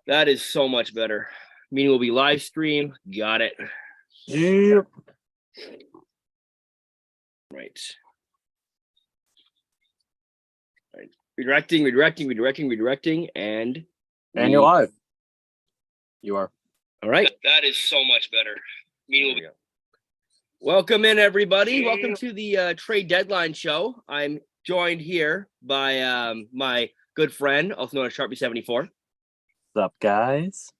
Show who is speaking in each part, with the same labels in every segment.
Speaker 1: That is so much better. Meeting will be live stream. Got it.
Speaker 2: Yep.
Speaker 1: Right. Redirecting, and
Speaker 2: you're live. You are.
Speaker 1: All right. That is so much better. Meeting will be. Welcome in, everybody. Welcome to the trade deadline show. I'm joined here by my good friend, also known as Sharpie74.
Speaker 2: What's up, guys?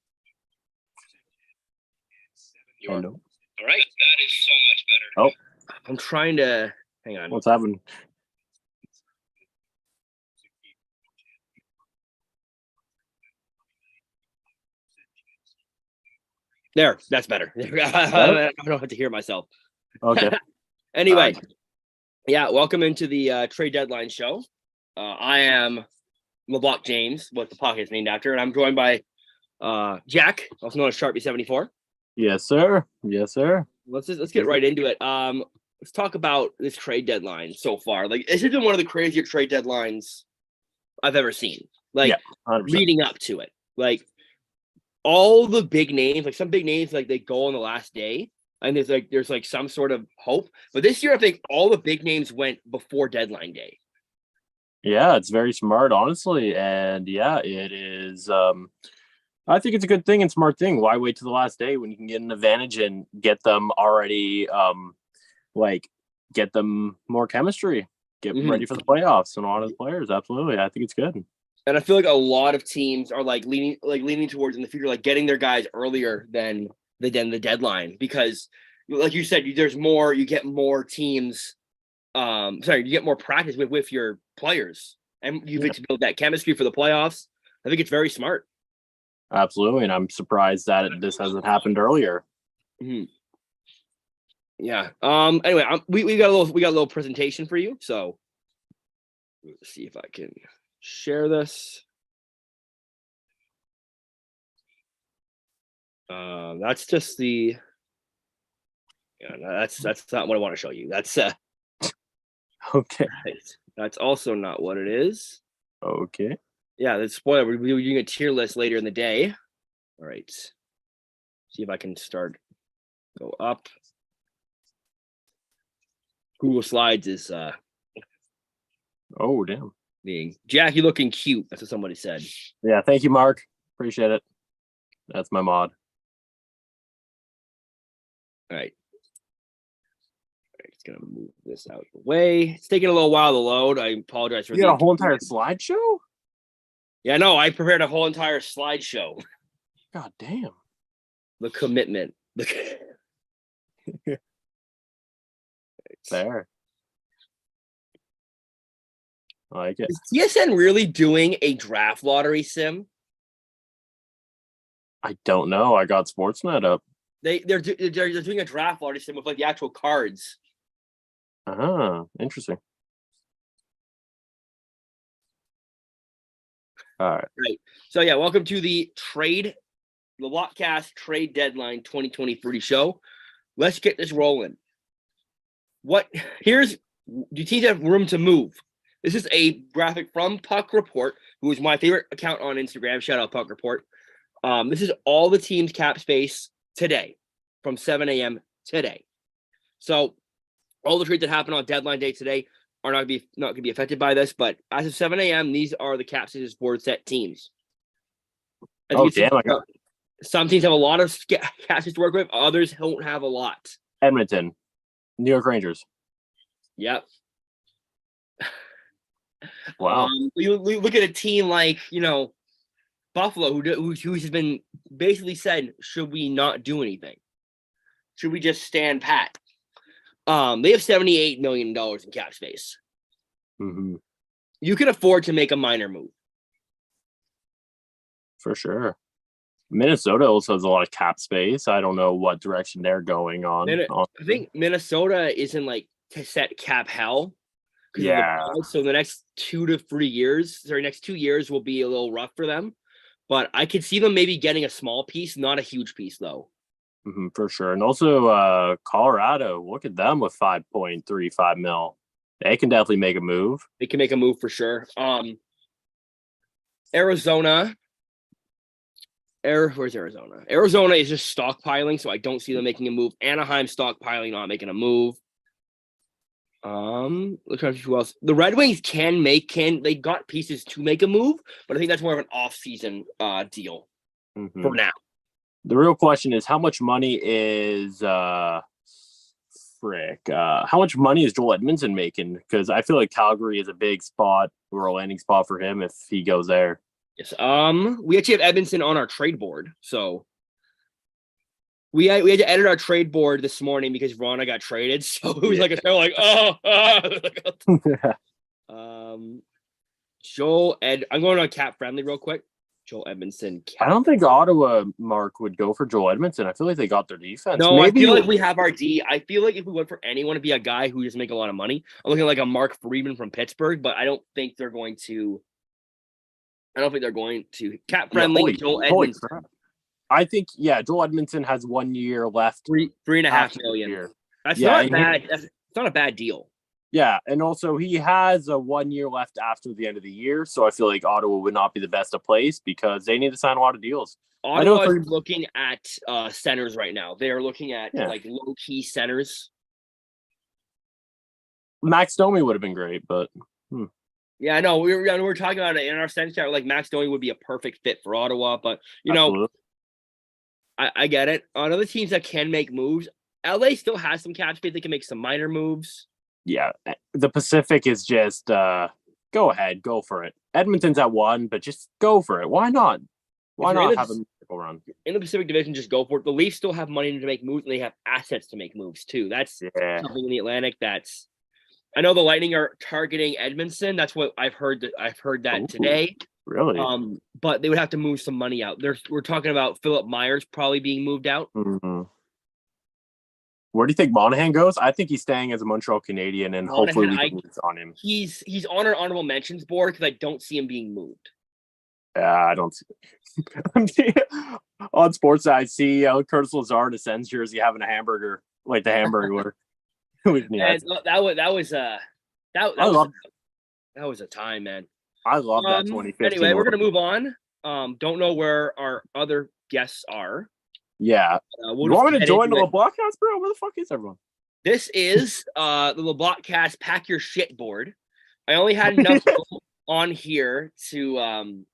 Speaker 1: Hello. All right. That is so much better.
Speaker 2: Oh,
Speaker 1: I'm trying to hang on.
Speaker 2: What's happening?
Speaker 1: There, that's better. I don't have to hear myself.
Speaker 2: Okay.
Speaker 1: Anyway, yeah, welcome into the trade deadline show. I am Leblock James, what the pocket is named after, and I'm joined by Jack, also known as Sharpie74.
Speaker 2: Yes, sir. Yes, sir.
Speaker 1: Let's get right into it. Let's talk about this trade deadline so far. Like, this has been one of the crazier trade deadlines I've ever seen. Like,
Speaker 2: yeah,
Speaker 1: leading up to it, like all the big names, like some big names, like they go on the last day, and there's some sort of hope. But this year, I think all the big names went before deadline day.
Speaker 2: Yeah, it's very smart, honestly, and yeah, it is. I think it's a good thing and smart thing. Why wait to the last day when you can get an advantage and get them already, get them more chemistry, get ready for the playoffs and all of the players. Absolutely, I think it's good.
Speaker 1: And I feel like a lot of teams are leaning towards in the future, like getting their guys earlier than the deadline, because, like you said, there's more. You get more teams. You get more practice with your players, and you get to build that chemistry for the playoffs. I think it's very smart.
Speaker 2: Absolutely, and I'm surprised that this hasn't happened earlier.
Speaker 1: Mm-hmm. Yeah. Anyway, we got a little presentation for you, so let's see if I can share this. That's just the. Yeah, that's not what I want to show you. That's
Speaker 2: okay.
Speaker 1: Right. That's also not what it is.
Speaker 2: Okay.
Speaker 1: Yeah, that's spoiler. We're doing a tier list later in the day. All right. See if I can go up. Google Slides is
Speaker 2: oh, damn.
Speaker 1: being Jack, you looking cute. That's what somebody said.
Speaker 2: Yeah, thank you, Mark. Appreciate it. That's my mod.
Speaker 1: All right. It's gonna move this out of the way. It's taking a little while to load. I apologize for
Speaker 2: you got a whole entire slideshow?
Speaker 1: Yeah, no, I prepared a whole entire slideshow.
Speaker 2: God damn.
Speaker 1: The commitment.
Speaker 2: Fair. I like it.
Speaker 1: Is TSN really doing a draft lottery sim?
Speaker 2: I don't know. I got Sportsnet up.
Speaker 1: They're doing a draft lottery sim with like the actual cards.
Speaker 2: Interesting. All right.
Speaker 1: Right. So yeah, welcome to the Leblockcast trade deadline 2023 show. Let's get this rolling. Do teams have room to move? This is a graphic from Puck Report, who is my favorite account on Instagram. Shout out Puck Report. This is all the teams' cap space today, from 7 a.m. today. So all the trades that happen on deadline day today are not going to be affected by this. But as of 7 a.m., these are the cap spaces for set teams.
Speaker 2: Oh, damn!
Speaker 1: Some teams have a lot of cap space to work with. Others don't have a lot.
Speaker 2: Edmonton, New York Rangers.
Speaker 1: Yep.
Speaker 2: Wow.
Speaker 1: We look at a team like, Buffalo, who has been basically said, should we not do anything? Should we just stand pat? They have $78 million in cap space.
Speaker 2: Mm-hmm.
Speaker 1: You can afford to make a minor move.
Speaker 2: For sure. Minnesota also has a lot of cap space. I don't know what direction they're going on.
Speaker 1: I think Minnesota is in to set cap hell.
Speaker 2: Yeah.
Speaker 1: So the next 2 years will be a little rough for them. But I could see them maybe getting a small piece, not a huge piece, though.
Speaker 2: Mm-hmm, for sure. And also Colorado, look at them with $5.35 million. They can definitely make a move.
Speaker 1: They can make a move for sure. Arizona Where's Arizona? Arizona is just stockpiling, so I don't see them making a move. Anaheim stockpiling, not making a move. Look at who else. The Red Wings they got pieces to make a move, but I think that's more of an off-season deal for now.
Speaker 2: The real question is how much money is how much money is Joel Edmondson making? Because I feel like Calgary is a big spot or a landing spot for him if he goes there.
Speaker 1: Yes. We actually have Edmondson on our trade board, so we had to edit our trade board this morning because Verona got traded. So it was I'm going on cap friendly real quick. Joel Edmondson.
Speaker 2: I don't think Ottawa, Mark, would go for Joel Edmondson. I feel like they got their defense.
Speaker 1: No, maybe I feel like we have our D. I feel like if we went for anyone to be a guy who doesn't make a lot of money, I'm looking like a Mark Friedman from Pittsburgh, but I don't think they're going to. Cap friendly. Joel Edmondson.
Speaker 2: I think Joel Edmondson has 1 year left.
Speaker 1: $3.5 million. That's not bad. It's not a bad deal.
Speaker 2: Yeah, and also he has a 1 year left after the end of the year, so I feel like Ottawa would not be the best of place because they need to sign a lot of deals.
Speaker 1: Ottawa is looking at centers right now. They're looking at like low key centers.
Speaker 2: Max Domi would have been great, but
Speaker 1: yeah, I know we were talking about it in our sense chat. Like Max Domi would be a perfect fit for Ottawa, but know, I get it. On other teams that can make moves, LA still has some cap space. They can make some minor moves.
Speaker 2: Yeah, the Pacific is just go ahead, go for it. Edmonton's at 1, but just go for it. Why not? Why not have a miracle run?
Speaker 1: In the Pacific Division, just go for it. The Leafs still have money to make moves, and they have assets to make moves too. That's something in the Atlantic. I know the Lightning are targeting Edmondson. That's what I've heard. I've heard that today.
Speaker 2: Really?
Speaker 1: But they would have to move some money out. We're talking about Philip Myers probably being moved out.
Speaker 2: Mm-hmm. Where do you think Monahan goes? I think he's staying as a Montreal Canadian, and hopefully we can move on him.
Speaker 1: He's on our honorable mentions board because I don't see him being moved.
Speaker 2: I don't see on sports. I see Curtis Lazar in a Sens jersey having a hamburger, like the hamburger. That
Speaker 1: was a time, man.
Speaker 2: I love that 2015.
Speaker 1: Anyway, we're gonna move on. Don't know where our other guests are.
Speaker 2: Yeah. You want me to join the Leblockcast, bro? Where the fuck is everyone?
Speaker 1: This is the Leblockcast Pack Your Shit board. I only had enough on here to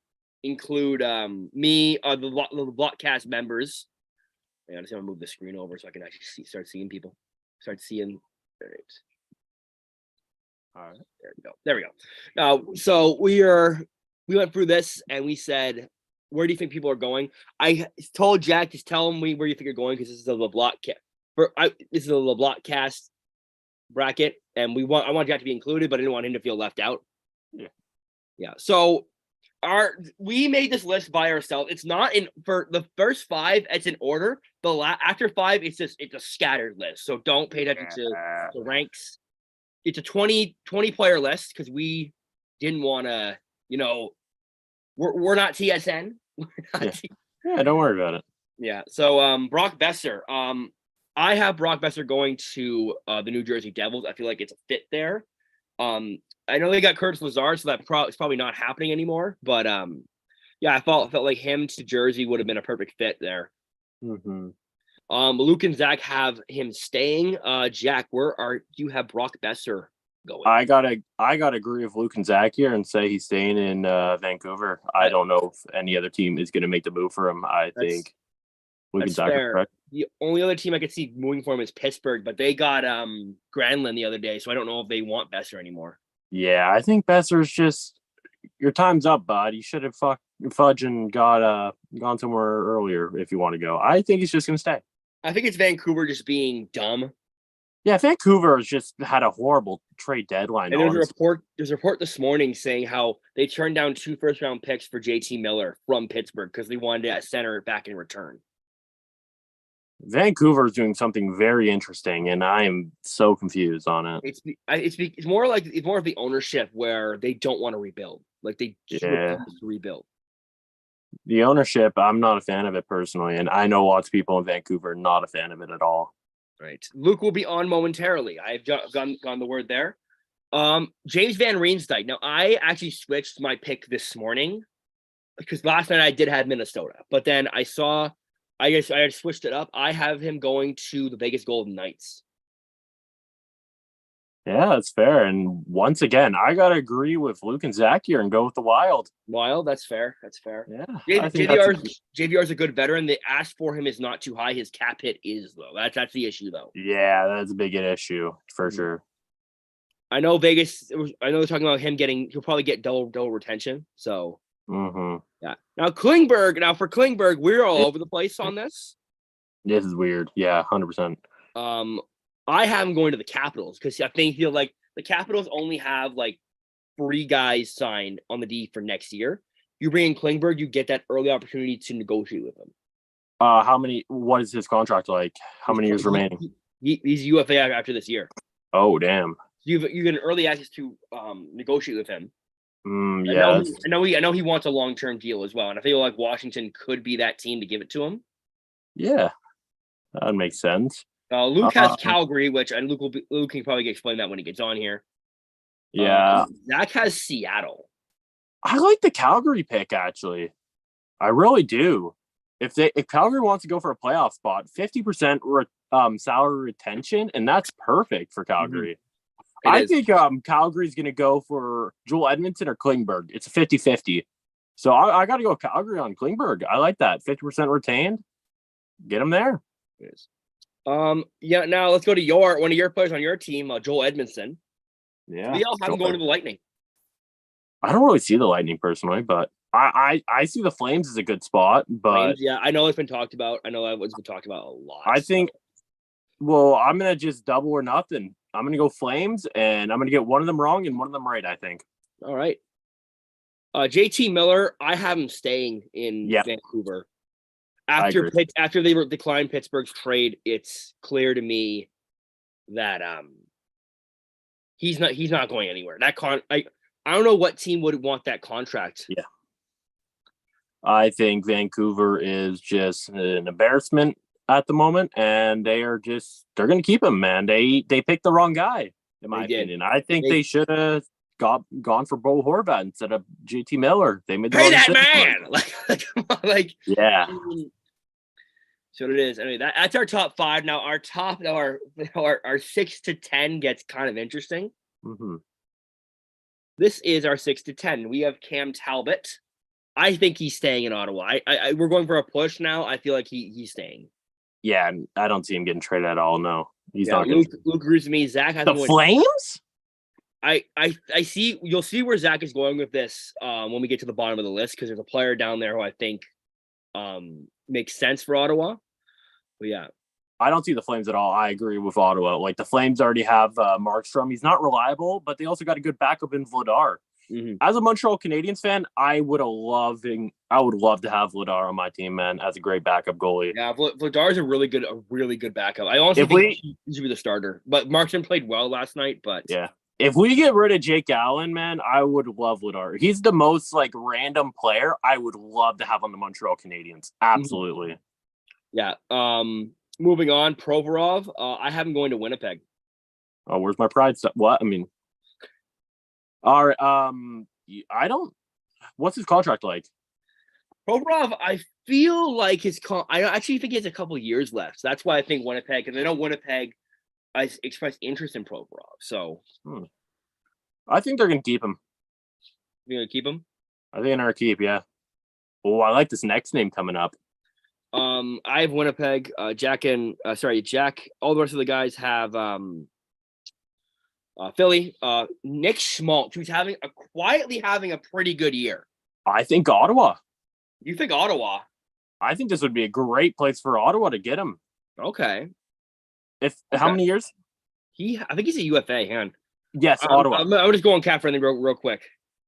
Speaker 1: include me, the Leblockcast members. I just want to move the screen over so I can actually start seeing people. Start seeing their names. All right. There we go. So we went through this and we said, where do you think people are going? I told Jack, just tell him where you think you're going because this is a this is a Leblockcast bracket, and I want Jack to be included, but I didn't want him to feel left out. Yeah. So we made this list by ourselves. It's not for the first 5. It's in order. After 5, it's a scattered list. So don't pay attention to the ranks. It's a 20 player list because we didn't want to. We're not TSN.
Speaker 2: Yeah, don't worry about it.
Speaker 1: Yeah. So Brock Besser. I have Brock Besser going to the New Jersey Devils. I feel like it's a fit there. I know they got Curtis Lazar, so it's probably not happening anymore. But I felt like him to Jersey would have been a perfect fit there.
Speaker 2: Mm-hmm.
Speaker 1: Luke and Zach have him staying. Jack, where you have Brock Besser going?
Speaker 2: I gotta agree with Luke and Zach here and say he's staying in Vancouver. I don't know if any other team is going to make the move for him. I think Luke and Zach are correct.
Speaker 1: The only other team I could see moving for him is Pittsburgh, but they got Granlund the other day, so I don't know if they want Besser anymore.
Speaker 2: Yeah, I think Besser's just your time's up, bud. You should have fudged and gone somewhere earlier if you want to go. I think he's just going to stay.
Speaker 1: I think it's Vancouver just being dumb.
Speaker 2: Yeah, Vancouver has just had a horrible trade deadline.
Speaker 1: And there's a report this morning saying how they turned down 2 first-round picks for JT Miller from Pittsburgh because they wanted a center back in return.
Speaker 2: Vancouver is doing something very interesting, and I am so confused on it.
Speaker 1: It's more of the ownership where they don't want to rebuild. Like they just refuse to rebuild.
Speaker 2: The ownership, I'm not a fan of it personally, and I know lots of people in Vancouver are not a fan of it at all.
Speaker 1: Right. Luke will be on momentarily. I've gone the word there. James Van Riemsdyk. Now, I actually switched my pick this morning because last night I did have Minnesota, but then I had switched it up. I have him going to the Vegas Golden Knights.
Speaker 2: Yeah, that's fair. And once again, I gotta agree with Luke and Zach here and go with the Wild.
Speaker 1: Wild, that's fair. That's fair.
Speaker 2: Yeah, I think
Speaker 1: JVR is a good veteran. The ask for him is not too high. His cap hit is though. That's the issue though.
Speaker 2: Yeah, that's a big issue for sure.
Speaker 1: I know Vegas. I know they're talking about him getting. He'll probably get double retention. So yeah. Now for Klingberg, we're all over the place on this.
Speaker 2: This is weird. Yeah, 100%.
Speaker 1: I have him going to the Capitals because I feel like the Capitals only have like 3 guys signed on the D for next year. You bring in Klingberg, you get that early opportunity to negotiate with him.
Speaker 2: What is his contract like? How many years remaining?
Speaker 1: He's UFA after this year.
Speaker 2: Oh, damn.
Speaker 1: You get an early access to negotiate with him.
Speaker 2: Yeah.
Speaker 1: I know he wants a long-term deal as well, and I feel like Washington could be that team to give it to him.
Speaker 2: Yeah, that makes sense.
Speaker 1: Luke has Calgary, which and Luke can probably explain that when he gets on here.
Speaker 2: Yeah.
Speaker 1: Zach has Seattle.
Speaker 2: I like the Calgary pick, actually. I really do. If Calgary wants to go for a playoff spot, 50% salary retention, and that's perfect for Calgary. I think Calgary's going to go for Joel Edmondson or Klingberg. It's a 50-50. So I got to go Calgary on Klingberg. I like that. 50% retained. Get him there.
Speaker 1: It is. Yeah, now let's go to one of your players on your team, Joel Edmondson.
Speaker 2: Yeah.
Speaker 1: We all have him going to the Lightning.
Speaker 2: I don't really see the Lightning personally, but I see the Flames as a good spot. But
Speaker 1: Flames, yeah, I know it's been talked about. I know it's been talked about a lot.
Speaker 2: I think, well, I'm going to just double or nothing. I'm going to go Flames, and I'm going to get one of them wrong and one of them right, I think.
Speaker 1: All right. JT Miller, I have him staying in Vancouver. After they declined Pittsburgh's trade, it's clear to me that he's not going anywhere. I don't know what team would want that contract.
Speaker 2: Yeah. I think Vancouver is just an embarrassment at the moment, and they're going to keep him, man. They picked the wrong guy, in my opinion. I think they should have gone for Bo Horvat instead of JT Miller. They made the
Speaker 1: that man. Like
Speaker 2: yeah.
Speaker 1: So it is. I mean, that's our top 5. Now our 6 to 10 gets kind of interesting. This is our 6 to 10. We have Cam Talbot. I think he's staying in Ottawa. We're going for a push now. I feel like he's staying.
Speaker 2: Yeah, I don't see him getting traded at all. No, he's not.
Speaker 1: Luke agrees with me. Zach has
Speaker 2: the Flames.
Speaker 1: I see. You'll see where Zach is going with this when we get to the bottom of the list because there's a player down there who I think makes sense for Ottawa. But yeah.
Speaker 2: I don't see the Flames at all. I agree with Ottawa. Like the Flames already have Markstrom. He's not reliable, but they also got a good backup in Vladar. As a Montreal Canadiens fan, I would love to have Vladar on my team, man, as a great backup goalie.
Speaker 1: Yeah, Vladar is a really good backup. I honestly think he should be the starter. But Markstrom played well last night. But
Speaker 2: yeah, if we get rid of Jake Allen, man, I would love Vladar. He's the most like random player I would love to have on the Montreal Canadiens. Absolutely.
Speaker 1: Yeah. Moving on, Provorov. I have him going to Winnipeg.
Speaker 2: Oh, where's my pride? What? I mean, all right. I don't. What's his contract like?
Speaker 1: Provorov, I feel like I actually think he has a couple years left. So that's why I think Winnipeg, because I know Winnipeg I expressed interest in Provorov. So
Speaker 2: I think they're gonna keep him.
Speaker 1: You're gonna keep him?
Speaker 2: I think they're gonna keep. Yeah. Oh, I like this next name coming up.
Speaker 1: I have Winnipeg. Jack. All the rest of the guys have Philly. Nick Schmaltz, who's quietly having a pretty good year.
Speaker 2: I think Ottawa.
Speaker 1: You think Ottawa?
Speaker 2: I think this would be a great place for Ottawa to get him.
Speaker 1: Okay.
Speaker 2: How many years?
Speaker 1: I think he's a UFA. Hang on.
Speaker 2: Yes, Ottawa.
Speaker 1: I'm just going cap friendly real quick.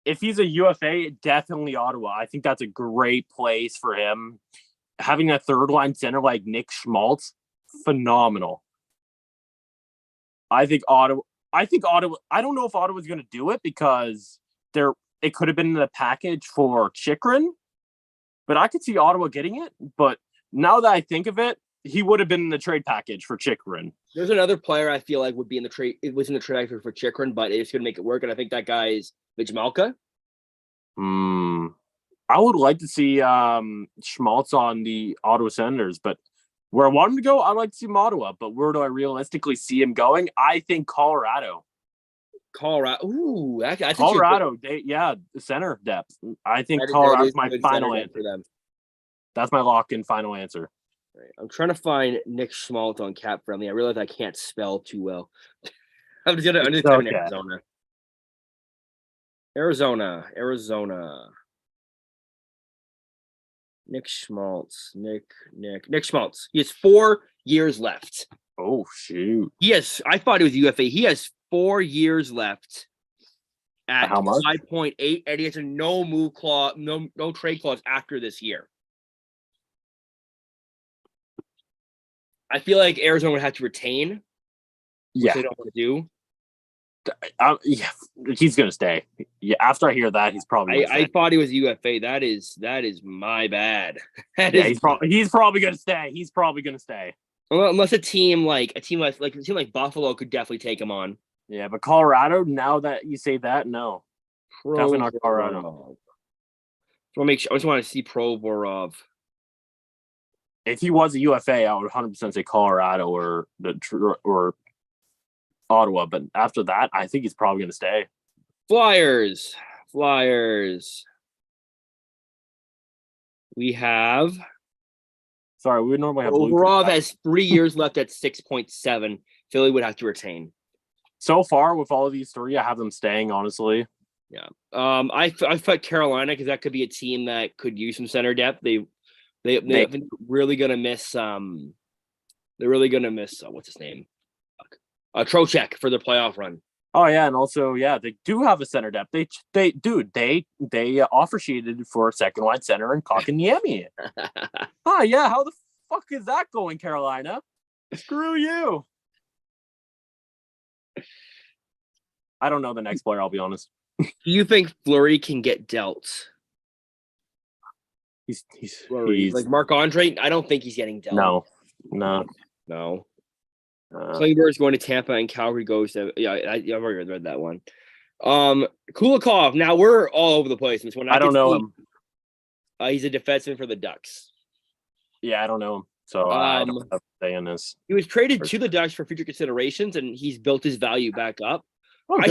Speaker 2: If he's a UFA, definitely Ottawa. I think that's a great place for him. Having a third line center like Nick Schmaltz, phenomenal. I think Ottawa. I don't know if Ottawa's going to do it because it could have been in the package for Chychrun, but I could see Ottawa getting it. But now that I think of it, he would have been in the trade package for Chychrun.
Speaker 1: There's another player I feel like would be in the trade. It was in the trade package for Chychrun, but it's going to make it work. And I think that guy is Vijmelka.
Speaker 2: I would like to see Schmaltz on the Ottawa Senators, but where I want him to go, I'd like to see him Ottawa. But where do I realistically see him going? I think Colorado.
Speaker 1: Colorado. Ooh, that's
Speaker 2: Colorado. Center depth. I think Colorado's my final answer
Speaker 1: for them.
Speaker 2: That's my lock-in final answer.
Speaker 1: Right. I'm trying to find Nick Schmaltz on Cap Friendly. I realize I can't spell too well. I'm just gonna type in Arizona. Arizona. Nick Schmaltz. Nick Schmaltz. He has 4 years left.
Speaker 2: Oh shoot.
Speaker 1: I thought it was UFA. He has 4 years left at
Speaker 2: how much?
Speaker 1: 5.8, and he has a no move clause, no trade clause after this year. I feel like Arizona would have to retain. Which they don't want to do.
Speaker 2: Yeah, he's gonna stay. Yeah, after I hear that, he's probably.
Speaker 1: I thought he was UFA. That is my bad.
Speaker 2: He's probably gonna stay. He's probably gonna stay.
Speaker 1: Unless a team like Buffalo could definitely take him on.
Speaker 2: Yeah, but Colorado. Now that you say that, no, definitely not Colorado.
Speaker 1: I just want to see Provorov.
Speaker 2: If he was a UFA, I would 100% say Colorado or Ottawa. But after that, I think he's probably going to stay.
Speaker 1: Flyers. We have.
Speaker 2: Sorry, we would normally have.
Speaker 1: Provorov has 3 years left at 6.7. Philly would have to retain.
Speaker 2: So far, with all of these three, I have them staying. Honestly.
Speaker 1: Yeah. I thought Carolina, because that could be a team that could use some center depth. They're really gonna miss. They're really gonna miss. What's his name? Trocheck for the playoff run.
Speaker 2: Oh yeah, and also they do have a center depth. They offer sheeted for a second line center and Kotkaniemi. Yeah. How the fuck is that going, Carolina? Screw you. I don't know the next player. I'll be honest.
Speaker 1: Do you think Fleury can get dealt?
Speaker 2: He's
Speaker 1: like Marc-Andre. I don't think he's getting dealt.
Speaker 2: No.
Speaker 1: Klingberg's going to Tampa and Calgary goes to. Yeah, I've already read that one. Kulikov. Now we're all over the place. This one
Speaker 2: I don't know him.
Speaker 1: He's a defenseman for the Ducks.
Speaker 2: Yeah, I don't know him, so I don't have to say in this.
Speaker 1: He was traded to the Ducks for future considerations, and he's built his value back up.
Speaker 2: Oh,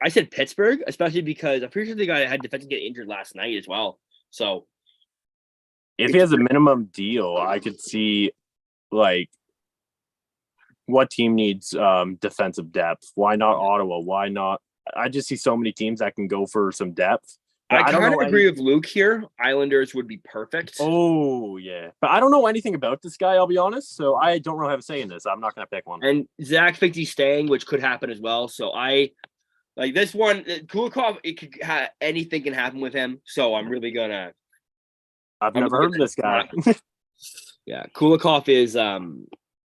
Speaker 1: I said Pittsburgh, especially because I'm pretty sure the guy had defense get injured last night as well. So.
Speaker 2: If he has a minimum deal, I could see like what team needs defensive depth. Why not Ottawa? Why not? I just see so many teams that can go for some depth.
Speaker 1: I kind of agree with Luke here. Islanders would be perfect.
Speaker 2: Oh, yeah. But I don't know anything about this guy, I'll be honest. So I don't really have a say in this. I'm not going to pick one.
Speaker 1: And Zach thinks he's staying, which could happen as well. So I like this one. Kulikov, anything can happen with him. So I'm really going to.
Speaker 2: I've never heard of this guy.
Speaker 1: Yeah, Kulikov is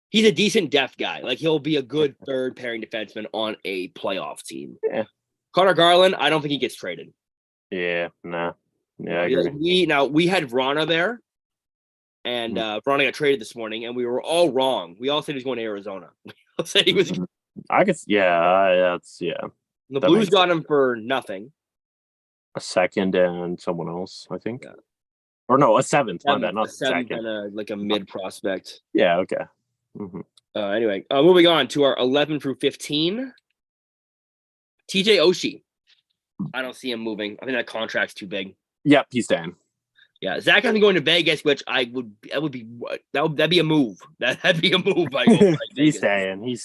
Speaker 1: he's a decent depth guy. Like he'll be a good third pairing defenseman on a playoff team.
Speaker 2: Yeah.
Speaker 1: Connor Garland, I don't think he gets traded.
Speaker 2: Yeah, nah. Yeah, I agree.
Speaker 1: We had Vrana there, and Vrana got traded this morning, and we were all wrong. We all said he was going to Arizona. We all said he was.
Speaker 2: I guess, that's.
Speaker 1: The Blues got him for nothing.
Speaker 2: A second and someone else, I think. Yeah. Or no, a seventh. My bad, not a second.
Speaker 1: Kind of like a mid prospect.
Speaker 2: Yeah. Okay. Mm-hmm.
Speaker 1: Anyway, moving on to our 11 through 15. TJ Oshie. I don't see him moving. I think that contract's too big.
Speaker 2: Yep, he's staying.
Speaker 1: Yeah, Zach hasn't going to Vegas, which that'd be a move. That'd be a move.
Speaker 2: He's staying.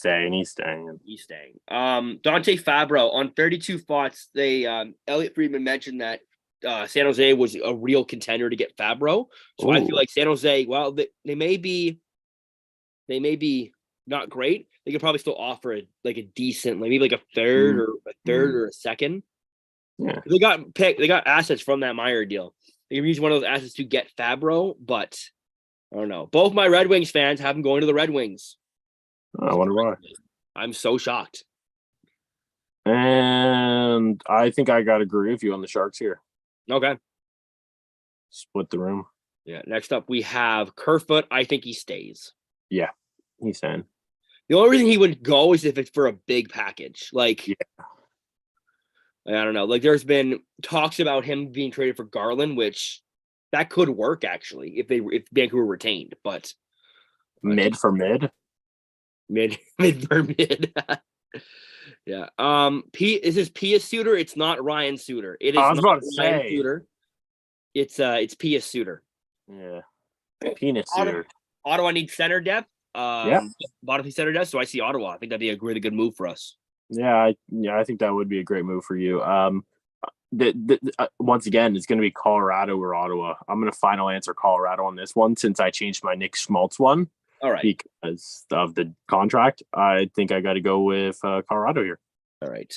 Speaker 1: Dante Fabro on 32 thoughts. Elliot Friedman mentioned that San Jose was a real contender to get Fabro. So I feel like San Jose, well, they may be not great. They could probably still offer a decent, maybe like a third or a second.
Speaker 2: Yeah.
Speaker 1: They got assets from that Meyer deal. They can use one of those assets to get Fabro, but I don't know. Both my Red Wings fans have him going to the Red Wings.
Speaker 2: I wonder why.
Speaker 1: I'm so shocked.
Speaker 2: And I think I got to agree with you on the Sharks here.
Speaker 1: Okay.
Speaker 2: Split the room.
Speaker 1: Yeah. Next up, we have Kerfoot. I think he stays.
Speaker 2: Yeah, he's staying.
Speaker 1: The only reason he would go is if it's for a big package. I don't know. Like there's been talks about him being traded for Garland, which that could work actually if Vancouver retained, but
Speaker 2: Mid for mid.
Speaker 1: mid for mid. Yeah. This is Pia Suter. It's not Ryan Suter. It is
Speaker 2: I was
Speaker 1: not
Speaker 2: about to
Speaker 1: Ryan
Speaker 2: say.
Speaker 1: Suter. It's Pia Suter.
Speaker 2: Yeah. Penis suitor.
Speaker 1: Ottawa needs center depth.
Speaker 2: Yeah.
Speaker 1: Bottom center depth. So I see Ottawa. I think that'd be a really good move for us.
Speaker 2: Yeah, I think that would be a great move for you. Once again, it's going to be Colorado or Ottawa. I'm going to final answer Colorado on this one since I changed my Nick Schmaltz one.
Speaker 1: All right.
Speaker 2: Because of the contract, I think I got to go with Colorado here.
Speaker 1: All right.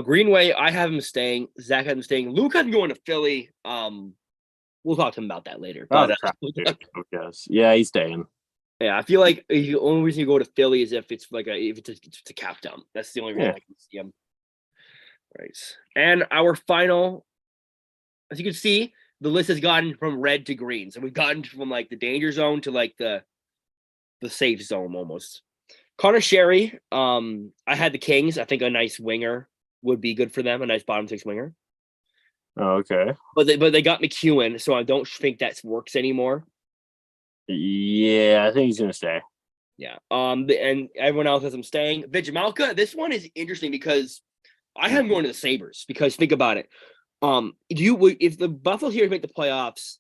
Speaker 1: Greenway, I have him staying. Zach has him staying. Luke has him going to Philly. We'll talk to him about that later. But
Speaker 2: yes, yeah, he's staying.
Speaker 1: Yeah, I feel like the only reason you go to Philly is if it's like if it's a cap dump. That's the only reason I can see him. Right. And our final, as you can see, the list has gotten from red to green. So we've gotten from like the danger zone to like the safe zone almost. Connor Sherry, I had the Kings. I think a nice winger would be good for them, a nice bottom six winger.
Speaker 2: Oh, okay.
Speaker 1: But they got McEwen, so I don't think that works anymore.
Speaker 2: Yeah, I think he's gonna stay.
Speaker 1: Yeah. And everyone else has him staying. Vijamalka, this one is interesting because I have him going to the Sabres because think about it. If the Buffalo here make the playoffs,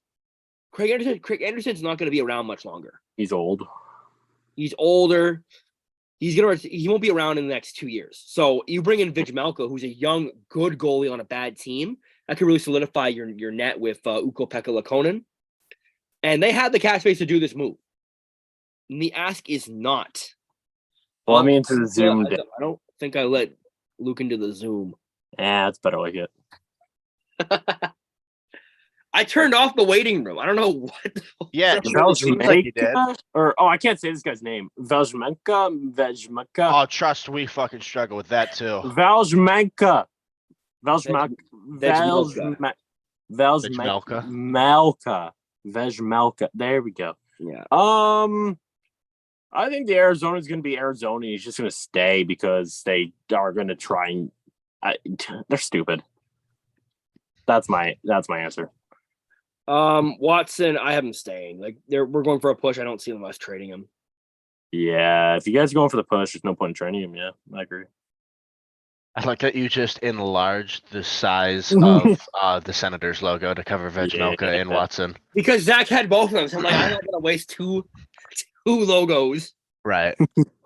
Speaker 1: Craig Anderson's not going to be around much longer.
Speaker 2: He's old.
Speaker 1: He's older. He won't be around in the next 2 years. So you bring in Vijamalka, who's a young, good goalie on a bad team. That could really solidify your net with Ukko-Pekka Lakonen. And they have the cap space to do this move. And the ask is not.
Speaker 2: Well, let me into the Zoom.
Speaker 1: I don't think I let Luke into the Zoom.
Speaker 2: Yeah, it's better like it.
Speaker 1: I turned off the waiting room. I don't know what.
Speaker 3: Yeah, like you did.
Speaker 2: I can't say this guy's name. Vejmenka.
Speaker 3: Oh, trust we fucking struggle with that too.
Speaker 2: Vejmenka. Vejmelka. There we go.
Speaker 1: Yeah.
Speaker 2: I think the Arizona is going to be Arizona. He's just going to stay because they are going to try and they're stupid. That's my answer.
Speaker 1: Watson, I have him staying. Like we're going for a push. I don't see them us trading him.
Speaker 2: Yeah, if you guys are going for the push, there's no point in trading him. Yeah, I agree.
Speaker 3: I like that you just enlarged the size of the Senators logo to cover Vejmelka and Watson.
Speaker 1: Because Zach had both of them, so I'm like, I'm not gonna waste two logos.
Speaker 3: Right.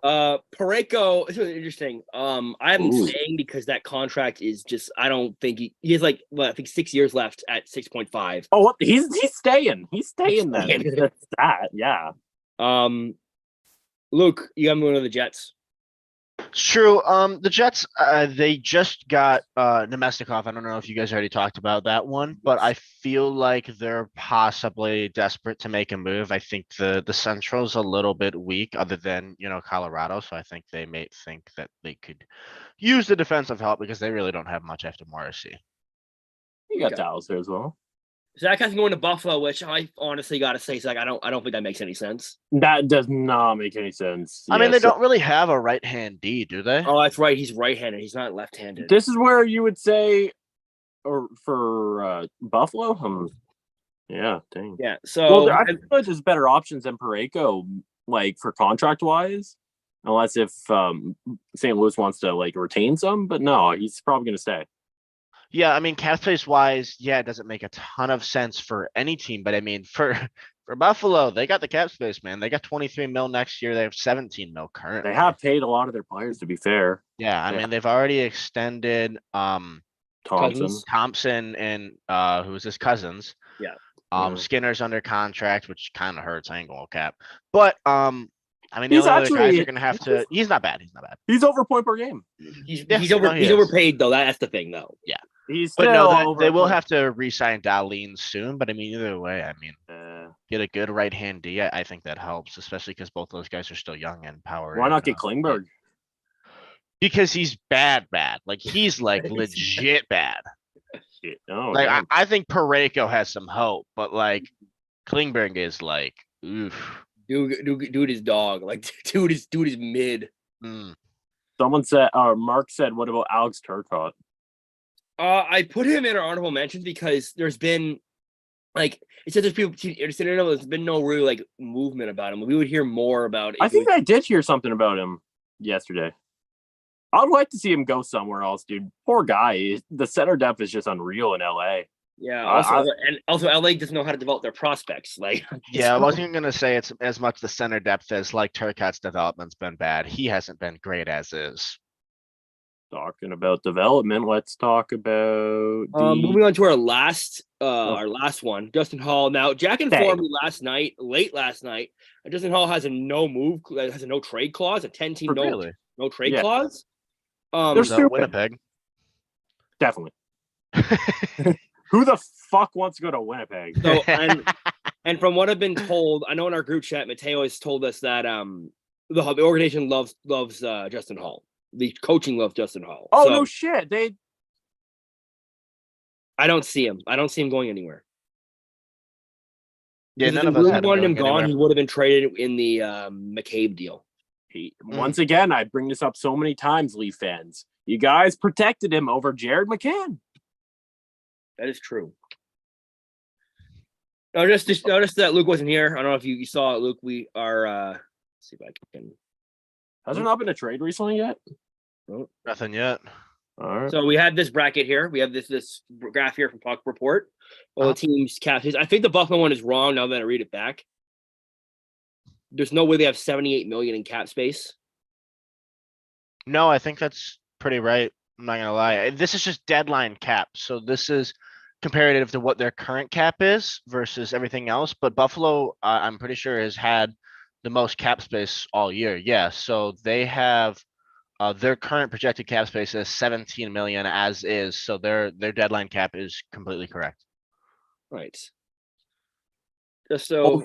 Speaker 1: Parayko, this was interesting. I have him staying because that contract is just I don't think he has like I think 6 years left at 6.5.
Speaker 2: Oh, what? He's staying. He's staying then. That's that, yeah.
Speaker 1: Luke, you got me one of the Jets.
Speaker 3: It's true. The Jets, they just got Nemestikov. I don't know if you guys already talked about that one, but I feel like they're possibly desperate to make a move. I think the Central's a little bit weak, other than Colorado. So I think they may think that they could use the defensive help because they really don't have much after Morrissey.
Speaker 2: You got Dallas there as well.
Speaker 1: Zach has going to Buffalo, which I honestly got to say, Zach, I don't think that makes any sense.
Speaker 2: That does not make any sense.
Speaker 3: I mean, they don't really have a right-hand D, do they?
Speaker 1: Oh, that's right. He's right-handed. He's not left-handed.
Speaker 2: This is where you would say, or for Buffalo. Yeah, dang.
Speaker 1: Yeah. So
Speaker 2: I feel like there's better options than Parayko, like for contract-wise, unless if St. Louis wants to like retain some. But no, he's probably going to stay.
Speaker 3: Yeah, I mean, cap space wise, it doesn't make a ton of sense for any team, but I mean, for Buffalo, they got the cap space, man. They got 23 mil next year. They have 17 mil currently.
Speaker 2: They have paid a lot of their players, to be fair.
Speaker 3: Yeah, I mean, they've already extended Thompson and who is this Cousins?
Speaker 1: Yeah.
Speaker 3: Skinner's under contract, which kind of hurts. I ain't going cap, but I mean, the only other guys are gonna have to. He's not bad.
Speaker 2: He's over point per game.
Speaker 1: He's overpaid though. That's the thing, though.
Speaker 3: Yeah.
Speaker 2: But
Speaker 3: they will have to re-sign Dahlin soon. But I mean, either way, I mean, get a good right-hand D. I think that helps, especially because both those guys are still young and power.
Speaker 2: Why not get Klingberg?
Speaker 3: Because he's bad. Like he's like legit bad.
Speaker 2: No,
Speaker 3: like I think Parayko has some hope, but like Klingberg is like, oof.
Speaker 1: Dude is dog. Like dude is mid.
Speaker 3: Mm.
Speaker 2: Someone said, or Mark said, what about Alex Turcotte?
Speaker 1: I put him in our honorable mentions because there's been like it said there's people interested in him. There's been no real like movement about him. We would hear more about it.
Speaker 2: I think I did hear something about him yesterday. I'd like to see him go somewhere else, dude. Poor guy. The center depth is just unreal in LA.
Speaker 1: Yeah. Also, LA doesn't know how to develop their prospects. Like,
Speaker 3: Yeah, I wasn't gonna say it's as much the center depth as like Turcotte's development's been bad. He hasn't been great as is.
Speaker 2: Talking about development, let's talk about
Speaker 1: moving on to our last one, Justin Hall. Now, Jack informed me late last night, Justin Hall has a no trade clause, a 10-team no trade clause.
Speaker 3: There's Winnipeg.
Speaker 2: Definitely. Who the fuck wants to go to Winnipeg?
Speaker 1: So and from what I've been told, I know in our group chat, Mateo has told us that the organization loves Justin Hall. The coaching loves Justin Hall.
Speaker 2: Oh, so, no shit.
Speaker 1: I don't see him. I don't see him going anywhere.
Speaker 3: Yeah, none of us had
Speaker 1: wanted him gone. He would have been traded in the McCabe deal.
Speaker 2: Once again, I bring this up so many times, Leaf fans. You guys protected him over Jared McCann.
Speaker 1: That is true. No, just noticed that Luke wasn't here. I don't know if you saw it, Luke. We are let's see if I can.
Speaker 2: Has there not been a trade recently yet?
Speaker 3: Nope. Nothing yet.
Speaker 2: All right.
Speaker 1: So we have this bracket here. We have this graph here from Puck Report. All the teams cap. I think the Buffalo one is wrong now that I read it back. There's no way they have $78 million in cap space.
Speaker 3: No, I think that's pretty right. I'm not gonna lie. This is just deadline cap. So this is comparative to what their current cap is versus everything else. But Buffalo, I'm pretty sure, has had the most cap space all year. Yeah. So they have their current projected cap space is 17 million as is. So their deadline cap is completely correct.
Speaker 1: Right. Just so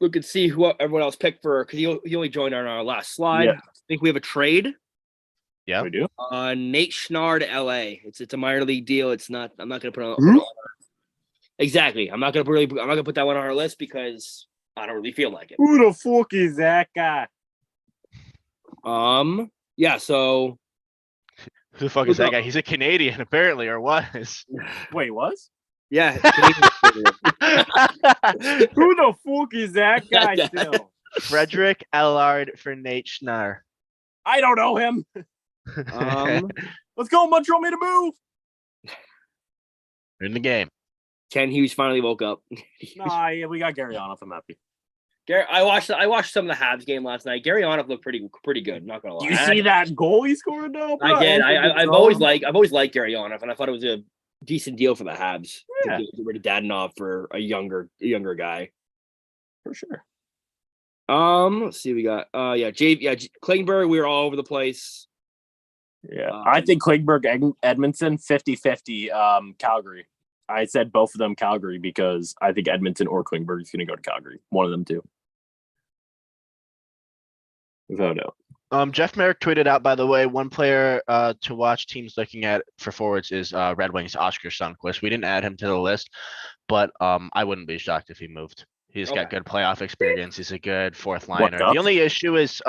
Speaker 1: we could see who everyone else picked for, because he only joined on our last slide.
Speaker 2: Yeah.
Speaker 1: I think we have a trade.
Speaker 3: Yeah,
Speaker 2: we do.
Speaker 1: Nate Schnarr to LA. It's a minor league deal. It's not. I'm not going to put on. Exactly. I'm not going to put that one on our list because I don't really feel like it.
Speaker 2: Who the fuck is that guy?
Speaker 1: Yeah. So.
Speaker 3: Who the fuck is that guy? He's a Canadian, apparently, or was.
Speaker 2: Wait, was?
Speaker 1: Yeah.
Speaker 2: Who the fuck is that guy still?
Speaker 3: Frederick Allard for Nate Schnarr.
Speaker 2: I don't know him. Let's go, Montreal made a move.
Speaker 3: In the game.
Speaker 1: Ken Hughes finally woke up.
Speaker 2: Nah, yeah, we got Gary Onoff. I'm happy.
Speaker 1: I watched some of the Habs game last night. Gary Onoff looked pretty good. Not gonna lie.
Speaker 2: Do you see that goal he scored though?
Speaker 1: I did. I've always liked Gary Onoff, and I thought it was a decent deal for the Habs to get rid of Dadonov for a younger guy.
Speaker 2: For sure.
Speaker 1: Let's see. We got Klingberg. We were all over the place.
Speaker 2: Yeah, I think Klingberg, Edmondson, 50-50. Calgary. I said both of them Calgary because I think Edmonton or Klingberg is going to go to Calgary. One of them two. Without doubt.
Speaker 3: Jeff Merrick tweeted out, by the way, one player to watch teams looking at for forwards is Red Wings Oscar Sundqvist. We didn't add him to the list, but I wouldn't be shocked if he moved. He's got good playoff experience. He's a good fourth liner. The only issue is,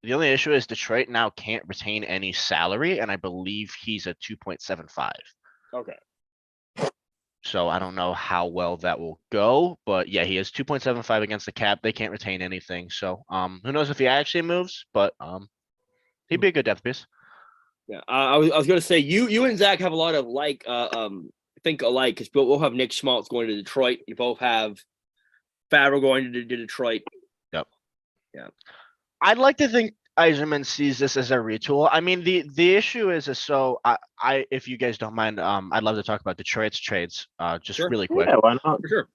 Speaker 3: the only issue is Detroit now can't retain any salary, and I believe he's a 2.75.
Speaker 1: Okay.
Speaker 3: So I don't know how well that will go, but yeah, he is 2.75 against the cap. They can't retain anything. So who knows if he actually moves, but he'd be a good depth piece.
Speaker 1: Yeah, I was gonna say you and Zach have a lot of think alike because we'll have Nick Schmaltz going to Detroit. You both have Favreau going to Detroit.
Speaker 3: Yep.
Speaker 1: Yeah.
Speaker 3: I'd like to think Yzerman sees this as a retool. I mean, the issue is so I if you guys don't mind, I'd love to talk about Detroit's trades just really quick.
Speaker 1: Yeah, why not? For
Speaker 3: sure.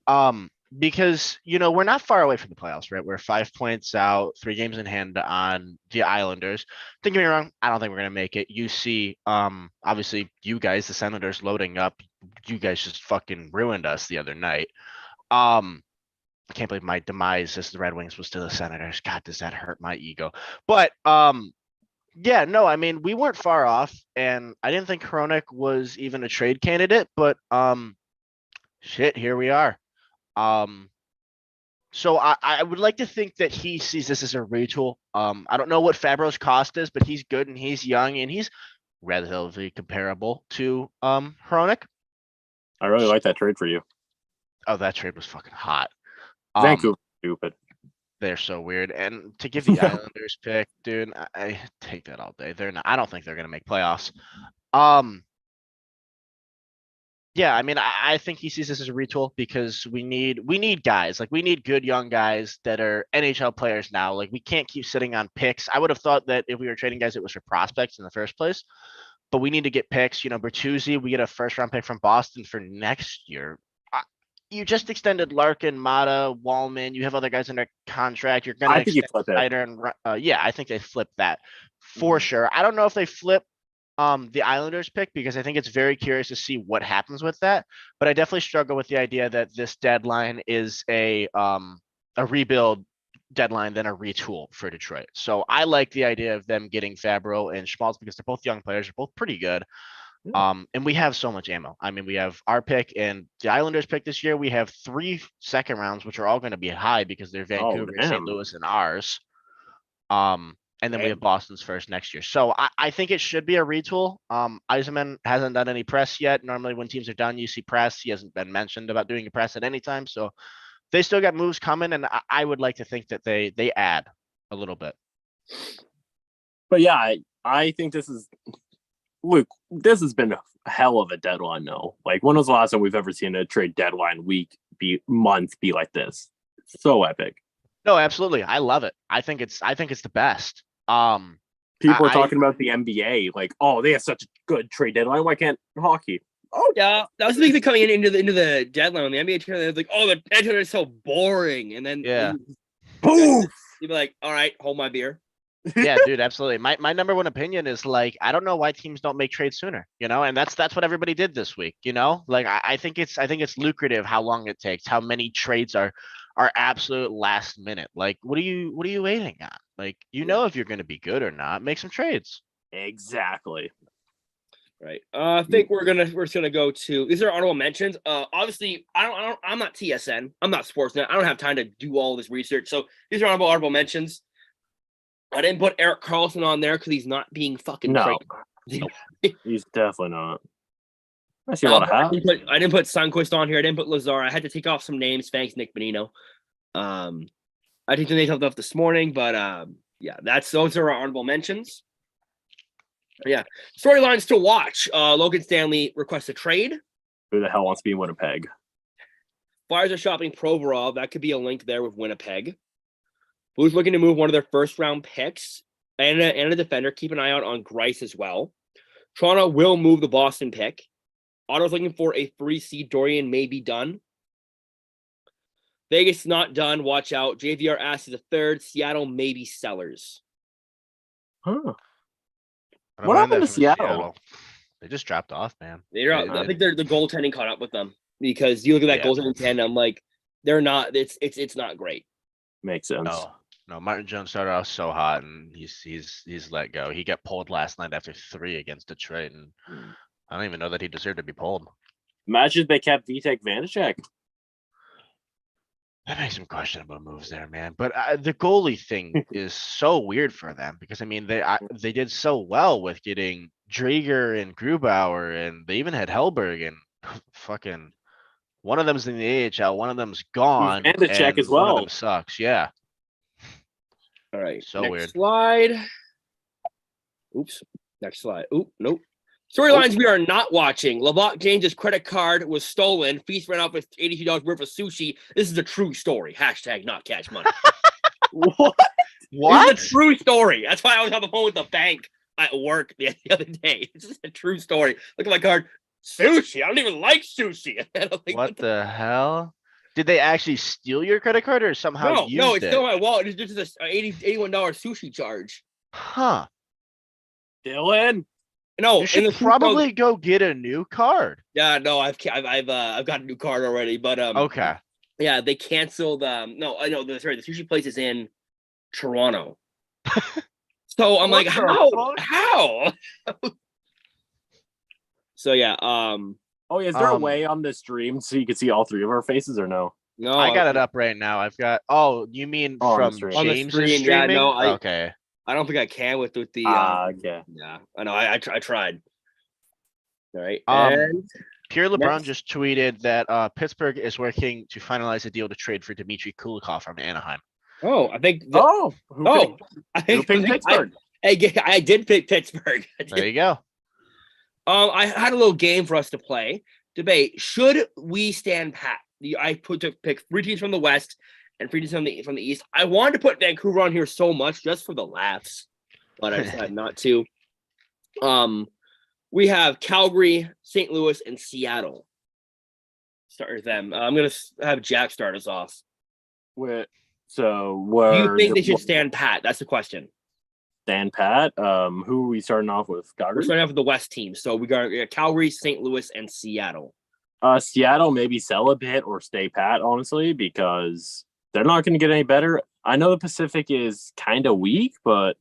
Speaker 3: Because we're not far away from the playoffs, right? We're 5 points out, 3 games in hand on the Islanders. Don't get me wrong, I don't think we're gonna make it. You see, obviously you guys, the Senators loading up, you guys just fucking ruined us the other night. I can't believe my demise as the Red Wings was to the Senators. God, does that hurt my ego? But yeah, no, I mean, we weren't far off, and I didn't think Hronek was even a trade candidate, but shit, here we are. So I would like to think that he sees this as a retool. I don't know what Fabro's cost is, but he's good and he's young and he's relatively comparable to Hronik.
Speaker 2: I really like that trade for you.
Speaker 3: Oh, that trade was fucking hot.
Speaker 2: Vancouver, stupid.
Speaker 3: They're so weird. And to give the Islanders pick, dude, I take that all day. They're not. I don't think they're gonna make playoffs. Yeah, I mean, I think he sees this as a retool because we need guys. Like, we need good young guys that are NHL players now. Like, we can't keep sitting on picks. I would have thought that if we were trading guys, it was for prospects in the first place. But we need to get picks. You know, Bertuzzi, we get a first round pick from Boston for next year. You just extended Larkin, Mata, Wallman. You have other guys under contract. You're gonna
Speaker 2: I think you
Speaker 3: extend
Speaker 2: flip it.
Speaker 3: Snyder and yeah, I think they flip that for sure. I don't know if they flip the Islanders pick because I think it's very curious to see what happens with that. But I definitely struggle with the idea that this deadline is a rebuild deadline than a retool for Detroit. So I like the idea of them getting Fabro and Schmaltz because they're both young players. They're both pretty good. And we have so much ammo. I mean, we have our pick and the Islanders pick this year. We have 3 second rounds, which are all going to be high because they're Vancouver, St.
Speaker 2: damn.
Speaker 3: Louis, and ours. And then we
Speaker 1: Okay.
Speaker 3: have Boston's first next year. So I think it should be a retool. Yzerman hasn't done any press yet. Normally when teams are done, you see press. He hasn't been mentioned about doing a press at any time. So they still got moves coming, and I would like to think that they add a little bit.
Speaker 2: But yeah, I think this is Luke. This has been a hell of a deadline, though. Like, when was the last time we've ever seen a trade deadline month be like this? So epic.
Speaker 3: No, absolutely. I love it. I think it's the best.
Speaker 2: People are talking about the NBA, like, oh, they have such a good trade deadline. Why can't hockey?
Speaker 1: Oh yeah, that was the big thing coming into the deadline on the NBA tournament. It was like, oh, the NBA tournament is so boring, and then
Speaker 3: Yeah.
Speaker 1: boom, you'd be like, all right, hold my beer.
Speaker 3: Yeah, dude, absolutely. My number one opinion is like, I don't know why teams don't make trades sooner, and that's what everybody did this week, like I think it's lucrative how long it takes, how many trades are absolute last minute. Like, what are you waiting on? Like, if you're going to be good or not, make some trades.
Speaker 2: Exactly.
Speaker 1: Right. I think we're just gonna go to these are honorable mentions. Obviously, I'm not TSN. I'm not Sportsnet. I don't have time to do all this research. So these are honorable mentions. I didn't put Erik Karlsson on there because he's not being fucking
Speaker 2: No.
Speaker 1: traded.
Speaker 2: He's definitely not. I see a lot of hats.
Speaker 1: I didn't put Sundqvist on here. I didn't put Lazar. I had to take off some names. Thanks, Nick Bonino. I took the names off this morning, but yeah, those are our honorable mentions. Yeah, storylines to watch. Logan Stanley requests a trade.
Speaker 2: Who the hell wants to be in Winnipeg?
Speaker 1: Flyers are shopping Provorov. That could be a link there with Winnipeg. Blues looking to move one of their first round picks and a defender. Keep an eye out on Greiss as well. Toronto will move the Boston pick. Ottawa's looking for a 3C. Dorian may be done. Vegas not done. Watch out. JVR asks is a third. Seattle maybe sellers.
Speaker 2: Huh. What happened to Seattle?
Speaker 3: They just dropped off, man.
Speaker 1: I think the goaltending caught up with them because you look at that goaltending tandem, like they're not. It's not great.
Speaker 2: Makes sense.
Speaker 3: No. Martin Jones started off so hot, and he's let go. He got pulled last night after 3 against Detroit, and I don't even know that he deserved to be pulled.
Speaker 2: Imagine if they kept Vitek Vanacek.
Speaker 3: That makes some questionable moves there, man. But the goalie thing is so weird for them because I mean they did so well with getting Drager and Grubauer, and they even had Hellberg, and fucking one of them's in the AHL, one of them's gone,
Speaker 2: and the check as well.
Speaker 3: One of them sucks. Yeah.
Speaker 1: All right.
Speaker 3: So
Speaker 1: next
Speaker 3: weird.
Speaker 1: Slide. Oops. Next slide. Oop. Nope. Storylines we are not watching. LeBlanc James's credit card was stolen. Feast ran off with $82 worth of sushi. This is a true story. # not cash money.
Speaker 2: What?
Speaker 3: What?
Speaker 1: It's a true story. That's why I was on the phone with the bank at work the other day. This is a true story. Look at my card. Sushi. I don't even like sushi. Like,
Speaker 3: what the hell? Did they actually steal your credit card or somehow use
Speaker 1: No, it's still in my wallet. It's just an $81 sushi charge.
Speaker 3: Huh.
Speaker 2: Dylan?
Speaker 1: No,
Speaker 3: you should probably go get a new card.
Speaker 1: Yeah, no, I've got a new card already, but
Speaker 3: okay.
Speaker 1: Yeah, they canceled. No, I know. Sorry, the sushi place is in Toronto. So I'm like, how? So yeah.
Speaker 2: Oh, is there a way on this stream so you can see all 3 of our faces or no?
Speaker 1: No,
Speaker 3: I got it up right now. I've got. Oh, you mean from James streaming?
Speaker 1: Yeah, no,
Speaker 3: okay.
Speaker 1: I don't think I can with the.
Speaker 2: Okay.
Speaker 1: Yeah, I know. I tried. All right,
Speaker 3: Um,
Speaker 1: and
Speaker 3: Pierre LeBrun
Speaker 1: next.
Speaker 3: just tweeted that Pittsburgh is working to finalize a deal to trade for Dmitry Kulikov from Anaheim.
Speaker 1: Oh, I think.
Speaker 2: Oh, who
Speaker 1: Oh,
Speaker 2: picked Pittsburgh?
Speaker 1: I did pick Pittsburgh.
Speaker 3: There you go.
Speaker 1: I had a little game for us to play. Debate: should we stand pat? I to pick 3 teams from the West and 3 teams from the East. I wanted to put Vancouver on here so much just for the laughs, but I decided not to. We have Calgary, St. Louis, and Seattle. Start with them. I'm gonna have Jack start us off.
Speaker 2: So
Speaker 1: Do you
Speaker 2: where
Speaker 1: think they should stand pat? That's the question.
Speaker 2: stand pat? Who are we starting off with?
Speaker 1: We're
Speaker 2: Calgary?
Speaker 1: starting off with the West team. So we got Calgary, St. Louis, and Seattle.
Speaker 2: Seattle maybe sell a bit or stay pat, honestly, because they're not going to get any better. I know the Pacific is kind of weak, but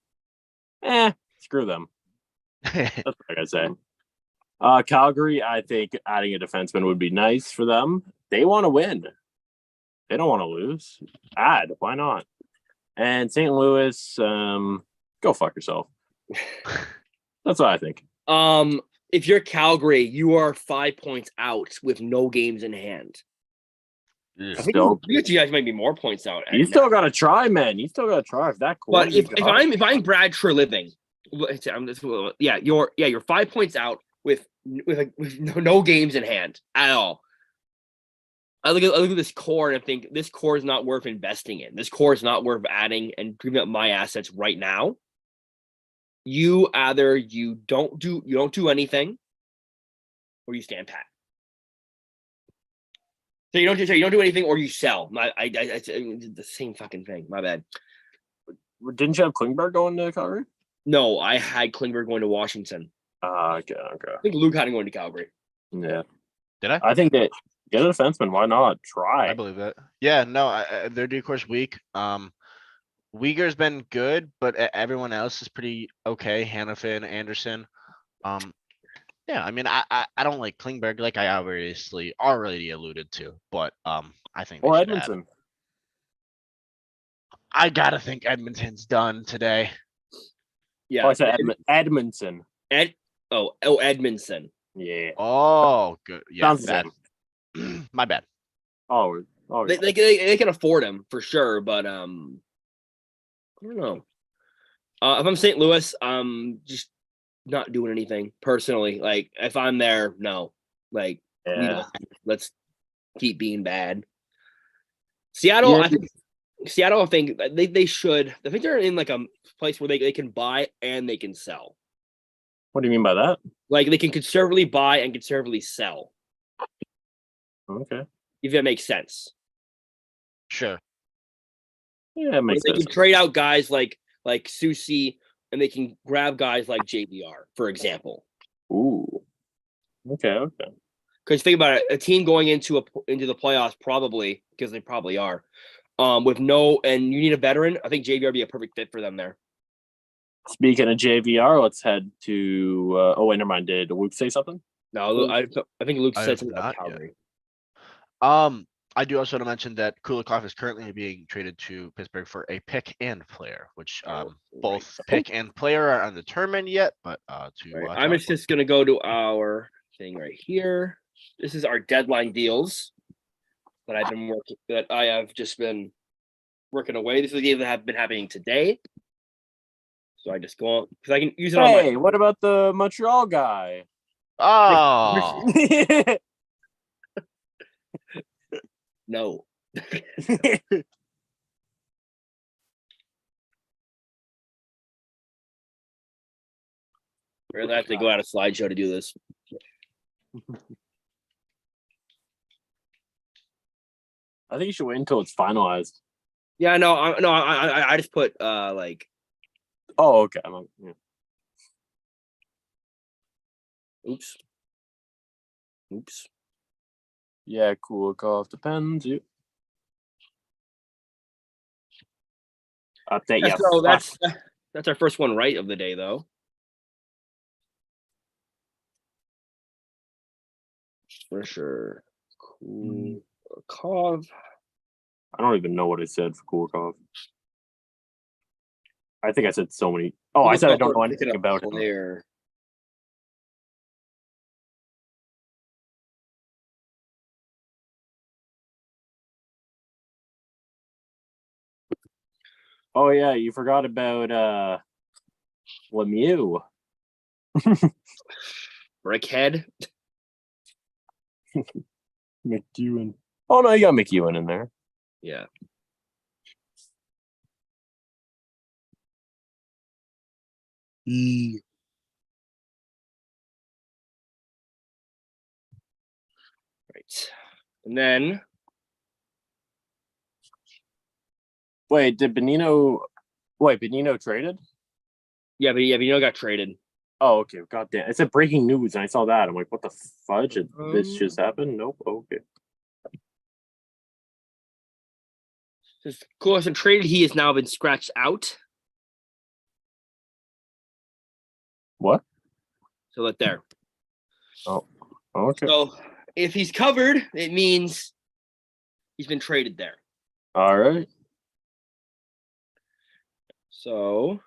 Speaker 2: screw them. That's what I gotta say. Calgary, I think adding a defenseman would be nice for them. They want to win. They don't want to lose. Why not? And St. Louis, go fuck yourself. That's what I think.
Speaker 1: If you're Calgary, you are 5 points out with no games in hand. I think you guys might be more points out.
Speaker 2: You still got to try, man. You still got to try. If that core.
Speaker 1: But if I'm Brad Treliving, you're 5 points out with no games in hand at all. I look at this core and I think this core is not worth investing in. This core is not worth adding and giving up my assets right now. You don't do anything, or you stand pat. So you don't do anything, or you sell. It's the same fucking thing. My bad.
Speaker 2: Didn't you have Klingberg going to Calgary?
Speaker 1: No, I had Klingberg going to Washington.
Speaker 2: Okay.
Speaker 1: I think Luke had him going to Calgary.
Speaker 2: Yeah.
Speaker 3: Did I?
Speaker 2: I think that get a defenseman. Why not try?
Speaker 3: I believe that. Yeah, no, their decourse weak. Uyghur's been good, but everyone else is pretty okay. Hannafin, Anderson. Yeah, I mean, I don't like Klingberg, like I obviously already alluded to, but I think they
Speaker 2: Or
Speaker 3: should add.
Speaker 2: Edmondson.
Speaker 3: I gotta think Edmonton's done today.
Speaker 1: Yeah,
Speaker 2: I said Edmondson.
Speaker 1: Edmondson.
Speaker 2: Yeah.
Speaker 3: Oh, good. Yeah,
Speaker 2: Sounds
Speaker 3: bad. My bad.
Speaker 2: Oh,
Speaker 1: They can afford him for sure, but I don't know. If I'm St. Louis, just not doing anything personally. Like if I'm there, no. Like let's keep being bad. Seattle,
Speaker 2: Yeah.
Speaker 1: I think they should. I think they're in like a place where they can buy and they can sell.
Speaker 2: What do you mean by that?
Speaker 1: Like they can conservatively buy and conservatively sell.
Speaker 2: Okay.
Speaker 1: If that makes sense.
Speaker 3: Sure.
Speaker 2: Yeah, it makes
Speaker 1: They
Speaker 2: sense.
Speaker 1: can trade out guys like Susie, and they can grab guys like JVR, for example.
Speaker 2: Ooh. Okay.
Speaker 1: Because think about it, a team going into the playoffs probably, because they probably are, with and you need a veteran. I think JVR would be a perfect fit for them there.
Speaker 2: Speaking of JVR, let's head to. Wait, never mind. Did Luke say something?
Speaker 1: No, I think Luke
Speaker 3: I
Speaker 1: said
Speaker 3: have
Speaker 1: something
Speaker 3: not
Speaker 1: about Calgary.
Speaker 3: I do also want to mention that Kulikov is currently being traded to Pittsburgh for a pick and player, which both pick and player are undetermined yet. But
Speaker 1: I'm just gonna go to our thing right here. This is our deadline deals that I have just been working away. This is the game that have been happening today. So I just go on because I can use it on my.
Speaker 2: Hey, what about the Montreal guy?
Speaker 3: Oh,
Speaker 1: No. We're gonna have to go out a slideshow to do this.
Speaker 2: I think you should wait until it's finalized.
Speaker 1: Yeah, no, I just put like.
Speaker 2: Oh, okay.
Speaker 1: Oops.
Speaker 2: Yeah, Kulikov depends. Update. Yeah.
Speaker 1: So that's our first one right of the day, though. For sure. Kulikov.
Speaker 2: I don't even know what I said for Kulikov. I think I said so many. Oh, I said I don't know
Speaker 1: Picking
Speaker 2: anything
Speaker 1: a
Speaker 2: about him.
Speaker 1: player.
Speaker 2: Oh yeah, you forgot about Lemieux.
Speaker 1: Brickhead.
Speaker 2: McEwen. Oh no, you got McEwen in there.
Speaker 1: Yeah. Right. And then
Speaker 2: Wait, did Benino? Wait, Benino traded?
Speaker 1: yeah, but you know got traded.
Speaker 2: Oh, okay. God damn. It said breaking news, and I saw that. I'm like, what the fudge? Did this just happened? Nope. Okay.
Speaker 1: Of course, and traded. He has now been scratched out.
Speaker 2: What?
Speaker 1: So let there.
Speaker 2: Oh, okay.
Speaker 1: So if he's covered, it means he's been traded there.
Speaker 2: All right.
Speaker 1: So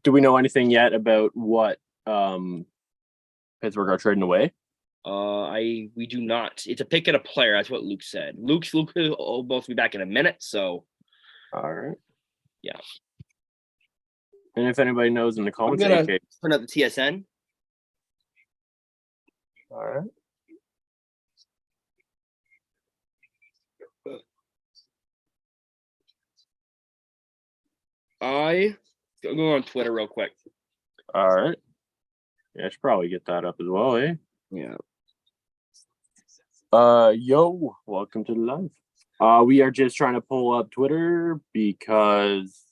Speaker 2: Do we know anything yet about what Pittsburgh are trading away?
Speaker 1: we do not. It's a pick and a player. That's what Luke said. Luke will both be back in a minute. So
Speaker 2: All right.
Speaker 1: yeah.
Speaker 2: And if anybody knows in the
Speaker 1: I'm
Speaker 2: comments,
Speaker 1: gonna
Speaker 2: AK.
Speaker 1: turn up the TSN.
Speaker 2: All right.
Speaker 1: I go on Twitter real quick.
Speaker 2: All right. Yeah, I should probably get that up as well, eh?
Speaker 1: Yeah.
Speaker 2: Yo, welcome to the live. We are just trying to pull up Twitter because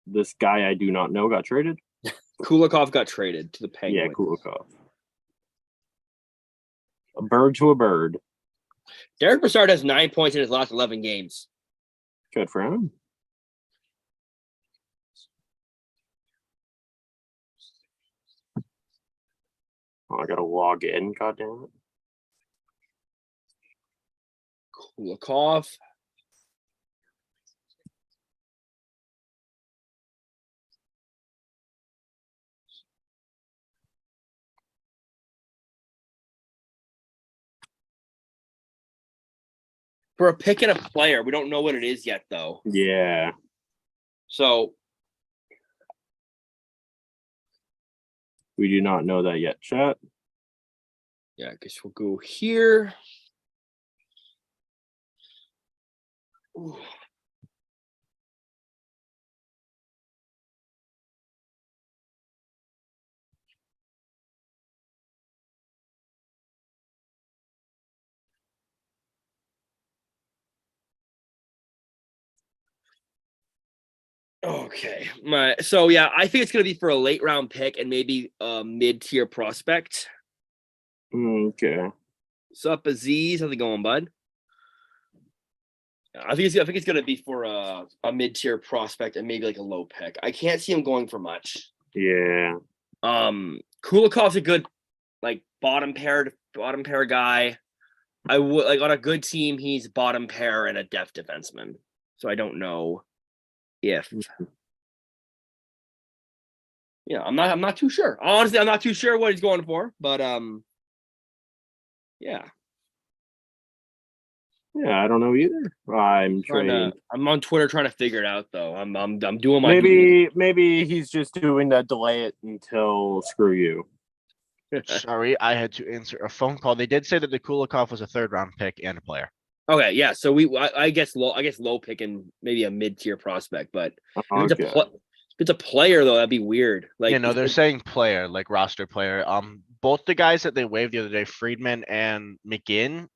Speaker 2: this guy I do not know got traded.
Speaker 1: Kulikov got traded to the Penguins.
Speaker 2: Yeah, Kulikov. A bird to a bird.
Speaker 1: Derek Brassard has 9 points in his last 11 games.
Speaker 2: Good for him. Oh, I gotta log in, goddamn it.
Speaker 1: Kulikov. For a pick and a player, we don't know what it is yet, though.
Speaker 2: Yeah.
Speaker 1: So
Speaker 2: We do not know that yet, chat.
Speaker 1: yeah, I guess we'll go here. Ooh. Okay. So yeah, I think it's gonna be for a late round pick and maybe a mid-tier prospect.
Speaker 2: Okay.
Speaker 1: What's up, Aziz? How's it going, bud? I think it's gonna be for a mid-tier prospect and maybe like a low pick. I can't see him going for much.
Speaker 2: Yeah.
Speaker 1: Kulikov's a good like bottom pair guy. I would like on a good team, he's bottom pair and a depth defenseman. So I don't know if I'm not too sure. Honestly, I'm not too sure what he's going for, but yeah.
Speaker 2: Yeah, I don't know either.
Speaker 1: I'm on Twitter trying to figure it out though. I'm doing my
Speaker 2: maybe he's just doing that delay it until screw you.
Speaker 3: Sorry, I had to answer a phone call. They did say that the Kulikov was a 3rd round pick and a player.
Speaker 1: Okay, yeah. So I guess low pick and maybe a mid-tier prospect, but if it's a player though, that'd be weird. Like
Speaker 3: yeah, no, they're saying player, like roster player. Both the guys that they waived the other day, Friedman and McGinn,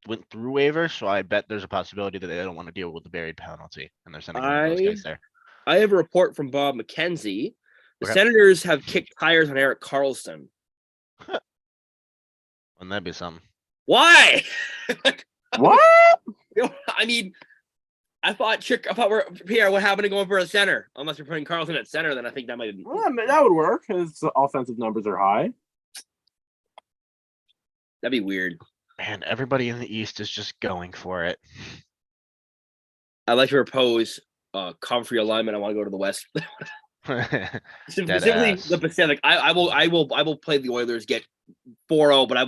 Speaker 3: went through waivers, so I bet there's a possibility that they don't want to deal with the buried penalty, and they're sending one of those guys there.
Speaker 1: I have a report from Bob McKenzie. The
Speaker 3: Okay.
Speaker 1: Senators have kicked tires on Erik Karlsson.
Speaker 3: Wouldn't that be something?
Speaker 1: Why?
Speaker 2: What?
Speaker 1: I mean, I thought we're Pierre. What happened to going for a center? Unless you're putting Karlsson at center, then I think that might be.
Speaker 2: Well, that would work because offensive numbers are high.
Speaker 1: That'd be weird.
Speaker 3: Man, everybody in the East is just going for it.
Speaker 1: I'd like to propose comfrey alignment, I want to go to the West. Specifically
Speaker 3: Deadass.
Speaker 1: the Pacific. I will play the Oilers, get 4-0, but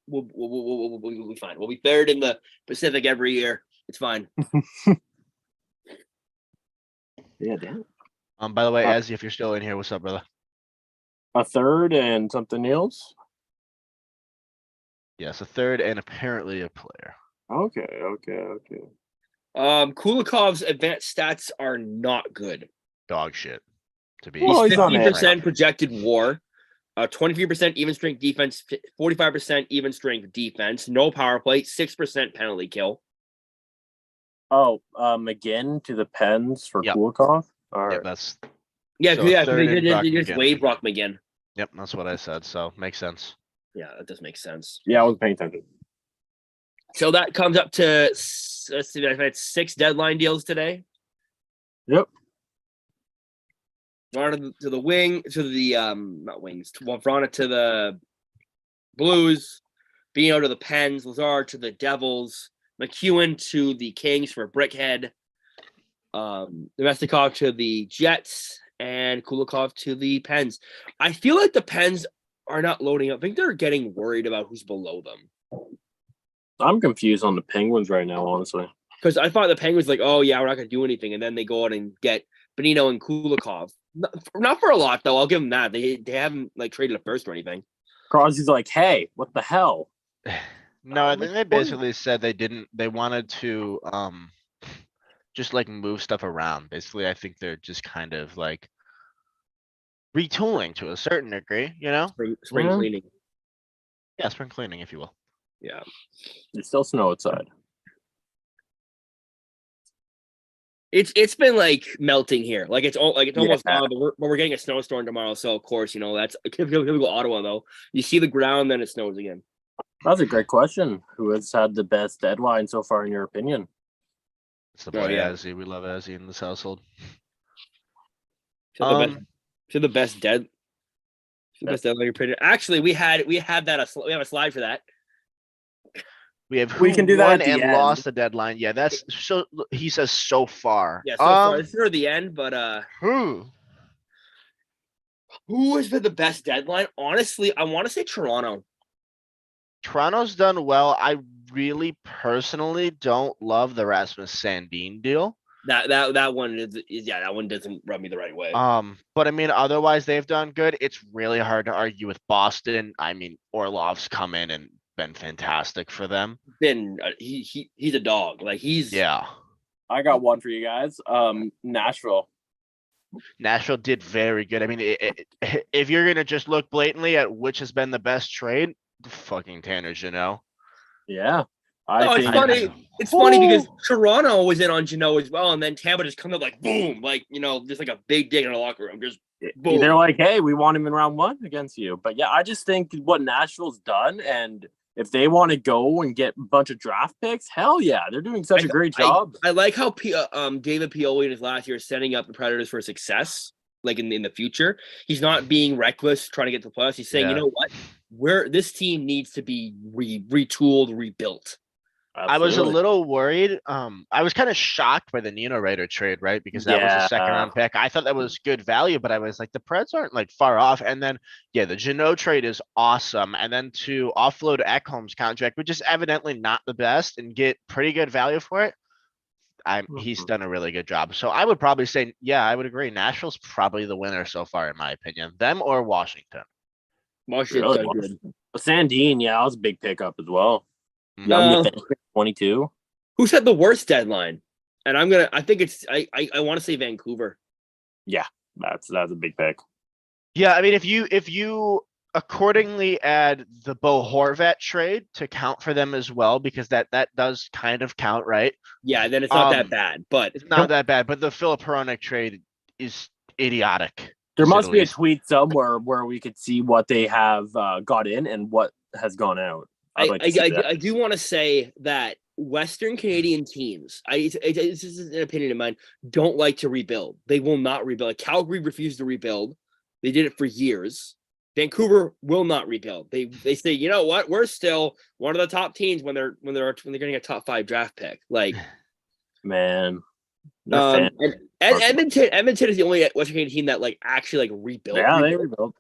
Speaker 1: we'll be fine. We'll be third in the Pacific every year. It's fine.
Speaker 2: Yeah, damn.
Speaker 3: By the way, Ezzy, if you're still in here, what's up, brother?
Speaker 2: A third and something else.
Speaker 3: Yes, a third and apparently a player.
Speaker 2: Okay.
Speaker 1: Kulikov's advanced stats are not good.
Speaker 3: Dog shit. To be
Speaker 2: Well, he's on
Speaker 1: 50% projected WAR, 23% even strength defense, 45% even strength defense, no power play, 6% penalty kill.
Speaker 2: Oh, again to the Pens for
Speaker 3: Yep.
Speaker 2: Kulikov. All right.
Speaker 3: Yep, that's
Speaker 1: Yeah,
Speaker 3: So
Speaker 1: because
Speaker 3: third
Speaker 1: they
Speaker 3: and Brock
Speaker 1: just
Speaker 3: McGinn.
Speaker 1: waived Brock McGinn.
Speaker 3: Yep, that's what I said. So makes sense.
Speaker 1: Yeah, that does make sense.
Speaker 2: Yeah, I was paying attention.
Speaker 1: So that comes up to, let's see, I've had 6 deadline deals today.
Speaker 2: Yep.
Speaker 1: Vrana to the wing, to the not wings. Well, Vrana to the Blues, Bino to the Pens, Lazar to the Devils, McEwen to the Kings for Brickhead, Domestikov to the Jets, and Kulikov to the Pens. I feel like the Pens are not loading up. I think they're getting worried about who's below them.
Speaker 2: I'm confused on the Penguins right now, honestly.
Speaker 1: Because I thought the Penguins like, oh yeah, we're not gonna do anything, and then they go out and get Bonino and Kulikov. Not for a lot though. I'll give them that. They haven't like traded a first or anything.
Speaker 2: Crosby's like, hey, what the hell?
Speaker 3: No, I think they
Speaker 2: Which one?
Speaker 3: basically said they wanted to just like move stuff around. Basically, I think they're just kind of like retooling to a certain degree, you know?
Speaker 1: Spring
Speaker 2: Yeah.
Speaker 1: cleaning.
Speaker 3: Yeah, spring cleaning, if you will.
Speaker 1: Yeah.
Speaker 2: It's still snow outside.
Speaker 1: It's been like melting here. Like it's almost
Speaker 2: Yeah.
Speaker 1: gone, but we're getting a snowstorm tomorrow. So of course, that's typical Ottawa though. You see the ground, then it snows again.
Speaker 2: That's a great question. Who has had the best deadline so far, in your opinion?
Speaker 3: It's the
Speaker 1: Oh,
Speaker 3: boy
Speaker 1: yeah.
Speaker 3: Azzy. We love Azzy in this household.
Speaker 1: The best deadline you're pretty. Actually, we have a slide for that.
Speaker 3: We have
Speaker 2: We
Speaker 3: who
Speaker 2: can do that
Speaker 3: won
Speaker 2: at the
Speaker 3: and
Speaker 2: end.
Speaker 3: lost the deadline. Yeah, that's so. He says so far.
Speaker 1: Yeah, so far this is for the end, but
Speaker 3: Who?
Speaker 1: who has been the best deadline? Honestly, I want to say Toronto.
Speaker 3: Toronto's done well. I really personally don't love the Rasmus Sandin deal.
Speaker 1: That one is that one doesn't rub me the right way.
Speaker 3: But I mean, otherwise they've done good. It's really hard to argue with Boston. I mean, Orlov's come in and been fantastic for them.
Speaker 1: He's a dog. Like
Speaker 3: Yeah.
Speaker 2: I got one for you guys. Nashville.
Speaker 3: Nashville did very good. I mean, if you're gonna just look blatantly at which has been the best trade, fucking Tanner Jeannot.
Speaker 2: Yeah.
Speaker 1: It's funny. It's funny because Toronto was in on Jeannot as well, and then Tampa just comes up like boom, like just like a big dig in the locker room. Just boom.
Speaker 2: They're like, hey, we want him in round 1 against you. But yeah, I just think what Nashville's done, and if they want to go and get a bunch of draft picks, hell yeah, they're doing such a great job.
Speaker 1: I like how David Pioli in his last year is setting up the Predators for success, like in the future. He's not being reckless trying to get to the playoffs. He's saying, you know what, this team needs to be retooled, rebuilt.
Speaker 2: Absolutely.
Speaker 3: I was a little worried. I was kind of shocked by the Nino Rader trade, right? Because that was a second round pick. I thought that was good value, but I was like, the Preds aren't like far off. And then, the Jeannot trade is awesome. And then to offload Ekholm's contract, which is evidently not the best, and get pretty good value for it, he's done a really good job. So I would probably say, I would agree. Nashville's probably the winner so far, in my opinion. Them or Washington.
Speaker 1: Washington's done good.
Speaker 2: Sandin, that was a big pickup as well.
Speaker 1: No.
Speaker 2: 22.
Speaker 1: Who's had the worst deadline? And I think it's I want to say Vancouver.
Speaker 2: Yeah, that's a big pick.
Speaker 3: Yeah, I mean, if you accordingly add the Bo Horvat trade to count for them as well, because that does kind of count, right?
Speaker 1: Yeah, then it's not that bad, but
Speaker 3: it's not that bad. But the Philip Hronek trade is idiotic.
Speaker 2: There must be a tweet somewhere where we could see what they have got in and what has gone out.
Speaker 1: I do want to say that Western Canadian teams, this is an opinion of mine, don't like to rebuild. They will not rebuild. Like Calgary refused to rebuild. They did it for years. Vancouver will not rebuild. They say, you know what? We're still one of the top teams when they're getting a top 5 draft pick. Like,
Speaker 2: man, They're fan-
Speaker 1: And Edmonton is the only Western Canadian team that like actually like rebuilt.
Speaker 2: yeah, they rebuilt.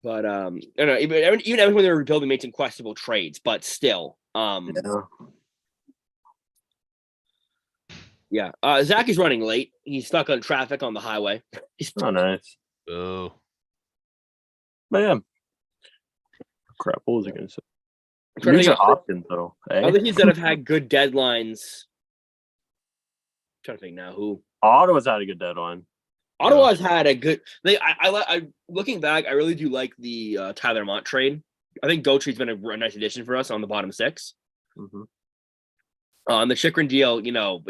Speaker 1: But I don't know. Even Edmonton when they were rebuilding made some questionable trades, but still, yeah. Zach is running late. He's stuck on traffic on the highway.
Speaker 2: Oh, nice.
Speaker 3: Oh,
Speaker 2: But yeah. Crap, what was I going to say?
Speaker 1: I'm trying to
Speaker 2: These are
Speaker 1: think of
Speaker 2: options, though.
Speaker 1: other teams that have had good deadlines. I'm trying to think now who.
Speaker 2: Ottawa's had a good deadline.
Speaker 1: Ottawa's had a good. I looking back, I really do like the Tyler Mott trade. I think Gautry's been a nice addition for us on the bottom six. On the Chikrin deal, you know,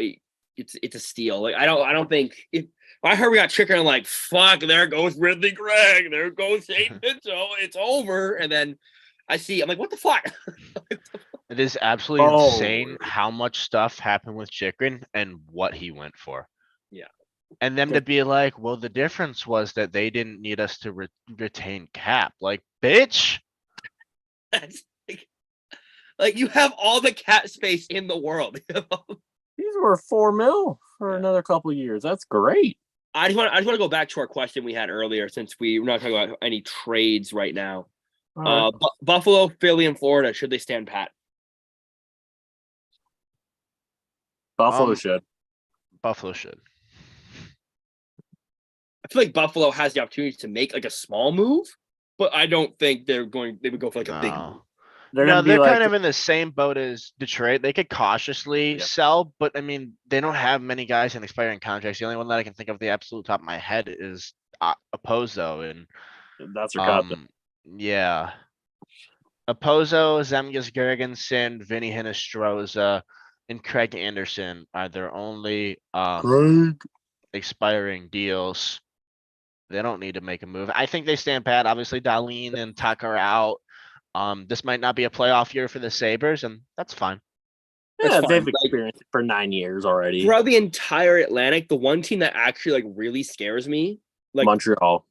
Speaker 1: it's a steal. Like I don't think if I heard we got Chikrin, I'm like, fuck, there goes Ridley Gregg, there goes St. Pinto, it's over. And then I'm like, what the fuck?
Speaker 3: it is absolutely insane how much stuff happened with Chikrin and what he went for.
Speaker 1: Yeah.
Speaker 3: And them to be like, well, the difference was that they didn't need us to retain cap. Like, bitch.
Speaker 1: That's like you have all the cap space in the world.
Speaker 2: These were $4 million for another couple of years. That's great.
Speaker 1: I just want to go back to our question we had earlier since we're not talking about any trades right now.
Speaker 2: Right.
Speaker 1: Buffalo, Philly, and Florida, should they stand pat?
Speaker 2: Buffalo should.
Speaker 3: Buffalo should.
Speaker 1: I feel like Buffalo has the opportunity to make like a small move, but I don't think they would go for like a big move.
Speaker 3: They're kind of in the same boat as Detroit. They could cautiously sell, but I mean, they don't have many guys in expiring contracts. The only one that I can think of the absolute top of my head is Opozo, and
Speaker 2: that's their captain.
Speaker 3: Yeah, Opozo, Zemgus Girgensson, Vinny Hinostroza, and Craig Anderson are their only expiring deals. They don't need to make a move. I think they stand pat. Obviously, Dahlin and Tucker are out. This might not be a playoff year for the Sabres, and that's fine.
Speaker 2: Yeah, they've experienced it for 9 years already.
Speaker 1: Throughout the entire Atlantic, the one team that actually like really scares me, like
Speaker 2: Montreal.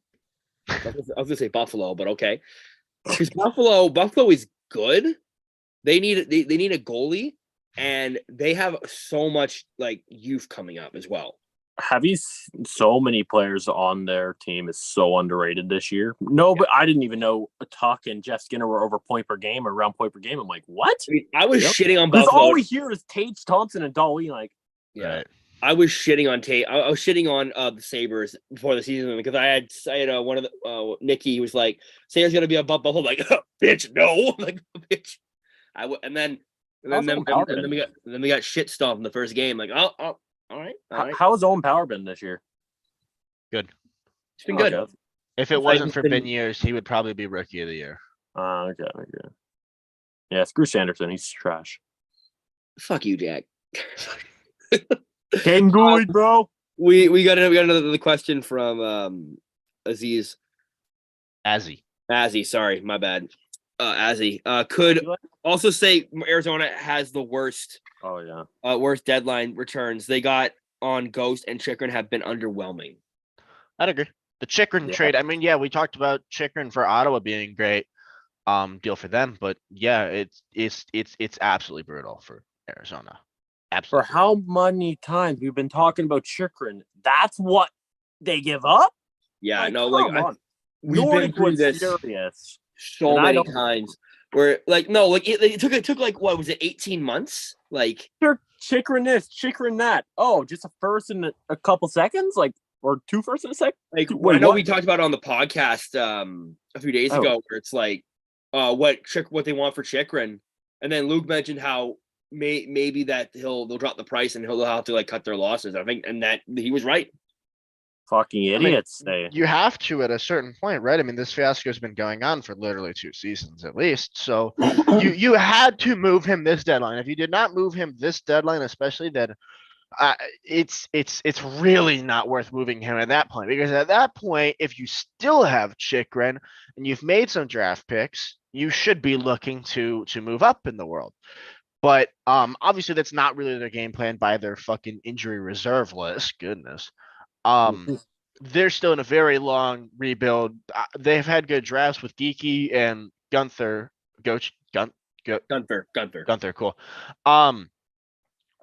Speaker 1: I was gonna say Buffalo, but okay, because Buffalo is good. They need a goalie, and they have so much like youth coming up as well.
Speaker 2: Have you seen so many players on their team is so underrated this year? No, but I didn't even know Tuck and Jeff Skinner were over point per game or around point per game. I'm like, what?
Speaker 1: I was shitting on Buffalo.
Speaker 2: All we hear is Tage Thompson and Dahlin. Like,
Speaker 1: right. I was shitting on Tate. I was shitting on the Sabres before the season because I had one of the Nikki was like, Sabres gonna be a Buffalo. Like, bitch, no, like, bitch. And then we got shit stomped in the first game. Like, oh. All right.
Speaker 2: How has Owen Power been this year?
Speaker 3: Good.
Speaker 1: It's been good.
Speaker 2: Okay.
Speaker 3: If it wasn't for Beniers, he would probably be rookie of the year.
Speaker 2: Okay. Yeah, screw Sanderson. He's trash.
Speaker 1: Fuck you, Jack.
Speaker 2: Caden Gould, bro.
Speaker 1: We got another question from Aziz. Azzy, sorry, my bad. Azzy. Could also say Arizona has the worst.
Speaker 2: Oh yeah.
Speaker 1: Worst deadline returns. They got on Ghost and Chikrin have been underwhelming.
Speaker 3: I'd agree. The Chikrin trade. I mean, yeah, we talked about Chikrin for Ottawa being great. Deal for them, but yeah, it's absolutely brutal for Arizona. Absolutely.
Speaker 2: For how many times we've been talking about Chikrin? That's what they give up.
Speaker 1: Yeah,
Speaker 2: like,
Speaker 1: no, like we've been through this so many times. Where it took like what was it, 18 months? Like
Speaker 2: Chikrin this, Chikrin that. Oh, just a first in a couple seconds, like or two first in a second.
Speaker 1: Like I know we talked about it on the podcast a few days ago, where it's like what they want for Chikrin, and then Luke mentioned how maybe that they'll drop the price and he'll have to like cut their losses. I think, and that he was right.
Speaker 2: Fucking idiots.
Speaker 3: You have to at a certain point, right? I mean, this fiasco has been going on for literally 2 seasons at least. So you had to move him this deadline. If you did not move him this deadline, especially, then it's really not worth moving him at that point. Because at that point, if you still have Chikrin and you've made some draft picks, you should be looking to move up in the world. But obviously, that's not really their game plan by their fucking injury reserve list. Goodness. They're still in a very long rebuild. They've had good drafts with Geeky and Gunther. Gunther, cool.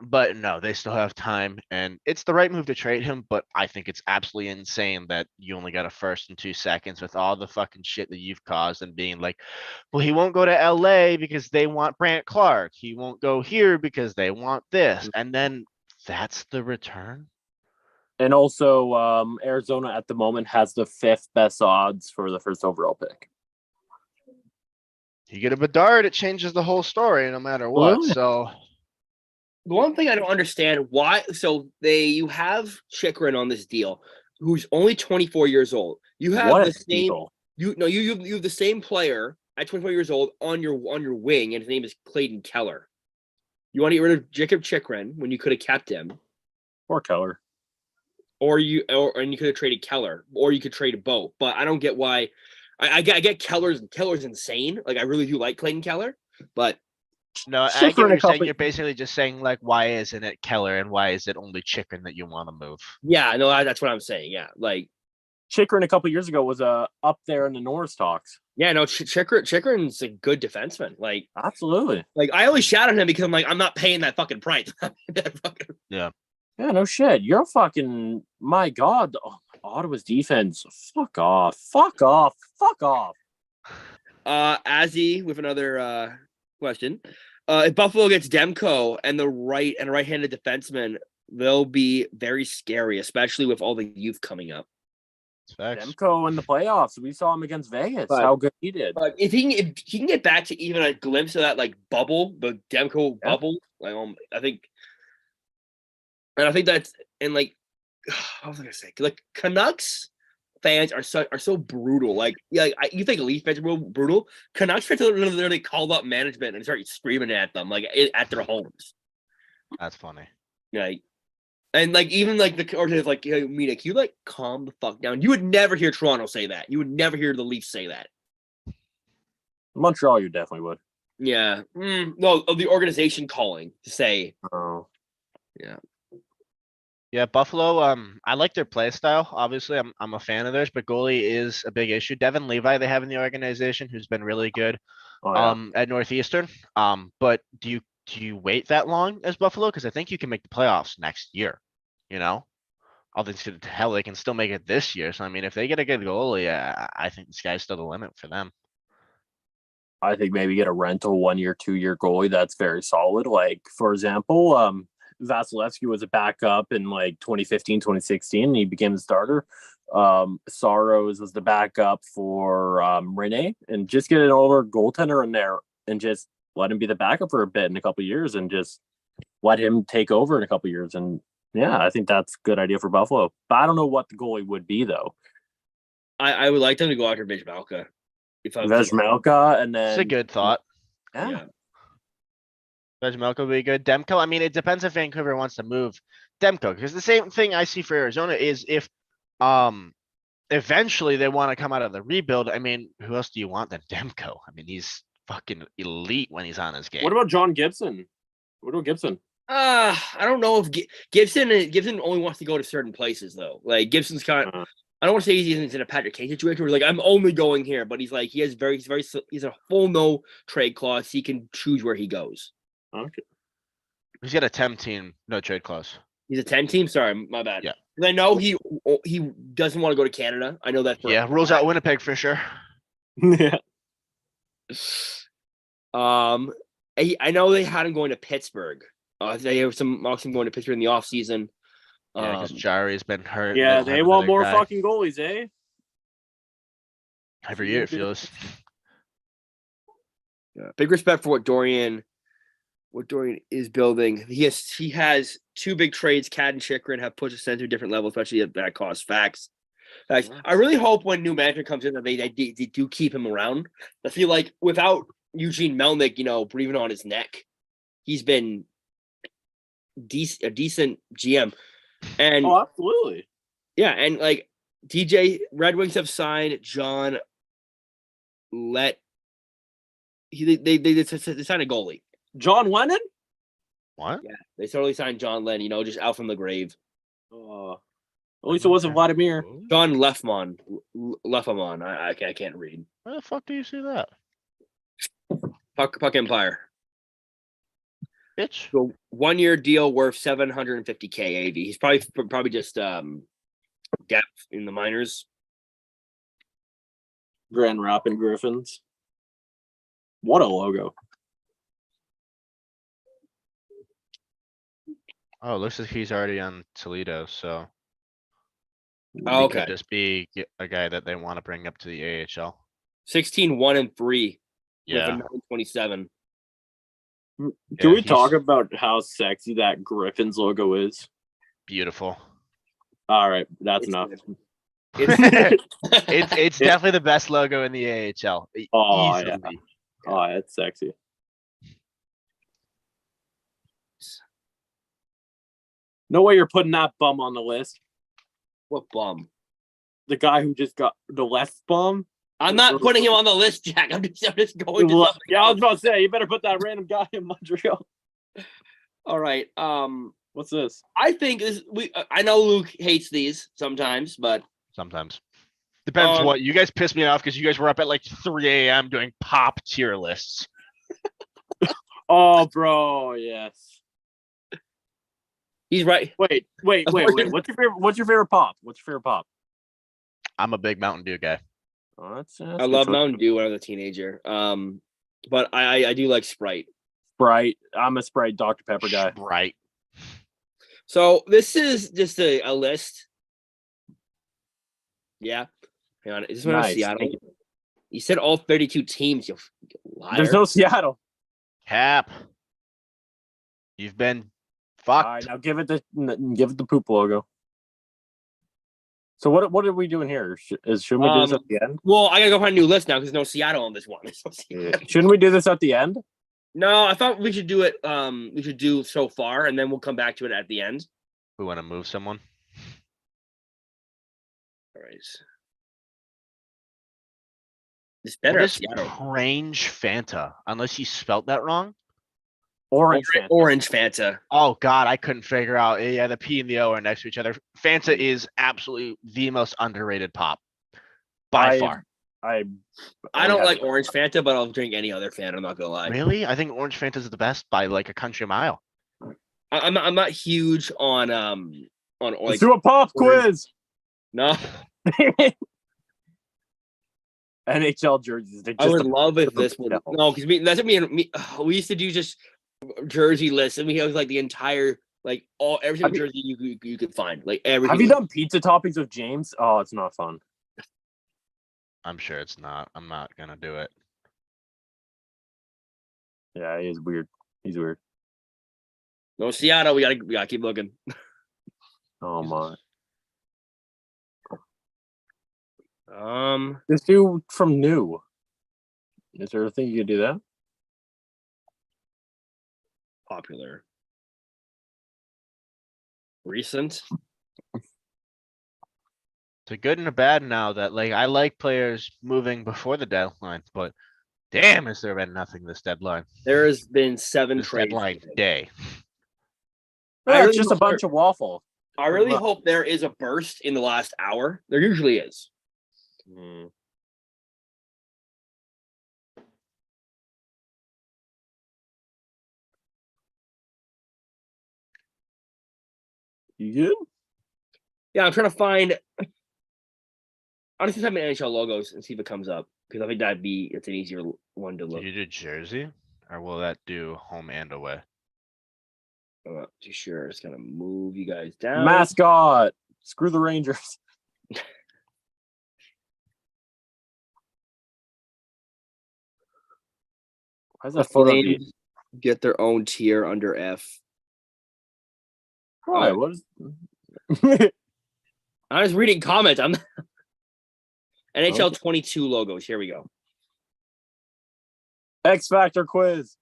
Speaker 3: But no, they still have time, and it's the right move to trade him. But I think it's absolutely insane that you only got a first and 2 seconds with all the fucking shit that you've caused, and being like, well, he won't go to LA because they want Brant Clark. He won't go here because they want this. And then that's the return.
Speaker 2: And also, Arizona at the moment has the 5th best odds for the first overall pick.
Speaker 3: You get a Bedard, it changes the whole story no matter what.
Speaker 2: Absolutely.
Speaker 3: So
Speaker 1: The one thing I don't understand why. So you have Chikrin on this deal, who's only 24 years old. You have
Speaker 2: What
Speaker 1: the
Speaker 2: a
Speaker 1: same.
Speaker 2: deal.
Speaker 1: You have the same player at 24 years old on your wing, and his name is Clayton Keller. You want to get rid of Jacob Chikrin when you could have kept him,
Speaker 2: Poor Keller.
Speaker 1: and you could have traded Keller, or you could trade both. But I don't get why. I get Keller's insane. Like, I really do like Clayton Keller, but
Speaker 3: no, I
Speaker 2: Chikrin
Speaker 3: get what
Speaker 2: a
Speaker 3: you're saying.
Speaker 2: couple-
Speaker 3: You're basically just saying like, why isn't it Keller and why is it only Chikrin that you want to move?
Speaker 1: yeah, no, that's what I'm saying. Yeah, like,
Speaker 2: Chikrin a couple years ago was up there in the Norris talks.
Speaker 1: yeah, no, Chikrin's a good defenseman.
Speaker 2: Absolutely.
Speaker 1: Like, I always shout at him because I'm like, I'm not paying that fucking price.
Speaker 2: Yeah, no shit. You're fucking, my God. Oh, Ottawa's defense. Fuck off.
Speaker 1: Azzy with another question. If Buffalo gets Demko and the right-handed defenseman, they'll be very scary, especially with all the youth coming up.
Speaker 2: Demko in the playoffs. We saw him against Vegas.
Speaker 1: But-
Speaker 2: how good he did.
Speaker 1: But if he can get back to even a glimpse of that like bubble, the Demko bubble, like I think that's and like what was I gonna say? Like Canucks fans are so brutal. Like you think Leaf fans are brutal? Canucks fans literally called up management and started screaming at them like at their homes.
Speaker 3: That's funny.
Speaker 1: Like, and like even like the or like, Mina, can you like calm the fuck down? You would never hear Toronto say that. You would never hear the Leafs say that.
Speaker 2: Montreal, you definitely would.
Speaker 1: Yeah. No, of the organization calling to say.
Speaker 2: Oh.
Speaker 1: Yeah.
Speaker 3: Yeah, Buffalo. I like their play style. Obviously, I'm a fan of theirs, but goalie is a big issue. Devin Levi, they have in the organization, who's been really good.
Speaker 2: Oh, yeah.
Speaker 3: At Northeastern. But do you wait that long as Buffalo? Because I think you can make the playoffs next year. You know, all things to hell, they can still make it this year. So I mean, if they get a good goalie, I think the sky's still the limit for them.
Speaker 2: I think maybe get a rental 1 year, 2 year goalie that's very solid. Like, for example, Vasilevsky was a backup in like 2015, 2016, and he became the starter. Saros was the backup for Rene, and just get an older goaltender in there and just let him be the backup for a bit in a couple of years and just let him take over in a couple of years. And yeah, I think that's a good idea for Buffalo. But I don't know what the goalie would be though.
Speaker 1: I would like them to go after Vejmelka.
Speaker 2: Vejmelka, and then
Speaker 3: It's a good thought.
Speaker 2: yeah.
Speaker 3: Vejmelka would be good. Demko, I mean, it depends if Vancouver wants to move Demko, because the same thing I see for Arizona is if eventually they want to come out of the rebuild. I mean, who else do you want than Demko? I mean, he's fucking elite when he's on his game.
Speaker 2: What about John Gibson? What about Gibson?
Speaker 1: I don't know if Gibson only wants to go to certain places though. Like Gibson's kind of. I don't want to say he's in a Patrick Kane situation where he's like, I'm only going here, but he's like, he's a full no trade clause. He can choose where he goes.
Speaker 2: Okay.
Speaker 3: He's got a 10 team, no trade clause.
Speaker 1: He's a 10 team. Sorry, my bad.
Speaker 3: Yeah.
Speaker 1: I know he doesn't want to go to Canada. I know that.
Speaker 3: Yeah, rules out Winnipeg for sure.
Speaker 2: Yeah.
Speaker 1: I know they had him going to Pittsburgh. They have some going to Pittsburgh in the offseason.
Speaker 3: Yeah, because Jari's been hurt.
Speaker 2: Yeah,
Speaker 3: They
Speaker 2: they
Speaker 3: have
Speaker 2: want
Speaker 3: another
Speaker 2: more
Speaker 3: guy.
Speaker 2: fucking goalies, eh?
Speaker 3: Every year it feels.
Speaker 1: Yeah. Big respect for what Dorian is building. He has two big trades. Cat and Chikrin have pushed us into a different level, especially at that cost. Facts. I really hope when new management comes in that they do keep him around. I feel like without Eugene Melnick, breathing on his neck, he's been a decent GM. And
Speaker 2: absolutely.
Speaker 1: Yeah, and like DJ Red Wings have signed John Lett. They signed a goalie.
Speaker 2: John Lennon?
Speaker 3: What?
Speaker 1: Yeah, they totally signed John Lennon, just out from the grave.
Speaker 2: At least it wasn't Vladimir.
Speaker 1: John Lefmon. I can't read.
Speaker 3: Where the fuck do you see that?
Speaker 1: Puck Empire.
Speaker 3: Bitch.
Speaker 1: So 1 year deal worth 750K AV. He's probably just depth in the minors.
Speaker 2: Grand Rapids Griffins. What a logo.
Speaker 3: Oh, looks like he's already on Toledo, so
Speaker 1: Oh,
Speaker 3: he
Speaker 1: okay.
Speaker 3: could just be a guy that they want to bring up to the AHL.
Speaker 1: 16, 1 and 3 with a
Speaker 3: Yeah.
Speaker 1: 927.
Speaker 2: Can we
Speaker 3: he's
Speaker 2: talk about how sexy that Griffins logo is?
Speaker 3: beautiful.
Speaker 2: All right, that's
Speaker 1: It's
Speaker 2: enough.
Speaker 3: It's definitely the best logo in the AHL.
Speaker 2: Oh,
Speaker 3: Easily.
Speaker 2: yeah. Oh, it's sexy. No way you're putting that bum on the list.
Speaker 1: What bum?
Speaker 2: The guy who just got the left bum.
Speaker 1: I'm not putting him on the list, Jack. I'm just going to something
Speaker 2: Yeah, I was
Speaker 1: else.
Speaker 2: about to say you better put that random guy in Montreal.
Speaker 1: All right.
Speaker 2: What's this?
Speaker 1: I think I know Luke hates these sometimes, but
Speaker 3: Sometimes. Depends
Speaker 1: Um,
Speaker 3: what. You guys pissed me off because you guys were up at like 3 a.m. doing pop tier lists.
Speaker 2: Oh, bro, yes.
Speaker 1: he's right.
Speaker 2: Wait. What's your favorite pop? What's your favorite pop?
Speaker 3: I'm a big Mountain Dew guy.
Speaker 2: Oh, that's
Speaker 1: I love Mountain Dew when I was a teenager. But I do like Sprite.
Speaker 2: Sprite. I'm a Sprite Dr. Pepper guy.
Speaker 3: Right.
Speaker 1: So this is just a list. Yeah. Hang on. Is this one
Speaker 2: Nice.
Speaker 1: Seattle?
Speaker 2: Thank you.
Speaker 1: You said all 32 teams, you liar.
Speaker 2: There's no Seattle.
Speaker 3: Cap. You've been
Speaker 2: All
Speaker 3: fucked.
Speaker 2: right, now give it the poop logo. So what are we doing here? Should we do this at the end?
Speaker 1: Well, I gotta go find a new list now because there's no Seattle on this one.
Speaker 2: Shouldn't we do this at the end?
Speaker 1: No, I thought we should do it. We should do so far, and then we'll come back to it at the end.
Speaker 3: We want to move someone.
Speaker 1: All right. It's better
Speaker 3: What
Speaker 1: at
Speaker 3: is
Speaker 1: Seattle.
Speaker 3: Range Fanta? Unless you spelt that wrong.
Speaker 2: Orange Fanta.
Speaker 1: Orange Fanta.
Speaker 3: Oh God, I couldn't figure out. Yeah, the P and the O are next to each other. Fanta is absolutely the most underrated pop by far.
Speaker 1: I don't like Orange Fanta, but I'll drink any other Fanta. I'm not gonna lie.
Speaker 3: Really? I think Orange Fanta is the best by like a country mile.
Speaker 1: I'm not huge on
Speaker 2: Let's
Speaker 1: like
Speaker 2: do a pop quiz.
Speaker 1: no.
Speaker 2: NHL jerseys.
Speaker 1: I would love if this would no, because we used to do just jersey lists, and we have like the entire like every single jersey you could find, like every.
Speaker 2: Have you done pizza toppings with James? Oh, it's not fun.
Speaker 3: I'm sure it's not. I'm not gonna do it.
Speaker 2: Yeah, he is weird. He's weird.
Speaker 1: No Seattle. We gotta keep looking.
Speaker 2: Oh my.
Speaker 1: Um,
Speaker 2: This dude from New. Is there a thing you could do that?
Speaker 1: popular. Recent.
Speaker 3: It's a good and a bad now that like I like players moving before the deadline, but damn, has there been nothing this deadline?
Speaker 1: There has been 7
Speaker 3: This
Speaker 1: trades.
Speaker 3: deadline day.
Speaker 1: I
Speaker 2: Yeah,
Speaker 1: really
Speaker 2: it's just a
Speaker 1: hope
Speaker 2: bunch of waffle.
Speaker 1: I really hope there is a burst in the last hour. There usually is.
Speaker 2: You good?
Speaker 1: Yeah, I'm trying to find. Honestly, type in NHL logos and see if it comes up because I think it's an easier one to
Speaker 3: Do
Speaker 1: look.
Speaker 3: you do jersey, or will that do home and away?
Speaker 1: I'm not too sure. It's gonna move you guys down.
Speaker 2: Mascot. Screw the Rangers. Why's that photo?
Speaker 1: Flames get their own tier under F.
Speaker 2: Why? What is?
Speaker 1: I was reading comments. I'm NHL 22 logos. Here we go.
Speaker 2: X Factor quiz.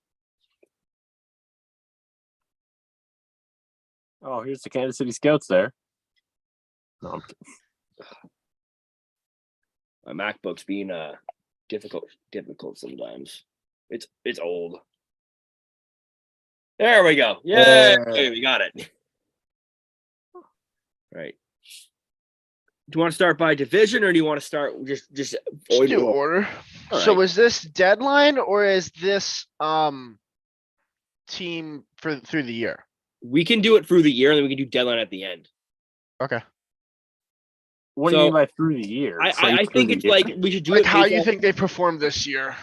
Speaker 2: Oh, here's the Kansas City Scouts there. No, I'm kidding.
Speaker 1: My MacBook's being difficult sometimes. It's old. There we go. Yeah, we got it. Right. Do you want to start by division, or do you want to start just
Speaker 3: Do order.
Speaker 1: All
Speaker 3: So
Speaker 1: right.
Speaker 3: is this deadline or is this team through the year?
Speaker 1: We can do it through the year, and then we can do deadline at the end.
Speaker 3: Okay.
Speaker 2: What do you mean by through the year?
Speaker 1: I think it's like we should do
Speaker 3: Like
Speaker 1: it
Speaker 3: how
Speaker 1: based
Speaker 3: you
Speaker 1: off,
Speaker 3: think they performed this year?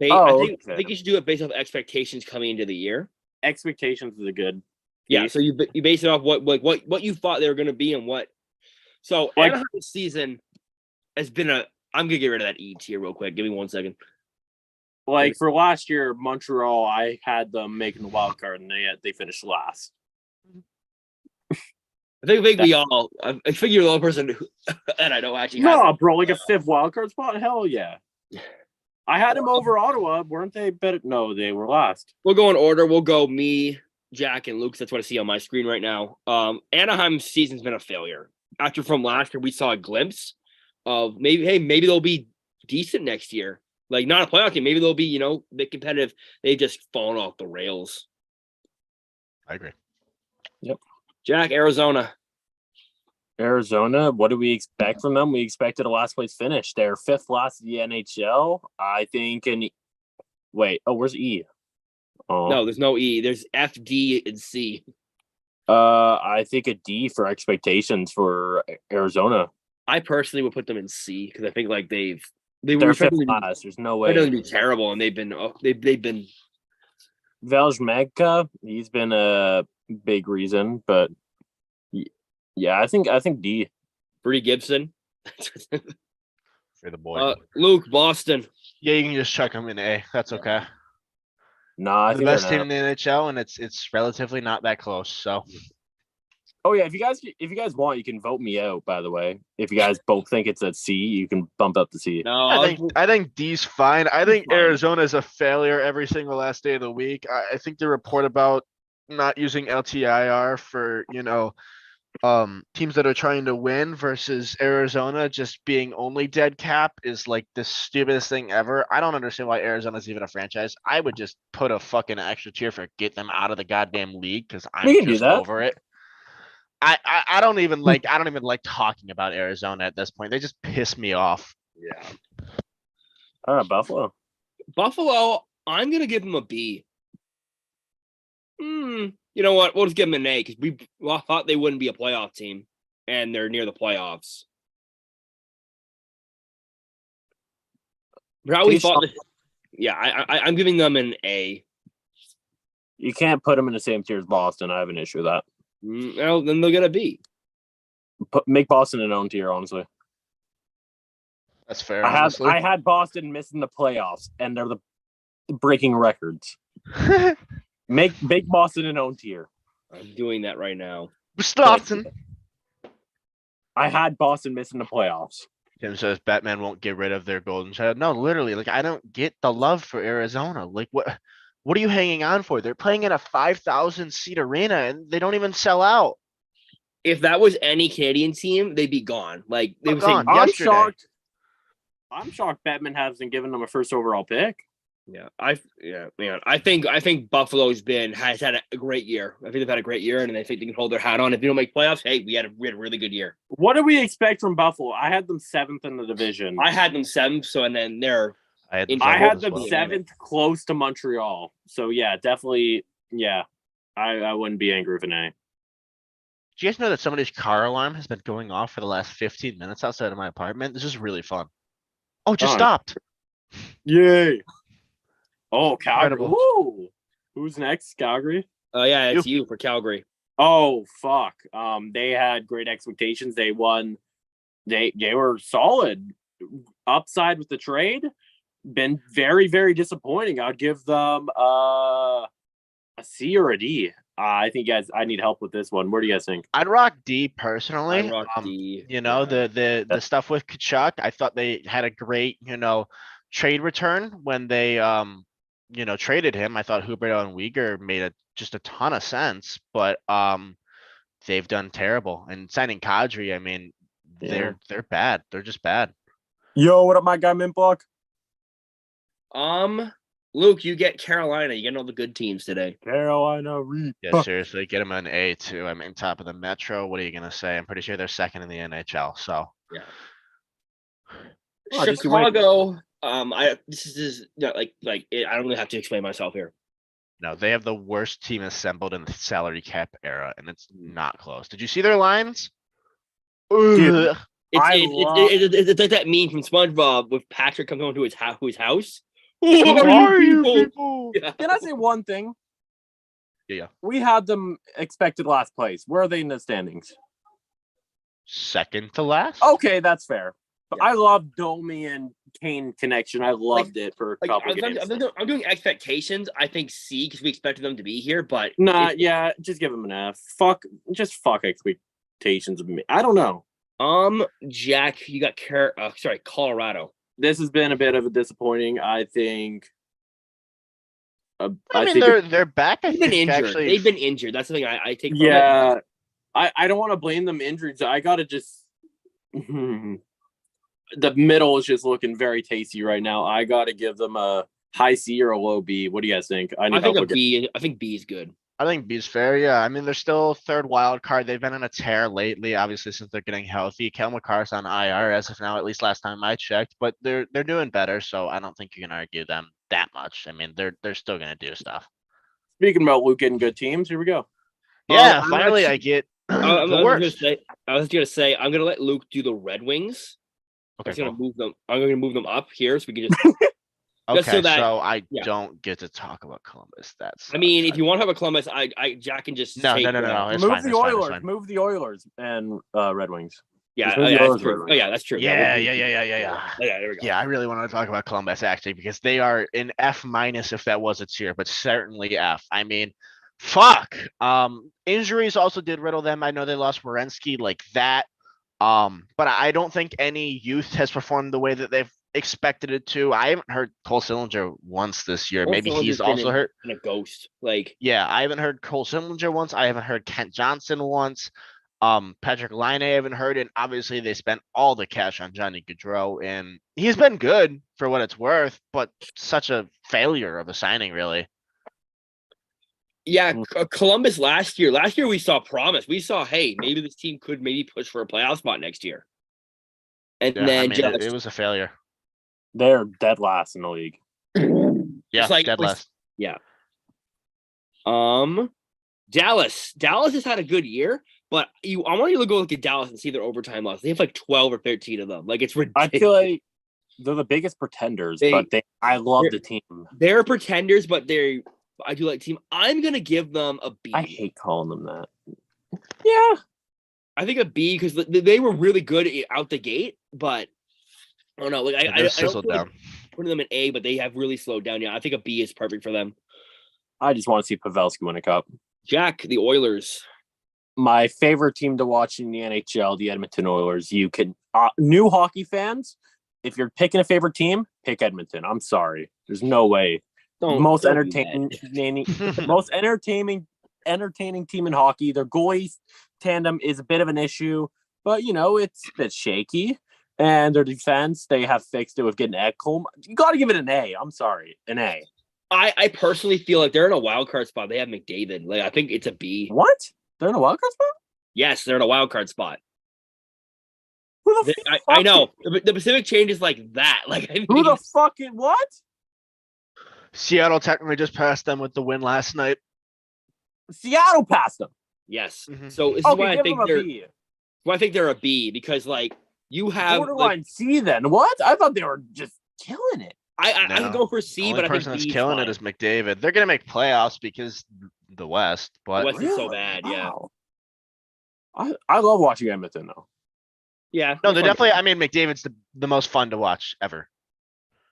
Speaker 2: Oh,
Speaker 1: I think you should do it based off expectations coming into the year.
Speaker 2: expectations is a good.
Speaker 1: Yeah,
Speaker 2: piece.
Speaker 1: so you base it off what you thought they were going to be and what. So
Speaker 2: Like-
Speaker 1: Anaheim's season has been a. I'm gonna get rid of that E tier real quick. Give me 1 second.
Speaker 2: Like for last year, Montreal, I had them making the wild card, and they finished last.
Speaker 1: I think we all. I think you're the only person who, and I don't actually.
Speaker 2: No,
Speaker 1: have
Speaker 2: bro, like a fifth wild card spot. Hell yeah. I had them over Ottawa. Weren't they better? No, they were last.
Speaker 1: We'll go in order. We'll go me, Jack, and Luke. That's what I see on my screen right now. Anaheim's season's been a failure. After from last year, we saw a glimpse of maybe they'll be decent next year. Like not a playoff team. Maybe they'll be, a bit competitive. They've just fallen off the rails.
Speaker 3: I agree.
Speaker 2: Yep.
Speaker 1: Jack, Arizona.
Speaker 2: Arizona, what do we expect from them? We expected a last place finish. They're fifth last in the NHL. I think. Where's E? Oh.
Speaker 1: No, there's no E. There's F, D, and C.
Speaker 2: I think a D for expectations for Arizona.
Speaker 1: I personally would put them in C because I think like they're
Speaker 2: fifth last. There's no way.
Speaker 1: They're going to be terrible, and they've been.
Speaker 2: Velzhmegka, he's been a big reason, but yeah, I think D.
Speaker 1: Brady Gibson.
Speaker 3: For the boy.
Speaker 1: Luke, Boston.
Speaker 3: Yeah, you can just chuck them in A. That's okay.
Speaker 2: Nah, I
Speaker 3: The
Speaker 2: think
Speaker 3: best
Speaker 2: they're
Speaker 3: team in the NHL, and it's relatively not that close. So
Speaker 2: Oh yeah, if you guys want, you can vote me out. By the way, if you guys both think it's at C, you can bump up to C.
Speaker 1: No,
Speaker 3: I think D's fine. I think
Speaker 1: fine.
Speaker 3: Arizona is a failure every single last day of the week. I think the report about not using LTIR for teams that are trying to win versus Arizona just being only dead cap is like the stupidest thing ever. I don't understand why Arizona's even a franchise. I would just put a fucking extra tier for get them out of the goddamn league because I'm
Speaker 2: can do
Speaker 3: just
Speaker 2: that.
Speaker 3: over it. I don't even like talking about Arizona at this point. They just piss me off.
Speaker 1: yeah.
Speaker 2: All right, Buffalo.
Speaker 1: Buffalo, I'm gonna give them a B. You know what? We'll just give them an A because we thought they wouldn't be a playoff team, and they're near the playoffs. How we thought. Yeah, I'm giving them an A.
Speaker 2: You can't put them in the same tier as Boston. I have an issue with that.
Speaker 1: Well, then they'll get a B.
Speaker 2: Make Boston an own tier, honestly.
Speaker 3: That's fair.
Speaker 2: I had Boston missing the playoffs, and they're the breaking records. Make Boston an own tier.
Speaker 1: I'm doing that right now.
Speaker 3: Boston.
Speaker 2: I had Boston missing the playoffs.
Speaker 3: Tim says Batman won't get rid of their golden child. No, literally, like I don't get the love for Arizona. Like what are you hanging on for? They're playing in a 5,000 seat arena and they don't even sell out.
Speaker 1: If that was any Canadian team, they'd be gone. Like they would say,
Speaker 3: gone.
Speaker 2: I'm
Speaker 3: Yesterday.
Speaker 2: shocked Batman hasn't given them a first overall pick.
Speaker 1: Yeah, I think Buffalo's has had a great year. I think they've had a great year, and I think they can hold their hat on. If you don't make playoffs, hey, we had a really good year.
Speaker 2: What do we expect from Buffalo? I had them seventh in the division.
Speaker 1: I had them seventh, so and then they're.
Speaker 3: I
Speaker 2: had them seventh, close to Montreal. So yeah, definitely, yeah. I wouldn't be angry with an A.
Speaker 3: Do you guys know that somebody's car alarm has been going off for the last 15 minutes outside of my apartment? This is really fun. Oh, it just stopped.
Speaker 2: Yay! Oh, Calgary.
Speaker 3: Incredible.
Speaker 2: Woo! Who's next? Calgary?
Speaker 1: Oh yeah, it's you for Calgary.
Speaker 2: Oh fuck. They had great expectations. They won. They were solid. Upside with the trade. Been very, very disappointing. I'd give them a C or a D. I think I need help with this one. Where do you guys think?
Speaker 3: I'd rock D personally.
Speaker 1: I'd rock D.
Speaker 3: The stuff with Kachuk, I thought they had a great, trade return when they traded him. I thought Huberdeau and Uyghur made just a ton of sense, but they've done terrible. And signing Kadri, I mean, they're bad. They're just bad.
Speaker 2: Yo, what up, my guy Mintblock?
Speaker 1: Luke, you get Carolina. You get all the good teams today.
Speaker 2: Carolina Reap.
Speaker 3: Yeah, seriously, get them an A too. I mean, top of the Metro. What are you gonna say? I'm pretty sure they're second in the NHL. So
Speaker 1: yeah.
Speaker 2: Oh,
Speaker 1: Chicago. I don't really have to explain myself here.
Speaker 3: No, they have the worst team assembled in the salary cap era, and it's not close. Did you see their lines?
Speaker 2: Dude.
Speaker 3: Ugh.
Speaker 1: It's like that meme from SpongeBob with Patrick coming home to his house.
Speaker 3: Who are you people?
Speaker 1: Yeah.
Speaker 2: Can I say one thing?
Speaker 3: Yeah.
Speaker 2: We had them expected last place. Where are they in the standings?
Speaker 3: Second to last?
Speaker 2: Okay, that's fair. But
Speaker 1: Yeah.
Speaker 2: I love Domi and Kane connection. I loved it for a couple games.
Speaker 1: I'm doing expectations. I think C because we expected them to be here, but
Speaker 2: Yeah, just give them an F. Fuck expectations of me. I don't know.
Speaker 1: Jack, you got Colorado.
Speaker 2: This has been a bit of a disappointing. I think.
Speaker 3: I mean,
Speaker 2: think
Speaker 3: they're back.
Speaker 1: They've been injured. They've been injured. That's the thing I take. From
Speaker 2: yeah,
Speaker 1: it.
Speaker 2: I don't want to blame them injuries. I gotta just. The middle is just looking very tasty right now. I gotta give them a high C or a low B. What do you guys think?
Speaker 1: I think a B. I think B is good.
Speaker 3: I think B's fair. Yeah. I mean, they're still third wild card. They've been on a tear lately, obviously, since they're getting healthy. Kel McCarr's on IR as of now, at least last time I checked, but they're doing better. So I don't think you can argue them that much. I mean, they're still gonna do stuff.
Speaker 2: Speaking about Luke getting good teams, here we go.
Speaker 3: Yeah, finally I get
Speaker 1: I
Speaker 3: the worst.
Speaker 1: I was gonna say I'm gonna let Luke do the Red Wings.
Speaker 3: Okay,
Speaker 1: I'm gonna
Speaker 3: cool.
Speaker 1: move them. I'm gonna move them up here so we can just.
Speaker 3: Okay,
Speaker 1: so that-
Speaker 3: so I
Speaker 1: yeah.
Speaker 3: don't get to talk about Columbus. That's.
Speaker 1: I mean, if you want to have a Columbus, Jack can just
Speaker 3: No.
Speaker 1: take,
Speaker 3: It's
Speaker 2: Move
Speaker 3: fine,
Speaker 2: the
Speaker 3: it's fine, it's
Speaker 2: Oilers.
Speaker 3: fine.
Speaker 2: Move the Oilers and Red Wings.
Speaker 1: Yeah,
Speaker 2: Just move the
Speaker 1: that's
Speaker 2: Oilers
Speaker 1: true.
Speaker 2: Red Wings.
Speaker 1: Oh yeah, that's true.
Speaker 3: Yeah.
Speaker 1: Yeah, there we go.
Speaker 3: Yeah, I really want to talk about Columbus actually because they are in F- if that was a tier, but certainly F. I mean, fuck. Injuries also did riddle them. I know they lost Werenski like that. But I don't think any youth has performed the way that they've expected it to. I haven't heard Cole Sillinger once this year. Maybe he's also hurt.
Speaker 1: And a ghost. Like
Speaker 3: Yeah, I haven't heard Cole Sillinger once. I haven't heard Kent Johnson once. Patrick Line I haven't heard, and obviously they spent all the cash on Johnny Gaudreau, and he's been good for what it's worth, but such a failure of a signing, really.
Speaker 1: yeah, Columbus last year. Last year we saw promise. We saw, hey, maybe this team could maybe push for a playoff spot next year. And
Speaker 3: Yeah,
Speaker 1: then
Speaker 3: I mean, it was a failure.
Speaker 2: They're dead last in the league.
Speaker 3: Yeah,
Speaker 1: like-
Speaker 3: dead last.
Speaker 1: Yeah. Dallas. Dallas has had a good year, but I want you to go look at Dallas and see their overtime loss. They have like 12 or 13 of them. Like it's ridiculous.
Speaker 2: I feel like they're the biggest pretenders, but I love the team.
Speaker 1: They're pretenders, but I do like the team. I'm gonna give them a B.
Speaker 2: I hate calling them that. Yeah.
Speaker 1: I think a B because they were really good out the gate, but I don't know. Like I don't feel like putting them in A, but they have really slowed down. Yeah, I think a B is perfect for them.
Speaker 2: I just want to see Pavelski win a cup.
Speaker 1: Jack, the Oilers.
Speaker 2: My favorite team to watch in the NHL, the Edmonton Oilers. You can new hockey fans, if you're picking a favorite team, pick Edmonton. I'm sorry, there's no way. Most entertaining team in hockey. Their goalie tandem is a bit of an issue, but it's a bit shaky. And their defense, they have fixed it with getting Ekholm. You got to give it an A. I'm sorry, an A.
Speaker 1: I personally feel like they're in a wild card spot. They have McDavid. Like I think it's a B.
Speaker 2: What? They're in a wild card spot?
Speaker 1: Yes, they're in a wild card spot.
Speaker 2: Who
Speaker 1: I know the Pacific changes like that. Like
Speaker 2: who the fucking what?
Speaker 3: Seattle technically just passed them with the win last night.
Speaker 2: Seattle passed them.
Speaker 1: Yes.
Speaker 3: Mhm.
Speaker 1: So this is why I think they're a B because like you have
Speaker 2: borderline C. Then what? I thought they were just killing it.
Speaker 1: I could go for C, but I think
Speaker 3: the person that's
Speaker 1: B
Speaker 3: killing it is McDavid. They're gonna make playoffs because the West, but
Speaker 1: West is so bad.
Speaker 2: Wow. I love watching Edmonton though.
Speaker 1: Yeah.
Speaker 3: no, they're definitely. I mean, McDavid's the most fun to watch ever.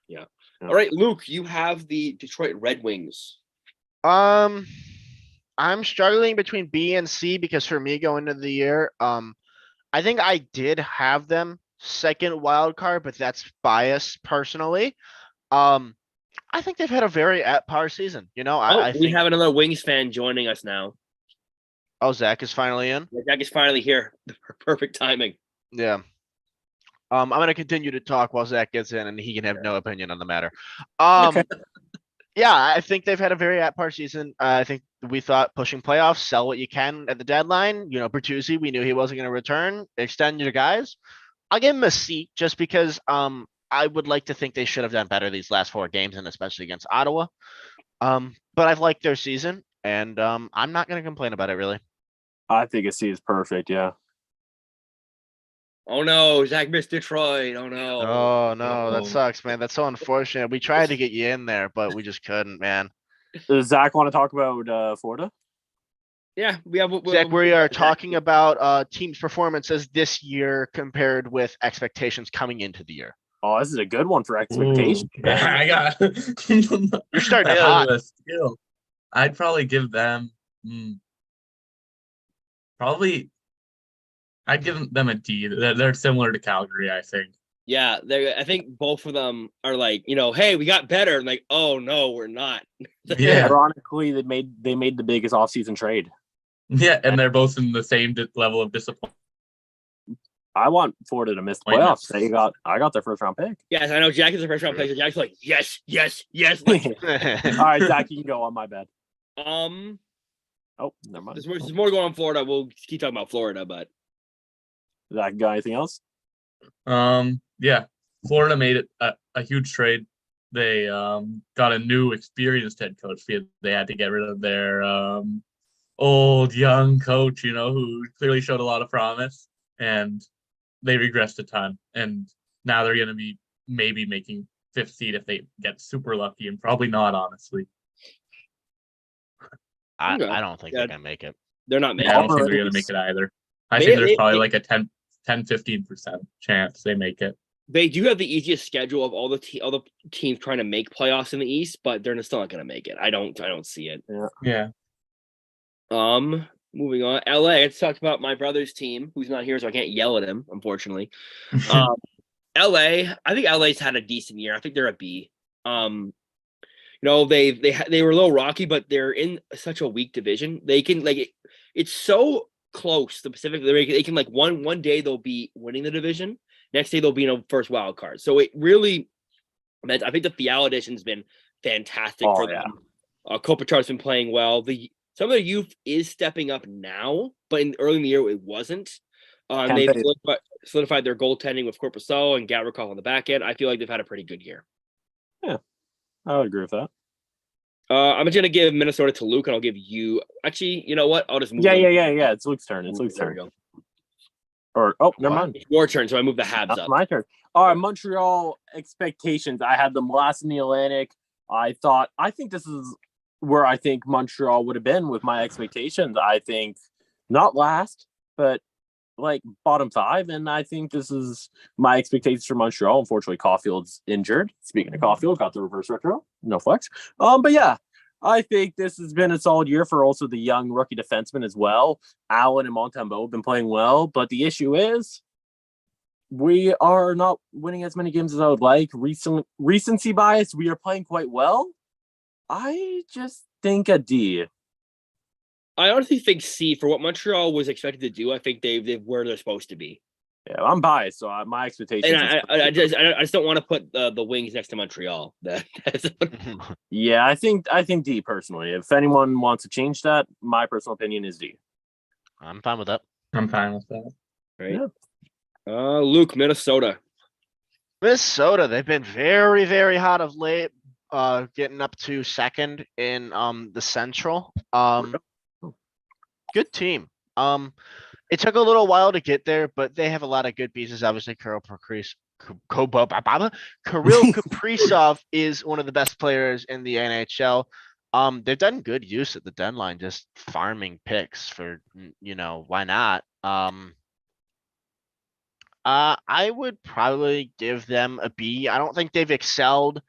Speaker 1: Yeah. All right, Luke, you have the Detroit Red Wings.
Speaker 3: I'm struggling between B and C because for me going into the year, I think I did have them second wild card, but that's bias personally. I think they've had a very at par season. I
Speaker 1: we
Speaker 3: think.
Speaker 1: have another Wings fan joining us now.
Speaker 3: Oh, Zach is finally in.
Speaker 1: Zach is finally here. Perfect timing.
Speaker 3: Yeah. I'm gonna continue to talk while Zach gets in, and he can have no opinion on the matter. Yeah, I think they've had a very at par season. I think we thought pushing playoffs, sell what you can at the deadline. Bertuzzi, we knew he wasn't going to return. Extend your guys. I'll give him a C just because I would like to think they should have done better these last 4 games, and especially against Ottawa. But I've liked their season, and I'm not going to complain about it really.
Speaker 2: I think a C is perfect. Yeah.
Speaker 1: Oh no, Zach missed Detroit. Oh no.
Speaker 3: Oh no, that
Speaker 4: Oh.
Speaker 3: sucks, man. That's so unfortunate. We tried to get you in there, but we just couldn't, man.
Speaker 2: Does Zach want to talk about Florida?
Speaker 1: Yeah, we have.
Speaker 3: Zach, we are talking about teams' performances this year compared with expectations coming into the year.
Speaker 2: Oh, this is a good one for expectations.
Speaker 4: Ooh, I got.
Speaker 3: You're starting
Speaker 4: I
Speaker 3: it
Speaker 4: got
Speaker 3: hot.
Speaker 4: a skill. I'd probably give them. Probably. I'd give them a D. They're similar to Calgary, I think.
Speaker 1: Yeah, I think both of them are like, hey, we got better. And like, oh no, we're not.
Speaker 4: Yeah,
Speaker 2: Ironically, they made the biggest offseason trade.
Speaker 4: yeah, and they're both in the same level of disappointment.
Speaker 2: I want Florida to miss the playoffs. I got their first round pick.
Speaker 1: Yes, I know Jack is the first round pick. So Jack's like, yes, yes, yes. Like,
Speaker 2: All right, Zach, you can go on my bad. Oh, never mind.
Speaker 1: There's more going on in Florida. We'll keep talking about Florida, but
Speaker 2: Zach, got anything else?
Speaker 4: Yeah, Florida made it a huge trade. They got a new experienced head coach. They had to get rid of their old young coach, who clearly showed a lot of promise, and they regressed a ton. And now they're going to be maybe making 5th seed if they get super lucky, and probably not, honestly.
Speaker 3: I don't think they're gonna make it.
Speaker 1: They're not making
Speaker 4: I don't
Speaker 1: it.
Speaker 4: think they're going to make it either. I think there's probably like a 10-15% chance they make it.
Speaker 1: They do have the easiest schedule of all the teams trying to make playoffs in the East, but they're still not going to make it. I don't see it.
Speaker 4: Yeah.
Speaker 1: Moving on. LA. Let's talk about my brother's team, who's not here, so I can't yell at him, unfortunately. LA. I think LA's had a decent year. I think they're a B. They were a little rocky, but they're in such a weak division. They can it's so close. The Pacific, they can one day they'll be winning the division. Next day they'll be in a first wild card. So it really, I think the Fiala addition's been fantastic for them. Kopitar's been playing well. Some of the youth is stepping up now, but early in the year it wasn't. They've solidified their goaltending with Corpusalo and Gavrikov on the back end. I feel like they've had a pretty good year.
Speaker 2: Yeah, I would agree with that.
Speaker 1: I'm just gonna give Minnesota to Luke, and I'll give you. Actually, you know what? I'll just move.
Speaker 2: Yeah. It's Luke's turn. Never mind.
Speaker 1: It's your turn, so I move the Habs up.
Speaker 2: My turn. All right, Montreal expectations. I had them last in the Atlantic. I think this is where I think Montreal would have been with my expectations. I think not last, but like bottom 5, and I think this is my expectations for Montreal. Unfortunately, Caulfield's injured. Speaking of Caulfield, got the reverse retro, no flex. But yeah, I think this has been a solid year for also the young rookie defensemen as well. Allen and Montembeault have been playing well, but the issue is we are not winning as many games as I would like. Recency bias, we are playing quite well. I just think a D.
Speaker 1: I honestly think C for what Montreal was expected to do. I think they've where they're supposed to be.
Speaker 2: Yeah, I'm biased, so my expectations.
Speaker 1: And I just don't want to put the Wings next to Montreal.
Speaker 2: Yeah, I think D personally. If anyone wants to change that, my personal opinion is D.
Speaker 3: I'm fine with that.
Speaker 4: I'm fine with that.
Speaker 1: Right. Yeah. Luke, Minnesota.
Speaker 3: Minnesota, they've been very, very hot of late. Getting up to second in the Central. Good team. It took a little while to get there, but they have a lot of good pieces. Obviously, Kirill Kaprizov is one of the best players in the NHL. They've done good use at the deadline, just farming picks for, why not? I would probably give them a B. I don't think they've excelled.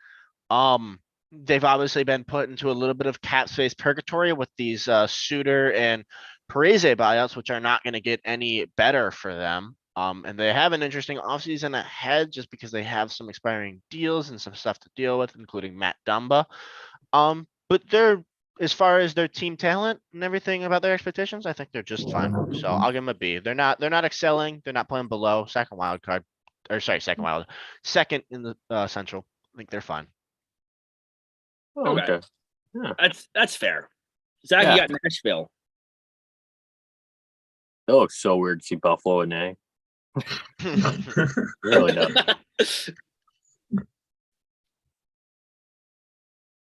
Speaker 3: They've obviously been put into a little bit of cap space purgatory with these Suter and Parise buyouts, which are not going to get any better for them. And they have an interesting offseason ahead just because they have some expiring deals and some stuff to deal with, including Matt Dumba. But they're, as far as their team talent and everything about their expectations, I think they're just fine. So I'll give them a B. They're not excelling. They're not playing below second in the Central. I think they're fine.
Speaker 1: Okay.
Speaker 2: Yeah.
Speaker 1: That's fair. Zach,
Speaker 2: Yeah.
Speaker 1: You got Nashville.
Speaker 2: It looks so weird to see Buffalo and A. Really does.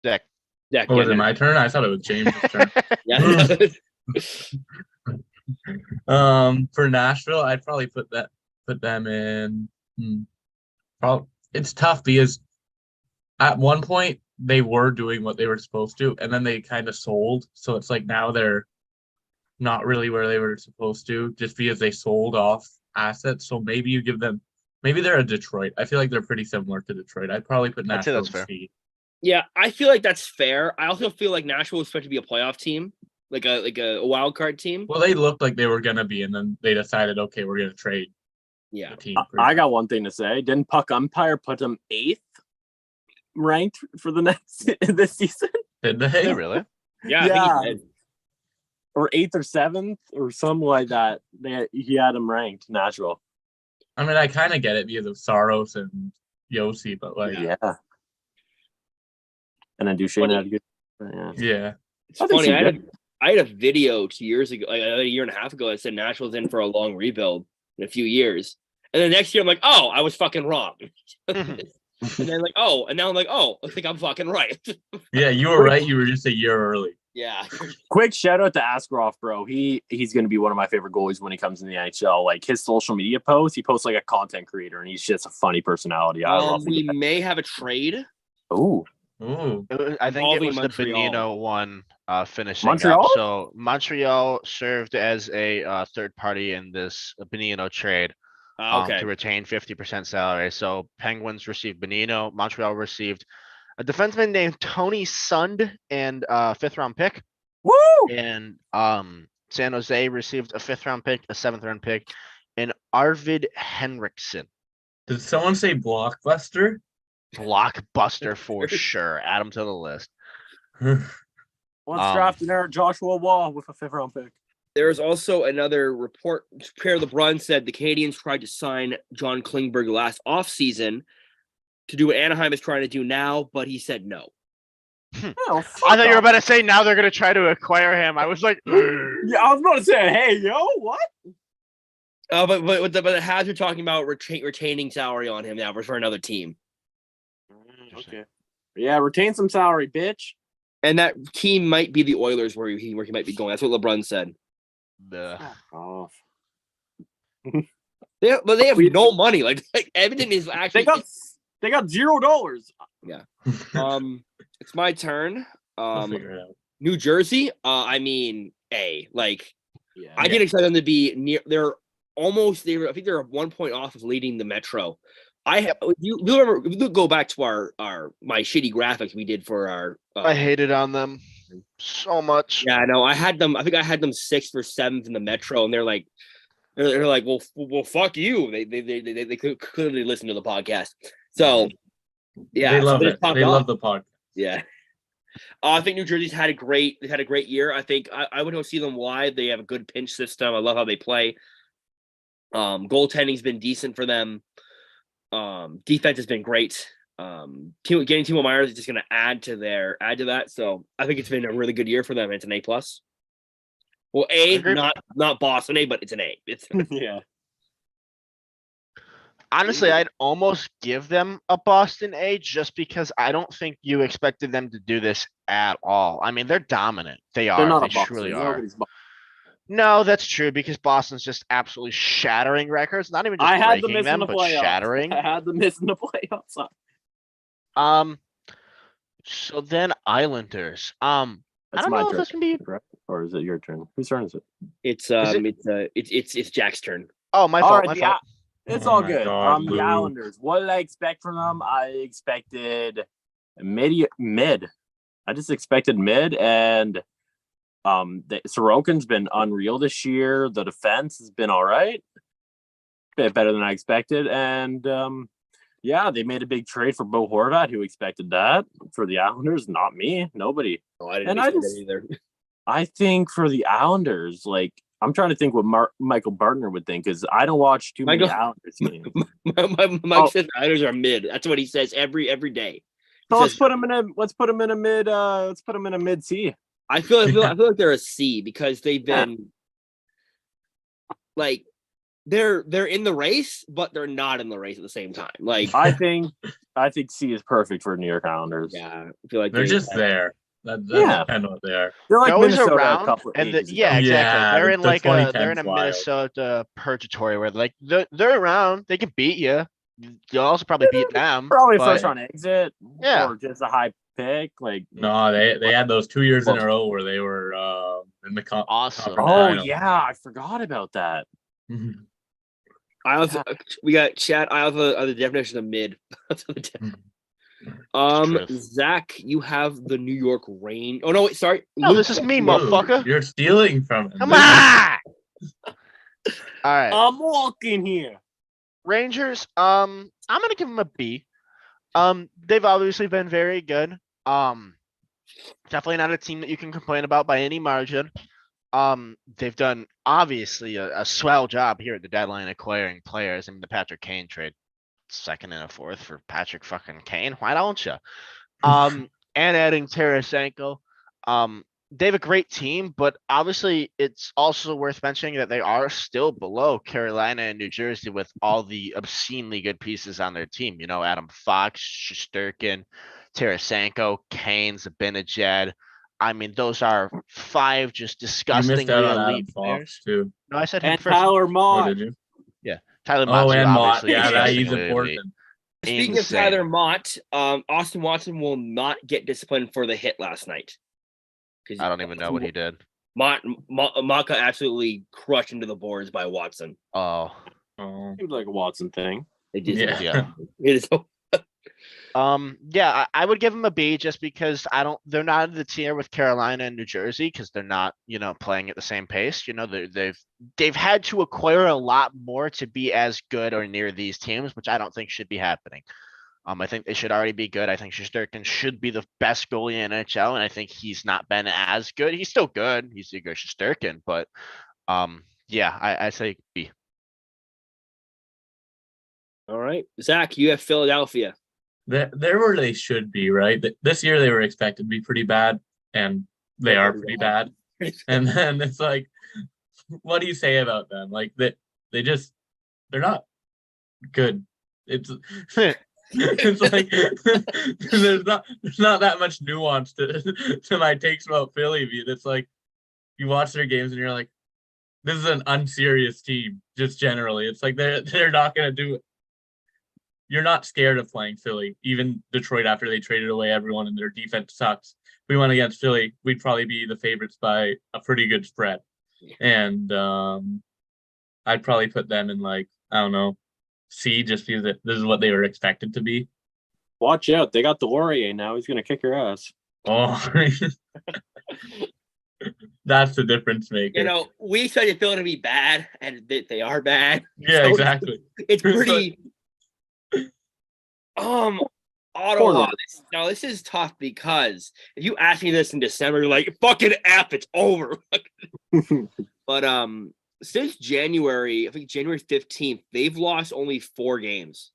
Speaker 3: Zach.
Speaker 1: Yeah,
Speaker 4: Oh, was it my turn? I thought it was James' turn.
Speaker 1: yeah.
Speaker 4: For Nashville, I'd probably put them in. It's tough because at one point they were doing what they were supposed to, and then they kind of sold. So it's like now they're not really where they were supposed to, just because they sold off assets. So maybe you give them, maybe they're a Detroit. I feel like they're pretty similar to Detroit. I'd probably put
Speaker 3: I'd say
Speaker 4: Nashville
Speaker 3: that's
Speaker 4: in
Speaker 3: fair.
Speaker 4: C.
Speaker 1: Yeah, I feel like that's fair. I also feel like Nashville was supposed to be a playoff team, like a wild card team.
Speaker 4: Well, they looked like they were gonna be, and then they decided, okay, we're gonna trade
Speaker 1: Yeah.
Speaker 4: the team.
Speaker 2: I got one thing to say. Didn't Puck Umpire put them 8th ranked for the next this season?
Speaker 4: Did
Speaker 3: Hey,
Speaker 4: they?
Speaker 3: really?
Speaker 1: Yeah,
Speaker 2: Yeah.
Speaker 1: I think he did.
Speaker 2: Or 8th or 7th or something like that. He had them ranked, Nashville.
Speaker 4: I mean, I kind of get it because of Saros and Yossi, but like,
Speaker 2: Yeah. And then Duchesne
Speaker 1: Funny.
Speaker 2: had a good. Yeah.
Speaker 4: yeah.
Speaker 1: It's
Speaker 2: I think
Speaker 1: funny.
Speaker 2: she's
Speaker 1: I had a video 2 years ago, like a year and a half ago, that said Nashville's in for a long rebuild in a few years. And then next year, I'm like, oh, I was fucking wrong. And then like, oh, and now I'm like, oh, I think I'm fucking right.
Speaker 4: Yeah, you were right. You were just a year early.
Speaker 1: Yeah.
Speaker 2: Quick shout out to Askarov, bro. He's going to be one of my favorite goalies when he comes in the NHL. Like his social media posts, he posts like a content creator, and he's just a funny personality. I love
Speaker 1: We
Speaker 2: him.
Speaker 1: may have a trade.
Speaker 2: Ooh,
Speaker 4: Ooh.
Speaker 3: I think it
Speaker 1: Involving
Speaker 3: was the
Speaker 1: Montreal.
Speaker 3: Benino one finishing
Speaker 2: Montreal?
Speaker 3: up. So Montreal served as a third party in this Benino trade
Speaker 1: Okay.
Speaker 3: to retain 50% salary. So Penguins received Benino. Montreal received a defenseman named Tony Sund and a 5th-round pick.
Speaker 2: woo!
Speaker 3: And San Jose received a 5th-round pick, a 7th-round pick, and Arvid Henriksen.
Speaker 4: Did someone say Blockbuster?
Speaker 3: Blockbuster for sure. Add him to the list.
Speaker 2: Let's
Speaker 3: Um,
Speaker 2: draft in our Joshua Wall with a 5th-round pick.
Speaker 1: There's also another report. Pierre LeBrun said the Canadiens tried to sign John Klingberg last offseason to do what Anaheim is trying to do now, but he said no.
Speaker 2: Oh,
Speaker 3: I thought you were about to say now they're going to try to acquire him. I was like,
Speaker 2: Yeah, I was about to say, hey, yo, what?
Speaker 1: But the Habs are talking about retaining salary on him now for another team.
Speaker 2: Okay. Yeah, retain some salary, bitch.
Speaker 1: And that team might be the Oilers where he might be going. That's what LeBrun said.
Speaker 2: Oh.
Speaker 1: They have no money. Like Edmonton is actually
Speaker 2: They got $0.
Speaker 1: it's my turn.
Speaker 4: I'll figure it out.
Speaker 1: New Jersey. I mean, like
Speaker 2: Yeah.
Speaker 1: I didn't expect them to be near. I think they're 1 point off of leading the Metro. You remember? If you go back to my shitty graphics we did for our.
Speaker 3: I hated on them so much.
Speaker 1: Yeah, no, I had them. I think I had them 6th or 7th in the Metro, and they're like, well, fuck you. They clearly listen to the podcast. So, yeah,
Speaker 4: They love
Speaker 1: so
Speaker 4: it. They love the podcast.
Speaker 1: Yeah. I think New Jersey's had a great year. I think I would go see them live. They have a good pinch system. I love how they play. Goaltending's been decent for them. Defense has been great. Getting Timo Myers is just going to add to that. So I think it's been a really good year for them. It's an A+. Well, not Boston A, but it's an A. It's
Speaker 2: Yeah.
Speaker 3: Honestly, I'd almost give them a Boston A just because I don't think you expected them to do this at all. I mean, they're dominant. They
Speaker 2: They're
Speaker 3: are.
Speaker 2: not
Speaker 3: They
Speaker 2: a Boston.
Speaker 3: truly are.
Speaker 2: Nobody's Boston.
Speaker 3: No, that's true because Boston's just absolutely shattering records. Not even just
Speaker 2: I had them
Speaker 3: breaking
Speaker 2: missing
Speaker 3: them,
Speaker 2: the
Speaker 3: but
Speaker 2: playoffs.
Speaker 3: shattering.
Speaker 2: I had them missing the playoffs.
Speaker 3: So then Islanders. I
Speaker 2: That's
Speaker 3: don't
Speaker 2: my
Speaker 3: know if
Speaker 2: turn.
Speaker 3: this can be.
Speaker 2: Correct? Or is it your turn? Whose turn is it?
Speaker 1: it's Jack's turn.
Speaker 3: Oh, my
Speaker 2: All
Speaker 3: fault.
Speaker 2: right,
Speaker 3: My fault.
Speaker 2: It's
Speaker 4: Oh
Speaker 2: all
Speaker 4: my
Speaker 2: good.
Speaker 4: God,
Speaker 2: The
Speaker 4: Lou.
Speaker 2: Islanders. What did I expect from them? I expected mid. I just expected mid, and Sorokin's been unreal this year. The defense has been all right, bit better than I expected, and yeah, they made a big trade for Bo Horvat. Who expected that for the Islanders? Not me. Nobody.
Speaker 1: Oh, I didn't
Speaker 2: And
Speaker 1: expect that either.
Speaker 2: I think for the Islanders, like I'm trying to think what Michael Bartner would think because I don't watch too many Islanders games.
Speaker 1: Mike says the Islanders are mid. That's what he says every day.
Speaker 2: So let's put them in a mid C.
Speaker 1: I feel like they're a C because they've been like they're in the race, but they're not in the race at the same time. Like
Speaker 2: I think C is perfect for New York Islanders.
Speaker 1: yeah, I feel like
Speaker 4: They're just there. That's
Speaker 2: Yeah.
Speaker 4: kind of what they are.
Speaker 2: They're like
Speaker 3: They're always
Speaker 2: Minnesota a
Speaker 3: around,
Speaker 2: couple
Speaker 3: and
Speaker 2: ages
Speaker 3: yeah,
Speaker 2: ago.
Speaker 3: exactly.
Speaker 4: Yeah,
Speaker 3: They're in
Speaker 4: the
Speaker 3: like they're
Speaker 4: 2010s
Speaker 3: in a
Speaker 4: wild.
Speaker 3: Minnesota purgatory where like they're around. They can beat you. You'll also probably beat them.
Speaker 2: Probably a
Speaker 3: but-
Speaker 2: first round exit,
Speaker 3: Yeah.
Speaker 2: or just a high pick. Like,
Speaker 4: No, they had those 2 years in a row where they were in the
Speaker 3: Awesome.
Speaker 4: conference
Speaker 2: oh
Speaker 4: finals.
Speaker 2: yeah, I forgot about that.
Speaker 4: Mhm.
Speaker 1: I also we got chat. I also the definition of mid.
Speaker 3: Truth.
Speaker 1: Zach, you have the New York Rain. Oh no, wait, sorry.
Speaker 3: No,
Speaker 1: Luke,
Speaker 3: this is me,
Speaker 4: Whoa,
Speaker 3: motherfucker.
Speaker 4: You're stealing from him.
Speaker 3: Come on. All right.
Speaker 2: I'm walking here.
Speaker 3: Rangers, I'm gonna give them a B. They've obviously been very good. Definitely not a team that you can complain about by any margin. They've done obviously a swell job here at the deadline acquiring players. I mean, the Patrick Kane trade, second and a fourth for Patrick fucking Kane. Why don't you? And adding Tarasenko. They have a great team, but obviously it's also worth mentioning that they are still below Carolina and New Jersey with all the obscenely good pieces on their team. You know, Adam Fox, Shesterkin, Tarasenko, Kane, Zibanejad. I mean, those are 5 just
Speaker 4: You
Speaker 3: disgustingly
Speaker 4: missed out on Adam
Speaker 3: elite
Speaker 4: Fox
Speaker 3: players.
Speaker 4: too.
Speaker 3: No, I said him
Speaker 2: And
Speaker 3: first.
Speaker 2: Tyler
Speaker 4: Oh,
Speaker 2: Mott.
Speaker 4: did you?
Speaker 3: Tyler
Speaker 4: Oh,
Speaker 3: Mott's
Speaker 4: and Mott.
Speaker 3: obviously
Speaker 4: Yeah, that he's
Speaker 3: disgustingly elite.
Speaker 4: important.
Speaker 1: Speaking
Speaker 3: Insane.
Speaker 1: of Tyler Mott, Austin Watson will not get disciplined for the hit last night.
Speaker 3: I don't even know what he did.
Speaker 1: Mott got absolutely crushed into the boards by Watson.
Speaker 3: Oh,
Speaker 4: Oh,
Speaker 2: Seems like a Watson thing.
Speaker 1: It just
Speaker 4: yeah.
Speaker 3: yeah.
Speaker 1: it is so
Speaker 3: Yeah, I would give them a B just because they're not in the tier with Carolina and New Jersey because they're not, playing at the same pace. They've had to acquire a lot more to be as good or near these teams, which I don't think should be happening. I think they should already be good. I think Shesterkin should be the best goalie in NHL, and I think he's not been as good. He's still good. He's Igor Shesterkin, but yeah, I say B.
Speaker 1: all right. Zach, you have Philadelphia.
Speaker 4: They're where they should be, right? This year they were expected to be pretty bad, and they are pretty bad. And then it's like, what do you say about them? Like they're not good. It's it's like there's not that much nuance to my takes about Philly. It's like you watch their games and you're like, this is an unserious team. Just generally, it's like they're not gonna do it. You're not scared of playing Philly. Even Detroit, after they traded away everyone and their defense sucks. If we went against Philly, we'd probably be the favorites by a pretty good spread. And I'd probably put them in like, I don't know, C, just because this is what they were expected to be.
Speaker 2: Watch out. They got Delorier now. He's going to kick your ass.
Speaker 4: Oh, that's the difference maker.
Speaker 1: We expected Philly to be bad, and they are bad.
Speaker 4: Yeah,
Speaker 1: So
Speaker 4: exactly.
Speaker 1: It's pretty. Ottawa. Now this is tough because if you ask me this in December, you're like, fucking F, it's over. But since January, I think January 15th, they've lost only 4 games.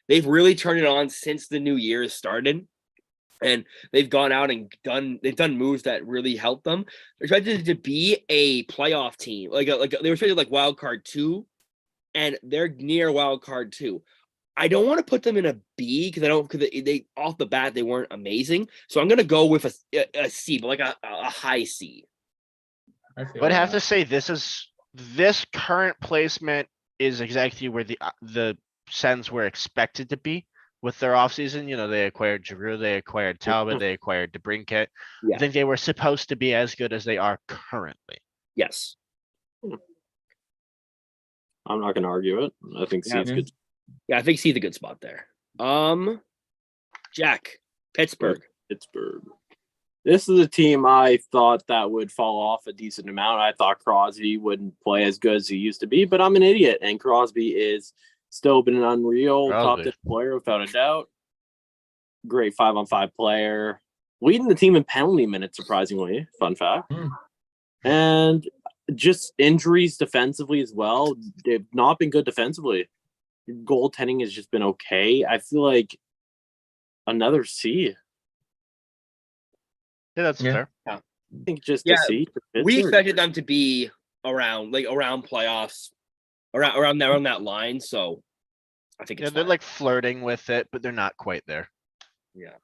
Speaker 1: They've really turned it on since the new year started. And they've gone out and done moves that really help them. They're expected to be a playoff team. They were expected like wild card 2. And they're near wild card 2. I don't want to put them in a B because they off the bat they weren't amazing. So I'm gonna go with a C, but like a high C.
Speaker 3: I would have to say this current placement is exactly where the Sens were expected to be with their offseason. They acquired Giroux, they acquired Talbot, they acquired DeBrincat.
Speaker 1: Yeah.
Speaker 3: I think they were supposed to be as good as they are currently.
Speaker 1: Yes.
Speaker 2: I'm not going to argue it. I think C is good.
Speaker 1: Yeah, I think C's a good spot there. Jack, Pittsburgh.
Speaker 2: This is a team I thought that would fall off a decent amount. I thought Crosby wouldn't play as good as he used to be, but I'm an idiot, and Crosby is still been an unreal top 10 player without a doubt. Great 5-on-5 player. Leading the team in penalty minutes, surprisingly. Fun fact. And just injuries defensively as well. They've not been good defensively. Goaltending has just been okay. I feel like another C.
Speaker 3: Yeah, that's fair.
Speaker 2: I think just a C.
Speaker 1: We expected them to be around playoffs, around that line. So I think it's
Speaker 3: they're like flirting with it, but they're not quite there.
Speaker 1: Yeah.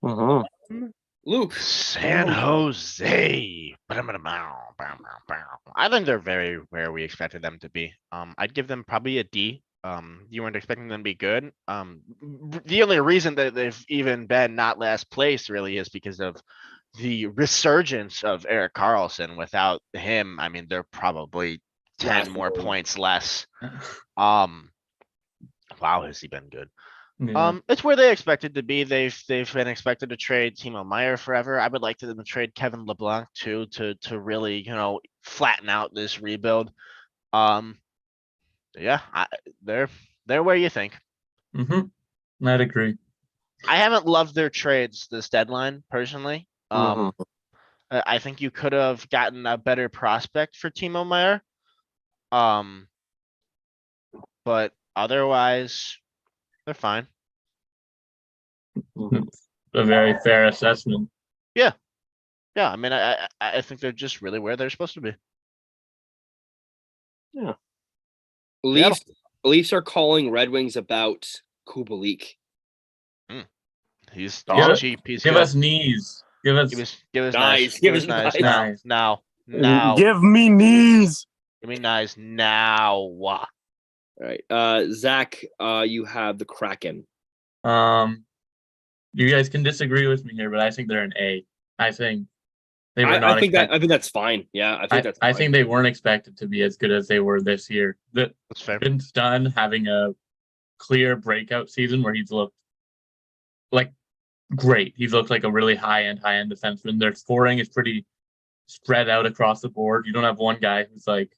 Speaker 1: Luke.
Speaker 3: San Jose. I think they're very where we expected them to be. I'd give them probably a D. You weren't expecting them to be good. The only reason that they've even been not last place really is because of the resurgence of Eric Carlson. Without him, I mean, they're probably 10 more points less. Wow, has he been good?
Speaker 4: Yeah.
Speaker 3: It's where they expected to be. They've been expected to trade Timo Meyer forever. I would like them to trade Kevin LeBlanc too to really flatten out this rebuild. Yeah, they're where you think.
Speaker 4: I'd agree.
Speaker 3: I haven't loved their trades this deadline personally. I think you could have gotten a better prospect for Timo Meyer. But otherwise, they're fine.
Speaker 4: A very fair assessment.
Speaker 3: Yeah, I mean, I think they're just really where they're supposed to be.
Speaker 2: Yeah.
Speaker 1: Leafs are calling Red Wings about Kubalik.
Speaker 3: He's
Speaker 4: Give
Speaker 3: cheap.
Speaker 4: give us knees. Give us
Speaker 3: Give us
Speaker 1: Nice.
Speaker 3: Give us nice.
Speaker 4: Nice.
Speaker 3: Now.
Speaker 2: Give me knees.
Speaker 3: Give me nice now.
Speaker 1: All right. Zach, you have the Kraken.
Speaker 4: You guys can disagree with me here, but I think they're an A. I think they were not.
Speaker 1: I think that's fine. Yeah, I think that's fine.
Speaker 4: I think they weren't expected to be as good as they were this year.
Speaker 3: That's fair.
Speaker 4: Vince Dunn having a clear breakout season where he's looked like great. He's looked like a really high-end defenseman. Their scoring is pretty spread out across the board. You don't have one guy who's like,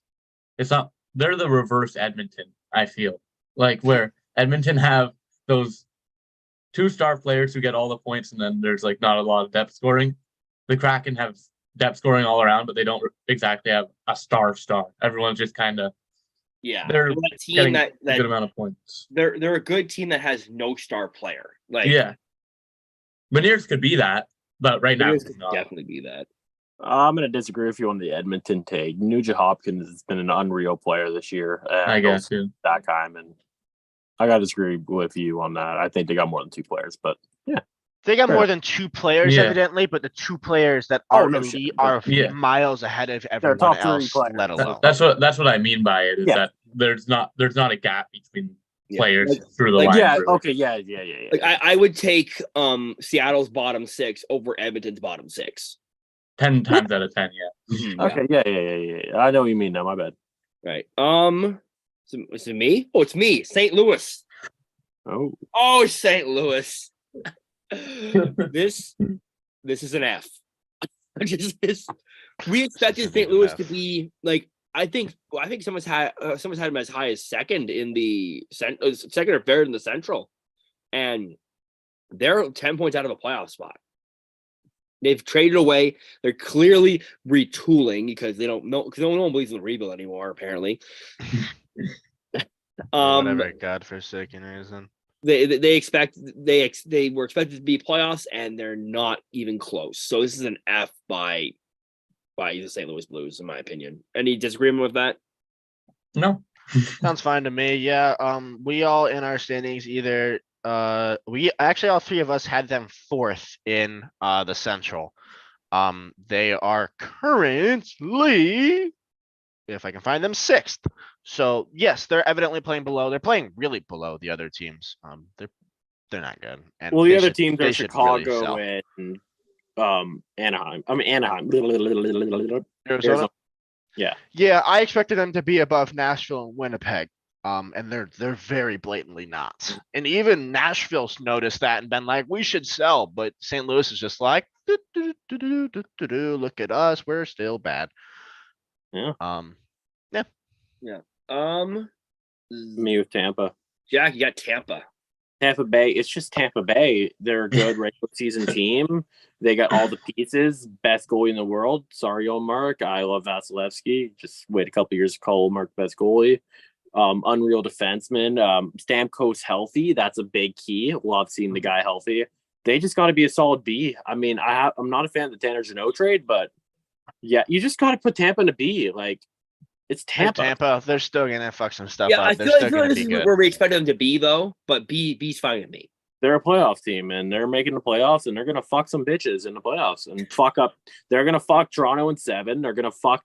Speaker 4: it's not. They're the reverse Edmonton. I feel like where Edmonton have those 2-star players who get all the points, and then there's like not a lot of depth scoring. The Kraken have depth scoring all around, but they don't exactly have a star. Everyone's just kind of they're
Speaker 1: a team
Speaker 4: getting
Speaker 1: that
Speaker 4: a good amount of points.
Speaker 1: They're a good team that has no star player. Like
Speaker 4: Beniers could be that, but right now
Speaker 1: it could definitely be that.
Speaker 2: I'm going to disagree with you on the Edmonton take. Nugent Hopkins has been an unreal player this year.
Speaker 4: I guess
Speaker 2: that time, and I got to disagree with you on that. I think they got more than 2 players, but yeah.
Speaker 3: They got more than 2 players, evidently, but the 2 players that are elite are miles ahead of everyone else, let alone.
Speaker 4: That's what I mean by it, is that there's not a gap between players through the line.
Speaker 1: Like I would take Seattle's bottom 6 over Edmonton's bottom 6.
Speaker 4: 10 times out of 10,
Speaker 2: Okay, yeah. I know what you mean now, my bad.
Speaker 1: Right. Is it me? Oh, it's me. St. Louis.
Speaker 2: Oh,
Speaker 1: St. Louis. This is an F. We expected St. Louis to be like, I think someone's had him as high as second in the second or third in the Central, and they're 10 points out of a playoff spot. They've traded away. They're clearly retooling because they don't know, because no one believes in the rebuild anymore. Apparently,
Speaker 3: whatever godforsaken reason.
Speaker 1: They were expected to be playoffs, and they're not even close. So this is an F by the St. Louis Blues, in my opinion. Any disagreement with that?
Speaker 4: No.
Speaker 3: Sounds fine to me. Yeah. We all in our standings either. We actually, all 3 of us had them 4th in the Central. They are currently, if I can find them, 6th. So yes, they're evidently playing below. They're playing really below the other teams. They're not good. And
Speaker 2: the other teams are Chicago and Anaheim. Anaheim.
Speaker 3: Arizona.
Speaker 2: Yeah.
Speaker 3: Yeah, I expected them to be above Nashville and Winnipeg. And they're very blatantly not. And even Nashville's noticed that and been like, we should sell. But St. Louis is just like, look at us, we're still bad.
Speaker 2: Yeah.
Speaker 1: Me
Speaker 2: with Tampa.
Speaker 1: Jack, you got Tampa.
Speaker 2: Tampa Bay. It's just Tampa Bay. They're a good regular season team. They got all the pieces. Best goalie in the world. Sorry, Mark. I love Vasilevsky. Just wait a couple years to call Mark best goalie. Unreal defenseman. Stamkos healthy. That's a big key. Love seeing the guy healthy. They just got to be a solid B. I mean, I'm not a fan of the Tanner Jeannot trade, but yeah, you just got to put Tampa in a B. Like, it's Tampa.
Speaker 3: They're still gonna fuck some stuff up.
Speaker 1: I feel like this is where we expect them to be, though. But B's fine with me.
Speaker 2: they're a playoff team, and they're making the playoffs, and they're gonna fuck some bitches in the playoffs and fuck up. They're gonna fuck Toronto in 7. They're gonna fuck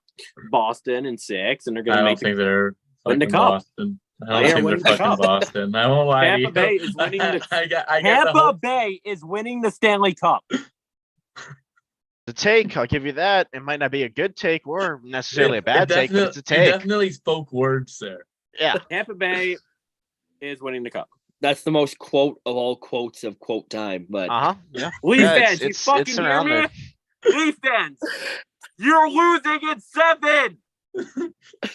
Speaker 2: Boston in 6, and they're
Speaker 4: I
Speaker 2: gonna
Speaker 4: don't
Speaker 2: make
Speaker 4: think they're
Speaker 2: win the
Speaker 4: fucking
Speaker 2: cup.
Speaker 4: Boston. I
Speaker 2: They
Speaker 4: don't
Speaker 2: are
Speaker 4: think
Speaker 2: winning
Speaker 4: they're
Speaker 2: the
Speaker 4: fucking
Speaker 2: cup.
Speaker 4: Boston. I won't lie to you.
Speaker 2: Tampa Bay is winning the
Speaker 4: I get the
Speaker 2: Tampa
Speaker 4: whole,
Speaker 2: Bay is winning the Stanley Cup.
Speaker 3: The take, I'll give you that. It might not be a good take or necessarily a bad take, but it's a
Speaker 4: You
Speaker 3: take.
Speaker 4: definitely spoke words there.
Speaker 3: Yeah.
Speaker 2: Tampa Bay is winning the cup.
Speaker 1: That's the most quote of all quotes of quote time. But
Speaker 3: Yeah.
Speaker 2: Leaf
Speaker 3: Yeah,
Speaker 2: fans, you fucking hear me? Leaf fans, you're losing in 7.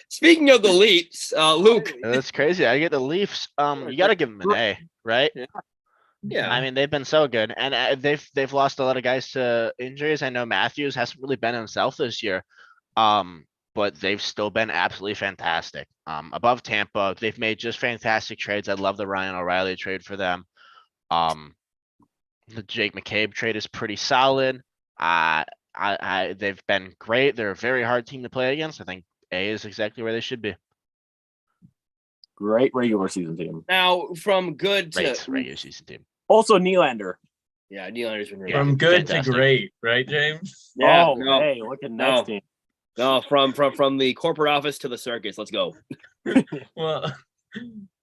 Speaker 1: speaking of the Leafs, Luke.
Speaker 3: That's crazy. I get the Leafs. You got to give them an A, right?
Speaker 1: Yeah.
Speaker 3: I mean, they've been so good, and they've lost a lot of guys to injuries. I know Matthews hasn't really been himself this year, but they've still been absolutely fantastic. Above Tampa, they've made just fantastic trades. I love the Ryan O'Reilly trade for them. The Jake McCabe trade is pretty solid. They've been great. They're a very hard team to play against. I think A is exactly where they should be.
Speaker 2: Great regular season team.
Speaker 1: Now from good to
Speaker 3: Great regular season team.
Speaker 2: Also, Nylander.
Speaker 1: yeah, Nylander's been really
Speaker 3: Yeah.
Speaker 4: From good
Speaker 3: fantastic.
Speaker 4: to great, right, James?
Speaker 1: Yeah,
Speaker 2: Oh,
Speaker 1: no.
Speaker 2: hey, look at next
Speaker 1: No.
Speaker 2: team.
Speaker 1: no from the corporate office to the circus. Let's go.
Speaker 4: Well,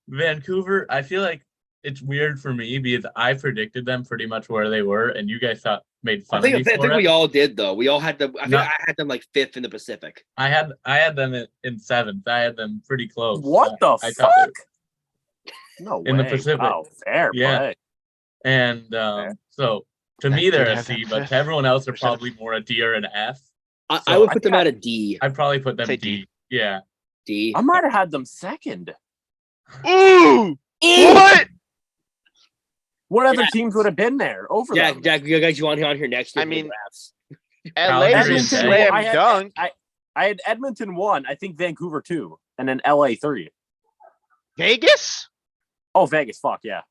Speaker 4: Vancouver, I feel like it's weird for me because I predicted them pretty much where they were, and you guys made fun
Speaker 1: I think
Speaker 4: of me for it.
Speaker 1: we all did though. We all had them. I think
Speaker 4: No.
Speaker 1: I had them like 5th in the Pacific.
Speaker 4: I had them in 7th. I had them pretty close.
Speaker 2: What the
Speaker 4: I thought
Speaker 2: fuck? No way.
Speaker 4: In the Pacific.
Speaker 2: Oh, fair
Speaker 4: Yeah.
Speaker 2: play.
Speaker 4: And so to me
Speaker 3: I
Speaker 4: they're
Speaker 3: did
Speaker 4: a
Speaker 3: have
Speaker 4: C,
Speaker 3: them
Speaker 4: but
Speaker 3: fifth
Speaker 4: to everyone else they're
Speaker 3: or seventh.
Speaker 4: probably more a D or an F.
Speaker 1: I
Speaker 4: So
Speaker 1: would
Speaker 2: I
Speaker 1: put them
Speaker 2: think
Speaker 1: at a D.
Speaker 4: I'd probably put them
Speaker 3: Say
Speaker 4: D.
Speaker 3: D.
Speaker 4: Yeah.
Speaker 1: D.
Speaker 2: I might have had them 2nd.
Speaker 3: Ooh! What?
Speaker 2: What other teams would have been there over them?
Speaker 1: Jack, you guys, you want on here next year?
Speaker 3: I
Speaker 1: for the
Speaker 3: mean,
Speaker 1: drafts?
Speaker 3: LA
Speaker 4: Calgary
Speaker 3: is a
Speaker 4: and
Speaker 3: slam
Speaker 2: I had-
Speaker 3: dunk.
Speaker 2: I had Edmonton 1, I think Vancouver 2, and then LA 3.
Speaker 3: Vegas?
Speaker 2: Oh, Vegas, fuck yeah.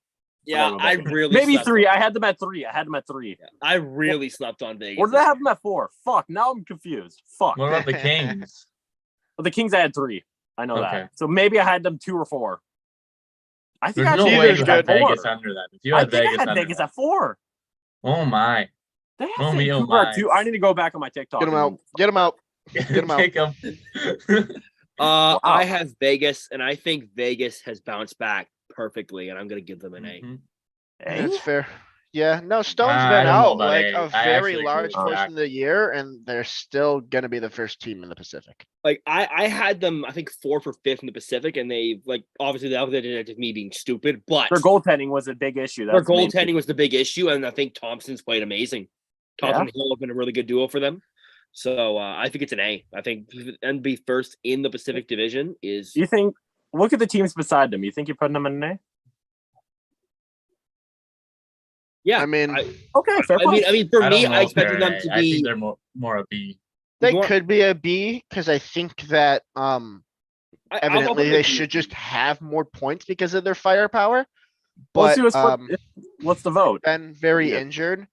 Speaker 1: Yeah,
Speaker 2: Forgot
Speaker 1: I
Speaker 2: about Vegas.
Speaker 1: really
Speaker 2: Maybe
Speaker 1: slept
Speaker 2: 3.
Speaker 1: on-
Speaker 2: I had them at 3.
Speaker 1: I really slept on Vegas.
Speaker 2: Or did I have them at 4? Fuck, now I'm confused. Fuck.
Speaker 4: What about the Kings?
Speaker 2: Well, the Kings I had 3. I know
Speaker 4: Okay.
Speaker 2: that. So maybe I had them 2 or 4. I think
Speaker 4: There's
Speaker 2: I
Speaker 4: no
Speaker 2: actually
Speaker 4: way
Speaker 3: Either's
Speaker 4: you
Speaker 2: had
Speaker 4: had
Speaker 3: good.
Speaker 4: Vegas
Speaker 2: 4.
Speaker 4: under that. If you
Speaker 2: I
Speaker 4: had
Speaker 2: think
Speaker 4: Vegas
Speaker 2: I had
Speaker 4: under
Speaker 2: Vegas
Speaker 4: that.
Speaker 2: at 4.
Speaker 4: Oh my.
Speaker 2: They had
Speaker 4: Oh me, oh
Speaker 2: Vancouver at
Speaker 4: my.
Speaker 2: 2. I need to go back on my TikTok.
Speaker 3: Get him out. Get him out. Get 'em out.
Speaker 4: Take 'em.
Speaker 1: I have Vegas, and I think Vegas has bounced back perfectly, and I'm going to give them an A.
Speaker 4: Mhm.
Speaker 3: That's fair. Yeah, no, Stone's
Speaker 4: I
Speaker 3: been
Speaker 4: don't know
Speaker 3: out
Speaker 4: about
Speaker 3: like
Speaker 4: A.
Speaker 3: a
Speaker 4: I
Speaker 3: very
Speaker 4: actually agree
Speaker 3: large
Speaker 4: with
Speaker 3: portion
Speaker 4: Jack.
Speaker 3: of the year, and they're still gonna be the first team in the Pacific.
Speaker 1: Like I had them, I think 4th or 5th in the Pacific, and they like obviously that was just me being stupid, but
Speaker 2: Their goaltending was a big issue.
Speaker 1: their
Speaker 2: That's the main
Speaker 1: goaltending was the big issue, and I think Thompson's played amazing. Thompson and Hill have been a really good duo for them, so I think it's an A. I think and be first in the Pacific Division is
Speaker 2: You think? Look at the teams beside them. You think you're putting them in an A?
Speaker 1: yeah.
Speaker 3: I mean,
Speaker 2: Okay, fair play.
Speaker 1: I mean, for
Speaker 4: I don't
Speaker 1: me,
Speaker 4: know
Speaker 1: I
Speaker 4: if they're
Speaker 1: expected
Speaker 4: an
Speaker 1: them
Speaker 4: A.
Speaker 1: to
Speaker 4: I think
Speaker 1: be.
Speaker 4: they're more a B.
Speaker 3: they
Speaker 1: you want-
Speaker 3: could be a B because I think that
Speaker 1: I'll put
Speaker 3: evidently
Speaker 1: them
Speaker 3: they
Speaker 1: B.
Speaker 3: should just have more points because of their firepower.
Speaker 2: Let's
Speaker 3: But
Speaker 2: see what's the vote?
Speaker 3: been very
Speaker 2: Yeah.
Speaker 3: injured,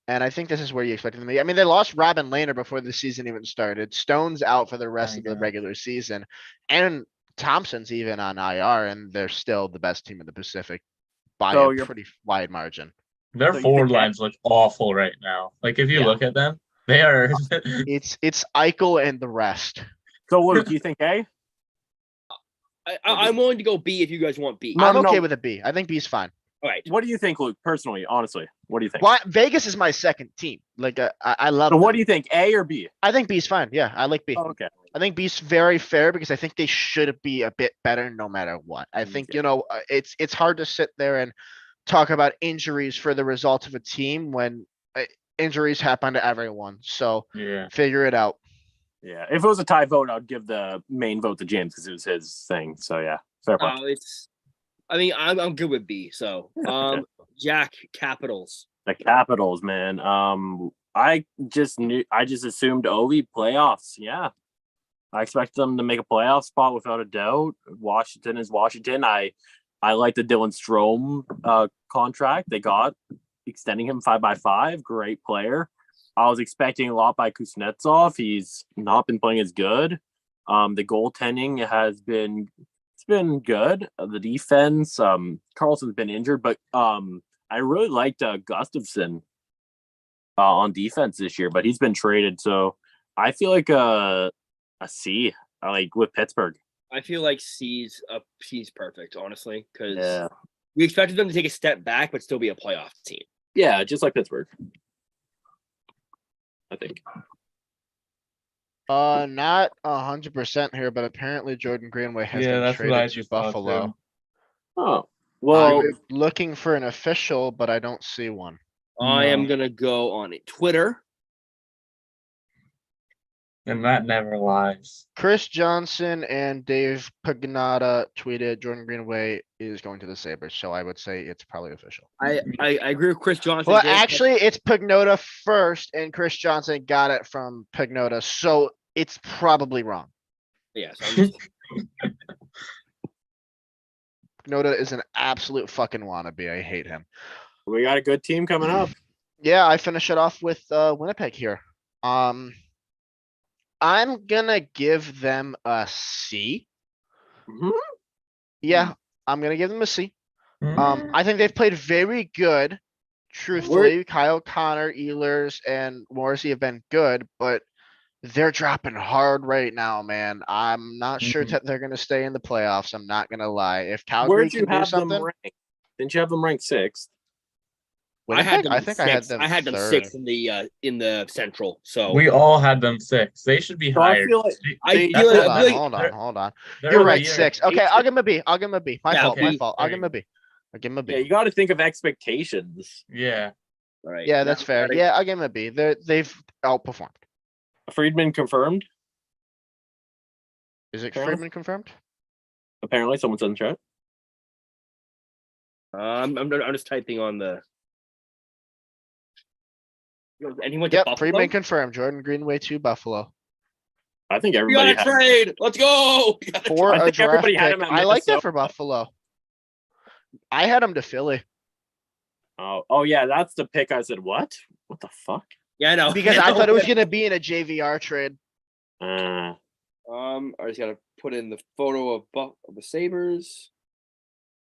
Speaker 3: and I think this is where you expect them to be. I mean, they lost Robin Lehner before the season even started. Stone's out for the rest
Speaker 4: My
Speaker 3: of the
Speaker 4: God.
Speaker 3: regular season, and Thompson's even on IR, and they're still the best team in the Pacific by
Speaker 2: So
Speaker 3: a
Speaker 2: you're-
Speaker 3: pretty wide margin.
Speaker 4: Their
Speaker 2: So you
Speaker 4: forward
Speaker 2: think
Speaker 4: lines look awful right now. Like if you
Speaker 3: Yeah.
Speaker 4: look at them, they are.
Speaker 3: It's Eichel and the rest.
Speaker 2: So Luke, you think A?
Speaker 1: I'm willing to go B if you guys want B.
Speaker 2: No,
Speaker 3: I'm okay
Speaker 2: no.
Speaker 3: with a B. I think B's fine.
Speaker 1: All right.
Speaker 2: What do you think, Luke? Personally, honestly, what do you think?
Speaker 3: Why Vegas is my second team. Like I love.
Speaker 2: So what
Speaker 3: them.
Speaker 2: do you think? A or B?
Speaker 3: I think B's fine. Yeah, I like B.
Speaker 2: Oh, okay.
Speaker 3: I think B's very fair because I think they should be a bit better no matter what. I think it's hard to sit there and talk about injuries for the result of a team when injuries happen to everyone. So
Speaker 4: Yeah.
Speaker 3: figure it out.
Speaker 2: Yeah. If it was a tie vote, I'd give the main vote to James because it was his thing. So yeah, fair play.
Speaker 1: I mean, I'm good with B. So, Jack, Capitals.
Speaker 2: The Capitals, man. I just assumed Ovi playoffs. Yeah. I expect them to make a playoff spot without a doubt. Washington is Washington. I like the Dylan Strome contract they got, extending him 5x5. Great player. I was expecting a lot by Kuznetsov. He's not been playing as good. The goaltending has been good. The defense, Carlson's been injured, but I really liked Gustafson on defense this year, but he's been traded, so I feel like a C, like with Pittsburgh.
Speaker 1: I feel like C's perfect, honestly, because
Speaker 2: Yeah,
Speaker 1: we expected them to take a step back but still be a playoff team.
Speaker 2: yeah, just like Pittsburgh. I think.
Speaker 3: Not 100% here, but apparently Jordan Greenway has
Speaker 4: Yeah,
Speaker 3: been
Speaker 4: that's what I
Speaker 3: traded to
Speaker 4: just thought,
Speaker 3: Buffalo.
Speaker 4: too.
Speaker 2: Oh, well,
Speaker 3: I'm looking for an official, but I don't see one.
Speaker 1: I am
Speaker 4: No.
Speaker 1: gonna go on Twitter.
Speaker 4: And that never lies.
Speaker 3: Chris Johnson and Dave Pagnotta tweeted Jordan Greenway is going to the Sabres, so I would say it's probably official.
Speaker 1: I agree with Chris Johnson.
Speaker 3: Well,
Speaker 1: Dan-
Speaker 3: actually, it's Pagnotta first, and Chris Johnson got it from Pagnotta, so it's probably wrong.
Speaker 1: yeah, so I'm just,
Speaker 3: Pagnotta is an absolute fucking wannabe. I hate him.
Speaker 2: we got a good team coming up.
Speaker 3: Yeah, I finish it off with Winnipeg here. I'm gonna give them a C.
Speaker 2: Mhm.
Speaker 3: Yeah, I'm gonna give them a C.
Speaker 4: Mm.
Speaker 3: I think they've played very good. Truthfully, Kyle Connor, Ehlers, and Morrissey have been good, but they're dropping hard right now, man. I'm not sure
Speaker 4: Mhm.
Speaker 3: that they're gonna stay in the playoffs. I'm not gonna lie. If Calgary
Speaker 2: Where'd you
Speaker 3: can do
Speaker 2: have them
Speaker 3: something,
Speaker 2: ranked? Didn't you have them ranked 6th?
Speaker 1: I had
Speaker 3: Winnipeg?
Speaker 1: them.
Speaker 3: I think I had them.
Speaker 1: I had them
Speaker 3: third.
Speaker 1: 6th in the Central. So
Speaker 4: We all had them 6. They should be
Speaker 2: So I
Speaker 4: higher.
Speaker 2: feel like
Speaker 1: I
Speaker 2: they-
Speaker 1: feel
Speaker 3: Hold
Speaker 1: like-
Speaker 3: on,
Speaker 1: like-
Speaker 3: hold on.
Speaker 4: They're
Speaker 3: You're
Speaker 4: a
Speaker 3: right,
Speaker 4: year
Speaker 3: 6.
Speaker 4: ahead.
Speaker 3: Okay, I'll give him a B. I'll give him a B. My
Speaker 1: Yeah,
Speaker 3: fault.
Speaker 1: okay.
Speaker 3: My fault. I'll
Speaker 4: There
Speaker 3: give him a B. I'll give him a B.
Speaker 2: Yeah, you got to think of expectations.
Speaker 4: Yeah.
Speaker 1: all right.
Speaker 3: Yeah,
Speaker 1: now
Speaker 3: that's
Speaker 1: we
Speaker 3: fair.
Speaker 1: gotta-
Speaker 3: Yeah, I'll give him a B. They've outperformed.
Speaker 2: Friedman confirmed.
Speaker 3: Is it
Speaker 2: Apparently.
Speaker 3: Friedman confirmed?
Speaker 2: Apparently, someone said in the chat.
Speaker 1: I'm just typing on the. And he went to
Speaker 3: Yep,
Speaker 1: Buffalo.
Speaker 3: Friedman confirmed. Jordan Greenway to Buffalo.
Speaker 2: I think
Speaker 1: We
Speaker 2: everybody
Speaker 1: got a
Speaker 2: had.
Speaker 1: trade. Let's go. We got a
Speaker 3: For
Speaker 2: I
Speaker 3: a
Speaker 2: think
Speaker 3: draft
Speaker 2: everybody had
Speaker 3: pick.
Speaker 2: him at
Speaker 3: I like that
Speaker 2: Minnesota.
Speaker 3: for Buffalo. I had him to Philly
Speaker 2: Oh yeah, that's the pick. I said, what? What the fuck?
Speaker 1: Yeah, I know.
Speaker 3: because I thought it was gonna be in a JVR trade.
Speaker 2: Uh,
Speaker 1: I just gotta put in the photo of the Sabres.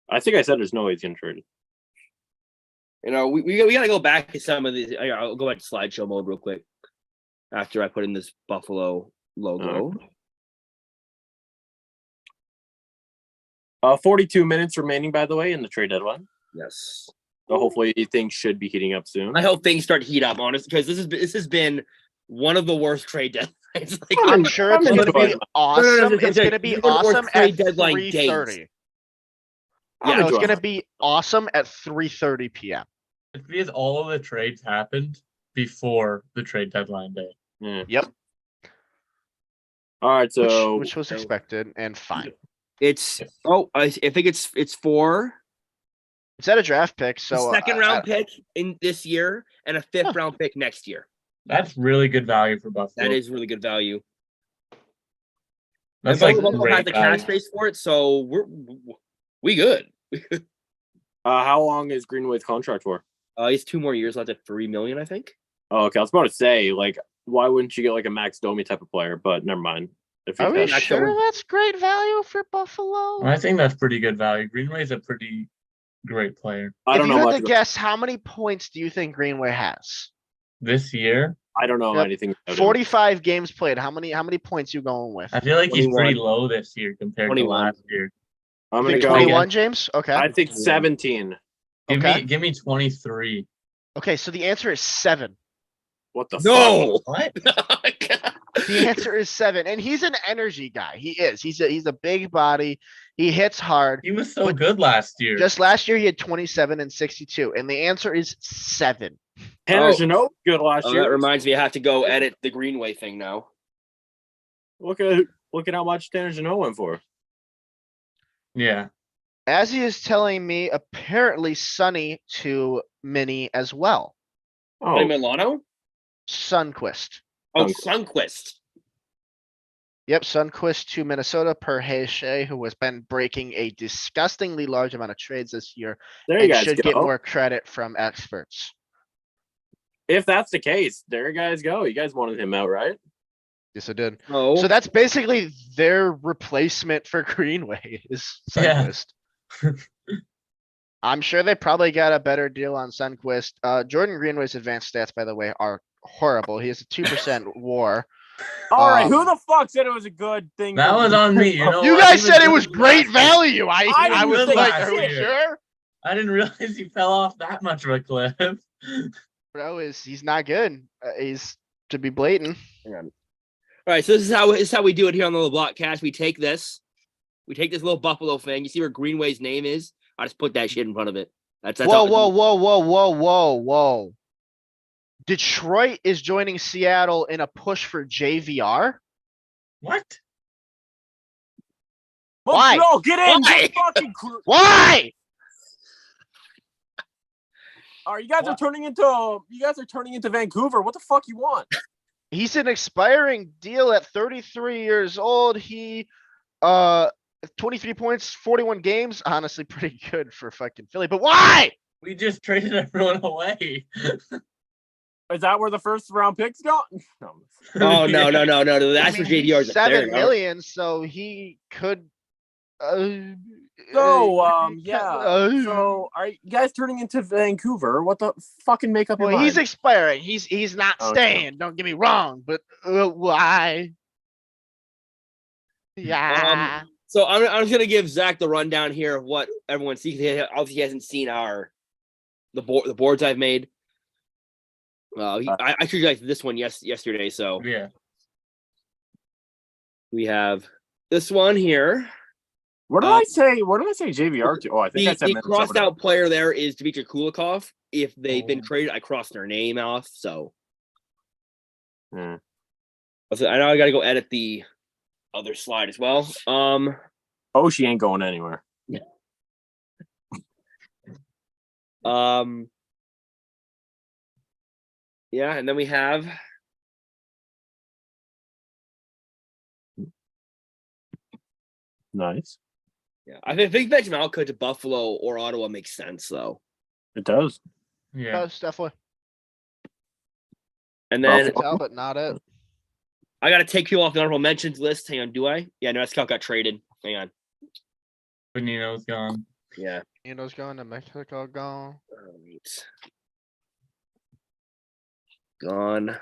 Speaker 2: I think I said there's no way he's gonna trade it.
Speaker 1: You know, we gotta go back to some of these. I'll go back to slideshow mode real quick after I put in this Buffalo logo.
Speaker 2: 42 minutes remaining, by the way, in the trade deadline.
Speaker 1: Yes.
Speaker 2: So hopefully things should be heating up soon.
Speaker 1: I hope things start to heat up, honestly, because this has been one of the worst trade deadlines. Like,
Speaker 3: I'm sure it's
Speaker 2: I'm
Speaker 3: gonna be
Speaker 2: enjoying
Speaker 3: awesome.
Speaker 1: no,
Speaker 3: It's gonna be
Speaker 1: these are the worst
Speaker 3: awesome at
Speaker 1: trade deadline
Speaker 3: 3:30.
Speaker 2: I'm
Speaker 3: No, it's
Speaker 2: enjoying
Speaker 3: gonna
Speaker 2: it.
Speaker 3: be awesome at 3:30 p.m.
Speaker 4: It's because all of the trades happened before the trade deadline day.
Speaker 2: Yeah.
Speaker 3: Yep,
Speaker 2: All right, so
Speaker 3: which was expected and fine.
Speaker 1: it's I think it's for
Speaker 3: Is that a draft pick?
Speaker 1: a
Speaker 3: So
Speaker 1: second round pick in this year and a fifth round pick next year.
Speaker 4: That's really good value for Buffalo.
Speaker 1: That is really good value.
Speaker 4: That's
Speaker 1: And
Speaker 4: like
Speaker 1: Buffalo
Speaker 4: great
Speaker 1: has the cap
Speaker 4: value.
Speaker 1: space for it, so we good.
Speaker 2: how long is Greenway's contract for?
Speaker 1: He's 2 more years left at $3 million, I think.
Speaker 2: Oh, okay. I was about to say, like, why wouldn't you get like a Max Domi type of player? But never mind. If
Speaker 3: Are
Speaker 2: he's
Speaker 3: we
Speaker 2: had-
Speaker 1: Max
Speaker 3: sure
Speaker 1: Domi.
Speaker 3: that's great value for Buffalo?
Speaker 4: I think that's pretty good value. Greenway's a pretty great player.
Speaker 2: I
Speaker 3: If
Speaker 2: don't
Speaker 3: you
Speaker 2: know
Speaker 3: had
Speaker 2: much.
Speaker 3: to guess, how many points do you think Greenway has?
Speaker 4: This year,
Speaker 2: I don't know
Speaker 3: Yep.
Speaker 2: anything. About him.
Speaker 3: 45 games played. How many points you going with?
Speaker 4: I feel like he's pretty
Speaker 1: 21.
Speaker 4: low this year compared
Speaker 1: 21.
Speaker 4: to last year.
Speaker 2: I'm
Speaker 3: You
Speaker 2: gonna
Speaker 3: think
Speaker 2: go.
Speaker 3: 21, James? Okay.
Speaker 2: I think 17.
Speaker 3: Okay.
Speaker 4: Give me 23.
Speaker 3: Okay, so the answer is 7.
Speaker 2: What the fuck?
Speaker 1: No.
Speaker 4: What?
Speaker 3: The answer is 7, and he's an energy guy. He is. He's a big body. He hits hard.
Speaker 4: He was so
Speaker 3: But
Speaker 4: good last year.
Speaker 3: Just last year, he had 27 and 62, and the answer is 7.
Speaker 2: Tanner
Speaker 1: Oh.
Speaker 2: Jeannot good last
Speaker 1: Oh,
Speaker 2: year.
Speaker 1: that reminds me, I have to go edit the Greenway thing now.
Speaker 2: Look at how much Tanner Jeannot went for.
Speaker 4: Yeah.
Speaker 3: As he is telling me, apparently Sonny to Mini as well.
Speaker 1: Oh.
Speaker 2: Oh,
Speaker 1: Milano?
Speaker 3: Sunquist.
Speaker 1: Oh,
Speaker 2: Sunquist.
Speaker 1: Sunquist.
Speaker 3: Yep, Sunquist to Minnesota per Shea, who has been breaking a disgustingly large amount of trades this year
Speaker 2: there you
Speaker 3: and
Speaker 2: guys
Speaker 3: should
Speaker 2: go.
Speaker 3: get more credit from experts.
Speaker 2: If that's the case, there you guys go. You guys wanted him out, right?
Speaker 3: Yes, I did.
Speaker 1: Oh,
Speaker 3: So that's basically their replacement for Greenway is
Speaker 4: Yeah.
Speaker 3: Sunquist. I'm sure they probably got a better deal on Sunquist. Jordan Greenway's advanced stats, by the way, are horrible. He has a 2% WAR.
Speaker 2: All right, who
Speaker 3: Um,
Speaker 2: the fuck said it was a good thing?
Speaker 4: That was on me. You know
Speaker 3: You
Speaker 4: what?
Speaker 3: guys
Speaker 4: He
Speaker 3: said it
Speaker 4: good
Speaker 3: was great
Speaker 4: last year.
Speaker 3: value.
Speaker 2: I
Speaker 3: I
Speaker 2: didn't
Speaker 3: was
Speaker 2: say
Speaker 3: like,
Speaker 4: shit.
Speaker 3: are we sure?
Speaker 4: I didn't realize he fell off that much of a cliff.
Speaker 3: Bro, he's not good. He's to be blatant.
Speaker 1: Hang on. All right, so this is how we do it here on the Leblockcast. We take this little buffalo thing. You see where Greenway's name is? I just put that shit in front of it. That's
Speaker 3: Whoa,
Speaker 1: all.
Speaker 3: whoa. Detroit is joining Seattle in a push for JVR.
Speaker 4: What?
Speaker 3: Why?
Speaker 2: No, get in.
Speaker 1: Why?
Speaker 2: You fucking
Speaker 3: Why?
Speaker 2: All right, you guys are turning into Vancouver. What the fuck you want?
Speaker 3: He's an expiring deal at 33 years old. He 23 points, 41 games. Honestly, pretty good for fucking Philly. But why?
Speaker 4: We just traded everyone away.
Speaker 2: Is that where the first round picks go? No.
Speaker 1: Oh no. That's
Speaker 3: I mean,
Speaker 1: for JDR.
Speaker 3: he's 7 million, so he could.
Speaker 2: So So are you guys turning into Vancouver? What the fucking make up your
Speaker 3: Well,
Speaker 2: mind?
Speaker 3: he's expiring. He's not
Speaker 2: Oh,
Speaker 3: staying. Don't get me wrong, but why? Yeah.
Speaker 1: So I'm just gonna give Zach the rundown here of what everyone sees. Obviously, he hasn't seen the boards I've made. I showed you guys this one yesterday. So
Speaker 4: Yeah.
Speaker 1: we have this one here.
Speaker 2: What did I say? What did I say? JVR to? Oh, I think I said
Speaker 1: The
Speaker 2: Minnesota.
Speaker 1: crossed out player there is Dmitry Kulikov. If they've been traded, I crossed their name off. So
Speaker 2: Hmm.
Speaker 1: I know I got to go edit the other slide as well.
Speaker 2: Oh, she ain't going anywhere.
Speaker 1: Yeah, and then we have
Speaker 2: Nice.
Speaker 1: yeah. I think Benjamin Malco to Buffalo or Ottawa makes sense though.
Speaker 2: It does.
Speaker 4: Yeah.
Speaker 3: Definitely.
Speaker 1: And then
Speaker 3: Tell, but not it.
Speaker 1: I got to take people off the honorable mentions list. Hang on, do I? Yeah, no, Scout got traded. Hang on.
Speaker 4: Benino's gone.
Speaker 1: Yeah.
Speaker 3: Nino's going to Mexico. Gone.
Speaker 1: All right. Gone.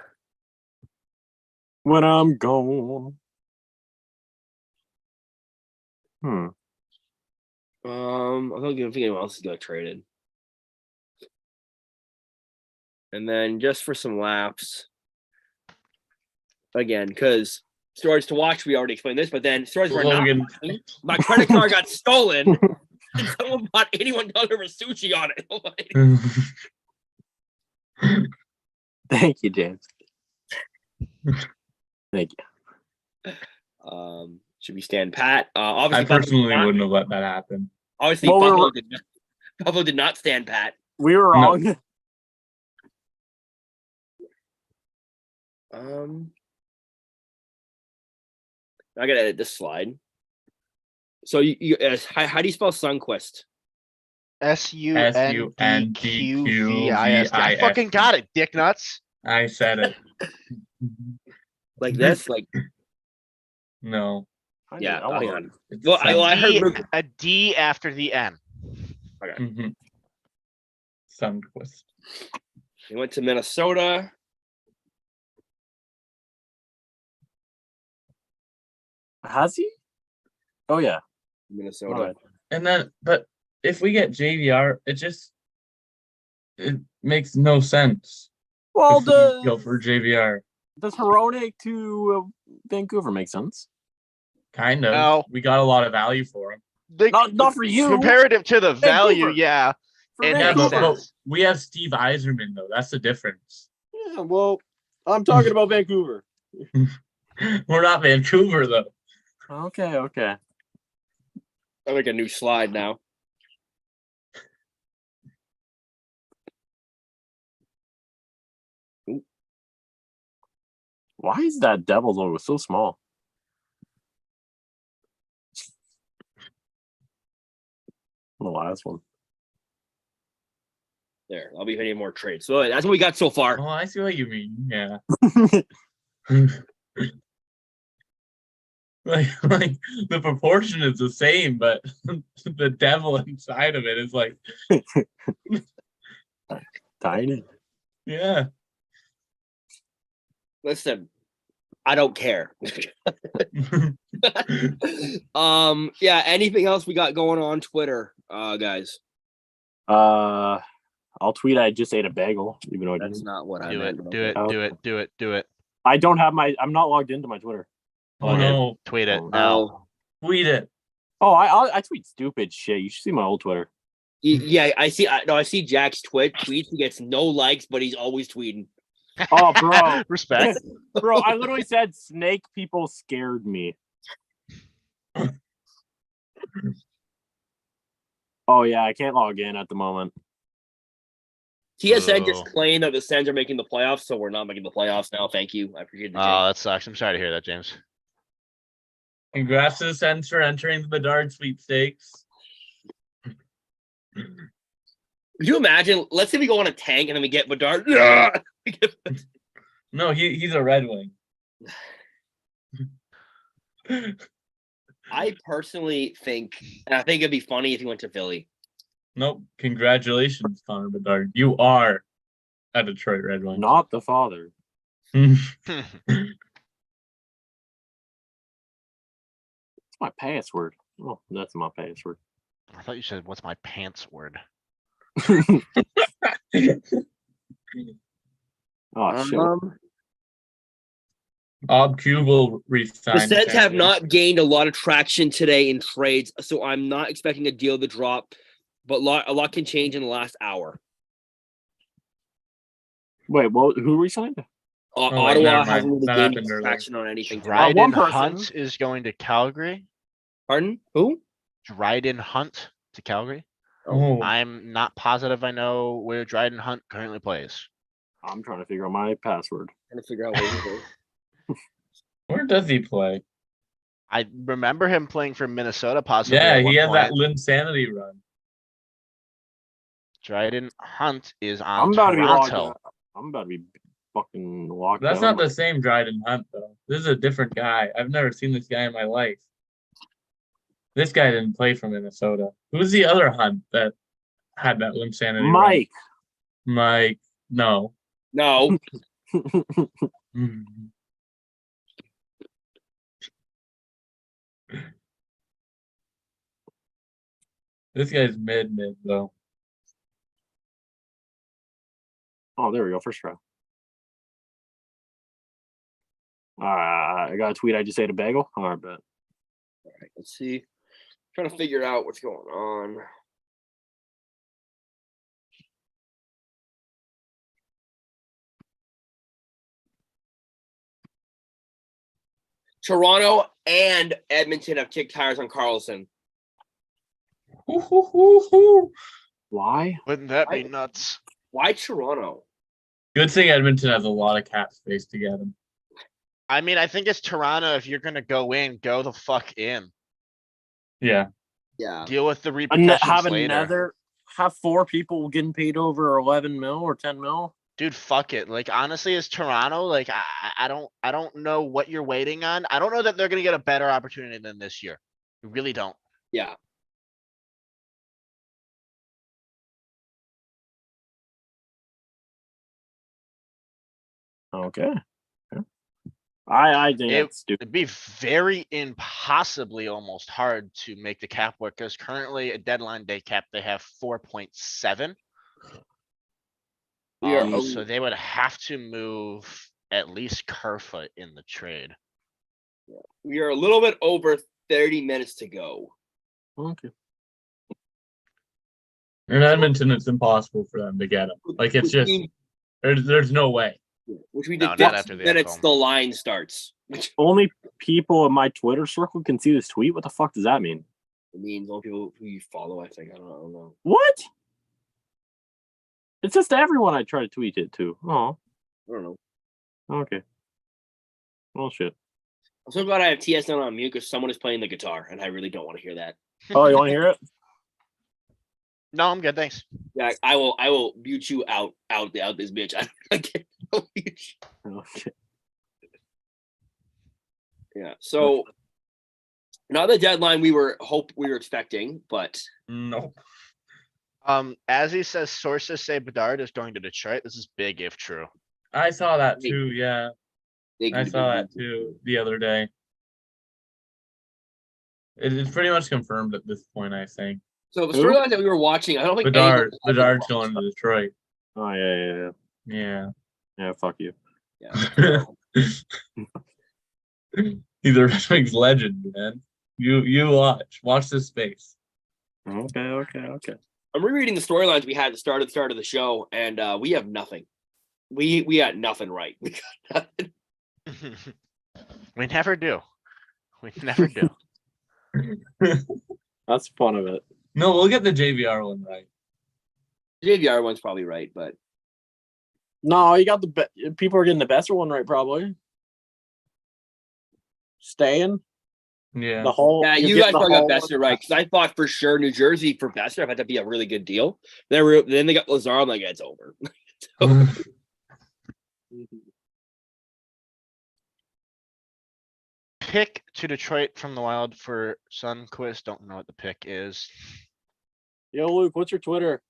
Speaker 2: When I'm gone.
Speaker 1: I don't think anyone else is got traded. And then just for some laughs, again, because stories to watch, we already explained this, but then stories were not
Speaker 4: Logan.
Speaker 1: watching. My credit card got stolen, and someone bought $81 for sushi on it.
Speaker 2: Thank you, James. Thank you.
Speaker 1: Should we stand pat?
Speaker 4: I
Speaker 1: Obviously,
Speaker 4: personally wouldn't have let that happen.
Speaker 1: Obviously,
Speaker 2: Well,
Speaker 1: Buffalo did not stand pat.
Speaker 2: We were wrong.
Speaker 1: I gotta edit this slide. So how do you spell Sunquist?
Speaker 3: SUNDQVIS. I fucking got it, dick nuts.
Speaker 4: I said it.
Speaker 1: Like this? Like
Speaker 4: No.
Speaker 1: yeah.
Speaker 2: I
Speaker 1: Hang
Speaker 2: wanna-
Speaker 1: on.
Speaker 4: It's
Speaker 1: Well, I
Speaker 3: D,
Speaker 1: heard
Speaker 3: a D after the N.
Speaker 4: Sunquist.
Speaker 1: he went to Minnesota.
Speaker 2: Has he? Oh yeah.
Speaker 1: Minnesota.
Speaker 2: All right.
Speaker 4: And then, but if we get JVR, it makes no sense.
Speaker 2: Well,
Speaker 4: if we go for JVR.
Speaker 2: does Hronek to Vancouver make sense?
Speaker 4: Kind of.
Speaker 3: No.
Speaker 4: We got a lot of value for him.
Speaker 2: Not for you.
Speaker 3: Comparative to the value,
Speaker 2: Vancouver.
Speaker 3: yeah.
Speaker 2: For
Speaker 3: It
Speaker 4: Yeah,
Speaker 3: makes
Speaker 2: Vancouver.
Speaker 4: but
Speaker 3: sense.
Speaker 4: we have Steve Eiserman though. That's the difference.
Speaker 2: Yeah, well, I'm talking about Vancouver.
Speaker 4: We're not Vancouver though.
Speaker 2: Okay.
Speaker 1: I'll make a new slide now.
Speaker 2: Why is that devil logo so small? The last one.
Speaker 1: There, I'll be hitting more trades. So that's what we got so far.
Speaker 4: Oh, I see what you mean. Yeah. Like the proportion is the same, but the devil inside of it is like,
Speaker 2: Tiny.
Speaker 4: yeah.
Speaker 1: Listen, I don't care. Yeah, anything else we got going on Twitter, guys?
Speaker 2: I'll tweet I just ate a bagel, even though I
Speaker 1: That's
Speaker 2: didn't.
Speaker 1: not what I
Speaker 3: Do
Speaker 1: meant.
Speaker 3: it,
Speaker 1: but
Speaker 3: do it,
Speaker 1: okay.
Speaker 3: do it, do it, do it.
Speaker 2: I don't have I'm not logged into my Twitter.
Speaker 4: Oh no,
Speaker 3: Tweet it
Speaker 2: Oh,
Speaker 3: now.
Speaker 1: No.
Speaker 4: tweet it.
Speaker 2: Oh, I tweet stupid shit. You should see my old Twitter.
Speaker 1: Yeah, I see Jack's tweets. He gets no likes, but he's always tweeting.
Speaker 2: Oh, bro.
Speaker 3: Respect.
Speaker 2: Bro, I literally said snake people scared me. Oh, yeah, I can't log in at the moment.
Speaker 1: TSN just
Speaker 3: Oh.
Speaker 1: claimed that the Sens are making the playoffs, so we're not making the playoffs now. Thank you. I appreciate the change.
Speaker 3: Oh, that sucks. I'm sorry to hear that, James.
Speaker 4: Congrats to the Sens for entering the Bedard sweepstakes.
Speaker 1: Could you imagine? Let's say we go on a tank and then we get Bedard. Yeah!
Speaker 4: No, he's a Red Wing.
Speaker 1: I personally think, and I think it'd be funny if he went to Philly.
Speaker 4: Nope. Congratulations, Connor Bedard. You are a Detroit Red Wing.
Speaker 2: Not the father. What's my password? Oh, that's my password.
Speaker 3: I thought you said, "What's my pants word?"
Speaker 2: Oh, shit.
Speaker 4: Ob Kubel
Speaker 1: The
Speaker 4: resigned.
Speaker 1: Sens have not gained a lot of traction today in trades, so I'm not expecting a deal to drop, but a lot can change in the last hour.
Speaker 2: Wait, well, who resigned?
Speaker 4: wait,
Speaker 1: Ottawa
Speaker 4: never mind.
Speaker 1: hasn't really
Speaker 4: That
Speaker 1: gained
Speaker 4: happened earlier.
Speaker 1: traction on anything. today.
Speaker 3: Dryden
Speaker 2: one person.
Speaker 3: Hunt is going to Calgary.
Speaker 1: Pardon? Who?
Speaker 3: Dryden Hunt to Calgary.
Speaker 4: Oh,
Speaker 3: I'm not positive I know where Dryden Hunt currently plays.
Speaker 2: I'm trying to figure out my password.
Speaker 1: Trying to figure out where he is.
Speaker 4: where does he play?
Speaker 3: I remember him playing for Minnesota, possibly.
Speaker 4: Yeah,
Speaker 3: at
Speaker 4: he
Speaker 3: one
Speaker 4: had that
Speaker 3: point.
Speaker 4: Linsanity run.
Speaker 3: Dryden Hunt is
Speaker 2: I'm
Speaker 3: on
Speaker 2: about to be locked
Speaker 3: Toronto.
Speaker 2: out. I'm about to be fucking locked
Speaker 4: That's
Speaker 2: out.
Speaker 4: not the same Dryden Hunt, though. This is a different guy. I've never seen this guy in my life. This guy didn't play for Minnesota. Who's the other Hunt that had that Linsanity run?
Speaker 2: Mike.
Speaker 4: Mike. No.
Speaker 1: No.
Speaker 4: This guy's mid though.
Speaker 2: Oh, there we go. First try. I got a tweet. I just ate a bagel. All right, bet.
Speaker 1: All right, let's see. Trying to figure out what's going on. Toronto and Edmonton have kicked tires on Carlson.
Speaker 2: Why?
Speaker 3: Wouldn't that be nuts?
Speaker 1: Why Toronto?
Speaker 4: Good thing Edmonton has a lot of cap space to get him.
Speaker 3: I mean, I think it's Toronto. If you're gonna go in, go the fuck in.
Speaker 4: Yeah.
Speaker 1: Yeah.
Speaker 3: Deal with the repercussions later.
Speaker 2: Have 4 people getting paid over 11 mil or 10 mil.
Speaker 3: Dude, fuck it. Like, honestly, as Toronto, like, I don't know what you're waiting on. I don't know that they're gonna get a better opportunity than this year. I really don't.
Speaker 1: Yeah.
Speaker 2: Okay. I think that's stupid.
Speaker 3: It'd be very impossibly almost hard to make the cap work because currently a deadline day cap, they have 4.7.
Speaker 1: We are
Speaker 3: So they would have to move at least Kerfoot in the trade.
Speaker 1: we are a little bit over 30 minutes to go.
Speaker 2: Okay.
Speaker 4: In Edmonton, it's impossible for them to get him. Like, it's just there's no way.
Speaker 1: Which we
Speaker 3: No,
Speaker 1: did
Speaker 3: not
Speaker 1: 15
Speaker 3: after the
Speaker 1: minutes,
Speaker 3: NFL.
Speaker 1: the line starts. Which
Speaker 2: Only people in my Twitter circle can see this tweet. What the fuck does that mean?
Speaker 1: means all people who you follow, I think. I don't know.
Speaker 2: What? It's just everyone I try to tweet it to. Oh,
Speaker 1: I don't know.
Speaker 2: okay. Well, shit.
Speaker 1: I'm so glad I have TSN on mute because someone is playing the guitar, and I really don't want to hear that.
Speaker 2: Oh, you want to hear it?
Speaker 3: No, I'm good. Thanks.
Speaker 1: Yeah, I will mute you out this bitch. I can't mute you.
Speaker 2: Okay.
Speaker 1: Yeah. So Not the deadline we were expecting, but
Speaker 4: No.
Speaker 3: As he says, sources say Bedard is going to Detroit. This is big if true.
Speaker 4: I saw that too. Yeah,
Speaker 1: they
Speaker 4: I
Speaker 1: could
Speaker 4: saw
Speaker 1: be-
Speaker 4: that too the other day. It's pretty much confirmed at this point, I think.
Speaker 1: So the
Speaker 2: Who?
Speaker 1: storyline that we were watching, I don't think
Speaker 4: Bedard's going to Detroit.
Speaker 2: Oh yeah.
Speaker 4: Yeah.
Speaker 2: Yeah, fuck you.
Speaker 1: Yeah.
Speaker 4: He's a Red Wings legend, man. You watch this space.
Speaker 2: Okay.
Speaker 1: I'm rereading the storylines we had at the start of the show, and we have nothing. We got nothing right. We got nothing.
Speaker 3: We never do. We never do.
Speaker 2: That's fun of it.
Speaker 4: No, we'll get the JVR one right.
Speaker 1: JVR one's probably right, but
Speaker 2: No, you got people are getting the best one right, probably. Staying
Speaker 4: Yeah.
Speaker 2: the whole.
Speaker 1: yeah,
Speaker 2: you're
Speaker 1: you
Speaker 2: getting
Speaker 1: guys
Speaker 2: the
Speaker 1: probably got
Speaker 2: whole
Speaker 1: Besser
Speaker 2: one.
Speaker 1: right because I thought for sure New Jersey for Besser had to be a really good deal. Then they got Lazar. I'm like, it's over.
Speaker 3: Pick to Detroit from the Wild for Sunquist. Don't know what the pick is.
Speaker 2: Yo, Luke, what's your Twitter?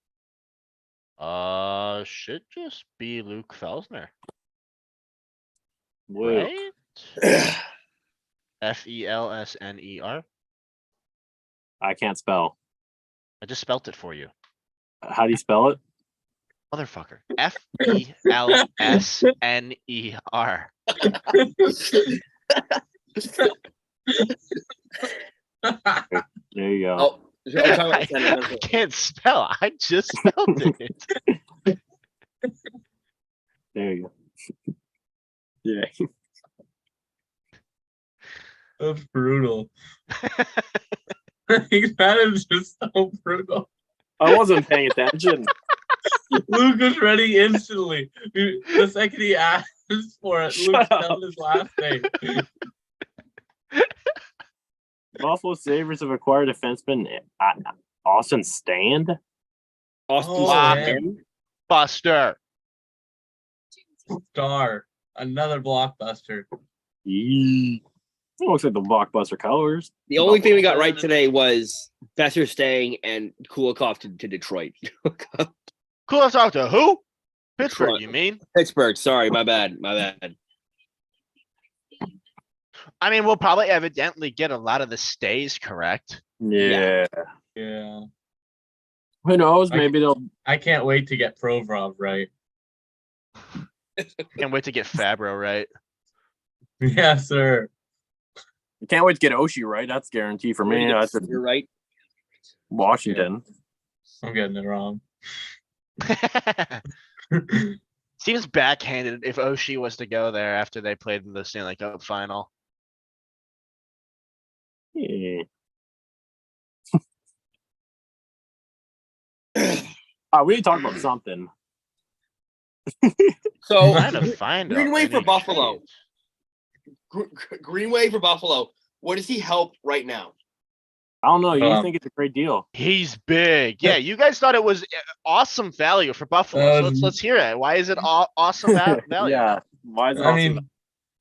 Speaker 3: Should just be Luke Felsner,
Speaker 2: Luke.
Speaker 3: right? Felsner.
Speaker 2: I can't spell.
Speaker 3: I just spelt it for you,
Speaker 2: How do you spell it?
Speaker 3: motherfucker. Felsner.
Speaker 2: There you go.
Speaker 1: Oh, we're talking
Speaker 3: I,
Speaker 1: about
Speaker 3: I can't spell. I just spelled it.
Speaker 2: There you go. Yeah.
Speaker 4: That's brutal. That is just so brutal.
Speaker 2: I wasn't paying attention.
Speaker 4: Luke was ready instantly. The second he asked for it, Luke
Speaker 2: Shut up.
Speaker 4: spelled his last name.
Speaker 2: Buffalo Sabres have acquired defenseman Austin Stand.
Speaker 1: Austin
Speaker 4: Oh,
Speaker 1: Stan.
Speaker 4: yeah.
Speaker 3: Buster.
Speaker 4: Star. Another blockbuster.
Speaker 2: Yee. It looks like the blockbuster colors.
Speaker 1: The only thing we got right today was Besser staying and Kulikov to Detroit.
Speaker 3: Cool. Let's talk to who? Pittsburgh,
Speaker 1: Detroit.
Speaker 3: you mean?
Speaker 1: Pittsburgh. Sorry, my bad.
Speaker 3: I mean, we'll probably evidently get a lot of the stays correct.
Speaker 2: Yeah.
Speaker 4: Yeah.
Speaker 2: Who knows? Maybe they'll.
Speaker 4: I can't wait to get Provorov right.
Speaker 3: Can't wait to get Fabro right.
Speaker 4: Yes, sir.
Speaker 2: I can't wait to get Oshie right. That's guaranteed for me. That's
Speaker 1: You're right.
Speaker 2: Washington.
Speaker 4: I'm getting it wrong.
Speaker 3: Seems backhanded if Oshie was to go there after they played in the Stanley Cup final.
Speaker 2: Yeah. We need to talk about something.
Speaker 1: So
Speaker 3: Trying to find out
Speaker 1: Greenway for
Speaker 3: any
Speaker 1: Buffalo.
Speaker 3: trades.
Speaker 1: Greenway for Buffalo. What does he help right now?
Speaker 2: I don't know. You
Speaker 4: Um,
Speaker 2: think it's a great deal?
Speaker 3: He's big. Yeah, you guys thought it was awesome value for Buffalo. So let's hear it. Why is it awesome value?
Speaker 2: Yeah. Why is it
Speaker 4: I
Speaker 2: awesome?
Speaker 4: mean,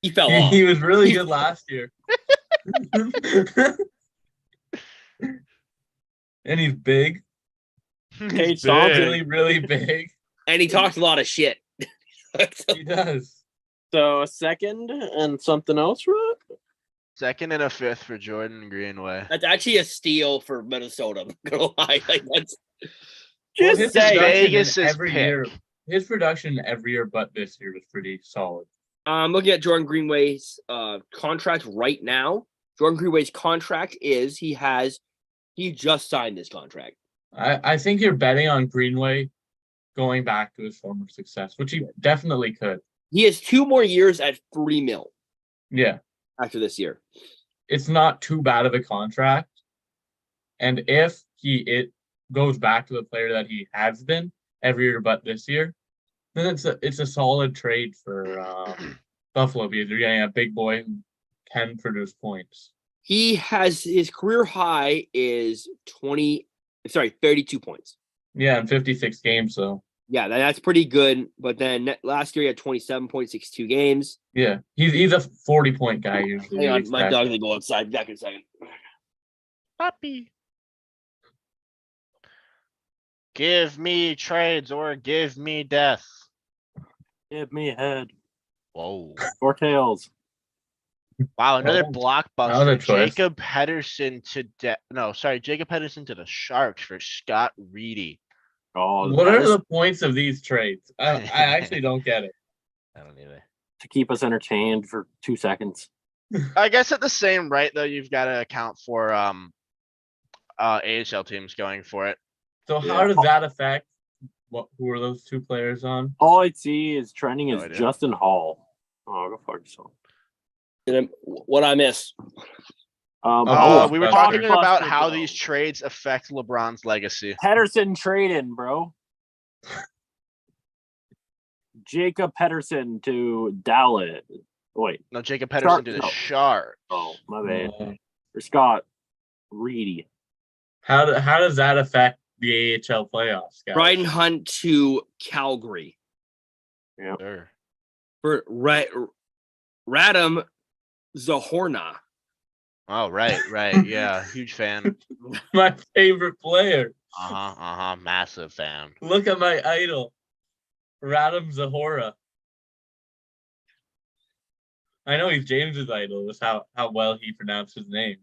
Speaker 1: He fell off.
Speaker 4: he was really good last year. And he's big.
Speaker 3: He's
Speaker 2: Cage
Speaker 3: big.
Speaker 2: Thompson.
Speaker 4: Really, really big.
Speaker 1: And he talks a lot of shit.
Speaker 4: He does.
Speaker 2: So a second and something else, right?
Speaker 3: Second and a fifth for Jordan Greenway.
Speaker 1: That's actually a steal for Minnesota. I'm not gonna lie. Like, that's
Speaker 4: Well,
Speaker 3: Just
Speaker 4: his
Speaker 3: say
Speaker 4: production in
Speaker 3: Vegas'
Speaker 4: every
Speaker 3: pick.
Speaker 4: year. His production every year, but this year was pretty solid.
Speaker 1: I'm looking at Jordan Greenway's contract right now. Jordan Greenway's contract is he just signed this contract.
Speaker 4: I think you're betting on Greenway going back to his former success, which he definitely could.
Speaker 1: He has 2 more years at $3 million
Speaker 4: Yeah,
Speaker 1: after this year.
Speaker 4: it's not too bad of a contract. And if it goes back to the player that he has been every year but this year, then it's a solid trade for Buffalo because you're getting a big boy who can produce points.
Speaker 1: He has his career high is 32 points.
Speaker 4: Yeah, in 56 games, so
Speaker 1: Yeah, that's pretty good. But then last year he had 27.62 games.
Speaker 4: yeah, he's a 40-point guy usually.
Speaker 1: Hang
Speaker 4: you'd
Speaker 1: on, my
Speaker 4: expect.
Speaker 1: dog's gonna go outside. Back in a second.
Speaker 3: Puppy. Give me trades or give me death.
Speaker 2: Give me a head
Speaker 3: Whoa.
Speaker 2: or tails.
Speaker 3: Wow, another
Speaker 4: Oh, that was a
Speaker 3: blockbuster.
Speaker 4: twist.
Speaker 3: Jacob Pedersen to Jacob Pedersen to the Sharks for Scott Reedy.
Speaker 2: Oh,
Speaker 4: What
Speaker 2: that
Speaker 4: are
Speaker 2: is
Speaker 4: the points of these trades? I actually don't get it.
Speaker 3: I don't either.
Speaker 2: to keep us entertained for 2 seconds.
Speaker 3: I guess at the same rate though, you've got to account for AHL teams going for it.
Speaker 4: So
Speaker 2: Yeah.
Speaker 4: how does that affect who are those two players on?
Speaker 2: All I see is trending
Speaker 3: No
Speaker 2: is
Speaker 3: idea.
Speaker 2: Justin Hall. Oh, go fuck yourself.
Speaker 1: What I miss?
Speaker 3: We were talking
Speaker 4: Blockbuster.
Speaker 3: about how these trades affect LeBron's legacy.
Speaker 2: Pedersen trade-in, bro. Jacob Pedersen to Dallas. Wait.
Speaker 3: No, Jacob Pedersen to the
Speaker 2: No.
Speaker 3: Sharks.
Speaker 2: Oh, my bad. Or Scott Reedy.
Speaker 4: How does that affect the AHL playoffs, guys?
Speaker 1: Bryden Hunt to Calgary
Speaker 3: Sure.
Speaker 1: for Radom Zahorna.
Speaker 3: Oh, right. Yeah, huge fan.
Speaker 4: My favorite player.
Speaker 3: Massive fan.
Speaker 4: Look at my idol, Radom Zahora. I know he's James's idol. Is how well he pronounced his name.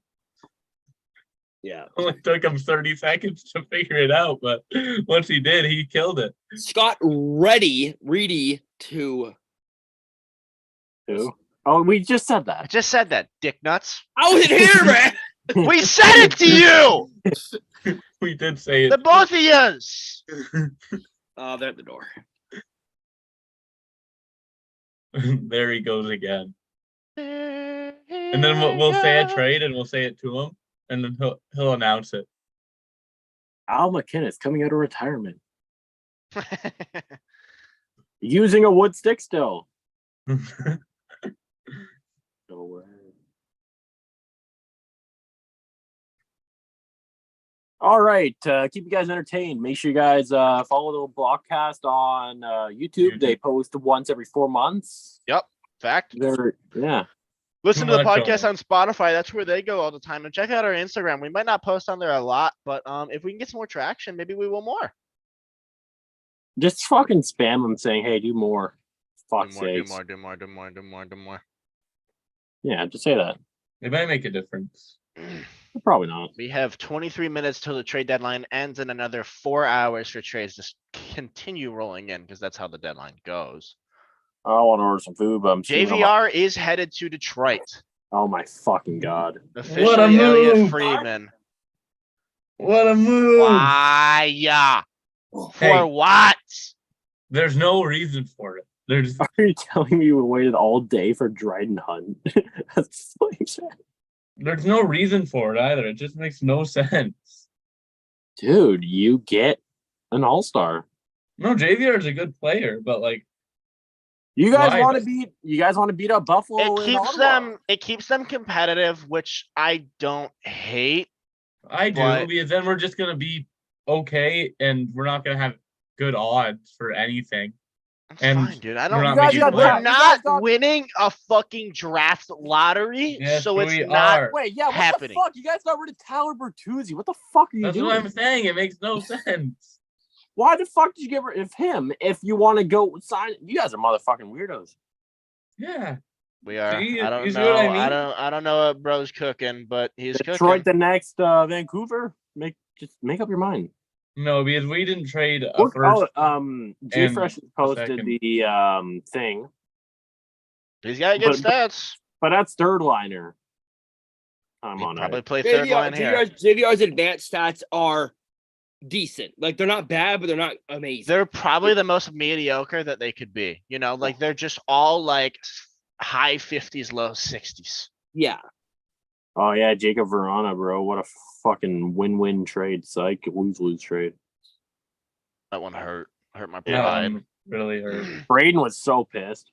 Speaker 1: Yeah.
Speaker 4: Only took him 30 seconds to figure it out, but once he did, he killed it.
Speaker 1: Scott Reedy to.
Speaker 2: Who? Oh, we just said
Speaker 3: I
Speaker 2: that.
Speaker 3: just said that, dick nuts.
Speaker 1: I wasn't here, man.
Speaker 3: We said it to you!
Speaker 4: We did say
Speaker 3: The
Speaker 4: it.
Speaker 3: both of yous!
Speaker 1: They're at the door.
Speaker 4: There he goes again. And then we'll say a trade and we'll say it to him, and then he'll announce it.
Speaker 2: Al McKinnis coming out of retirement. Using a wood stick still. No way. All right, keep you guys entertained. Make sure you guys follow the Leblockcast on YouTube. They post once every 4 months.
Speaker 3: Fact.
Speaker 2: Yeah.
Speaker 3: Listen to the
Speaker 4: Too much
Speaker 3: podcast
Speaker 4: on
Speaker 3: on Spotify. That's where they go all the time. And check out our Instagram. We might not post on there a lot, but if we can get some more traction, maybe we will more.
Speaker 2: Just fucking spam them saying, "Hey, do more." Fuck's
Speaker 3: Do
Speaker 2: sakes.
Speaker 3: more.
Speaker 2: Yeah, just say that.
Speaker 4: It might make a difference.
Speaker 2: Probably not.
Speaker 3: We have 23 minutes till the trade deadline ends and another 4 hours for trades to continue rolling in because that's how the deadline goes.
Speaker 2: I want to order some food, but I'm seeing how much-
Speaker 3: JVR is headed to Detroit.
Speaker 2: Oh my fucking god!
Speaker 3: Officially, Elliot
Speaker 4: move.
Speaker 3: Friedman.
Speaker 4: What a move!
Speaker 3: Why? Yeah. For
Speaker 4: Hey.
Speaker 3: what?
Speaker 4: There's no reason for it. There's
Speaker 2: Are you telling me you waited all day for Dryden Hunt? That's what you said.
Speaker 4: There's no reason for it either. It just makes no sense.
Speaker 2: Dude, you get an all-star.
Speaker 4: No, JVR is a good player, but like,
Speaker 2: You guys
Speaker 4: Why
Speaker 2: want to
Speaker 4: though?
Speaker 2: beat up Buffalo?
Speaker 3: It keeps them competitive, which I don't hate.
Speaker 4: I do,
Speaker 3: But-
Speaker 4: because then we're just gonna be okay, and we're not gonna have good odds for anything.
Speaker 3: It's
Speaker 4: And
Speaker 3: fine, dude. I
Speaker 4: we're
Speaker 3: don't.
Speaker 4: not
Speaker 2: You guys
Speaker 4: making
Speaker 2: got
Speaker 3: We're
Speaker 2: that.
Speaker 4: playoffs.
Speaker 3: not
Speaker 2: You guys got-
Speaker 3: winning a fucking draft lottery,
Speaker 4: Yes,
Speaker 3: so it's
Speaker 4: we
Speaker 3: not.
Speaker 4: are.
Speaker 2: Wait, yeah, what
Speaker 3: happening.
Speaker 2: the fuck? You guys got rid of Tyler Bertuzzi. What the fuck are you
Speaker 4: That's
Speaker 2: doing?
Speaker 4: what I'm saying. It makes no sense.
Speaker 2: Why the fuck did you get rid of him if you want to go sign? You guys are motherfucking weirdos.
Speaker 4: Yeah.
Speaker 3: We are.
Speaker 4: See,
Speaker 3: I don't
Speaker 4: you
Speaker 3: know.
Speaker 4: see what I
Speaker 3: I
Speaker 4: mean?
Speaker 3: don't know what bro's cooking, but he's
Speaker 2: Detroit
Speaker 3: cooking.
Speaker 2: the next Vancouver. Just make up your mind.
Speaker 4: No, because we didn't trade a
Speaker 2: Look,
Speaker 4: first.
Speaker 2: Jay
Speaker 4: and
Speaker 2: Fresh has posted
Speaker 4: second.
Speaker 2: the thing,
Speaker 3: He's got good
Speaker 2: but-
Speaker 3: stats.
Speaker 2: but that's third liner. I'm
Speaker 3: He
Speaker 2: on
Speaker 3: probably
Speaker 2: it.
Speaker 3: play third line here.
Speaker 1: JVR's advanced stats are decent. Like they're not bad, but they're not amazing.
Speaker 3: They're probably the most mediocre that they could be. You know, like they're just all like high 50s, low 60s.
Speaker 1: Yeah.
Speaker 2: Oh yeah, Jacob Verana, bro. What a fucking win-win trade. Psych, lose-lose trade.
Speaker 3: That one hurt my
Speaker 4: That
Speaker 3: pride.
Speaker 4: one really hurt.
Speaker 2: Braden was so pissed.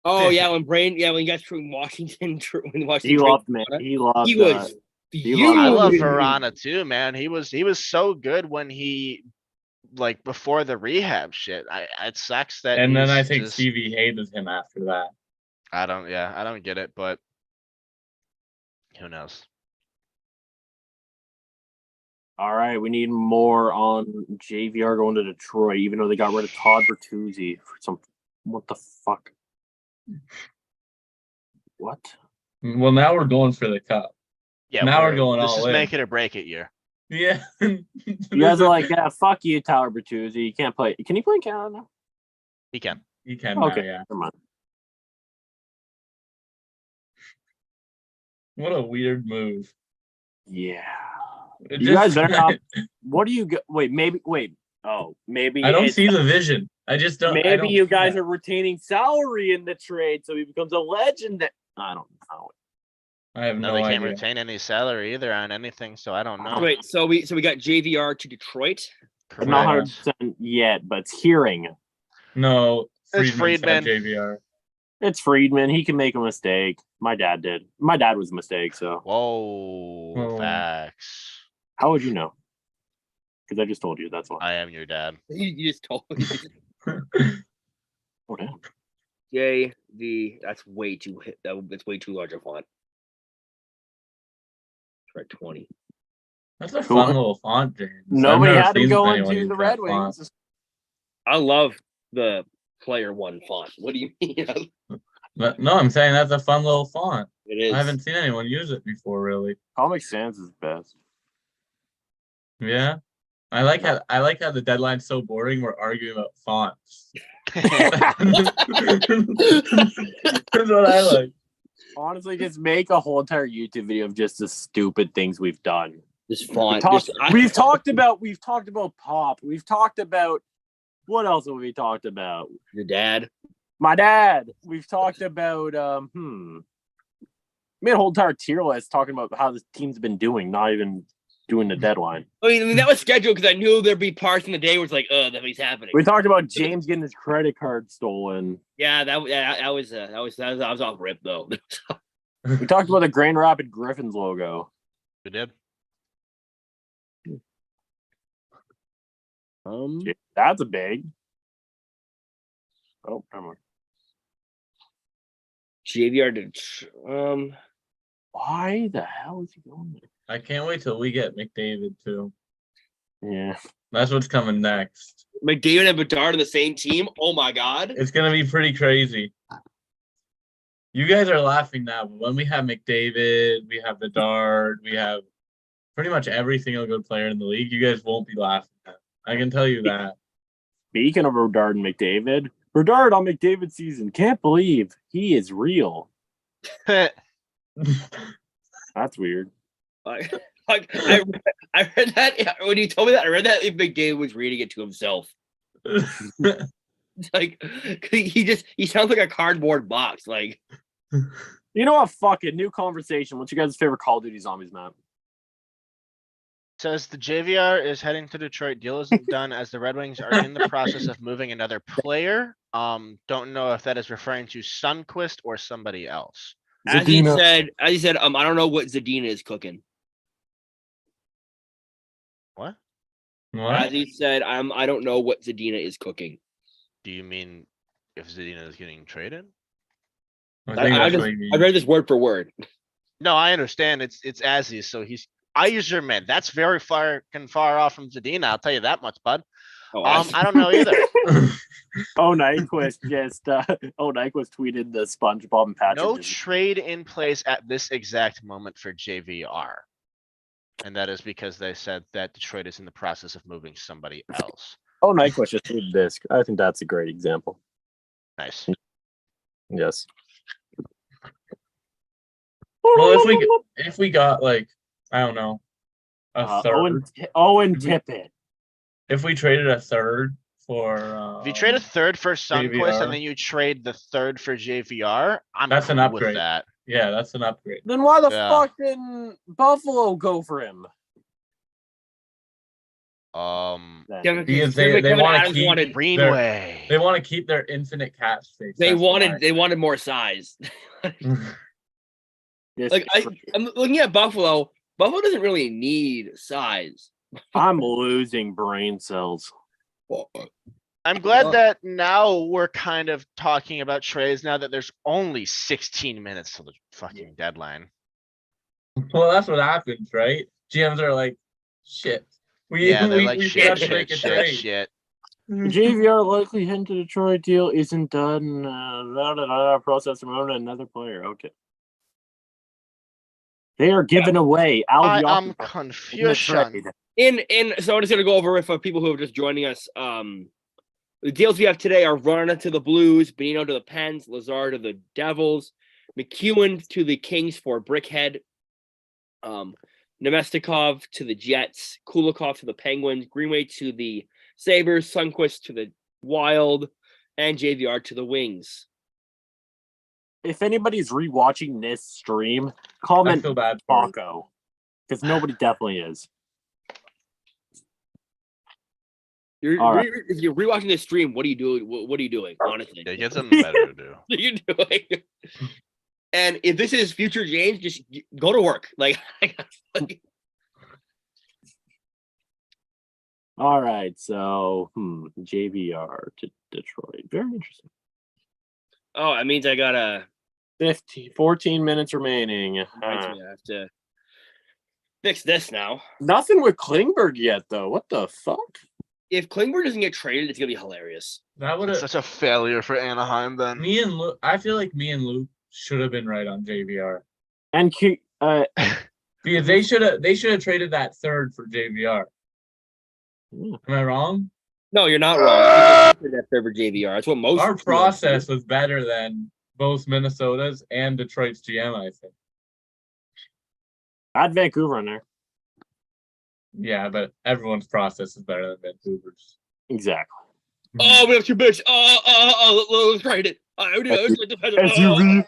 Speaker 1: Oh yeah, when you guys from Washington, when Washington
Speaker 2: He
Speaker 1: traded
Speaker 2: loved me.
Speaker 1: Verana,
Speaker 2: He loved.
Speaker 1: he was
Speaker 2: loved-
Speaker 3: I love
Speaker 1: fuming.
Speaker 3: Verana too, man. He was so good when he like before the rehab shit. It sucks that.
Speaker 4: And then
Speaker 3: he's
Speaker 4: I think
Speaker 3: just-
Speaker 4: Stevie hated him after that.
Speaker 3: I don't get it, but who knows?
Speaker 2: All right, we need more on JVR going to Detroit, even though they got rid of Todd Bertuzzi for some. What the fuck? What?
Speaker 4: Well, now we're going for the cup.
Speaker 3: Yeah,
Speaker 4: Now we're going
Speaker 3: this
Speaker 4: all
Speaker 3: is
Speaker 4: in.
Speaker 3: make it or break it year.
Speaker 4: Yeah.
Speaker 2: You guys are like, yeah, fuck you, Tyler Bertuzzi. You can't play. Can you play in Canada now?
Speaker 3: He can.
Speaker 4: You can now,
Speaker 2: Okay,
Speaker 4: yeah.
Speaker 2: never mind.
Speaker 4: What a weird move.
Speaker 2: Yeah.
Speaker 4: It
Speaker 2: You guys
Speaker 4: just-
Speaker 2: better not. What do you go? Wait, maybe. Wait. Oh, maybe.
Speaker 4: I don't
Speaker 2: it's-
Speaker 4: see the vision. I just don't. I
Speaker 2: Maybe
Speaker 4: don't
Speaker 2: you
Speaker 4: see
Speaker 2: guys
Speaker 4: that.
Speaker 2: are retaining salary in the trade, so he becomes a legend. I don't know.
Speaker 4: I have
Speaker 3: No,
Speaker 4: no
Speaker 3: they can't
Speaker 4: idea.
Speaker 3: retain any salary either on anything, so I don't know.
Speaker 1: Wait, so we got JVR to Detroit.
Speaker 2: I'm not
Speaker 3: Correct.
Speaker 2: 100% yet, but it's hearing.
Speaker 4: No,
Speaker 3: It's
Speaker 4: Friedman said
Speaker 3: Friedman.
Speaker 4: JVR.
Speaker 2: It's Friedman. He can make a mistake. My dad did. My dad was a mistake. So
Speaker 3: Whoa,
Speaker 4: Oh.
Speaker 3: facts.
Speaker 2: how would you know? Because I just told you. That's why.
Speaker 3: I am your dad.
Speaker 1: You just told me.
Speaker 2: Oh, damn.
Speaker 1: JV. That's way too. That's way too large a font. Try 20.
Speaker 4: That's a
Speaker 2: Cool.
Speaker 4: fun little font, James.
Speaker 2: Nobody
Speaker 4: I've never
Speaker 2: had him
Speaker 4: seen
Speaker 2: going
Speaker 4: anyone
Speaker 2: to
Speaker 4: use
Speaker 2: the
Speaker 4: that
Speaker 2: Red
Speaker 4: font.
Speaker 2: Wings.
Speaker 1: I love the player one font. What do you mean?
Speaker 4: But no, I'm saying that's a fun little font.
Speaker 1: It is.
Speaker 4: I haven't seen anyone use it before, really.
Speaker 2: Comic Sans is best.
Speaker 4: Yeah, I like how the deadline's so boring. We're arguing about fonts. That's what I like.
Speaker 2: Honestly, just make a whole entire YouTube video of just the stupid things we've done.
Speaker 1: This font.
Speaker 2: We've talked about pop. We've talked about what else have we talked about?
Speaker 1: Your dad.
Speaker 2: My dad. We've talked about made a whole entire tier list talking about how this team's been doing, not even doing the deadline.
Speaker 1: I mean that was scheduled because I knew there'd be parts in the day where it's like, nothing's happening.
Speaker 2: We talked about James getting his credit card stolen.
Speaker 1: Yeah, that was off rip though.
Speaker 2: We talked about the Grand Rapid Griffins logo.
Speaker 3: We did.
Speaker 2: That's a big. Oh, never mind.
Speaker 1: JVR did.
Speaker 2: Why the hell is he going there?
Speaker 4: I can't wait till we get McDavid too.
Speaker 2: Yeah.
Speaker 4: That's what's coming next.
Speaker 1: McDavid and Bedard on the same team. Oh my god.
Speaker 4: It's gonna be pretty crazy. You guys are laughing now, but when we have McDavid, we have Bedard, we have pretty much every single good player in the league, you guys won't be laughing at. I can tell you that.
Speaker 2: Speaking of Bedard and McDavid, Bedard on McDavid season. Can't believe he is real. That's weird.
Speaker 1: Like I read that when you told me that. I read that if McDavid was reading it to himself. Like he sounds like a cardboard box. Like
Speaker 2: You know what? Fuck it. New conversation. What's your guys' favorite Call of Duty Zombies map?
Speaker 3: Says the JVR is heading to Detroit. Deal isn't done as the Red Wings are in the process of moving another player. Don't know if that is referring to Sunquist or somebody else.
Speaker 1: as he said, I don't know what Zadina is cooking.
Speaker 3: What?
Speaker 4: What?
Speaker 1: As he said, I don't know what Zadina is cooking.
Speaker 3: Do you mean if Zadina is getting traded?
Speaker 4: I
Speaker 1: I
Speaker 4: think that's what he
Speaker 1: I
Speaker 4: means.
Speaker 1: read this word for word.
Speaker 3: No, I understand. It's as is. So I use your man. That's very far off from Zadina. I'll tell you that much, bud.
Speaker 1: Oh,
Speaker 3: I don't know either.
Speaker 2: Nyquist Nyquist tweeted the SpongeBob and Patrick.
Speaker 3: No trade in place at this exact moment for JVR. And that is because they said that Detroit is in the process of moving somebody else.
Speaker 2: Nyquist just tweeted this. I think that's a great example.
Speaker 3: Nice.
Speaker 2: Yes.
Speaker 4: Well, if we got like, I don't know, a third.
Speaker 2: Owen Tippett.
Speaker 4: If we traded a third for
Speaker 3: If you trade a third for Sunquist
Speaker 4: JVR.
Speaker 3: and then you trade the third for JVR, I'm
Speaker 4: That's an
Speaker 3: cool with
Speaker 4: upgrade.
Speaker 3: that.
Speaker 4: yeah, that's an upgrade.
Speaker 2: Then why the
Speaker 3: Yeah.
Speaker 2: fuck didn't Buffalo go for him?
Speaker 1: Kevin,
Speaker 4: Because
Speaker 1: Kevin
Speaker 4: they want to
Speaker 1: Adams
Speaker 4: keep
Speaker 1: wanted
Speaker 3: Greenway.
Speaker 4: they want to keep their infinite cap space.
Speaker 1: they
Speaker 4: That's why.
Speaker 1: wanted more size.
Speaker 2: This
Speaker 1: Like
Speaker 2: is
Speaker 1: I'm looking at Buffalo. Buffalo doesn't really need size.
Speaker 2: I'm losing brain cells.
Speaker 3: I'm glad that now we're kind of talking about trades now that there's only 16 minutes till the fucking deadline.
Speaker 4: Well, that's what happens, right? GMs are like, Shit.
Speaker 3: Yeah, they're like
Speaker 4: we
Speaker 3: shit,
Speaker 4: forgot to
Speaker 3: shit,
Speaker 4: make a
Speaker 3: shit,
Speaker 4: trade.
Speaker 3: shit.
Speaker 2: JVR likely heading to Detroit deal isn't done. Process from another player. Okay. They are giving away Al
Speaker 3: I am
Speaker 2: in the
Speaker 3: confused.
Speaker 2: trade.
Speaker 1: So I'm just gonna go over it for people who are just joining us. The deals we have today are Rana to the Blues, Benino to the Pens, Lazar to the Devils, McEwen to the Kings for Brickhead, Nemestikov to the Jets, Kulikov to the Penguins, Greenway to the Sabres, Sundqvist to the Wild, and JVR to the Wings.
Speaker 2: If anybody's rewatching this stream,
Speaker 4: I
Speaker 2: comment
Speaker 4: feel bad for you.
Speaker 2: Paco, because nobody definitely is. All right.
Speaker 1: If you're rewatching this stream, what are you doing? What are you doing? Honestly,
Speaker 3: Yeah, get something better to do.
Speaker 1: what are you doing? And if this is future James, just go to work.
Speaker 2: All right. So, JVR to Detroit. Very interesting.
Speaker 1: Oh, that means I gotta
Speaker 2: 14 minutes remaining.
Speaker 1: I have to fix this now.
Speaker 2: Nothing with Klingberg yet, though. What the fuck?
Speaker 1: If Klingberg doesn't get traded, it's gonna be hilarious.
Speaker 4: That would
Speaker 3: It's
Speaker 4: have
Speaker 3: such a failure for Anaheim then.
Speaker 4: me and Luke. I feel like me and Luke should have been right on JVR
Speaker 2: And
Speaker 4: because they should have traded that third for JVR. Am I wrong?
Speaker 1: No, you're not wrong. That favor JVR. That's what most
Speaker 4: Our process was better than both Minnesota's and Detroit's GM, I think.
Speaker 2: add Vancouver in there.
Speaker 4: Yeah, but everyone's process is better than Vancouver's.
Speaker 2: Exactly.
Speaker 1: Oh, we have two bigs. Let's trade it.
Speaker 2: SUV.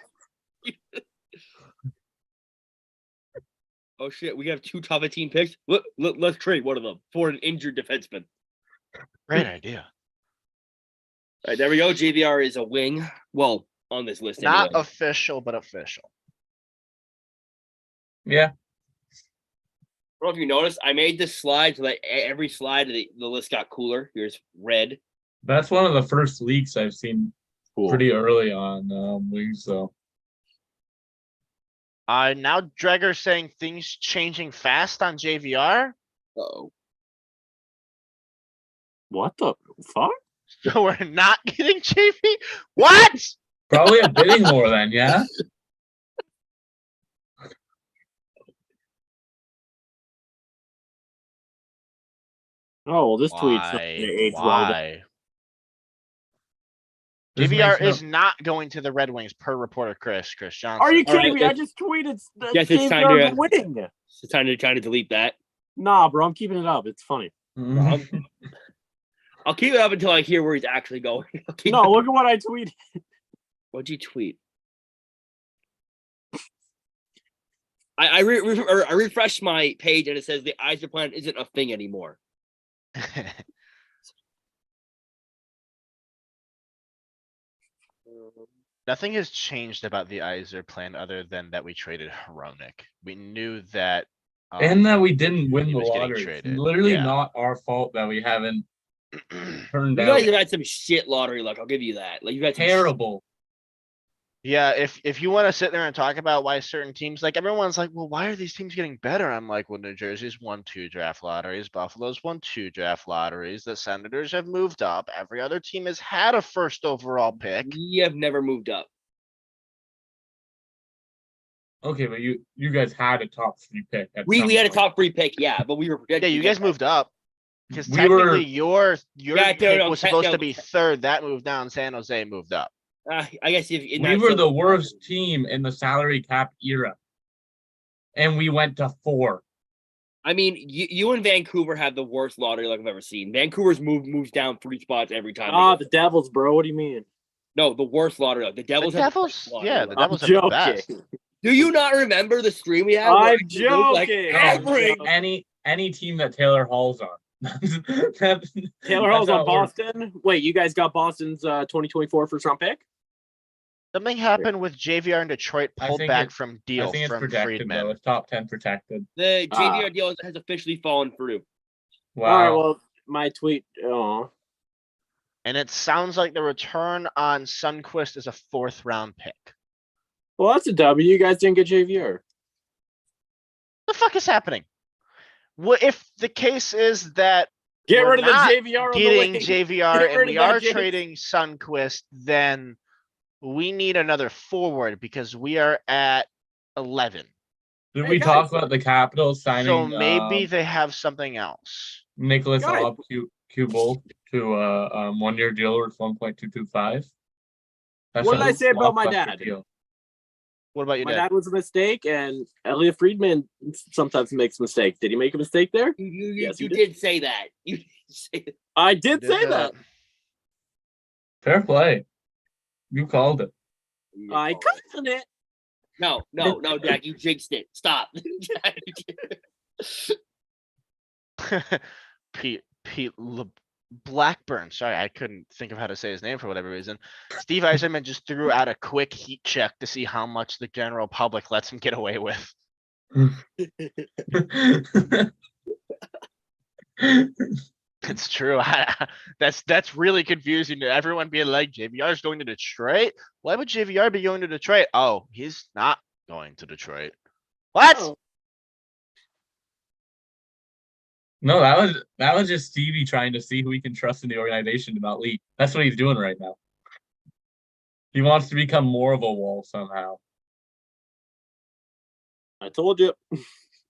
Speaker 1: Oh shit, we have two top 18 picks. Let's trade one of them for an injured defenseman.
Speaker 3: Great idea.
Speaker 1: All right, there we go. JVR is a wing. Well, on this list,
Speaker 3: Not
Speaker 1: anyway.
Speaker 3: official, but official.
Speaker 4: Yeah.
Speaker 1: I don't know if you noticed, I made this slide so that every slide of the list got cooler. Here's red.
Speaker 4: That's one of the first leaks I've seen
Speaker 2: Cool.
Speaker 4: pretty early on Wings, so.
Speaker 3: Now Dreger's saying things changing fast on JVR.
Speaker 1: Uh-oh.
Speaker 2: What the fuck?
Speaker 3: So we're not getting JV? What?
Speaker 4: Probably a bidding war then, yeah?
Speaker 2: Oh, well, this tweet's not gonna age well.
Speaker 3: Why?
Speaker 4: This
Speaker 3: JVR
Speaker 4: makes
Speaker 3: is not going to the Red Wings per reporter Chris Johnson.
Speaker 2: Are you
Speaker 1: All
Speaker 2: kidding
Speaker 1: right,
Speaker 2: me? I
Speaker 1: let's-
Speaker 2: just tweeted
Speaker 1: Yes, it's time
Speaker 2: JVR
Speaker 1: to-
Speaker 2: winning.
Speaker 1: It's time to delete that.
Speaker 2: Nah, bro, I'm keeping it up. It's funny.
Speaker 1: I'll keep it up until I hear where he's actually going.
Speaker 2: No, look at what I tweeted.
Speaker 1: What'd you tweet? I refreshed my page and it says the Iser plan isn't a thing anymore.
Speaker 3: Nothing has changed about the Iser plan other than that we traded Hronik. We knew that.
Speaker 4: And that we didn't win
Speaker 3: he
Speaker 4: the
Speaker 3: was getting
Speaker 4: lottery. It's
Speaker 3: traded,
Speaker 4: literally
Speaker 3: yeah.
Speaker 4: not our fault that we haven't turned
Speaker 1: You
Speaker 4: out
Speaker 1: guys have had some shit lottery luck. I'll give you that. Like you got
Speaker 4: terrible.
Speaker 3: Yeah, if you want to sit there and talk about why certain teams, like everyone's like, well, why are these teams getting better? I'm like, well, New Jersey's won 2 draft lotteries, Buffalo's won 2 draft lotteries, the Senators have moved up, every other team has had a first overall pick.
Speaker 1: We have never moved up.
Speaker 4: Okay, but you guys had a top 3 pick. At
Speaker 1: We
Speaker 4: some
Speaker 1: had a
Speaker 4: point.
Speaker 1: top 3 pick, yeah, but we were
Speaker 3: Yeah,
Speaker 1: projected
Speaker 3: you
Speaker 1: to
Speaker 3: guys
Speaker 1: get
Speaker 3: moved up. Because
Speaker 4: We were-
Speaker 3: technically your
Speaker 1: Yeah,
Speaker 3: pick
Speaker 1: no,
Speaker 3: was supposed
Speaker 1: no.
Speaker 3: to be third, that moved down, San Jose moved up.
Speaker 1: I guess if in
Speaker 4: We
Speaker 1: that
Speaker 4: were
Speaker 1: sense-
Speaker 4: the worst team in the salary cap era. And we went to 4.
Speaker 1: I mean, you and Vancouver have the worst lottery luck I've ever seen. Vancouver's moves down 3 spots every time.
Speaker 2: Ah, the Devils, bro. What do you mean?
Speaker 1: No, the worst lottery luck. The
Speaker 3: The
Speaker 1: Devils have
Speaker 3: Devils,
Speaker 1: lottery
Speaker 3: yeah,
Speaker 1: luck.
Speaker 3: the
Speaker 2: I'm
Speaker 3: Devils have the best.
Speaker 2: joking.
Speaker 1: Do you not remember the stream we had? where
Speaker 2: I'm
Speaker 1: it looked like
Speaker 2: joking.
Speaker 1: every-
Speaker 4: Any team that Taylor Hall's on.
Speaker 2: Taylor Hall's on Boston. Wait, you guys got Boston's 2024 first round pick?
Speaker 3: Something happened with JVR and Detroit
Speaker 4: I
Speaker 3: pulled
Speaker 4: think
Speaker 3: back
Speaker 4: it-
Speaker 3: from
Speaker 4: I
Speaker 3: deal
Speaker 4: think it's
Speaker 3: from
Speaker 4: protected though.
Speaker 3: Friedman.
Speaker 4: It's top 10 protected.
Speaker 1: The JVR deal has officially fallen through.
Speaker 4: Wow.
Speaker 2: All right, well, my tweet. Oh,
Speaker 3: And it sounds like the return on Sundqvist is a 4th round pick.
Speaker 2: well, that's a W. You guys didn't get JVR.
Speaker 3: The fuck is happening? What if the case is that
Speaker 2: Get
Speaker 3: we're
Speaker 2: rid of the
Speaker 3: not
Speaker 2: JVR on the
Speaker 3: getting
Speaker 2: wing.
Speaker 3: JVR
Speaker 2: Get
Speaker 3: and
Speaker 2: rid
Speaker 3: we
Speaker 2: of that,
Speaker 3: are
Speaker 2: James.
Speaker 3: trading Sunquist, then we need another forward because we are at 11.
Speaker 4: Did
Speaker 2: Hey,
Speaker 4: we
Speaker 2: guys.
Speaker 4: talk about the Capitals
Speaker 3: So
Speaker 4: signing
Speaker 3: maybe they have something else.
Speaker 4: Nicholas
Speaker 2: Guys.
Speaker 4: Q-Bolt to a 1-year deal worth 1.225?
Speaker 2: What did I say about my dad?
Speaker 3: What about your
Speaker 2: My
Speaker 3: dad?
Speaker 2: dad was a mistake, and Elliot Friedman sometimes makes mistakes. Did he make a mistake there? Yes, he
Speaker 1: You
Speaker 2: did.
Speaker 1: did say that. You did say that.
Speaker 2: I did say that.
Speaker 4: Fair play. You called it.
Speaker 2: I called it.
Speaker 1: No, Jack, you jinxed it. Stop.
Speaker 3: Pete Blackburn. Sorry, I couldn't think of how to say his name for whatever reason. Steve Eiserman just threw out a quick heat check to see how much the general public lets him get away with. It's true. That's really confusing to everyone being like, JVR is going to Detroit. Why would JVR be going to Detroit? Oh, he's not going to Detroit. What?
Speaker 2: Oh.
Speaker 4: No, that was just Stevie trying to see who he can trust in the organization to not leave. That's what he's doing right now. He wants to become more of a wall somehow.
Speaker 2: I told you.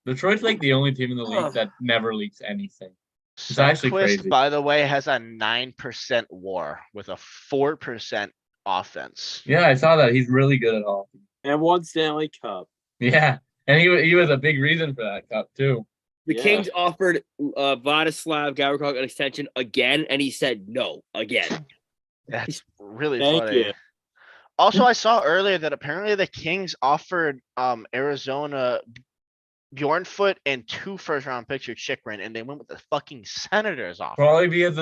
Speaker 4: Detroit's like the only team in the league that never leaks anything. It's actually crazy.
Speaker 3: Sunquist, by the way, has a 9% WAR with a 4% offense.
Speaker 4: Yeah, I saw that. He's really good at hockey.
Speaker 2: And one Stanley Cup.
Speaker 4: Yeah, and he was a big reason for that cup too.
Speaker 1: The
Speaker 2: Yeah.
Speaker 1: Kings offered Vladislav Gavrikov an extension again, and he said no again.
Speaker 3: That's really
Speaker 2: Thank
Speaker 3: funny.
Speaker 2: you.
Speaker 3: Also, I saw earlier that apparently the Kings offered Arizona Bjornfoot and 2 first-round picks for Chikrin, and they went with the fucking Senators offer.
Speaker 4: Probably because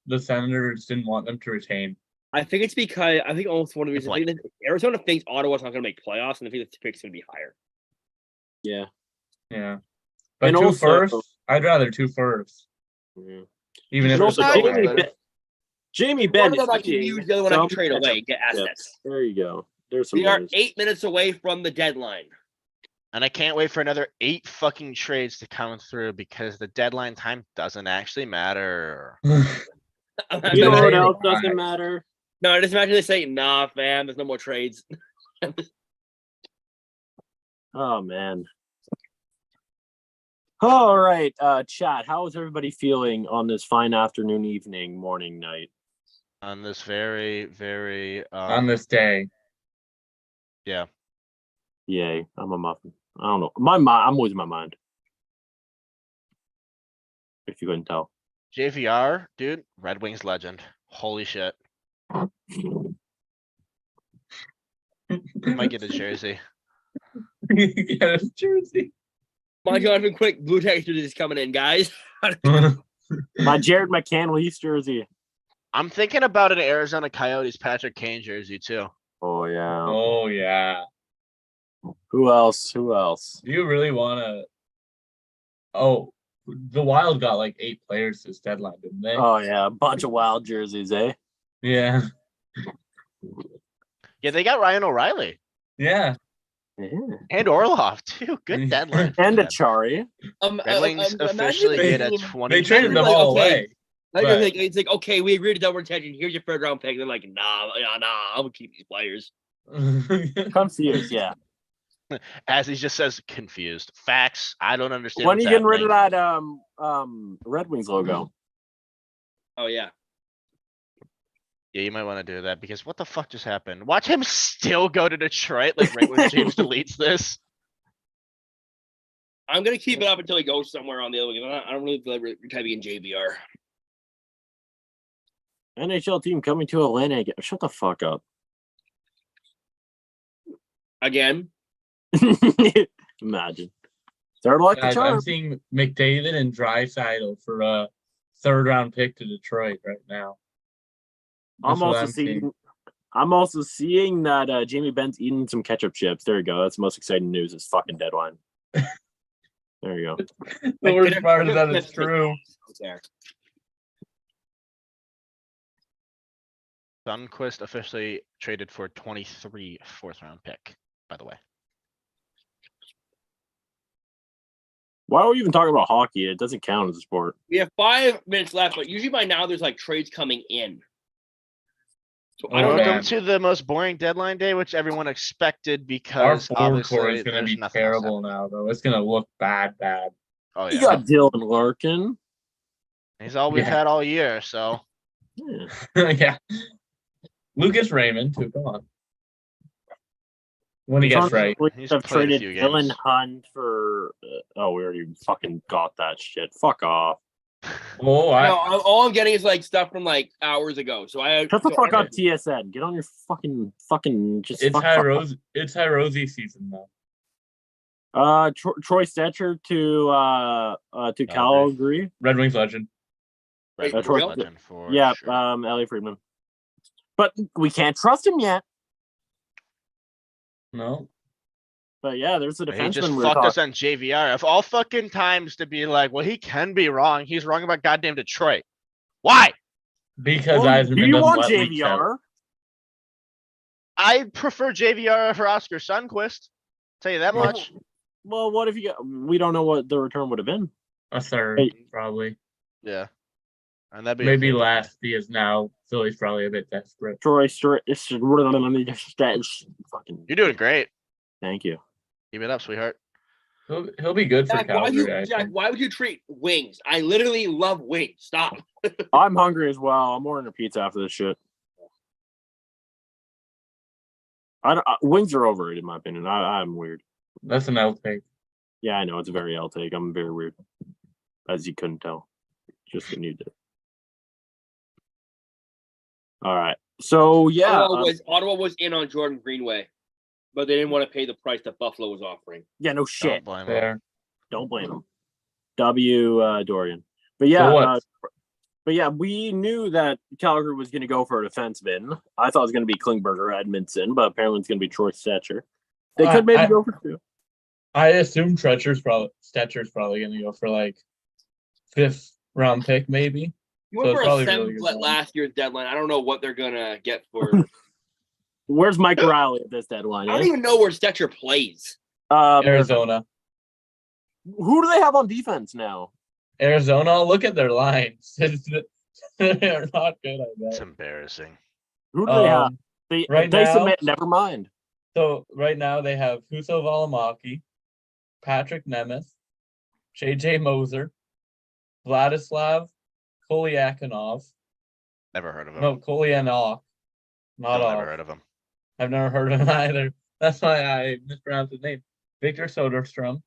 Speaker 4: the Senators didn't want them to retain.
Speaker 1: I think it's because I think almost one of the reasons I
Speaker 3: point.
Speaker 1: think that Arizona thinks Ottawa's not going to make playoffs, and I think the pick's going to be higher.
Speaker 2: Yeah.
Speaker 4: Yeah, but
Speaker 2: And
Speaker 4: two
Speaker 2: also-
Speaker 4: firsts. I'd rather 2 firsts,
Speaker 2: Mhm.
Speaker 4: even if
Speaker 2: And
Speaker 4: it's
Speaker 2: also,
Speaker 4: a
Speaker 3: Jamie
Speaker 4: goalie.
Speaker 3: better.
Speaker 2: Jamie
Speaker 1: One
Speaker 2: Benn
Speaker 1: of them I can
Speaker 2: seeing
Speaker 1: use, the other one I can
Speaker 2: some
Speaker 1: trade away
Speaker 2: catch-up
Speaker 1: and get assets.
Speaker 2: chips. There you go. There's some
Speaker 1: We are
Speaker 2: news.
Speaker 1: 8 minutes away from the deadline.
Speaker 3: And I can't wait for another 8 fucking trades to come through because the deadline time doesn't actually matter.
Speaker 2: You know what
Speaker 4: Right.
Speaker 2: else doesn't matter?
Speaker 1: No, I just imagine they say, nah, fam, there's no more trades.
Speaker 2: Oh man. All right, chat. How is everybody feeling on this fine afternoon, evening, morning, night?
Speaker 3: On this very, very
Speaker 4: On this day.
Speaker 3: yeah.
Speaker 2: Yay! I'm a muffin. I don't know. I'm losing my mind. If you couldn't tell.
Speaker 3: JVR, dude, Red Wings legend. Holy shit. Might get a jersey.
Speaker 4: Get a jersey.
Speaker 1: My Jonathan Quick, Blue Texture is coming in, guys.
Speaker 2: My Jared McCann Leafs jersey.
Speaker 3: I'm thinking about an Arizona Coyotes Patrick Kane jersey too.
Speaker 2: Oh yeah.
Speaker 4: Oh yeah.
Speaker 2: Who else? Who else?
Speaker 4: Do you really want to? Oh, the Wild got like 8 players this deadline, didn't they?
Speaker 2: Oh yeah, a bunch of wild jerseys, eh?
Speaker 4: Yeah.
Speaker 3: Yeah, they got Ryan O'Reilly
Speaker 4: Yeah.
Speaker 2: Yeah.
Speaker 3: and Orlov too. Good deadline. for
Speaker 2: And a
Speaker 3: them.
Speaker 2: Chari.
Speaker 3: Red Wings
Speaker 1: imagine
Speaker 3: officially
Speaker 1: if
Speaker 3: get
Speaker 1: they-
Speaker 3: a 20.
Speaker 4: They traded them
Speaker 1: like,
Speaker 4: all
Speaker 1: okay,
Speaker 4: away.
Speaker 1: Like,
Speaker 4: But-
Speaker 1: it's like, okay, we agreed to double retention. Here's your third round pick. They're like, nah, I'm gonna keep these players.
Speaker 2: Confused, yeah.
Speaker 3: As he just says, confused. Facts. I don't understand.
Speaker 2: When are
Speaker 3: what's
Speaker 2: you getting rid of
Speaker 3: happening.
Speaker 2: that Red Wings logo?
Speaker 1: Oh yeah.
Speaker 3: Yeah, you might want to do that because what the fuck just happened? Watch him still go to Detroit like right when James deletes this.
Speaker 1: I'm gonna keep it up until he goes somewhere on the other one. I don't really feel like typing in JVR.
Speaker 2: NHL team coming to Atlanta again. Shut the fuck up.
Speaker 1: Again.
Speaker 2: Imagine. Third luck the
Speaker 4: Guys, I'm
Speaker 2: charm.
Speaker 4: seeing McDavid and Draisaitl for a 3rd round pick to Detroit right now. That's
Speaker 2: I'm
Speaker 4: what
Speaker 2: also seeing that Jamie Benn's eating some ketchup chips. There you go. That's the most exciting news. Is fucking deadline. There you go.
Speaker 4: The worst part is that it's true.
Speaker 1: There.
Speaker 3: Sunquist officially traded for 23 4th round pick, by the way.
Speaker 2: Why are we even talking about hockey? It doesn't count as a sport.
Speaker 1: We have 5 minutes left, but usually by now there's like trades coming in. So I don't know.
Speaker 3: Welcome to the most boring deadline day, which everyone expected
Speaker 4: Our
Speaker 3: because
Speaker 4: forward core
Speaker 3: obviously
Speaker 4: is going to
Speaker 3: there's
Speaker 4: be
Speaker 3: nothing else
Speaker 4: terrible
Speaker 3: happening.
Speaker 4: now, though. It's going to look bad.
Speaker 3: Oh
Speaker 2: You
Speaker 3: yeah,
Speaker 2: got Dylan Larkin.
Speaker 3: he's all we've
Speaker 4: Yeah.
Speaker 3: had all year. So
Speaker 2: Yeah.
Speaker 4: Yeah. Lucas Raymond, too. Come on. When he gets right.
Speaker 2: We
Speaker 3: He's
Speaker 2: have
Speaker 3: played a
Speaker 2: traded
Speaker 3: few
Speaker 2: Dylan
Speaker 3: games.
Speaker 2: Hunt for. Oh, we already fucking got that shit. Fuck off.
Speaker 4: Oh,
Speaker 1: No, all I'm getting is like stuff from like hours ago. So
Speaker 2: Shut the fuck up, TSN. Get on your fucking just.
Speaker 4: it's
Speaker 2: fuck
Speaker 4: high
Speaker 2: off.
Speaker 4: rose. It's high rosy season now.
Speaker 2: Troy Stetcher to Calgary.
Speaker 4: Red Wings legend.
Speaker 1: Wait,
Speaker 3: Red
Speaker 1: for
Speaker 3: Wings
Speaker 1: real?
Speaker 3: legend for
Speaker 2: Yeah,
Speaker 3: sure.
Speaker 2: Elliot Friedman. But we can't trust him yet.
Speaker 4: No.
Speaker 2: But yeah, there's a
Speaker 3: He just
Speaker 2: defenseman we were
Speaker 3: fucked us
Speaker 2: talking.
Speaker 3: on JVR. Of all fucking times to be like, well, he can be wrong. He's wrong about goddamn Detroit. Why?
Speaker 4: Because
Speaker 2: Well, do
Speaker 4: Eiserman
Speaker 2: you
Speaker 4: doesn't
Speaker 2: want
Speaker 4: let leaks out.
Speaker 2: JVR?
Speaker 3: I prefer JVR for Oscar Sundquist. Tell you that
Speaker 2: Well,
Speaker 3: much.
Speaker 2: Well, what if you got? We don't know what the return would have been.
Speaker 4: A third,
Speaker 2: Hey.
Speaker 4: probably.
Speaker 3: Yeah. And that'd be
Speaker 4: Maybe
Speaker 3: okay.
Speaker 4: last because now Philly's probably a bit desperate.
Speaker 2: Troy fucking.
Speaker 3: You're doing great.
Speaker 2: Thank you.
Speaker 3: Keep it up, sweetheart.
Speaker 4: He'll be good for
Speaker 1: Jack,
Speaker 4: Calgary.
Speaker 1: why would you treat wings? I literally love wings. Stop.
Speaker 2: I'm hungry as well. I'm ordering a pizza after this shit. Wings are overrated in my opinion. I'm weird.
Speaker 4: That's an outtake.
Speaker 2: Yeah, I know it's a very L take. I'm very weird, as you couldn't tell. Just when you did. All right. So yeah,
Speaker 1: Ottawa was in on Jordan Greenway, but they didn't want to pay the price that Buffalo was offering.
Speaker 2: yeah, no shit.
Speaker 3: Don't blame him.
Speaker 4: Fair.
Speaker 2: Don't blame him. Dorian. But yeah,
Speaker 4: So what?
Speaker 2: but yeah, we knew that Calgary was going to go for a defenseman. I thought it was going to be Klingberg or Edmondson, but apparently it's going to be Troy Stetcher. They could maybe go for 2.
Speaker 4: I assume Stetcher's probably going to go for like 5th round pick, maybe.
Speaker 1: You
Speaker 4: So
Speaker 1: went
Speaker 4: it's
Speaker 1: for
Speaker 4: probably
Speaker 1: a
Speaker 4: really
Speaker 1: 7
Speaker 4: good value.
Speaker 1: last year's deadline. I don't know what they're gonna get for.
Speaker 2: Where's Mike Riley at this deadline?
Speaker 1: I don't even know where Stetcher plays.
Speaker 4: Arizona.
Speaker 2: Who do they have on defense now?
Speaker 4: Arizona, look at their lines. They're not good, I
Speaker 3: It's
Speaker 4: bet.
Speaker 3: embarrassing.
Speaker 2: Who do they have?
Speaker 4: right
Speaker 2: they
Speaker 4: now-
Speaker 2: submit. Never mind.
Speaker 4: So right now they have Huso Valimaki, Patrick Nemeth, JJ Moser, Vladislav Kolyakinov.
Speaker 3: Never heard of him.
Speaker 4: No, Kolyanov. Not
Speaker 3: Still
Speaker 4: off.
Speaker 3: never heard of him.
Speaker 4: I've never heard of him either. That's why I mispronounced his name. Victor Soderstrom.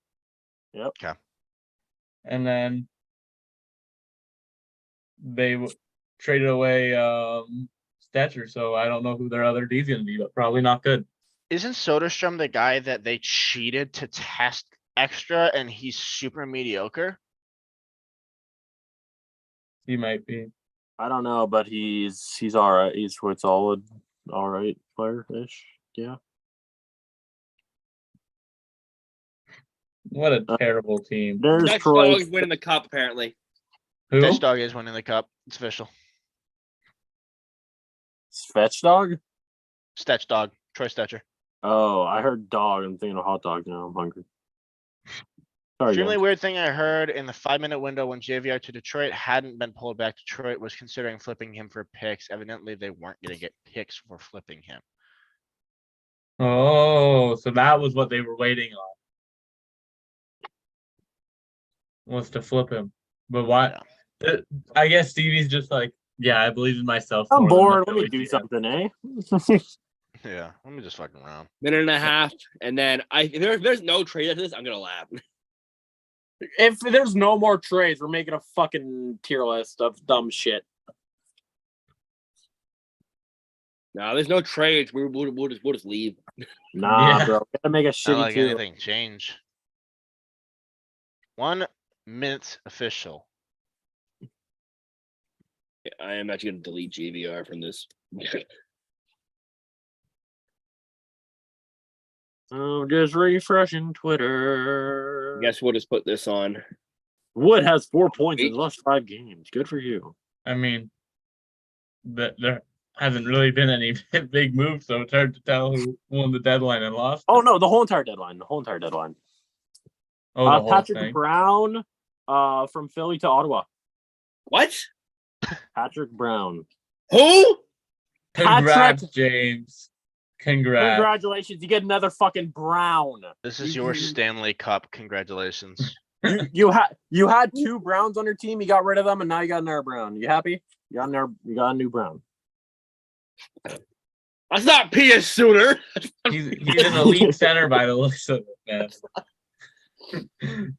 Speaker 2: Yep.
Speaker 3: Okay.
Speaker 4: And then they traded away Stetcher, so I don't know who their other D is going to be, but probably not good.
Speaker 3: Isn't Soderstrom the guy that they cheated to test extra and he's super mediocre?
Speaker 4: He might be.
Speaker 2: I don't know, but he's all right. He's quite solid. All right, player-ish. Yeah.
Speaker 4: What a terrible team.
Speaker 2: There's
Speaker 1: Dutch
Speaker 2: Troy.
Speaker 1: Dog's winning the cup apparently.
Speaker 4: Who?
Speaker 3: Dutch Dog is winning the cup. It's official.
Speaker 2: Fetch dog.
Speaker 3: Stetch Dog. Troy Stetcher.
Speaker 2: Oh, I heard dog. I'm thinking of hot dog now. I'm hungry. Sorry,
Speaker 3: Extremely
Speaker 2: guys.
Speaker 3: weird thing I heard in the 5-minute window when JVR to Detroit hadn't been pulled back. Detroit was considering flipping him for picks. Evidently, they weren't going to get picks for flipping him.
Speaker 4: Oh, so that was what they were waiting on. Was to flip him. But why? I guess Stevie's just like, yeah, I believe in myself.
Speaker 2: I'm
Speaker 4: more than
Speaker 2: bored. Let me
Speaker 4: the
Speaker 2: do
Speaker 4: Phillies
Speaker 2: something, eh?
Speaker 3: Yeah, let me just fucking around.
Speaker 1: Minute and a half, and then if there's no trade after this, I'm gonna laugh.
Speaker 2: If there's no more trades, we're making a fucking tier list of dumb shit.
Speaker 1: No, there's no trades. We'll just leave.
Speaker 2: Nah,
Speaker 4: Yeah.
Speaker 2: bro. Gotta make a
Speaker 3: Not
Speaker 2: shitty
Speaker 3: like
Speaker 2: tier.
Speaker 3: anything change. 1 minute official.
Speaker 1: I am actually gonna delete GVR from this.
Speaker 2: Oh, just refreshing Twitter.
Speaker 1: Guess we'll just put this on.
Speaker 2: Wood has 4 points in his last 5 games. Good for you.
Speaker 4: I mean, there hasn't really been any big moves, so it's hard to tell who won the deadline and lost.
Speaker 2: Oh no, the whole entire deadline. The whole entire deadline.
Speaker 4: Oh, the whole
Speaker 2: Patrick
Speaker 4: thing.
Speaker 2: Brown from Philly to Ottawa.
Speaker 1: What?
Speaker 2: Patrick Brown.
Speaker 1: Who?
Speaker 4: Congrats,
Speaker 2: Patrick-
Speaker 4: James. Congrats.
Speaker 2: Congratulations. You get another fucking Brown.
Speaker 3: This is your Stanley Cup. Congratulations.
Speaker 2: You had 2 Browns on your team. You got rid of them, and now you got another Brown. You happy? You got a new Brown.
Speaker 1: That's not P.S. Sooner.
Speaker 4: He's an elite center by the looks of it, man.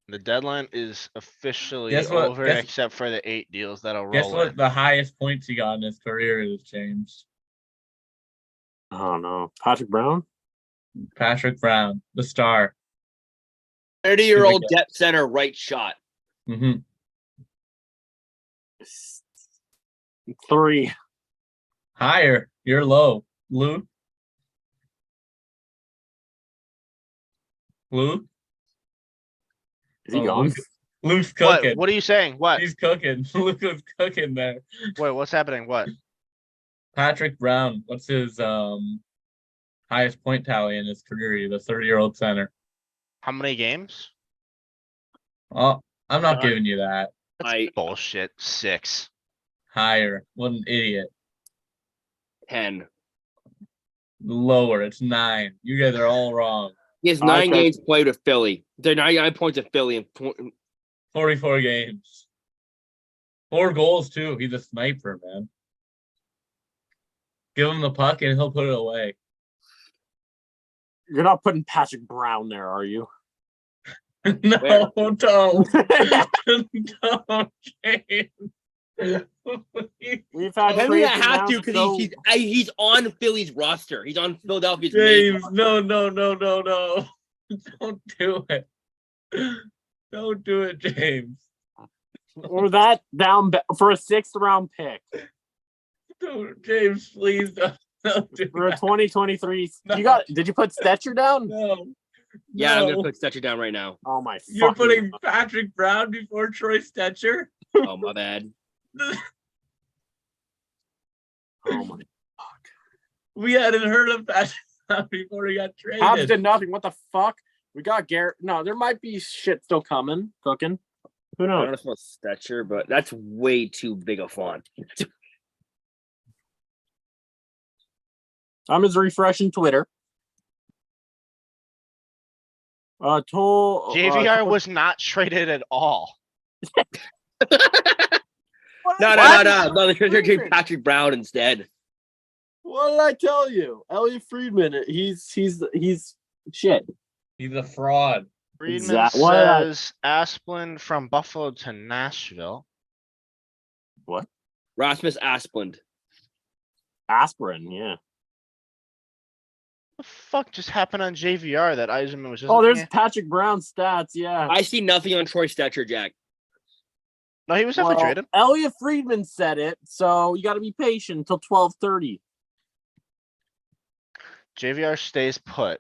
Speaker 3: The deadline is officially
Speaker 4: Guess what-
Speaker 3: over,
Speaker 4: guess-
Speaker 3: except for the 8 deals that'll
Speaker 4: Guess
Speaker 3: roll
Speaker 4: what?
Speaker 3: in.
Speaker 4: The highest points he got in his career is James.
Speaker 2: Oh no, Patrick Brown.
Speaker 4: Patrick Brown, the star.
Speaker 1: 30-year-old depth center, right shot.
Speaker 4: Hmm
Speaker 2: 3.
Speaker 4: Higher. You're low. Luke. Luke.
Speaker 2: Is he
Speaker 4: Oh,
Speaker 2: gone?
Speaker 4: Luke's cooking.
Speaker 3: What are you saying? What?
Speaker 4: He's cooking. Luke was cooking there.
Speaker 3: Wait, what's happening? What?
Speaker 4: Patrick Brown. What's his highest point tally in his career? The 30-year-old center.
Speaker 3: How many games?
Speaker 4: Oh, I'm not
Speaker 1: None.
Speaker 4: giving you that.
Speaker 1: I
Speaker 3: Bullshit. 6.
Speaker 4: Higher. What an idiot.
Speaker 1: 10.
Speaker 4: Lower. It's 9. You guys are all wrong.
Speaker 1: He has
Speaker 2: I
Speaker 1: 9
Speaker 2: think-
Speaker 1: games played with Philly. They're 99 points at Philly. And
Speaker 4: 44 games. 4 goals too. He's a sniper, man. Give him the puck and he'll put it away.
Speaker 2: You're not putting Patrick Brown there, are you?
Speaker 4: No,
Speaker 1: Where?
Speaker 4: don't. Don't, James.
Speaker 2: We've had
Speaker 1: Henry, I
Speaker 2: trades
Speaker 1: have to
Speaker 2: announced,
Speaker 1: because
Speaker 2: so-
Speaker 1: he's on Philly's roster. He's on Philadelphia's
Speaker 4: James,
Speaker 1: main
Speaker 4: no. Don't do it. Don't do it, James.
Speaker 2: or that down for a 6th round pick
Speaker 4: Don't, James, please don't do
Speaker 2: for a
Speaker 4: that.
Speaker 2: 2023.
Speaker 4: No.
Speaker 2: Did you put Stetcher down?
Speaker 4: No.
Speaker 1: Yeah, I'm
Speaker 4: No.
Speaker 1: gonna put Stetcher down right now.
Speaker 2: Oh my!
Speaker 4: You're
Speaker 2: fucking
Speaker 4: putting
Speaker 2: God.
Speaker 4: Patrick Brown before Troy Stetcher?
Speaker 1: Oh my bad.
Speaker 2: Oh my!
Speaker 4: We hadn't heard of Patrick Brown before he got traded.
Speaker 2: Habs did nothing. What the fuck? We got Garrett. No, there might be shit still coming, cooking. Who
Speaker 1: I don't know
Speaker 2: knows?
Speaker 1: if it's Stetcher, but that's way too big a font.
Speaker 2: I'm just refreshing Twitter.
Speaker 3: JVR was not traded at all.
Speaker 1: No. They're trying to trade Patrick Brown instead.
Speaker 2: What did I tell you? Elliot Friedman. He's shit.
Speaker 4: He's a fraud.
Speaker 3: Friedman
Speaker 2: What?
Speaker 3: says Asplund from Buffalo to Nashville.
Speaker 1: Rasmus Asplund.
Speaker 2: Aspirin. Yeah.
Speaker 3: What the fuck just happened on JVR that Eisenman was just
Speaker 2: Oh,
Speaker 3: looking
Speaker 2: there's
Speaker 3: at?
Speaker 2: Patrick Brown stats. Yeah.
Speaker 1: I see nothing on Troy Stetcher, Jack.
Speaker 3: No, he was definitely traded.
Speaker 2: Elliot Friedman said it, so you got to be patient until 12:30.
Speaker 3: JVR stays put.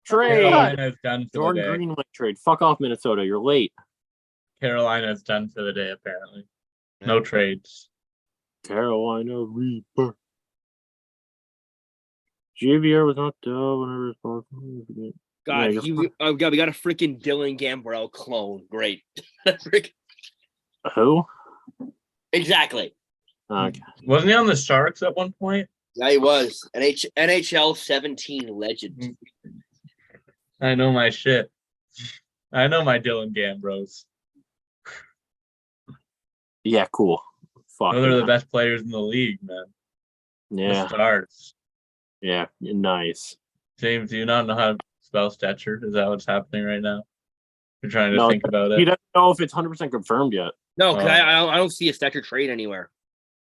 Speaker 2: Trade.
Speaker 4: Carolina's done for
Speaker 2: Jordan
Speaker 4: the day.
Speaker 2: Greenway trade. Fuck off, Minnesota. You're late.
Speaker 4: Carolina's done for the day, apparently. No trades.
Speaker 2: Carolina Reaper. JVR was not whenever responsible.
Speaker 1: God,
Speaker 2: Yeah,
Speaker 1: we got a freaking Dylan Gambrell clone. Great.
Speaker 2: Who?
Speaker 1: Exactly.
Speaker 2: Okay.
Speaker 4: Wasn't he on the Sharks at one point?
Speaker 1: Yeah, he was. NHL 17 legend.
Speaker 4: I know my shit. I know my Dylan Gambros.
Speaker 2: Yeah, cool. Fuck.
Speaker 4: Those are the
Speaker 2: yeah.
Speaker 4: best players in the league, man.
Speaker 2: Yeah.
Speaker 4: The Stars.
Speaker 2: Yeah. Nice.
Speaker 4: James, do you not know how to spell Stetcher? Is that what's happening right now? You're trying to
Speaker 2: No,
Speaker 4: think about
Speaker 2: He
Speaker 4: it.
Speaker 2: doesn't know if it's 100% confirmed yet.
Speaker 1: No, because
Speaker 4: Oh.
Speaker 1: I don't see a Stetcher trade anywhere.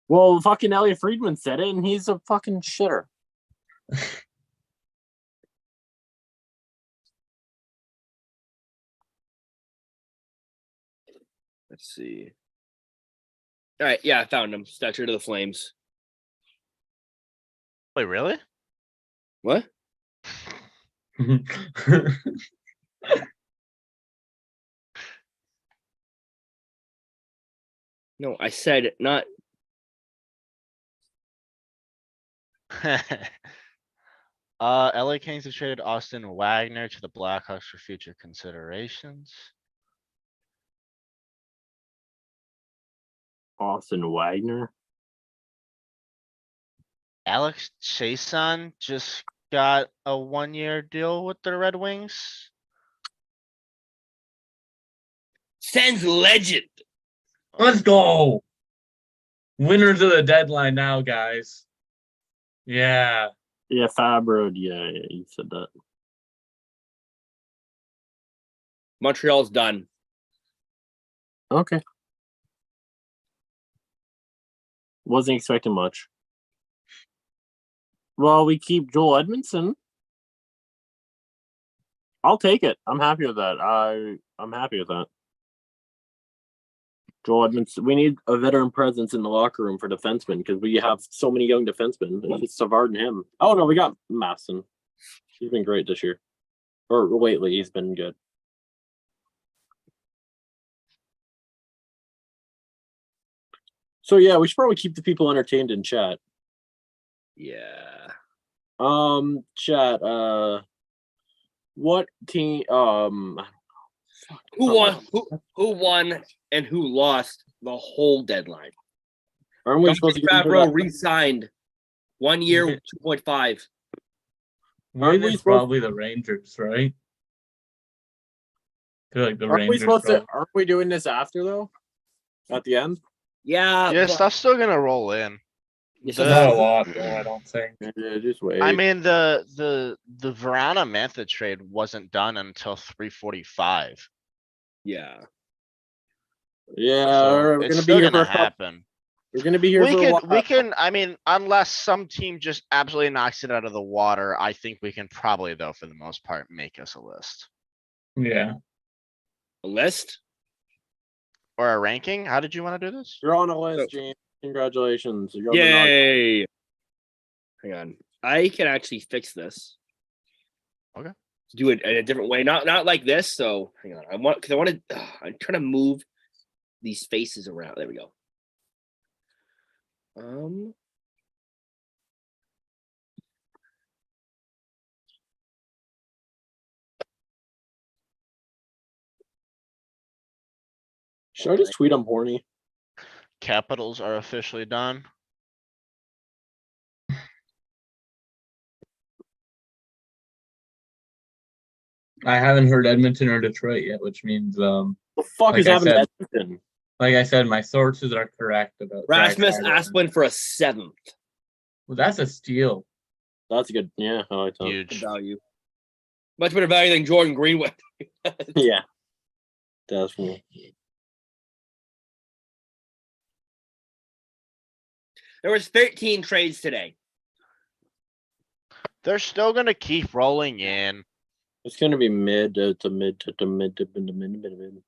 Speaker 2: Well, fucking Elliot Friedman said it, and he's a fucking shitter.
Speaker 1: Let's see. All right, yeah, I found him. Stetcher to the Flames.
Speaker 3: Wait, really?
Speaker 1: What? No, I said not.
Speaker 3: LA Kings have traded Austin Wagner to the Blackhawks for future considerations.
Speaker 2: Austin Wagner.
Speaker 3: Alex Chason just got a 1-year deal with the Red Wings.
Speaker 1: Sens legend.
Speaker 4: Let's go. Winners of the deadline now, guys. Yeah.
Speaker 2: Yeah, Fabro. Yeah, you said that.
Speaker 1: Montreal's done.
Speaker 2: Okay. Wasn't expecting much. Well, we keep Joel Edmondson. I'll take it. I'm happy with that. I'm happy with that. Joel Edmondson. We need a veteran presence in the locker room for defensemen because we have so many young defensemen. It's just Savard and him. Oh no, we got Masson. He's been great this year. Or lately, he's been good. So yeah, we should probably keep the people entertained in chat.
Speaker 1: Yeah.
Speaker 2: Chat. What team?
Speaker 1: Who won? Who won and who lost the whole deadline?
Speaker 2: Aren't we supposed to get into
Speaker 1: Fabro
Speaker 2: that?
Speaker 1: re-signed 1 year, 2.5.
Speaker 2: Aren't we
Speaker 4: It's
Speaker 2: supposed-
Speaker 4: probably the Rangers, right? I feel like the
Speaker 2: Aren't we
Speaker 4: Rangers.
Speaker 2: supposed to? Aren't we doing this after though? At the end?
Speaker 1: Yeah.
Speaker 3: Yeah,
Speaker 1: but-
Speaker 3: stuff's still gonna roll in.
Speaker 1: Yes,
Speaker 3: The-
Speaker 4: Not a lot, though, I don't think.
Speaker 2: Yeah, just wait.
Speaker 3: I mean, the Verana Mantha trade wasn't done until 3:45.
Speaker 2: yeah,
Speaker 1: Yeah.
Speaker 3: So
Speaker 2: we're
Speaker 3: it's
Speaker 2: gonna be
Speaker 3: still
Speaker 2: here for
Speaker 3: gonna
Speaker 2: a couple.
Speaker 3: happen.
Speaker 2: We're gonna be here for a while.
Speaker 3: We can, I mean, unless some team just absolutely knocks it out of the water, I think we can probably, though, for the most part, make us a list.
Speaker 4: Yeah.
Speaker 1: A list?
Speaker 3: Or a ranking? How did you wanna do this?
Speaker 2: You're on a list, James. Congratulations. You're on the nod.
Speaker 1: Yay. Hang on. I can actually fix this.
Speaker 3: Okay.
Speaker 1: Do it in a different way. Not like this. So hang on. I'm trying to move these faces around. There we go.
Speaker 2: Should I just tweet I'm horny?
Speaker 3: Capitals are officially done.
Speaker 4: I haven't heard Edmonton or Detroit yet, which means
Speaker 2: The fuck
Speaker 4: Like
Speaker 2: is
Speaker 4: I
Speaker 2: happening
Speaker 4: said-
Speaker 2: to Edmonton?
Speaker 4: like I said, my sources are correct about
Speaker 1: Rasmus
Speaker 4: Draisaitl.
Speaker 1: Asplund for a 7th.
Speaker 4: Well, that's a steal.
Speaker 2: That's a good. Yeah, I like that.
Speaker 3: Huge.
Speaker 1: Value. Much better value than Jordan Greenwood.
Speaker 2: Yeah, definitely.
Speaker 1: There was 13 trades today.
Speaker 3: They're still gonna keep rolling in.
Speaker 2: It's gonna be mid to mid to mid to mid to mid to mid.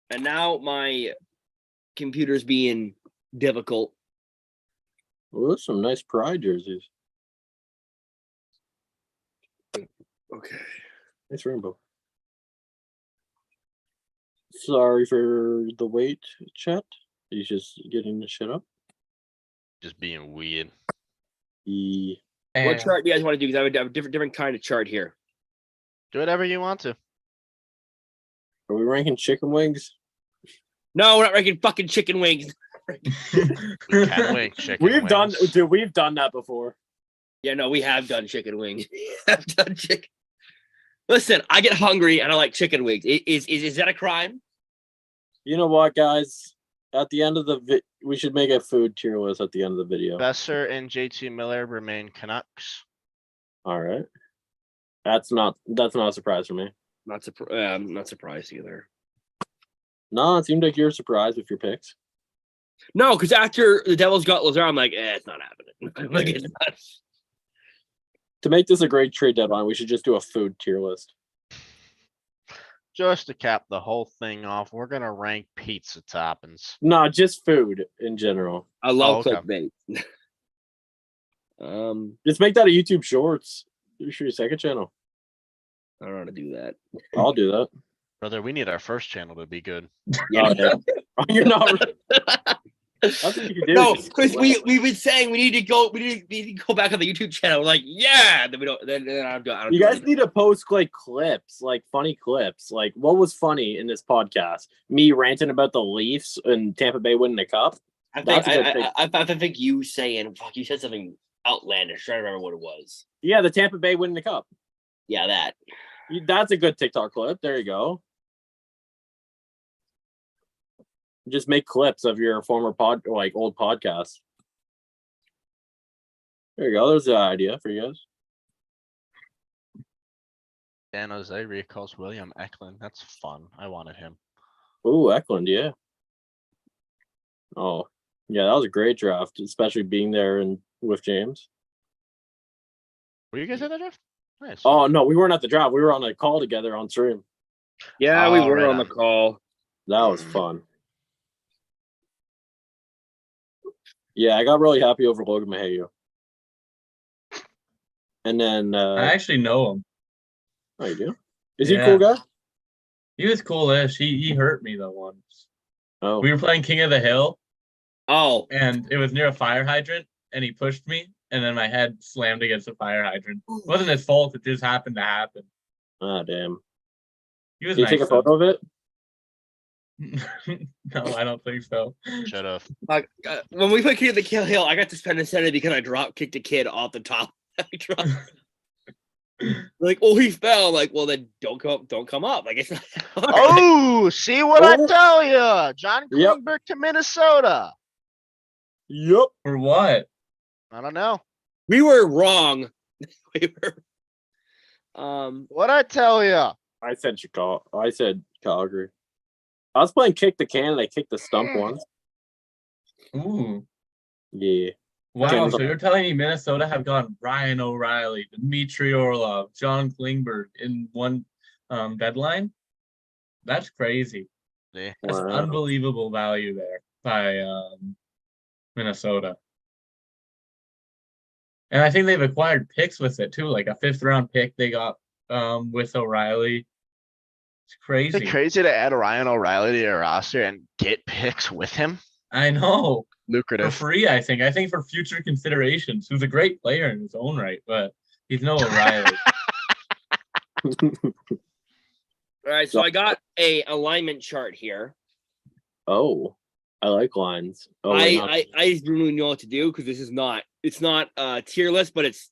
Speaker 1: And now my computer's being difficult.
Speaker 2: Oh, those some nice Pride jerseys.
Speaker 1: Okay.
Speaker 2: Nice rainbow. Sorry for the wait, chat. He's just getting the shit up.
Speaker 3: Just being weird.
Speaker 2: Yeah.
Speaker 1: What
Speaker 4: And
Speaker 1: chart do you guys want to do? Because I have a different kind of chart here.
Speaker 3: Do whatever you want to.
Speaker 2: Are we ranking chicken wings?
Speaker 1: No, we're not ranking fucking chicken wings.
Speaker 3: We can wing chicken
Speaker 2: We've done,
Speaker 3: wings.
Speaker 2: dude. We've done that before.
Speaker 1: Yeah, no, we have done chicken wings. I've done chicken. Listen, I get hungry and I like chicken wings. Is that a crime?
Speaker 2: You know what, guys? At the end of the we should make a food tier list at the end of the video.
Speaker 3: Besser and JT Miller remain Canucks.
Speaker 2: All right. That's not a surprise for me.
Speaker 1: I'm not surprised either.
Speaker 2: No, it seemed like you're surprised with your picks.
Speaker 1: No, because after the Devils got Lazar, I'm like, it's not happening. Like, it's not.
Speaker 2: To make this a great trade deadline, we should just do a food tier list.
Speaker 3: Just to cap the whole thing off, we're gonna rank pizza toppings.
Speaker 2: No, just food in general.
Speaker 1: I love
Speaker 3: okay.
Speaker 1: clickbait.
Speaker 2: Just make that a YouTube Shorts. Do your second channel.
Speaker 1: I don't know how to do that.
Speaker 2: I'll do that.
Speaker 3: Brother, we need our first channel to be good.
Speaker 1: Yeah.
Speaker 2: Oh, yeah. You're not. That's what you can do.
Speaker 1: No,
Speaker 2: Just
Speaker 1: because
Speaker 2: flip.
Speaker 1: we've been saying we need to go back on the YouTube channel. We're like, yeah, then we don't. Then I don't
Speaker 2: You
Speaker 1: do
Speaker 2: guys
Speaker 1: anything.
Speaker 2: need to post like clips, like funny clips. Like what was funny in this podcast? Me ranting about the Leafs and Tampa Bay winning the cup.
Speaker 1: I think
Speaker 2: That's a good thing.
Speaker 1: I think you saying fuck. You said something outlandish. Trying to remember what it was.
Speaker 2: Yeah, the Tampa Bay winning the cup.
Speaker 1: Yeah, that.
Speaker 2: That's a good TikTok clip. There you go. Just make clips of your former old podcasts. There you go. There's an idea for you guys.
Speaker 3: Dan Jose recalls William Eklund. That's fun. I wanted him.
Speaker 2: Ooh, Eklund, yeah. Oh, yeah, that was a great draft, especially being there and with James.
Speaker 3: Were you guys at that draft? Nice.
Speaker 2: Oh no, we weren't at the draft. We were on a call together on stream.
Speaker 1: Yeah, we
Speaker 3: Oh,
Speaker 1: were
Speaker 3: right
Speaker 1: on the
Speaker 3: on.
Speaker 1: call.
Speaker 2: That was fun. Yeah, I got really happy over Logan Mahieu. And then
Speaker 4: I actually know him.
Speaker 2: oh, you do? Is he a
Speaker 4: Yeah.
Speaker 2: cool guy?
Speaker 4: He was cool-ish. He hurt me though once.
Speaker 2: Oh,
Speaker 4: We were playing King of the Hill,
Speaker 1: Oh,
Speaker 4: and it was near a fire hydrant, and he pushed me, and then my head slammed against a fire hydrant. It wasn't his fault. It just happened to happen.
Speaker 2: damn.
Speaker 4: He was
Speaker 2: Did you
Speaker 4: nice.
Speaker 2: take a photo of it?
Speaker 4: No, I don't think so.
Speaker 3: Should have.
Speaker 1: like, when we played King of the Kill Hill, I got to spend a center because I drop kicked a kid off the top. Like, oh, he fell. Like, well, then don't come up. Like, it's not.
Speaker 3: Oh, see what I
Speaker 2: Oh.
Speaker 3: tell you? John
Speaker 2: Yep.
Speaker 3: Klingberg to Minnesota.
Speaker 2: Yep.
Speaker 4: For what?
Speaker 3: I don't know.
Speaker 1: We were wrong. We were.
Speaker 3: What I tell you?
Speaker 2: I said Chicago. I said Calgary. I was playing kick the can and I kicked the stump once.
Speaker 4: Ooh.
Speaker 2: Yeah.
Speaker 4: Wow.
Speaker 2: Okay.
Speaker 4: So you're telling me Minnesota have gone Ryan O'Reilly, Dmitry Orlov, John Klingberg in one deadline? That's crazy.
Speaker 3: Yeah.
Speaker 4: That's
Speaker 2: Wow.
Speaker 4: unbelievable value there by Minnesota. And I think they've acquired picks with it too, like a 5th round pick they got with O'Reilly. It's
Speaker 3: Is
Speaker 4: crazy.
Speaker 3: it crazy to add Ryan O'Reilly to your roster and get picks with him?
Speaker 4: I know. For
Speaker 3: Lucrative.
Speaker 4: free, I think. I think for future considerations. Who's a great player in his own right, but he's no O'Reilly.
Speaker 1: all right, so I got a alignment chart here.
Speaker 2: Oh, I like lines. Oh, wait, not-
Speaker 1: I just really know what to do because this is not. It's not a tier list, but it's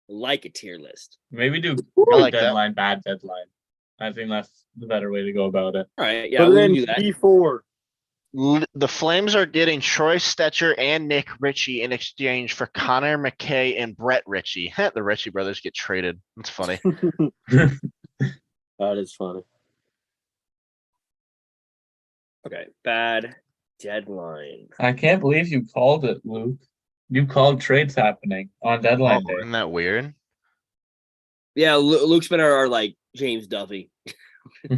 Speaker 1: like a tier list.
Speaker 4: Maybe do
Speaker 3: I
Speaker 4: good
Speaker 3: like that.
Speaker 4: deadline, bad deadline. I think that's the better way to go about it.
Speaker 1: All right, yeah,
Speaker 2: Put
Speaker 1: we'll
Speaker 2: it
Speaker 1: do
Speaker 2: in
Speaker 1: that.
Speaker 2: P4.
Speaker 3: The Flames are getting Troy Stetcher and Nick Ritchie in exchange for Connor McKay and Brett Ritchie. The Ritchie brothers get traded. That's funny.
Speaker 2: That is funny.
Speaker 1: Okay, bad deadline.
Speaker 4: I can't believe you called it, Luke. You called trades happening on deadline
Speaker 3: Oh,
Speaker 4: day.
Speaker 3: isn't that weird?
Speaker 1: Yeah, Luke Spinner are like James Duffy. We're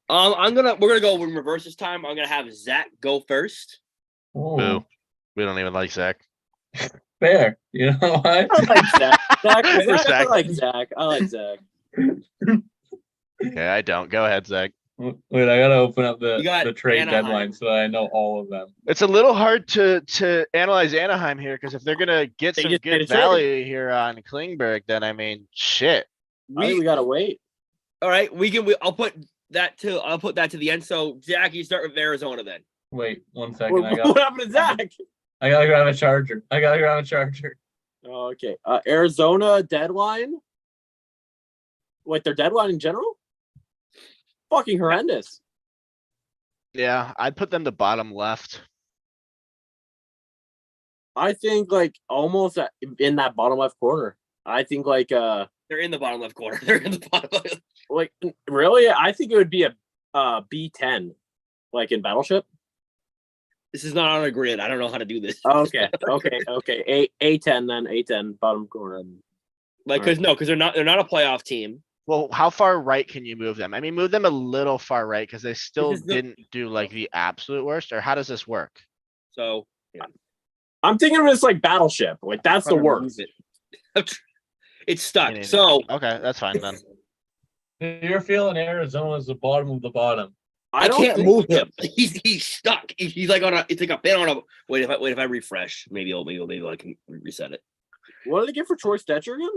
Speaker 1: gonna go in reverse this time. I'm gonna have Zach go first.
Speaker 4: Oh,
Speaker 3: Boo. We don't even like Zach.
Speaker 4: fair. You know what?
Speaker 2: I like Zach.
Speaker 3: For
Speaker 2: I
Speaker 3: Zach.
Speaker 2: like Zach. I like Zach.
Speaker 3: Okay, I don't. Go ahead, Zach.
Speaker 4: Wait, I gotta open up
Speaker 1: You got
Speaker 4: the trade
Speaker 1: Anaheim.
Speaker 4: deadline so that I know all of them.
Speaker 3: It's a little hard to analyze Anaheim here because if they're gonna get
Speaker 2: They
Speaker 3: some
Speaker 2: just made
Speaker 3: good
Speaker 2: a trade.
Speaker 3: value here on Klingberg, then I mean, shit.
Speaker 2: I think we gotta wait.
Speaker 1: All right, I'll put that to the end. So Zach, you start with Arizona then.
Speaker 4: Wait 1 second.
Speaker 2: What happened to Zach?
Speaker 4: I gotta grab a charger.
Speaker 2: Oh, okay. Arizona deadline. Wait, their deadline in general? Fucking horrendous.
Speaker 3: Yeah, I'd put them to bottom left.
Speaker 2: I think like almost in that bottom left corner. I think like
Speaker 1: They're in the bottom left corner. They're in the bottom.
Speaker 2: like really. I think it would be a B10, like in Battleship.
Speaker 1: This is not on a grid. I don't know how to do this.
Speaker 2: Okay. A10 then A10 bottom corner.
Speaker 1: Like, because they're not a playoff team.
Speaker 3: Well, how far right can you move them? I mean, move them a little far right because they still
Speaker 1: Because the-
Speaker 3: didn't do like the absolute worst. Or how does this work?
Speaker 1: So yeah.
Speaker 2: I'm thinking of this like Battleship. Like that's the worst.
Speaker 1: It's stuck.
Speaker 3: Meaning-
Speaker 1: So
Speaker 3: Okay, that's fine then.
Speaker 4: You're feeling Arizona's the bottom of the bottom.
Speaker 1: I can't
Speaker 2: think-
Speaker 1: move him. He's stuck. He's like on a. It's like a pin on a. Wait if I refresh, maybe I can reset it.
Speaker 2: What did they get for Troy Stetcher again?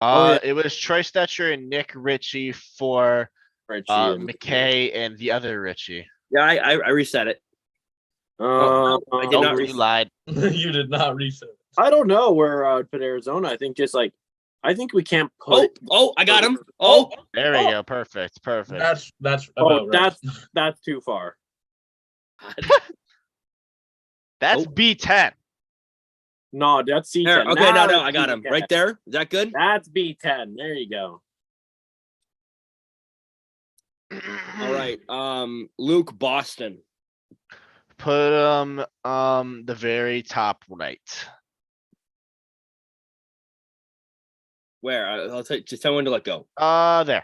Speaker 2: yeah.
Speaker 3: It was Troy Stetcher and Nick Ritchie for
Speaker 2: Richie and-
Speaker 3: McKay and the other Ritchie.
Speaker 1: Yeah, I reset it. I did
Speaker 3: Nope,
Speaker 1: not
Speaker 3: you lied.
Speaker 4: You did not reset.
Speaker 2: I don't know where I would put Arizona. I think just like I think we can't put.
Speaker 1: I got him. Oh,
Speaker 3: There we go. Perfect.
Speaker 4: That's
Speaker 2: Oh,
Speaker 4: about right.
Speaker 2: that's too far.
Speaker 3: That's
Speaker 1: Oh.
Speaker 3: B10.
Speaker 2: No, that's C10.
Speaker 1: there. Okay,
Speaker 2: Now
Speaker 1: no,
Speaker 2: it's
Speaker 1: I got him
Speaker 2: B10.
Speaker 1: right there. Is that good?
Speaker 2: That's B10. There you go.
Speaker 1: All right. Luke Boston.
Speaker 3: Put the very top right.
Speaker 1: Where? I'll tell just tell when to let go.
Speaker 3: There.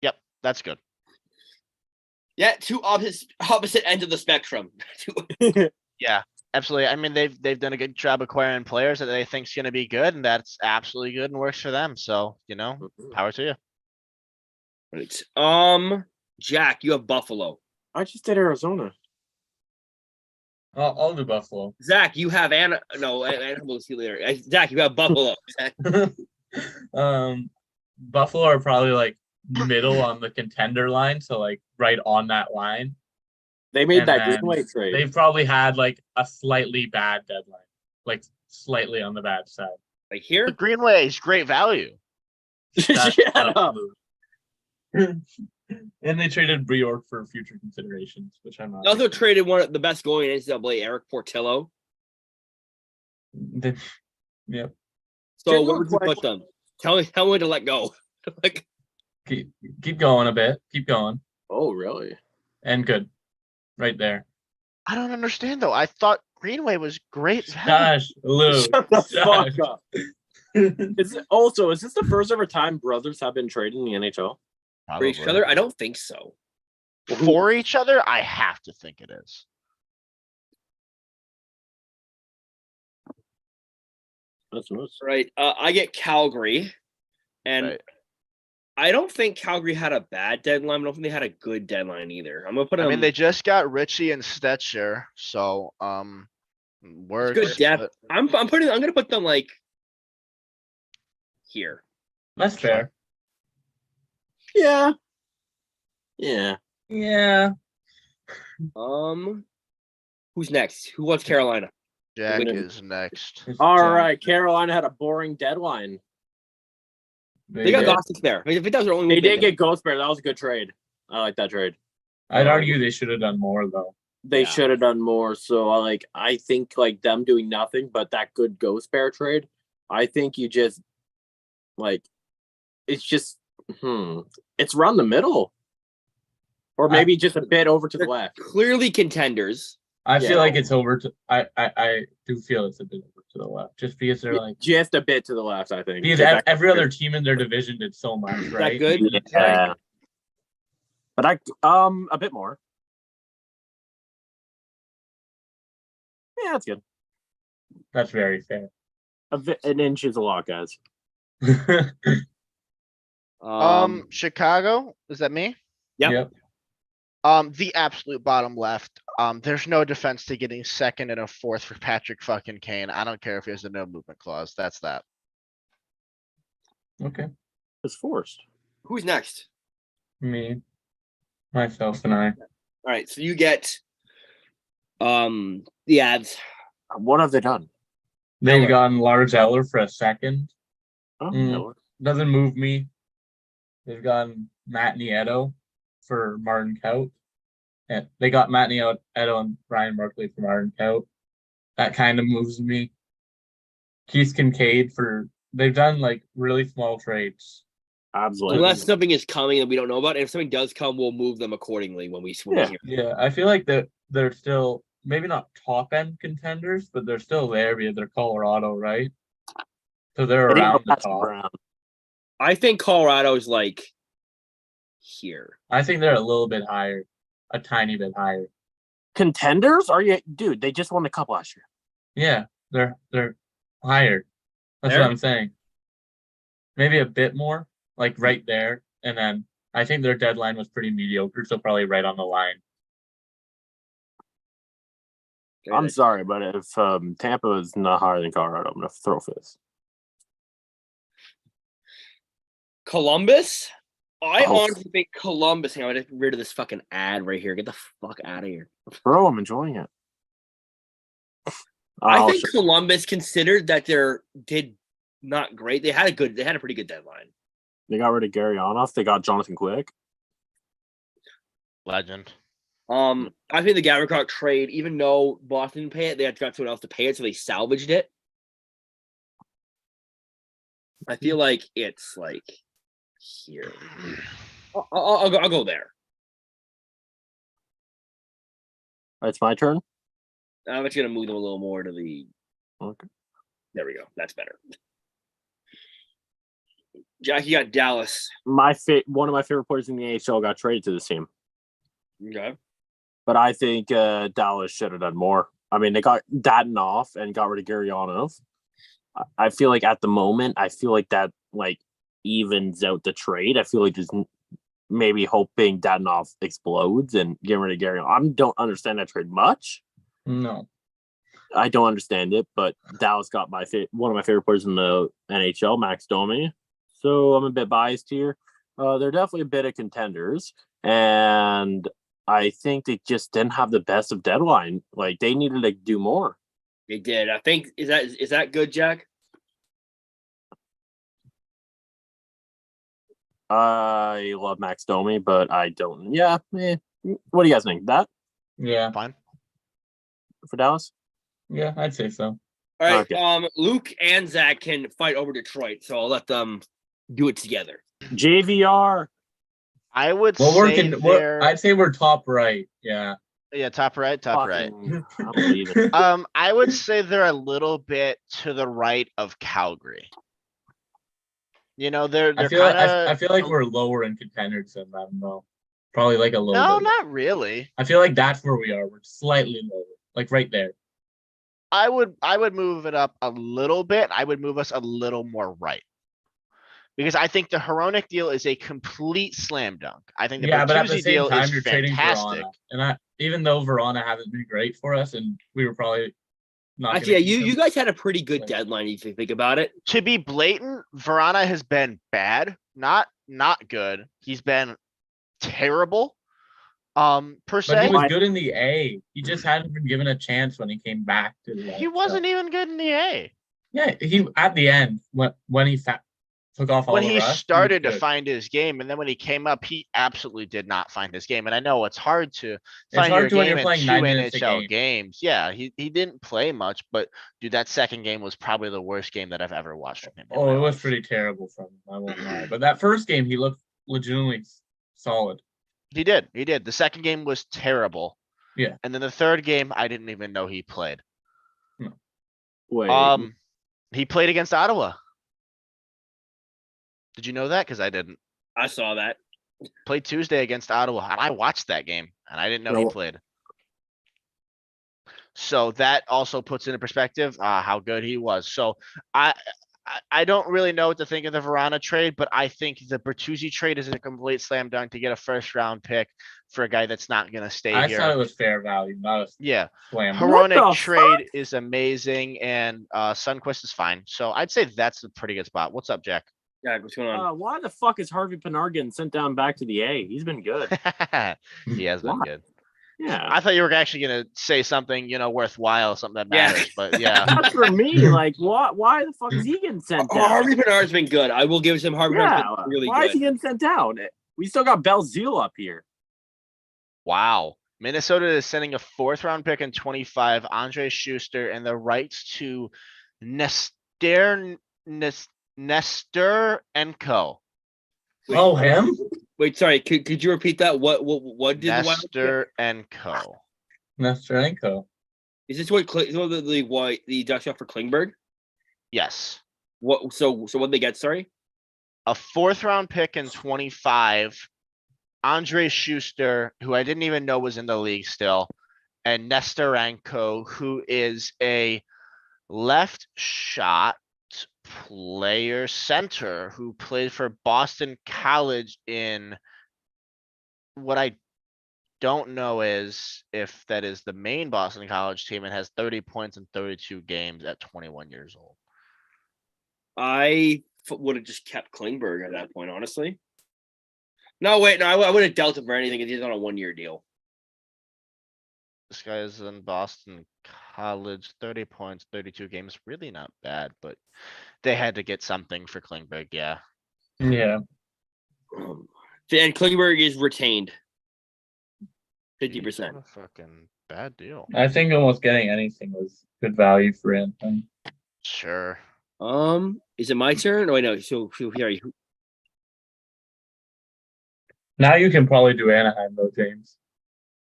Speaker 3: Yep, that's good.
Speaker 1: Yeah, two opposite ends of the spectrum.
Speaker 3: Yeah, absolutely. I mean, they've done a good job acquiring players that they think's gonna be good, and that's absolutely good and works for them. So, power to you.
Speaker 1: Right. Jack, you have Buffalo.
Speaker 2: I just did Arizona.
Speaker 4: I'll do Buffalo.
Speaker 1: Zach, you have Anna. No, we'll see later. Zach, you have Buffalo.
Speaker 4: Buffalo are probably like middle on the contender line, so like right on that line.
Speaker 2: They made
Speaker 4: And
Speaker 2: that
Speaker 4: then
Speaker 2: Greenway trade.
Speaker 4: They've probably had like a slightly bad deadline, like slightly on the bad side.
Speaker 1: Like here,
Speaker 3: The Greenway is great value.
Speaker 4: That's
Speaker 2: Shut
Speaker 4: a
Speaker 2: up.
Speaker 4: move. And they traded Briork for future considerations, which I'm not.
Speaker 1: they also traded one of the best going in NCAA, Eric Portillo.
Speaker 4: Yep.
Speaker 1: So
Speaker 2: Genuine
Speaker 1: where would you put
Speaker 2: question.
Speaker 1: them? Tell me when to let go. Like
Speaker 4: Keep going a bit. Keep going.
Speaker 2: Oh, really?
Speaker 4: And good. Right there.
Speaker 3: I don't understand though. I thought Greenway was great value.
Speaker 4: Gosh, Lou.
Speaker 2: Shut the fuck
Speaker 4: Josh.
Speaker 2: up. Is this the first ever time brothers have been traded in the NHL?
Speaker 1: for each other, I don't think so.
Speaker 3: For each other, I have to think it is.
Speaker 2: That's most.
Speaker 1: Right. I get Calgary, and
Speaker 3: Right.
Speaker 1: I don't think Calgary had a bad deadline. I don't think they had a good deadline either. I'm gonna put them.
Speaker 3: I mean, they just got Ritchie and Stetcher, so works.
Speaker 1: good depth.
Speaker 3: but-
Speaker 1: I'm gonna put them like here.
Speaker 4: That's fair.
Speaker 2: Yeah. Yeah.
Speaker 4: Yeah.
Speaker 1: Who's next? Who wants Carolina?
Speaker 3: Jack
Speaker 2: Gonna-
Speaker 3: is next.
Speaker 2: All right. Carolina had a boring deadline.
Speaker 1: They got
Speaker 4: did.
Speaker 1: Gostic there. I mean, if that was their only
Speaker 2: They
Speaker 1: move,
Speaker 2: did get Ghost Bear. That was a good trade. I like that trade.
Speaker 4: I'd argue they should have done more though.
Speaker 2: They
Speaker 1: Yeah.
Speaker 2: should have done more. So I think like them doing nothing but that good Ghost Bear trade. I think you just it's just it's around the middle. Or maybe just a bit over to the left.
Speaker 1: clearly contenders.
Speaker 4: I
Speaker 2: Yeah.
Speaker 4: feel like it's over to I do feel it's a bit over to the left. Just because they're like
Speaker 2: Just a bit to the left, I think.
Speaker 4: because every other team in their division did so much,
Speaker 1: Is
Speaker 4: right?
Speaker 1: that good?
Speaker 2: Yeah. But a bit more. Yeah, that's good.
Speaker 4: That's very fair.
Speaker 2: An inch is a lot, guys.
Speaker 3: Chicago, is that me?
Speaker 1: Yep.
Speaker 4: Yep.
Speaker 3: The absolute bottom left. There's no defense to getting second and a fourth for Patrick fucking Kane. I don't care if he has a no movement clause. That's that.
Speaker 4: Okay.
Speaker 2: It's forced.
Speaker 1: Who's next?
Speaker 4: Me, myself, and I.
Speaker 1: All right, so you get the ads.
Speaker 2: What have they done?
Speaker 4: They've
Speaker 1: Eller.
Speaker 4: gotten Lars Eller for a second.
Speaker 2: Oh,
Speaker 4: Mm. Doesn't move me. They've gotten Matt Nieto for Martin Kaut. And they got Matt Nieto and Ryan Markley for Martin Kaut. That kind of moves me. Keith Kincaid they've done like really small trades.
Speaker 2: Absolutely.
Speaker 1: Unless something is coming that we don't know about. And if something does come, we'll move them accordingly when we
Speaker 2: Yeah.
Speaker 1: hear.
Speaker 4: Yeah, I feel like that they're still maybe not top end contenders, but they're still there because they're Colorado, right? So they're
Speaker 2: They didn't
Speaker 4: around
Speaker 2: go
Speaker 4: the
Speaker 2: past
Speaker 4: top.
Speaker 2: Brown.
Speaker 1: I think Colorado's like here.
Speaker 4: I think they're a little bit higher, a tiny bit higher.
Speaker 2: Contenders? Are you, dude? They just won the cup last year.
Speaker 4: Yeah, they're higher. That's
Speaker 1: There?
Speaker 4: what I'm saying. Maybe a bit more, like right there, and then I think their deadline was pretty mediocre, so probably right on the line.
Speaker 2: I'm sorry, but if Tampa is not higher than Colorado, I'm gonna throw fists.
Speaker 1: Columbus? I
Speaker 2: Oh.
Speaker 1: honestly think Columbus. Hang on, I get rid of this fucking ad right here. Get the fuck out of here.
Speaker 2: Bro, I'm enjoying it.
Speaker 1: I
Speaker 2: Oh,
Speaker 1: think
Speaker 2: shit.
Speaker 1: Columbus considered that did not great. They had a pretty good deadline.
Speaker 2: They got rid of Gary Onoff. They got Jonathan Quick.
Speaker 3: Legend.
Speaker 1: I think the Gavrikov trade, even though Boston didn't pay it, they had got someone else to pay it, so they salvaged it. I feel like it's like here. I'll go there.
Speaker 2: It's my turn.
Speaker 1: I'm just gonna move them a little more to the.
Speaker 2: Okay.
Speaker 1: There we go. That's better. Jack, you got Dallas.
Speaker 2: One of my favorite players in the AHL got traded to this team,
Speaker 1: Okay.
Speaker 2: but I think Dallas should have done more. I mean, they got Dadonov and got rid of Gurianov. I feel like at the moment, that like evens out the trade. I feel like there's maybe hoping Dadonov explodes and get rid of Gurianov. I don't understand that trade much.
Speaker 4: No.
Speaker 2: I don't understand it, but Dallas got one of my favorite players in the NHL, Max Domi. So I'm a bit biased here. They're definitely a bit of contenders, and I think they just didn't have the best of deadline. Like they needed to do more.
Speaker 1: They did. I think is that good, Jack?
Speaker 2: I love Max Domi, but I don't. Yeah. What do you guys think? That
Speaker 4: Yeah.
Speaker 3: Fine.
Speaker 2: for Dallas?
Speaker 4: Yeah, I'd say so.
Speaker 1: All right.
Speaker 2: Okay.
Speaker 1: Luke and Zach can fight over Detroit, so I'll let them do it together.
Speaker 2: JVR.
Speaker 3: I would
Speaker 4: Well,
Speaker 3: say
Speaker 4: I'd say we're top right. Yeah.
Speaker 3: yeah, top right.
Speaker 2: I don't believe it.
Speaker 3: I would say they're a little bit to the right of Calgary. You know, they're
Speaker 4: I
Speaker 3: kind of.
Speaker 4: I feel like we're lower in contenders than them, though. Probably like a little
Speaker 3: No,
Speaker 4: bit.
Speaker 3: not really.
Speaker 4: I feel like that's where we are. We're slightly lower, like right there.
Speaker 3: I would move it up a little bit. I would move us a little more right. Because I think the Hronek deal is a complete slam dunk. I think the
Speaker 4: Yeah, but at the
Speaker 3: Bertuzzi
Speaker 4: same
Speaker 3: deal
Speaker 4: time,
Speaker 3: is
Speaker 4: you're trading
Speaker 3: fantastic.
Speaker 4: Verona, and even though Verona hasn't been great for us, and we were probably not.
Speaker 1: Actually, yeah,
Speaker 4: gonna keep
Speaker 1: you
Speaker 4: him.
Speaker 1: guys had a pretty good deadline if you think about it.
Speaker 3: To be blatant, Verona has been bad, not good. He's been terrible. Per
Speaker 4: But
Speaker 3: se.
Speaker 4: he was good in the A. He just hadn't been given a chance when he came back to the.
Speaker 3: He wasn't even good in the A.
Speaker 4: Yeah, he at the end when he took off all
Speaker 3: When
Speaker 4: the
Speaker 3: he
Speaker 4: rust,
Speaker 3: started to
Speaker 4: good.
Speaker 3: find his game, and then when he came up, he absolutely did not find his game. And I know it's hard to
Speaker 4: It's
Speaker 3: find
Speaker 4: hard
Speaker 3: your
Speaker 4: when
Speaker 3: game
Speaker 4: you're
Speaker 3: in
Speaker 4: playing
Speaker 3: 2
Speaker 4: 9 minutes a
Speaker 3: NHL
Speaker 4: game.
Speaker 3: games. Yeah, he didn't play much, but dude, that second game was probably the worst game that I've ever watched from him. in
Speaker 4: Oh,
Speaker 3: my
Speaker 4: it was
Speaker 3: life.
Speaker 4: pretty terrible from him. I won't lie. But that first game, he looked legitimately solid.
Speaker 3: He did. The second game was terrible.
Speaker 4: Yeah.
Speaker 3: And then the third game, I didn't even know he played.
Speaker 2: Wait.
Speaker 3: He played against Ottawa. Did you know that? Because I didn't.
Speaker 1: I saw that.
Speaker 3: Played Tuesday against Ottawa, and I watched that game, and I didn't know he played. So that also puts into perspective how good he was. So I don't really know what to think of the Verona trade, but I think the Bertuzzi trade is a complete slam dunk to get a first round pick for a guy that's not going to stay
Speaker 4: I
Speaker 3: here.
Speaker 4: thought it was fair value, not a
Speaker 3: Yeah.
Speaker 4: slam.
Speaker 3: Hronek trade is amazing, and Sundqvist is fine. So I'd say that's a pretty good spot. What's up, Jack?
Speaker 1: Yeah, what's going on?
Speaker 2: Why the fuck is Harvey Pinard getting sent down back to the A? He's been good.
Speaker 3: He has been
Speaker 2: Why?
Speaker 3: good.
Speaker 2: Yeah.
Speaker 3: I thought you were actually going to say something, worthwhile, something that
Speaker 1: Yeah.
Speaker 3: matters, but yeah.
Speaker 2: That's for me. Like, why the fuck is he getting sent down?
Speaker 1: Harvey Bernard's been good. I will give him Harvey Bernard's been really
Speaker 2: why
Speaker 1: good.
Speaker 2: is he getting sent down? We still got Belzile up here.
Speaker 3: Wow. Minnesota is sending a 4th round pick in 25, Andre Schuster, and the rights to Nestor and Co.
Speaker 4: Oh, him?
Speaker 1: Wait, sorry. Could you repeat that? What did the Wild
Speaker 3: Nestor and Co.
Speaker 4: Nestorenko.
Speaker 1: Is this what the Ducks got for Klingberg?
Speaker 3: Yes.
Speaker 1: What? So what they get? Sorry.
Speaker 3: A 4th round pick in 25, Andre Schuster, who I didn't even know was in the league still, and Nestorenko, who is a left shot player center who played for Boston College in what I don't know is if that is the main Boston College team and has 30 points in 32 games at 21 years old.
Speaker 1: I would have just kept Klingberg at that point, honestly. No, wait, no, I would have dealt him for anything if he's on a 1-year deal.
Speaker 3: This guy is in Boston College, 30 points, 32 games. Really not bad, but they had to get something for Klingberg. Yeah.
Speaker 4: Yeah.
Speaker 1: And Klingberg is retained 50%.
Speaker 3: What a fucking bad deal.
Speaker 4: I think almost getting anything was good value for him.
Speaker 3: Sure.
Speaker 1: Is it my turn? Oh, wait, no. So here,
Speaker 4: Now you can probably do Anaheim though, James.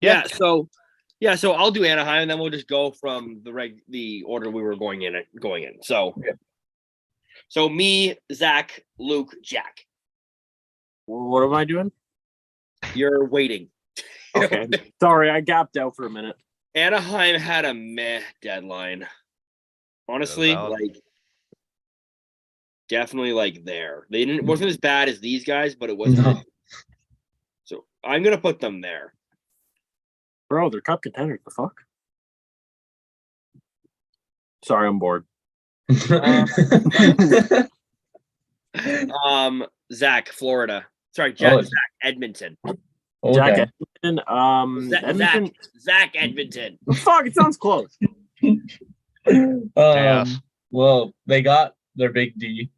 Speaker 1: yeah. So I'll do Anaheim, and then we'll just go from the order we were going in. So,
Speaker 4: Yeah.
Speaker 1: So me, Zach, Luke, Jack.
Speaker 2: What am I doing?
Speaker 1: You're waiting.
Speaker 2: Okay. Sorry, I gapped out for a minute.
Speaker 1: Anaheim had a meh deadline. Honestly,
Speaker 3: valid.
Speaker 1: definitely there. They wasn't as bad as these guys, but it wasn't.
Speaker 4: No.
Speaker 1: So I'm gonna put them there.
Speaker 2: Bro, they're cup contenders. The fuck? Sorry, I'm bored.
Speaker 1: Zach, Florida. Sorry, Jack, Zach, Edmonton.
Speaker 2: Jack
Speaker 4: Okay.
Speaker 2: Edmonton. Edmonton.
Speaker 1: Zach, Edmonton.
Speaker 2: Fuck, it sounds close.
Speaker 3: Chaos.
Speaker 4: Well, they got their big D.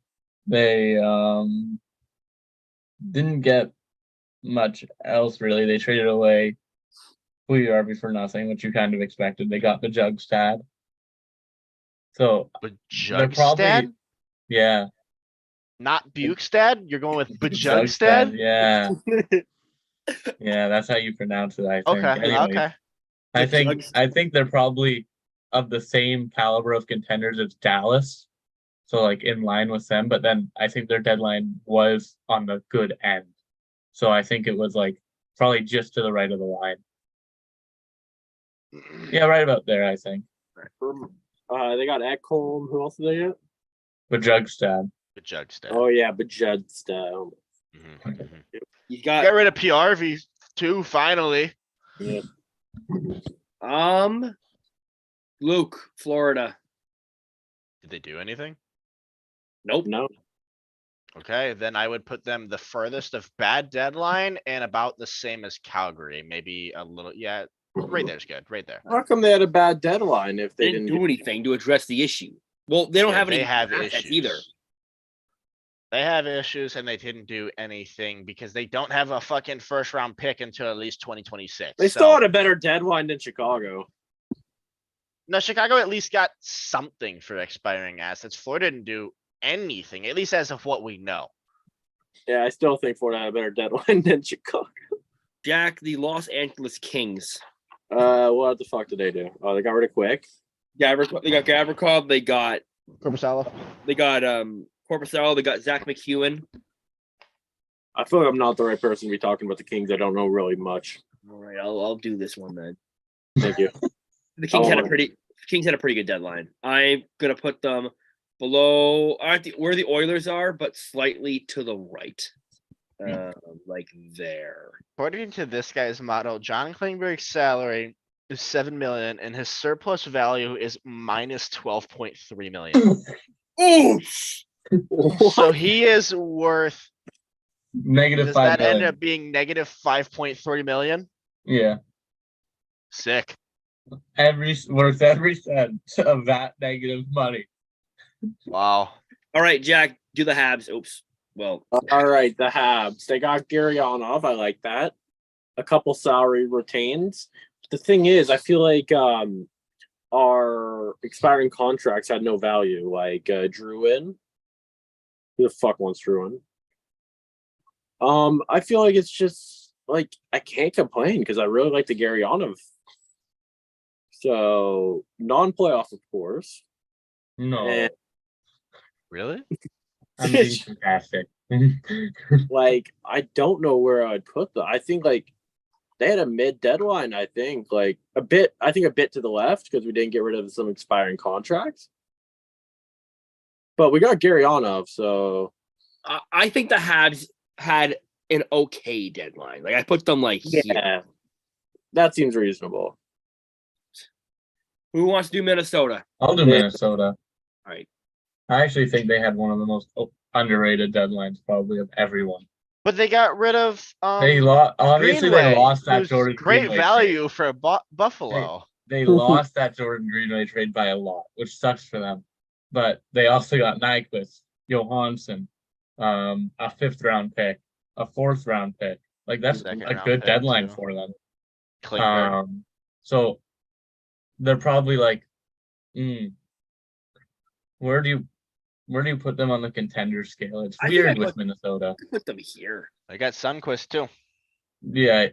Speaker 4: They didn't get much else really. They traded away Puyarvi for nothing, which you kind of expected. They got the Jugstad. So
Speaker 3: But
Speaker 4: they're probably
Speaker 3: Jugstad?
Speaker 4: yeah.
Speaker 3: Not Bukestad? You're going with Bajugstad?
Speaker 4: Yeah. Yeah, that's how you pronounce it, I think.
Speaker 3: Okay.
Speaker 4: Anyways,
Speaker 3: Okay.
Speaker 4: I think they're probably of the same caliber of contenders as Dallas. So in line with them, but then I think their deadline was on the good end. So I think it was probably just to the right of the line. Yeah, right about there, I think.
Speaker 2: They got Ekholm. Who else did they get?
Speaker 4: But Jugstad.
Speaker 3: Bajugstad.
Speaker 2: Oh yeah, Bajudstad.
Speaker 1: You got
Speaker 3: Get rid of PRV too, finally.
Speaker 2: Yeah.
Speaker 1: Luke, Florida.
Speaker 3: Did they do anything?
Speaker 1: Nope.
Speaker 2: No.
Speaker 3: Okay, then I would put them the furthest of bad deadline and about the same as Calgary. Maybe a little, yeah. Right there's good. Right there.
Speaker 2: How come they had a bad deadline if
Speaker 1: They
Speaker 2: they
Speaker 1: didn't do anything to address the issue. Well, they don't
Speaker 3: Yeah,
Speaker 1: have
Speaker 3: they
Speaker 1: any
Speaker 3: have
Speaker 1: assets
Speaker 3: issues.
Speaker 1: either.
Speaker 3: They have issues and they didn't do anything because they don't have a fucking first round pick until at least 2026.
Speaker 2: They still had a better deadline than Chicago.
Speaker 3: No, Chicago at least got something for expiring assets. Florida didn't do anything, at least as of what we know.
Speaker 2: Yeah, I still think Florida had a better deadline than Chicago.
Speaker 1: Jack, the Los Angeles Kings.
Speaker 2: What the fuck did they do? Oh, they got rid of Quick.
Speaker 1: They got Gavrikov. They got
Speaker 3: Korpisalo.
Speaker 1: Korpisalo. They got Zach McEwen.
Speaker 2: I feel like I'm not the right person to be talking about the Kings. I don't know really much.
Speaker 1: All right, I'll do this one then.
Speaker 2: Thank you.
Speaker 1: The Kings had a pretty good deadline. I'm gonna put them below where the Oilers are, but slightly to the right. There.
Speaker 3: According to this guy's model, John Klingberg's salary is $7 million and his surplus value is minus $12.3 million.
Speaker 1: Ooh!
Speaker 3: So he is worth.
Speaker 4: Negative
Speaker 3: Does
Speaker 4: 5
Speaker 3: that end
Speaker 4: million.
Speaker 3: up being negative 5.3 million?
Speaker 4: Yeah.
Speaker 3: Sick.
Speaker 4: Worth every cent of that negative money.
Speaker 3: Wow.
Speaker 1: All right, Jack, do the Habs. Oops. Well,
Speaker 2: All right, the Habs. They got Gurianov. I like that. A couple salary retains. The thing is, I feel like our expiring contracts had no value. Like Druin. Who the fuck wants Druin? I feel like it's just I can't complain because I really like the Gurianov. So non-playoff, of course.
Speaker 4: No.
Speaker 2: And
Speaker 3: Really?
Speaker 4: I'm being sarcastic.
Speaker 2: I don't know where I'd put them. I think they had a mid deadline. I think a bit to the left because we didn't get rid of some expiring contracts. But we got Gurianov, so
Speaker 1: I think the Habs had an okay deadline. Like I put them like here.
Speaker 2: Yeah, that seems reasonable.
Speaker 1: Who wants to do Minnesota?
Speaker 4: I'll do
Speaker 2: Yeah.
Speaker 4: Minnesota.
Speaker 1: All right.
Speaker 4: I actually think they had one of the most underrated deadlines probably of everyone.
Speaker 3: But they got rid of
Speaker 4: They lost. Obviously,
Speaker 3: Greenway,
Speaker 4: they lost that
Speaker 3: who's
Speaker 4: Jordan
Speaker 3: great
Speaker 4: Greenway
Speaker 3: value for Buffalo.
Speaker 4: They lost that Jordan Greenway trade by a lot, which sucks for them. But they also got Nyquist, Johansson, a 5th round pick, a 4th round pick. Like that's
Speaker 3: Second
Speaker 4: a
Speaker 3: round
Speaker 4: good
Speaker 3: pick,
Speaker 4: deadline
Speaker 3: too.
Speaker 4: for them.
Speaker 3: Klingberg.
Speaker 4: So they're probably like, where do you put them on the contender scale? It's
Speaker 1: I think
Speaker 4: weird with Minnesota.
Speaker 1: Put them here.
Speaker 3: They got Sunquist too.
Speaker 4: Yeah,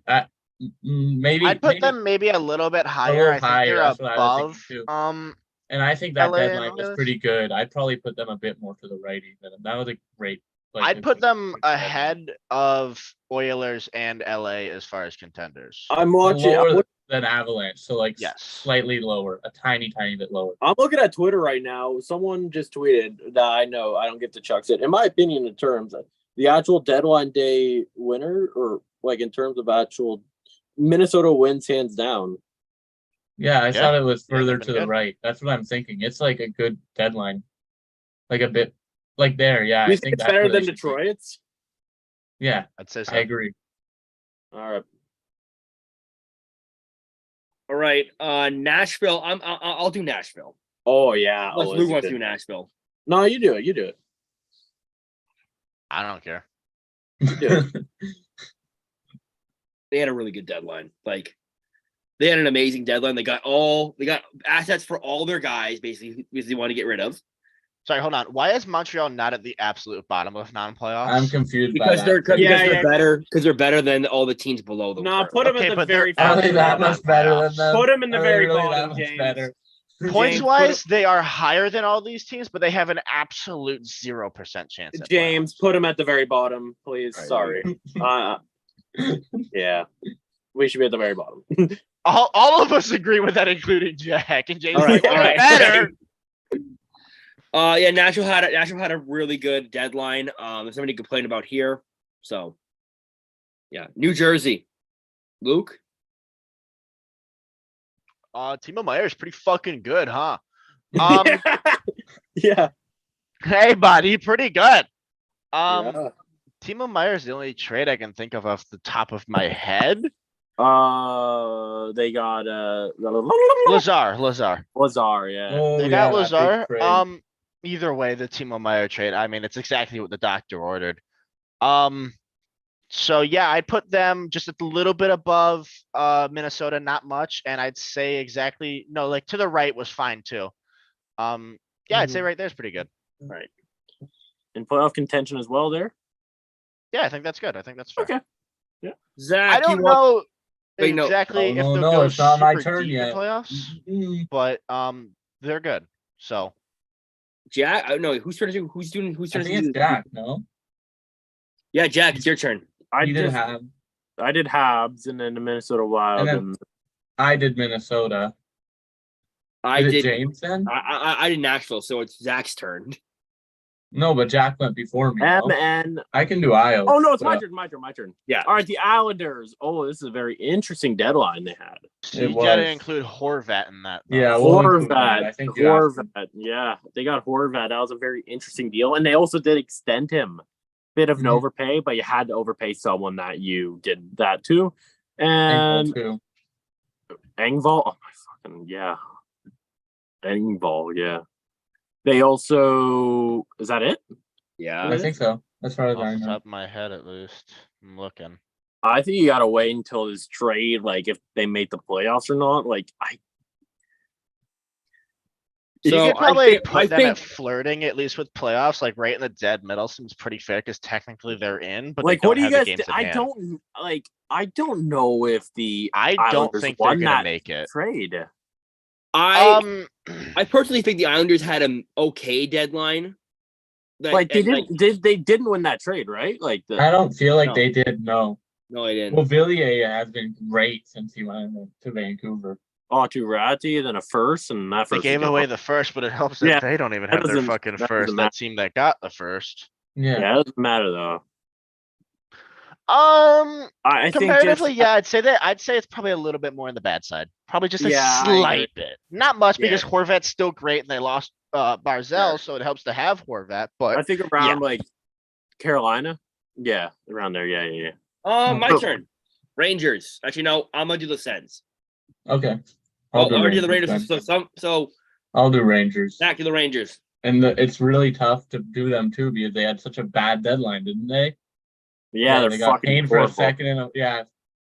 Speaker 4: maybe
Speaker 3: I'd put
Speaker 4: maybe
Speaker 3: them maybe a little bit
Speaker 4: a
Speaker 3: higher.
Speaker 4: little
Speaker 3: I think
Speaker 4: higher.
Speaker 3: they're
Speaker 4: That's what I was thinking
Speaker 3: above.
Speaker 4: too. And I think that
Speaker 3: LA and
Speaker 4: deadline was
Speaker 3: Oilers.
Speaker 4: pretty good. I'd probably put them a bit more to the right even. That was a great.
Speaker 3: I'd put them ahead of Oilers and LA as far as contenders.
Speaker 2: I'm watching.
Speaker 4: lower than Avalanche, so like
Speaker 3: Yes.
Speaker 4: slightly lower, a tiny bit lower.
Speaker 2: I'm looking at Twitter right now. Someone just tweeted that I know. I don't get to chucks it. In my opinion, in terms of the actual deadline day winner, or like in terms of actual Minnesota wins hands down.
Speaker 4: Yeah, I thought it was
Speaker 3: Yeah,
Speaker 4: further
Speaker 3: they've
Speaker 4: to
Speaker 3: been
Speaker 4: the
Speaker 3: good.
Speaker 4: right. That's what I'm thinking. It's like a good deadline, like a bit like there. Yeah,
Speaker 2: You
Speaker 4: I
Speaker 2: think
Speaker 4: think
Speaker 2: it's
Speaker 4: that's
Speaker 2: better
Speaker 4: where they
Speaker 2: than
Speaker 4: should be.
Speaker 2: Detroit's?
Speaker 4: Yeah,
Speaker 3: I'd say so.
Speaker 4: I agree.
Speaker 2: All right.
Speaker 1: All right. Nashville. I'll do Nashville.
Speaker 2: Oh yeah.
Speaker 1: Unless Lou wants to do Nashville.
Speaker 2: No, you do it. You do it.
Speaker 3: I don't care.
Speaker 1: They had a really good deadline. Like they had an amazing deadline. They got assets for all their guys basically because they want to get rid of.
Speaker 3: Sorry, hold on. Why is Montreal not at the absolute bottom of non-playoffs?
Speaker 4: I'm confused
Speaker 1: Because
Speaker 4: by
Speaker 1: they're
Speaker 4: that.
Speaker 1: better. Because they're better than all the teams below them.
Speaker 2: No,
Speaker 1: currently.
Speaker 2: put them
Speaker 3: Okay,
Speaker 2: at the
Speaker 3: but they're
Speaker 2: very
Speaker 3: out
Speaker 4: Are they
Speaker 3: of
Speaker 4: that much better than
Speaker 3: playoffs.
Speaker 4: them?
Speaker 2: Put them in the
Speaker 4: Are they
Speaker 2: very
Speaker 4: really that
Speaker 2: bottom,
Speaker 4: much
Speaker 2: James.
Speaker 4: better?
Speaker 3: Points
Speaker 2: James,
Speaker 3: wise, they are higher than all these teams, but they have an absolute 0% chance. At
Speaker 2: James,
Speaker 3: playoffs.
Speaker 2: put them at the very bottom, please.
Speaker 1: All right,
Speaker 2: Sorry. Yeah, we should be at the very bottom.
Speaker 3: All of us agree with that, including Jack and James.
Speaker 1: All right,
Speaker 3: Like,
Speaker 1: all right.
Speaker 3: better.
Speaker 1: Yeah, Nashville had a really good deadline. There's somebody complained about here. So yeah. New Jersey. Luke?
Speaker 3: Timo Meyer is pretty fucking good, huh?
Speaker 2: Yeah.
Speaker 3: Hey, buddy, pretty good.
Speaker 2: Yeah.
Speaker 3: Timo Meyer is the only trade I can think of off the top of my head.
Speaker 2: They got
Speaker 3: Lazar.
Speaker 2: Lazar, yeah.
Speaker 4: Oh,
Speaker 3: They got
Speaker 4: yeah, that big
Speaker 3: Lazar.
Speaker 4: trade.
Speaker 3: Either way, the Timo Meyer trade. I mean, it's exactly what the doctor ordered. So yeah, I'd put them just a little bit above Minnesota, not much, and I'd say like to the right was fine too. Yeah, I'd say right there's pretty good.
Speaker 2: Right. In playoff contention as well there.
Speaker 3: Yeah, I think that's good. I think that's fair.
Speaker 2: Okay.
Speaker 1: Zach,
Speaker 3: I don't know
Speaker 1: Wait, no.
Speaker 3: exactly if
Speaker 4: No,
Speaker 3: they'll
Speaker 4: no,
Speaker 3: go
Speaker 4: it's not my
Speaker 3: super
Speaker 4: turn
Speaker 3: deep
Speaker 4: yet.
Speaker 3: in playoffs,
Speaker 4: Mm.
Speaker 3: but they're good. So
Speaker 1: Jack, I don't know whose turn is it? Who's
Speaker 4: I
Speaker 1: turn
Speaker 4: think it's Jack. No,
Speaker 1: Yeah, Jack, it's your turn.
Speaker 2: I
Speaker 4: you did have.
Speaker 2: did Habs and then the Minnesota Wild.
Speaker 4: And then I did Minnesota.
Speaker 1: I
Speaker 4: Did it
Speaker 1: did.
Speaker 4: James then?
Speaker 1: I did Nashville, so it's Zach's turn.
Speaker 4: No, but Jack went before me. no?
Speaker 2: MN.
Speaker 4: I can do Isles.
Speaker 2: Oh no, it's
Speaker 4: but
Speaker 2: my turn.
Speaker 1: Yeah.
Speaker 2: All right, the Islanders. Oh, this is a very interesting deadline they had.
Speaker 3: you gotta
Speaker 4: was.
Speaker 3: include Horvat in that. though.
Speaker 4: Yeah, we'll include that. I
Speaker 2: Horvat.
Speaker 4: think you have to.
Speaker 2: Horvat. Yeah, they got Horvat. That was a very interesting deal, and they also did extend him. Bit of an
Speaker 4: Mhm.
Speaker 2: overpay, but you had to overpay someone that you did that to.
Speaker 4: Engvall
Speaker 2: And
Speaker 4: too.
Speaker 2: Engvall. Oh my fucking yeah. Engvall. Yeah. They also. Is that it?
Speaker 1: Yeah.
Speaker 4: I think so. As far as I
Speaker 3: Off the
Speaker 4: know.
Speaker 3: top of my head, at least. I'm looking.
Speaker 2: I think you gotta wait until this trade, like if they make the playoffs or not. Like
Speaker 3: You
Speaker 1: So
Speaker 3: could probably put
Speaker 1: I
Speaker 3: them
Speaker 1: think
Speaker 3: at flirting at least with playoffs, like right in the dead middle seems pretty fair because technically they're in, but
Speaker 2: like
Speaker 3: they
Speaker 2: what
Speaker 3: don't
Speaker 2: do you
Speaker 3: have the
Speaker 2: guys?
Speaker 3: games at hand.
Speaker 2: I don't know if the
Speaker 3: I don't
Speaker 2: Islanders
Speaker 3: think they're
Speaker 2: won
Speaker 3: gonna
Speaker 2: that
Speaker 3: make it.
Speaker 2: trade.
Speaker 1: I personally think the Islanders had an okay deadline.
Speaker 2: Like they didn't win that trade, right? Like
Speaker 4: I don't feel like
Speaker 1: No.
Speaker 4: they did. No.
Speaker 1: No, I didn't.
Speaker 4: Well, Villiers has been great since he went to Vancouver.
Speaker 2: Aturati, then a first, and that
Speaker 3: They
Speaker 2: first
Speaker 3: gave
Speaker 2: is
Speaker 3: away
Speaker 2: gone.
Speaker 3: the first, but it helps that
Speaker 2: Yeah,
Speaker 3: they don't even
Speaker 2: that
Speaker 3: have their
Speaker 2: doesn't-
Speaker 3: fucking
Speaker 2: that
Speaker 3: first.
Speaker 2: doesn't
Speaker 3: That
Speaker 2: matter.
Speaker 3: team that got the first.
Speaker 4: Yeah.
Speaker 2: Yeah, it doesn't matter though. I think
Speaker 3: Comparatively,
Speaker 2: just
Speaker 3: yeah, I'd say it's probably a little bit more on the bad side. Probably just a
Speaker 2: Yeah, I
Speaker 3: slight bit. Not much
Speaker 2: Yeah.
Speaker 3: because Horvat's still great and they lost Barzell,
Speaker 2: Sure.
Speaker 3: so it helps to have Horvat.
Speaker 2: I
Speaker 3: But
Speaker 2: think around like Carolina. Yeah, around there. Yeah.
Speaker 1: My turn. Rangers. Actually, no, I'm gonna do the Sens.
Speaker 4: Okay.
Speaker 1: Oh, I'm gonna do the
Speaker 4: Rangers
Speaker 1: Rangers.
Speaker 4: then.
Speaker 1: So
Speaker 4: I'll do Rangers.
Speaker 1: back to the Rangers.
Speaker 4: And it's really tough to do them too because they had such a bad deadline, didn't they?
Speaker 2: Yeah,
Speaker 4: They
Speaker 2: they're
Speaker 4: got
Speaker 2: fucking
Speaker 4: paid for a
Speaker 2: horrible.
Speaker 4: second.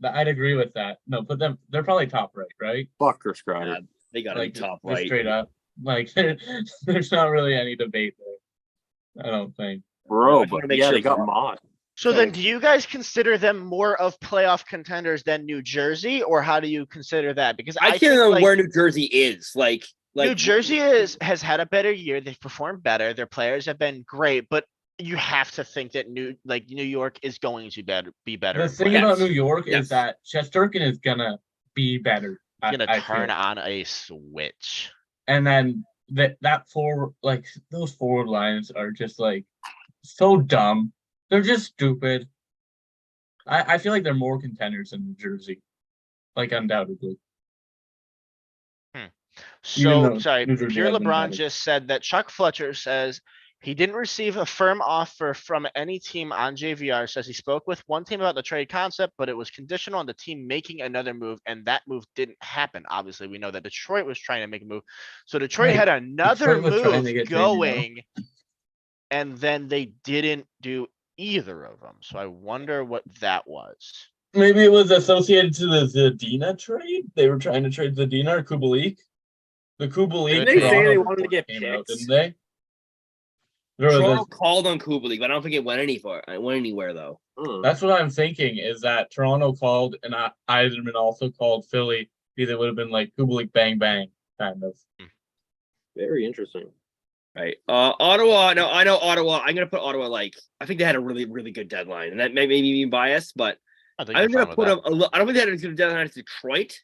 Speaker 4: I'd agree with that. No, put them. They're probably top right?
Speaker 2: Fucker Strider.
Speaker 1: They gotta
Speaker 4: Like
Speaker 1: be top
Speaker 4: just
Speaker 1: right.
Speaker 4: straight up. Like there's not really any debate there. I don't think.
Speaker 2: Bro,
Speaker 1: I just wanna
Speaker 2: but
Speaker 1: make
Speaker 2: yeah,
Speaker 1: sure
Speaker 2: they got
Speaker 1: Mar-
Speaker 2: mod.
Speaker 3: so
Speaker 1: So-
Speaker 3: then, do you guys consider them more of playoff contenders than New Jersey, or how do you consider that? Because
Speaker 1: I
Speaker 3: I
Speaker 1: can't
Speaker 3: think
Speaker 1: remember
Speaker 3: like
Speaker 1: where New Jersey is. Like
Speaker 3: New Jersey has had a better year. They've performed better. Their players have been great, but you have to think that New York is going to be better.
Speaker 4: The
Speaker 3: in
Speaker 4: thing
Speaker 3: playoffs.
Speaker 4: about New York
Speaker 1: Yes.
Speaker 4: is that Shesterkin is gonna be better.
Speaker 3: Gonna
Speaker 4: I
Speaker 3: turn
Speaker 4: feel.
Speaker 3: on a switch.
Speaker 4: And then that forward, like those forward lines are just like so dumb. They're just stupid. I feel like they're more contenders than New Jersey, like undoubtedly.
Speaker 3: So
Speaker 4: though
Speaker 3: sorry,
Speaker 4: New Jersey
Speaker 3: Pure
Speaker 4: has been
Speaker 3: LeBron
Speaker 4: better.
Speaker 3: just said that Chuck Fletcher says he didn't receive a firm offer from any team on JVR. Says he spoke with one team about the trade concept, but it was conditional on the team making another move, and that move didn't happen. Obviously, we know that Detroit was trying to make a move, so Detroit
Speaker 4: Right.
Speaker 3: had another
Speaker 4: Detroit was trying
Speaker 3: move
Speaker 4: to get JVR.
Speaker 3: going, and then they didn't do either of them. So I wonder what that was.
Speaker 4: Maybe it was associated to the Zadina trade. They were trying to trade Zadina or Kubalik. The Kubalik.
Speaker 3: Didn't
Speaker 2: they say
Speaker 4: Toronto
Speaker 2: they wanted to
Speaker 4: report
Speaker 2: get
Speaker 4: came out,
Speaker 2: picks?
Speaker 4: didn't they? There was
Speaker 1: Toronto
Speaker 4: this-
Speaker 1: called on Kubalik, but I don't think it went anywhere though.
Speaker 4: That's what I'm thinking is that Toronto called and Eisenman also called Philly because it would have been like Kubalik bang bang kind of.
Speaker 2: Very interesting.
Speaker 1: Right. Ottawa. No, I know Ottawa. I'm gonna put Ottawa. I think they had a really, really good deadline, and that may maybe be biased, but
Speaker 3: I think
Speaker 1: I'm
Speaker 3: you're
Speaker 1: gonna
Speaker 3: fine with
Speaker 1: put
Speaker 3: that.
Speaker 1: them. I don't think they had a good deadline as Detroit,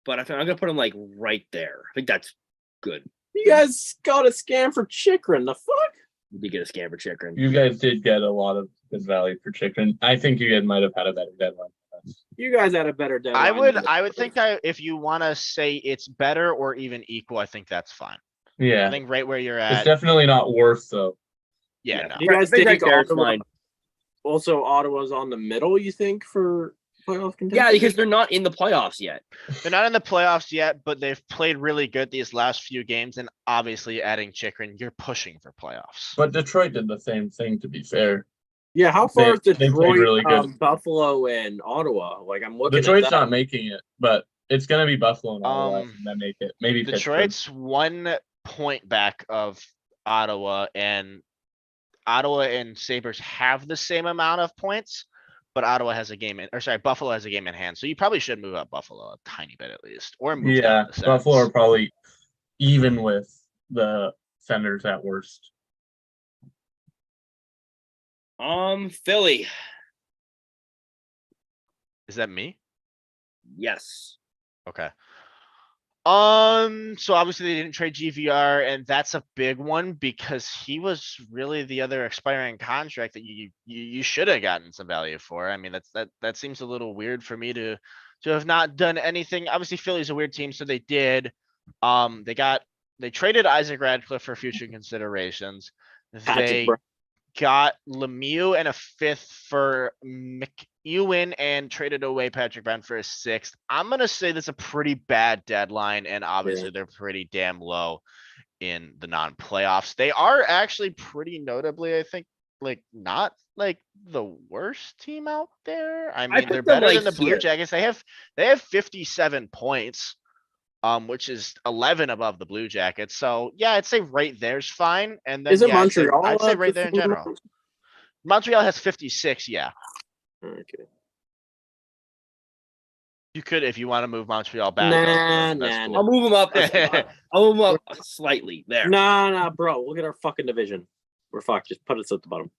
Speaker 1: but I'm gonna put them right there. I think that's good.
Speaker 2: You guys got a scam for Chikrin. The fuck?
Speaker 1: You did get a scam for Chikrin.
Speaker 4: You guys did get a lot of good value for chicken. I think you guys might have had a better deadline.
Speaker 2: You guys had a better deadline.
Speaker 3: I would think that if you want to say it's better or even equal, I think that's fine. I
Speaker 4: Yeah,
Speaker 3: think right where you're
Speaker 4: it's
Speaker 3: at.
Speaker 4: definitely not worse though.
Speaker 3: Yeah, no.
Speaker 2: You guys
Speaker 1: I think
Speaker 2: think
Speaker 1: there's
Speaker 2: Ottawa,
Speaker 1: mine.
Speaker 2: also Ottawa's on the middle, you think, for playoff contention?
Speaker 1: Yeah, because they're not in the playoffs yet.
Speaker 3: They're not in the playoffs yet, but they've played really good these last few games, and obviously adding Chikrin, you're pushing for playoffs.
Speaker 4: But Detroit did the same thing. To be fair,
Speaker 2: Yeah, how far is
Speaker 4: They played
Speaker 2: Detroit,
Speaker 4: really good.
Speaker 2: Buffalo, and Ottawa? Like, I'm looking
Speaker 4: Detroit's
Speaker 2: at that.
Speaker 4: not making it, but it's gonna be Buffalo and Ottawa
Speaker 3: Um,
Speaker 4: that make it. Maybe Pittsburgh.
Speaker 3: Detroit's 1 point back of Ottawa, and Sabres have the same amount of points, but Ottawa has a game Buffalo has a game in hand. So you probably should move up Buffalo a tiny bit at least, or move
Speaker 4: Yeah,
Speaker 3: down the Sens.
Speaker 4: Buffalo are probably even with the Senators at worst.
Speaker 1: Philly.
Speaker 3: Is that me?
Speaker 1: Yes.
Speaker 3: Okay. So obviously they didn't trade GVR, and that's a big one because he was really the other expiring contract that you should have gotten some value for. I mean, that seems a little weird for me to have not done anything. Obviously, Philly's a weird team, so they did. They traded Isaac Radcliffe for future considerations.
Speaker 2: Patrick
Speaker 3: They
Speaker 2: Brown.
Speaker 3: got Lemieux and a 5th for McEwen and traded away Patrick Brown for a 6th. I'm gonna say that's a pretty bad deadline, and obviously they're pretty damn low in the non-playoffs. They are actually pretty notably, I think, not like the worst team out there. I mean,
Speaker 1: put
Speaker 3: they're
Speaker 1: them,
Speaker 3: better than the
Speaker 1: here.
Speaker 3: Blue Jackets. They have 57 points. Which is 11 above the Blue Jackets. So yeah, I'd say right there's fine. And then
Speaker 2: Is it
Speaker 3: yeah, I'd say
Speaker 2: Montreal?
Speaker 3: right there in general. Montreal has 56, yeah.
Speaker 2: Okay.
Speaker 3: You could if you want to move Montreal back.
Speaker 2: Nah,
Speaker 3: up, then that's
Speaker 2: nah,
Speaker 3: cool.
Speaker 1: I'll move them up. I'll move them up slightly there.
Speaker 2: Nah, bro. Look at our fucking division. We're fucked. Just put us at the bottom.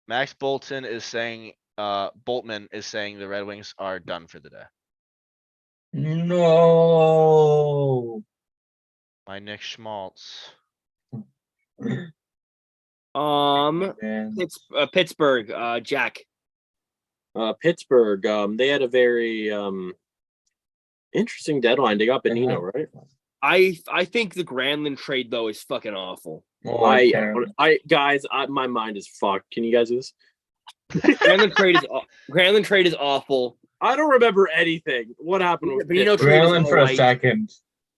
Speaker 3: Max Boltman is saying the Red Wings are done for the day.
Speaker 4: No.
Speaker 3: By Nick Schmaltz.
Speaker 4: Man.
Speaker 1: Pittsburgh. Jack.
Speaker 2: Pittsburgh. They had a very interesting deadline. They got Benino, right?
Speaker 1: I think the Granlund trade though is fucking awful.
Speaker 4: Oh, it's terrible.
Speaker 2: My mind is fucked. Can you guys do this?
Speaker 1: Granlund trade is awful.
Speaker 2: I don't remember anything. What happened with
Speaker 1: Benino
Speaker 2: Pittsburgh?
Speaker 1: trade is
Speaker 4: Granlund for a
Speaker 1: alright.
Speaker 4: second.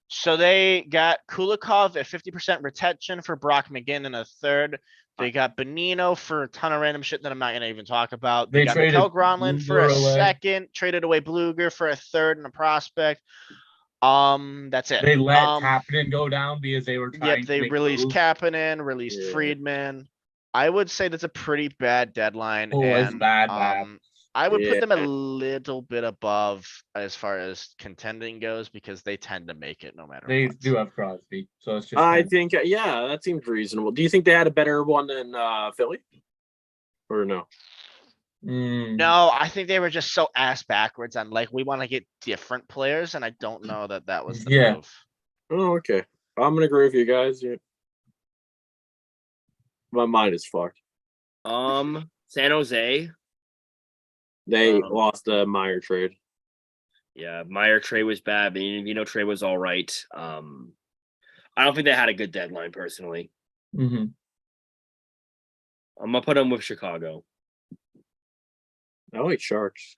Speaker 3: So they got Kulikov at 50% retention for Brock McGinn in a third. They got Benino for a ton of random shit that I'm not going to even talk about. They got
Speaker 4: traded
Speaker 3: Mikael Granlund for a
Speaker 4: Bluger away.
Speaker 3: second, traded away Bluger for a third and a prospect. That's it.
Speaker 4: They let Kapanen go down because they were trying
Speaker 3: Yep,
Speaker 4: to
Speaker 3: they
Speaker 4: make
Speaker 3: released
Speaker 4: moves.
Speaker 3: Kapanen, released
Speaker 2: Yeah.
Speaker 3: Friedman. I would say that's a pretty bad deadline.
Speaker 4: Oh, it's
Speaker 3: and,
Speaker 4: bad.
Speaker 3: I would put them a
Speaker 2: Yeah.
Speaker 3: little bit above as far as contending goes because they tend to make it no matter
Speaker 4: They
Speaker 3: what.
Speaker 4: do have Crosby, so it's just.
Speaker 2: I
Speaker 4: fine.
Speaker 2: think, yeah, that seems reasonable. Do you think they had a better one than Philly? Or no?
Speaker 3: No, I think they were just so ass backwards on like we want to get different players, and I don't know that was the
Speaker 4: Yeah.
Speaker 3: move.
Speaker 2: Oh, okay. I'm gonna agree with you guys. Yeah. My mind is fucked.
Speaker 1: San Jose.
Speaker 2: They
Speaker 1: Um,
Speaker 2: lost the Meyer trade.
Speaker 1: Yeah, Meyer trade was bad, but Vino trade was all right. I don't think they had a good deadline personally.
Speaker 4: Mm-hmm.
Speaker 1: I'm gonna put them with Chicago.
Speaker 2: I like Sharks.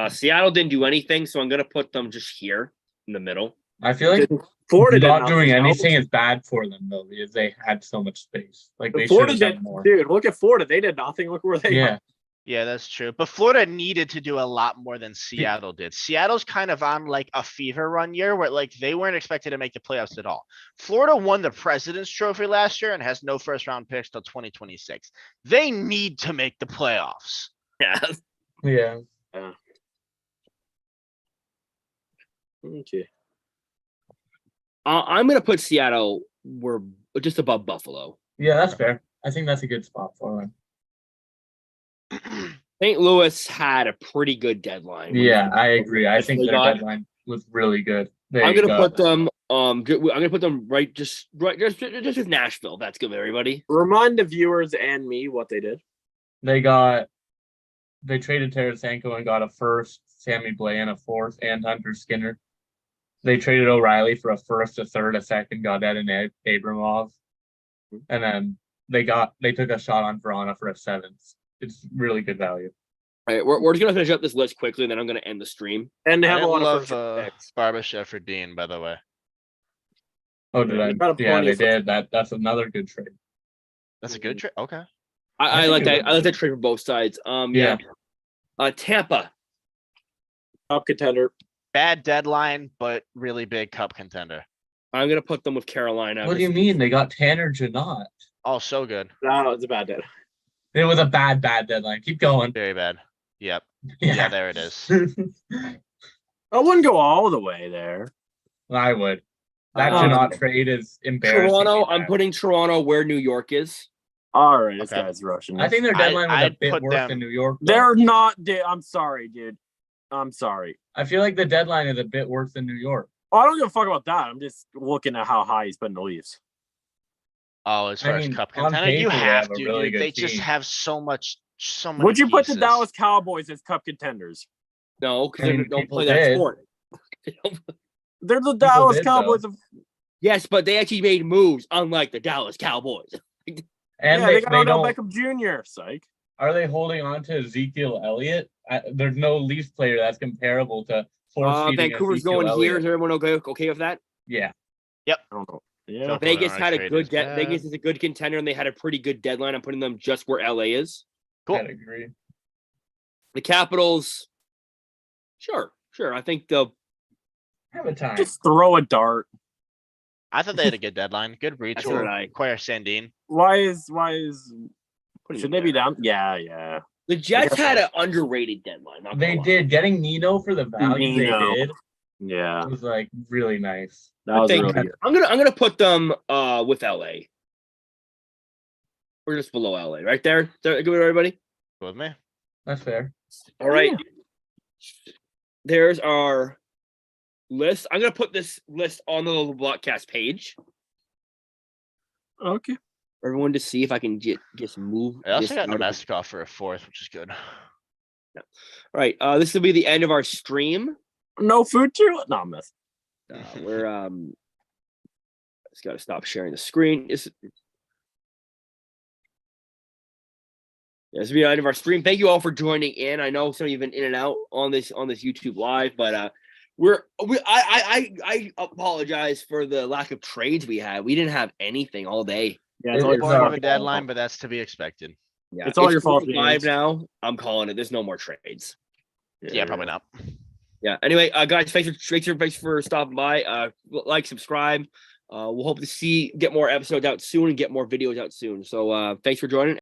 Speaker 1: Seattle didn't do anything, so I'm gonna put them just here in the middle.
Speaker 4: I feel like
Speaker 2: Florida did
Speaker 4: not doing
Speaker 2: nothing.
Speaker 4: anything is bad for them though because they had so much space. Like they should
Speaker 2: Florida
Speaker 4: have
Speaker 2: did
Speaker 4: done more.
Speaker 2: Dude, look at Florida. They did nothing. Look where they
Speaker 4: Yeah,
Speaker 3: Yeah, that's true. But Florida needed to do a lot more than Seattle did. Seattle's kind of on like a fever run year where like they weren't expected to make the playoffs at all. Florida won the President's Trophy last year and has no first round picks till 2026. They need to make the playoffs.
Speaker 1: Yeah.
Speaker 4: yeah.
Speaker 2: Okay.
Speaker 1: I'm gonna put Seattle we're just above Buffalo.
Speaker 4: Yeah, that's fair. I think that's a good spot for them.
Speaker 1: St. Louis had a pretty good deadline.
Speaker 4: Yeah, I agree. I think
Speaker 1: They
Speaker 4: their
Speaker 1: got-
Speaker 4: deadline was really good.
Speaker 1: I'm gonna put them. I'm gonna put them just with Nashville. That's good, everybody.
Speaker 2: Remind the viewers and me what they did.
Speaker 4: They traded Tarasenko and got a first, Sammy Blais and a fourth, and Hunter Skinner. They traded O'Reilly for a first, a third, a second, got that in Abramov. And then they took a shot on Verona for a seventh. It's really good value.
Speaker 1: All right, we're just gonna finish up this list quickly, and then I'm gonna end the stream.
Speaker 2: And they
Speaker 3: I
Speaker 2: have a
Speaker 3: didn't
Speaker 2: lot
Speaker 3: love
Speaker 2: of first picks.
Speaker 3: Barbashev for Dean, by the way.
Speaker 4: Oh,
Speaker 2: Yeah, we got
Speaker 4: Yeah,
Speaker 2: plenty
Speaker 4: they
Speaker 2: of
Speaker 4: did. That's another good trade.
Speaker 3: That's a good trade. Okay.
Speaker 1: I
Speaker 4: think
Speaker 1: like
Speaker 4: it
Speaker 1: that.
Speaker 4: was-
Speaker 1: I like that trade for both sides. Yeah. Tampa.
Speaker 2: Top contender.
Speaker 3: Bad deadline, but really big cup contender.
Speaker 1: I'm gonna put them with Carolina.
Speaker 4: What do you mean? They got Tanner Janot.
Speaker 3: Oh, so good.
Speaker 2: No, it's a bad dead.
Speaker 4: It was a bad deadline. Keep going.
Speaker 3: Very bad. Yep. Yeah, there it is.
Speaker 2: I wouldn't go all the way there.
Speaker 4: I would. That
Speaker 1: Um,
Speaker 4: Janot trade is embarrassing.
Speaker 1: Toronto. I'm putting Toronto where New York is.
Speaker 2: All right, this
Speaker 3: Okay.
Speaker 2: guy's rushing.
Speaker 4: I think their deadline was a
Speaker 3: I'd
Speaker 4: bit
Speaker 3: put
Speaker 4: worse
Speaker 3: them-
Speaker 4: than New York. though.
Speaker 2: They're not. I'm sorry, dude. I'm sorry.
Speaker 4: I feel like the deadline is a bit worse than New York.
Speaker 2: Oh, I don't give a fuck about that. I'm just looking at how high he's putting the Leafs.
Speaker 3: Oh, as far
Speaker 4: I
Speaker 3: as
Speaker 4: mean,
Speaker 3: cup
Speaker 4: on
Speaker 3: contender, you
Speaker 4: paper, they
Speaker 3: have
Speaker 4: have a
Speaker 3: to.
Speaker 4: really
Speaker 3: Dude.
Speaker 4: good
Speaker 3: They just
Speaker 4: team.
Speaker 3: have so many.
Speaker 2: Would you put the
Speaker 3: pieces.
Speaker 2: Dallas Cowboys as cup contenders?
Speaker 1: No, because
Speaker 4: I
Speaker 1: they
Speaker 4: mean,
Speaker 1: don't
Speaker 4: people
Speaker 1: play that
Speaker 4: did.
Speaker 1: sport.
Speaker 2: They're the Dallas
Speaker 4: did,
Speaker 2: Cowboys.
Speaker 1: Yes, but they actually made moves, unlike the Dallas Cowboys.
Speaker 4: And
Speaker 2: Yeah,
Speaker 4: they
Speaker 2: they got Odell
Speaker 4: don't.
Speaker 2: Beckham Jr. Psych.
Speaker 4: Are they holding on to Ezekiel Elliott? There's no Leafs player that's comparable to force feeding
Speaker 1: Vancouver's
Speaker 4: Ezekiel
Speaker 1: going
Speaker 4: Elliott.
Speaker 1: here. Is everyone okay with that?
Speaker 4: Yeah.
Speaker 2: I don't know. Yeah.
Speaker 3: Don't-
Speaker 1: Vegas
Speaker 3: Alright,
Speaker 1: had a
Speaker 3: trade
Speaker 1: good
Speaker 3: is bad.
Speaker 1: Vegas is a good contender, and they had a pretty good deadline. I'm putting them just where LA is.
Speaker 3: Cool.
Speaker 4: I'd agree.
Speaker 1: The Capitals, sure. I think they'll.
Speaker 4: Have a time.
Speaker 2: Just throw a dart.
Speaker 3: I thought they had a good deadline. Good
Speaker 1: what I-
Speaker 3: retool. Acquire Sandin.
Speaker 2: Why is
Speaker 1: putting
Speaker 2: should
Speaker 1: them
Speaker 2: they be
Speaker 1: there.
Speaker 2: down? Yeah.
Speaker 1: The Jets
Speaker 2: guess
Speaker 1: had
Speaker 2: so.
Speaker 1: an underrated deadline. Not gonna
Speaker 4: They
Speaker 1: lie.
Speaker 4: did. Getting Nino for the value
Speaker 2: Nino.
Speaker 4: they did
Speaker 2: Yeah.
Speaker 4: was like really nice.
Speaker 2: That was
Speaker 1: think-
Speaker 2: really good.
Speaker 1: I'm gonna put them with LA. We're just below LA, right there. Is that good with everybody?
Speaker 3: With me.
Speaker 4: That's fair.
Speaker 1: All right. There's our list. I'm gonna put this list on the Leblockcast page.
Speaker 2: Okay.
Speaker 1: everyone to see if I can just move.
Speaker 3: I also
Speaker 1: this
Speaker 3: got
Speaker 1: out of-
Speaker 3: Nemestikov for a 4th, which is good.
Speaker 1: All right. This will be the end of our stream.
Speaker 2: No food too? No, I'm messing.
Speaker 1: We're just got to stop sharing the screen. This will be the end of our stream. Thank you all for joining in. I know some of you've been in and out on this YouTube live, but I apologize for the lack of trades we had. We didn't have anything all day.
Speaker 2: Yeah,
Speaker 4: It's
Speaker 2: it's all your
Speaker 3: More of a
Speaker 2: fault.
Speaker 3: deadline, but that's to be expected.
Speaker 1: Yeah,
Speaker 2: It's all your fault,
Speaker 1: Live
Speaker 2: James.
Speaker 1: now. I'm calling it. There's no more trades.
Speaker 3: Yeah, probably not.
Speaker 1: Yeah. Anyway, guys, thanks for stopping by. Like, subscribe. We'll hope to get more episodes out soon and get more videos out soon. So thanks for joining.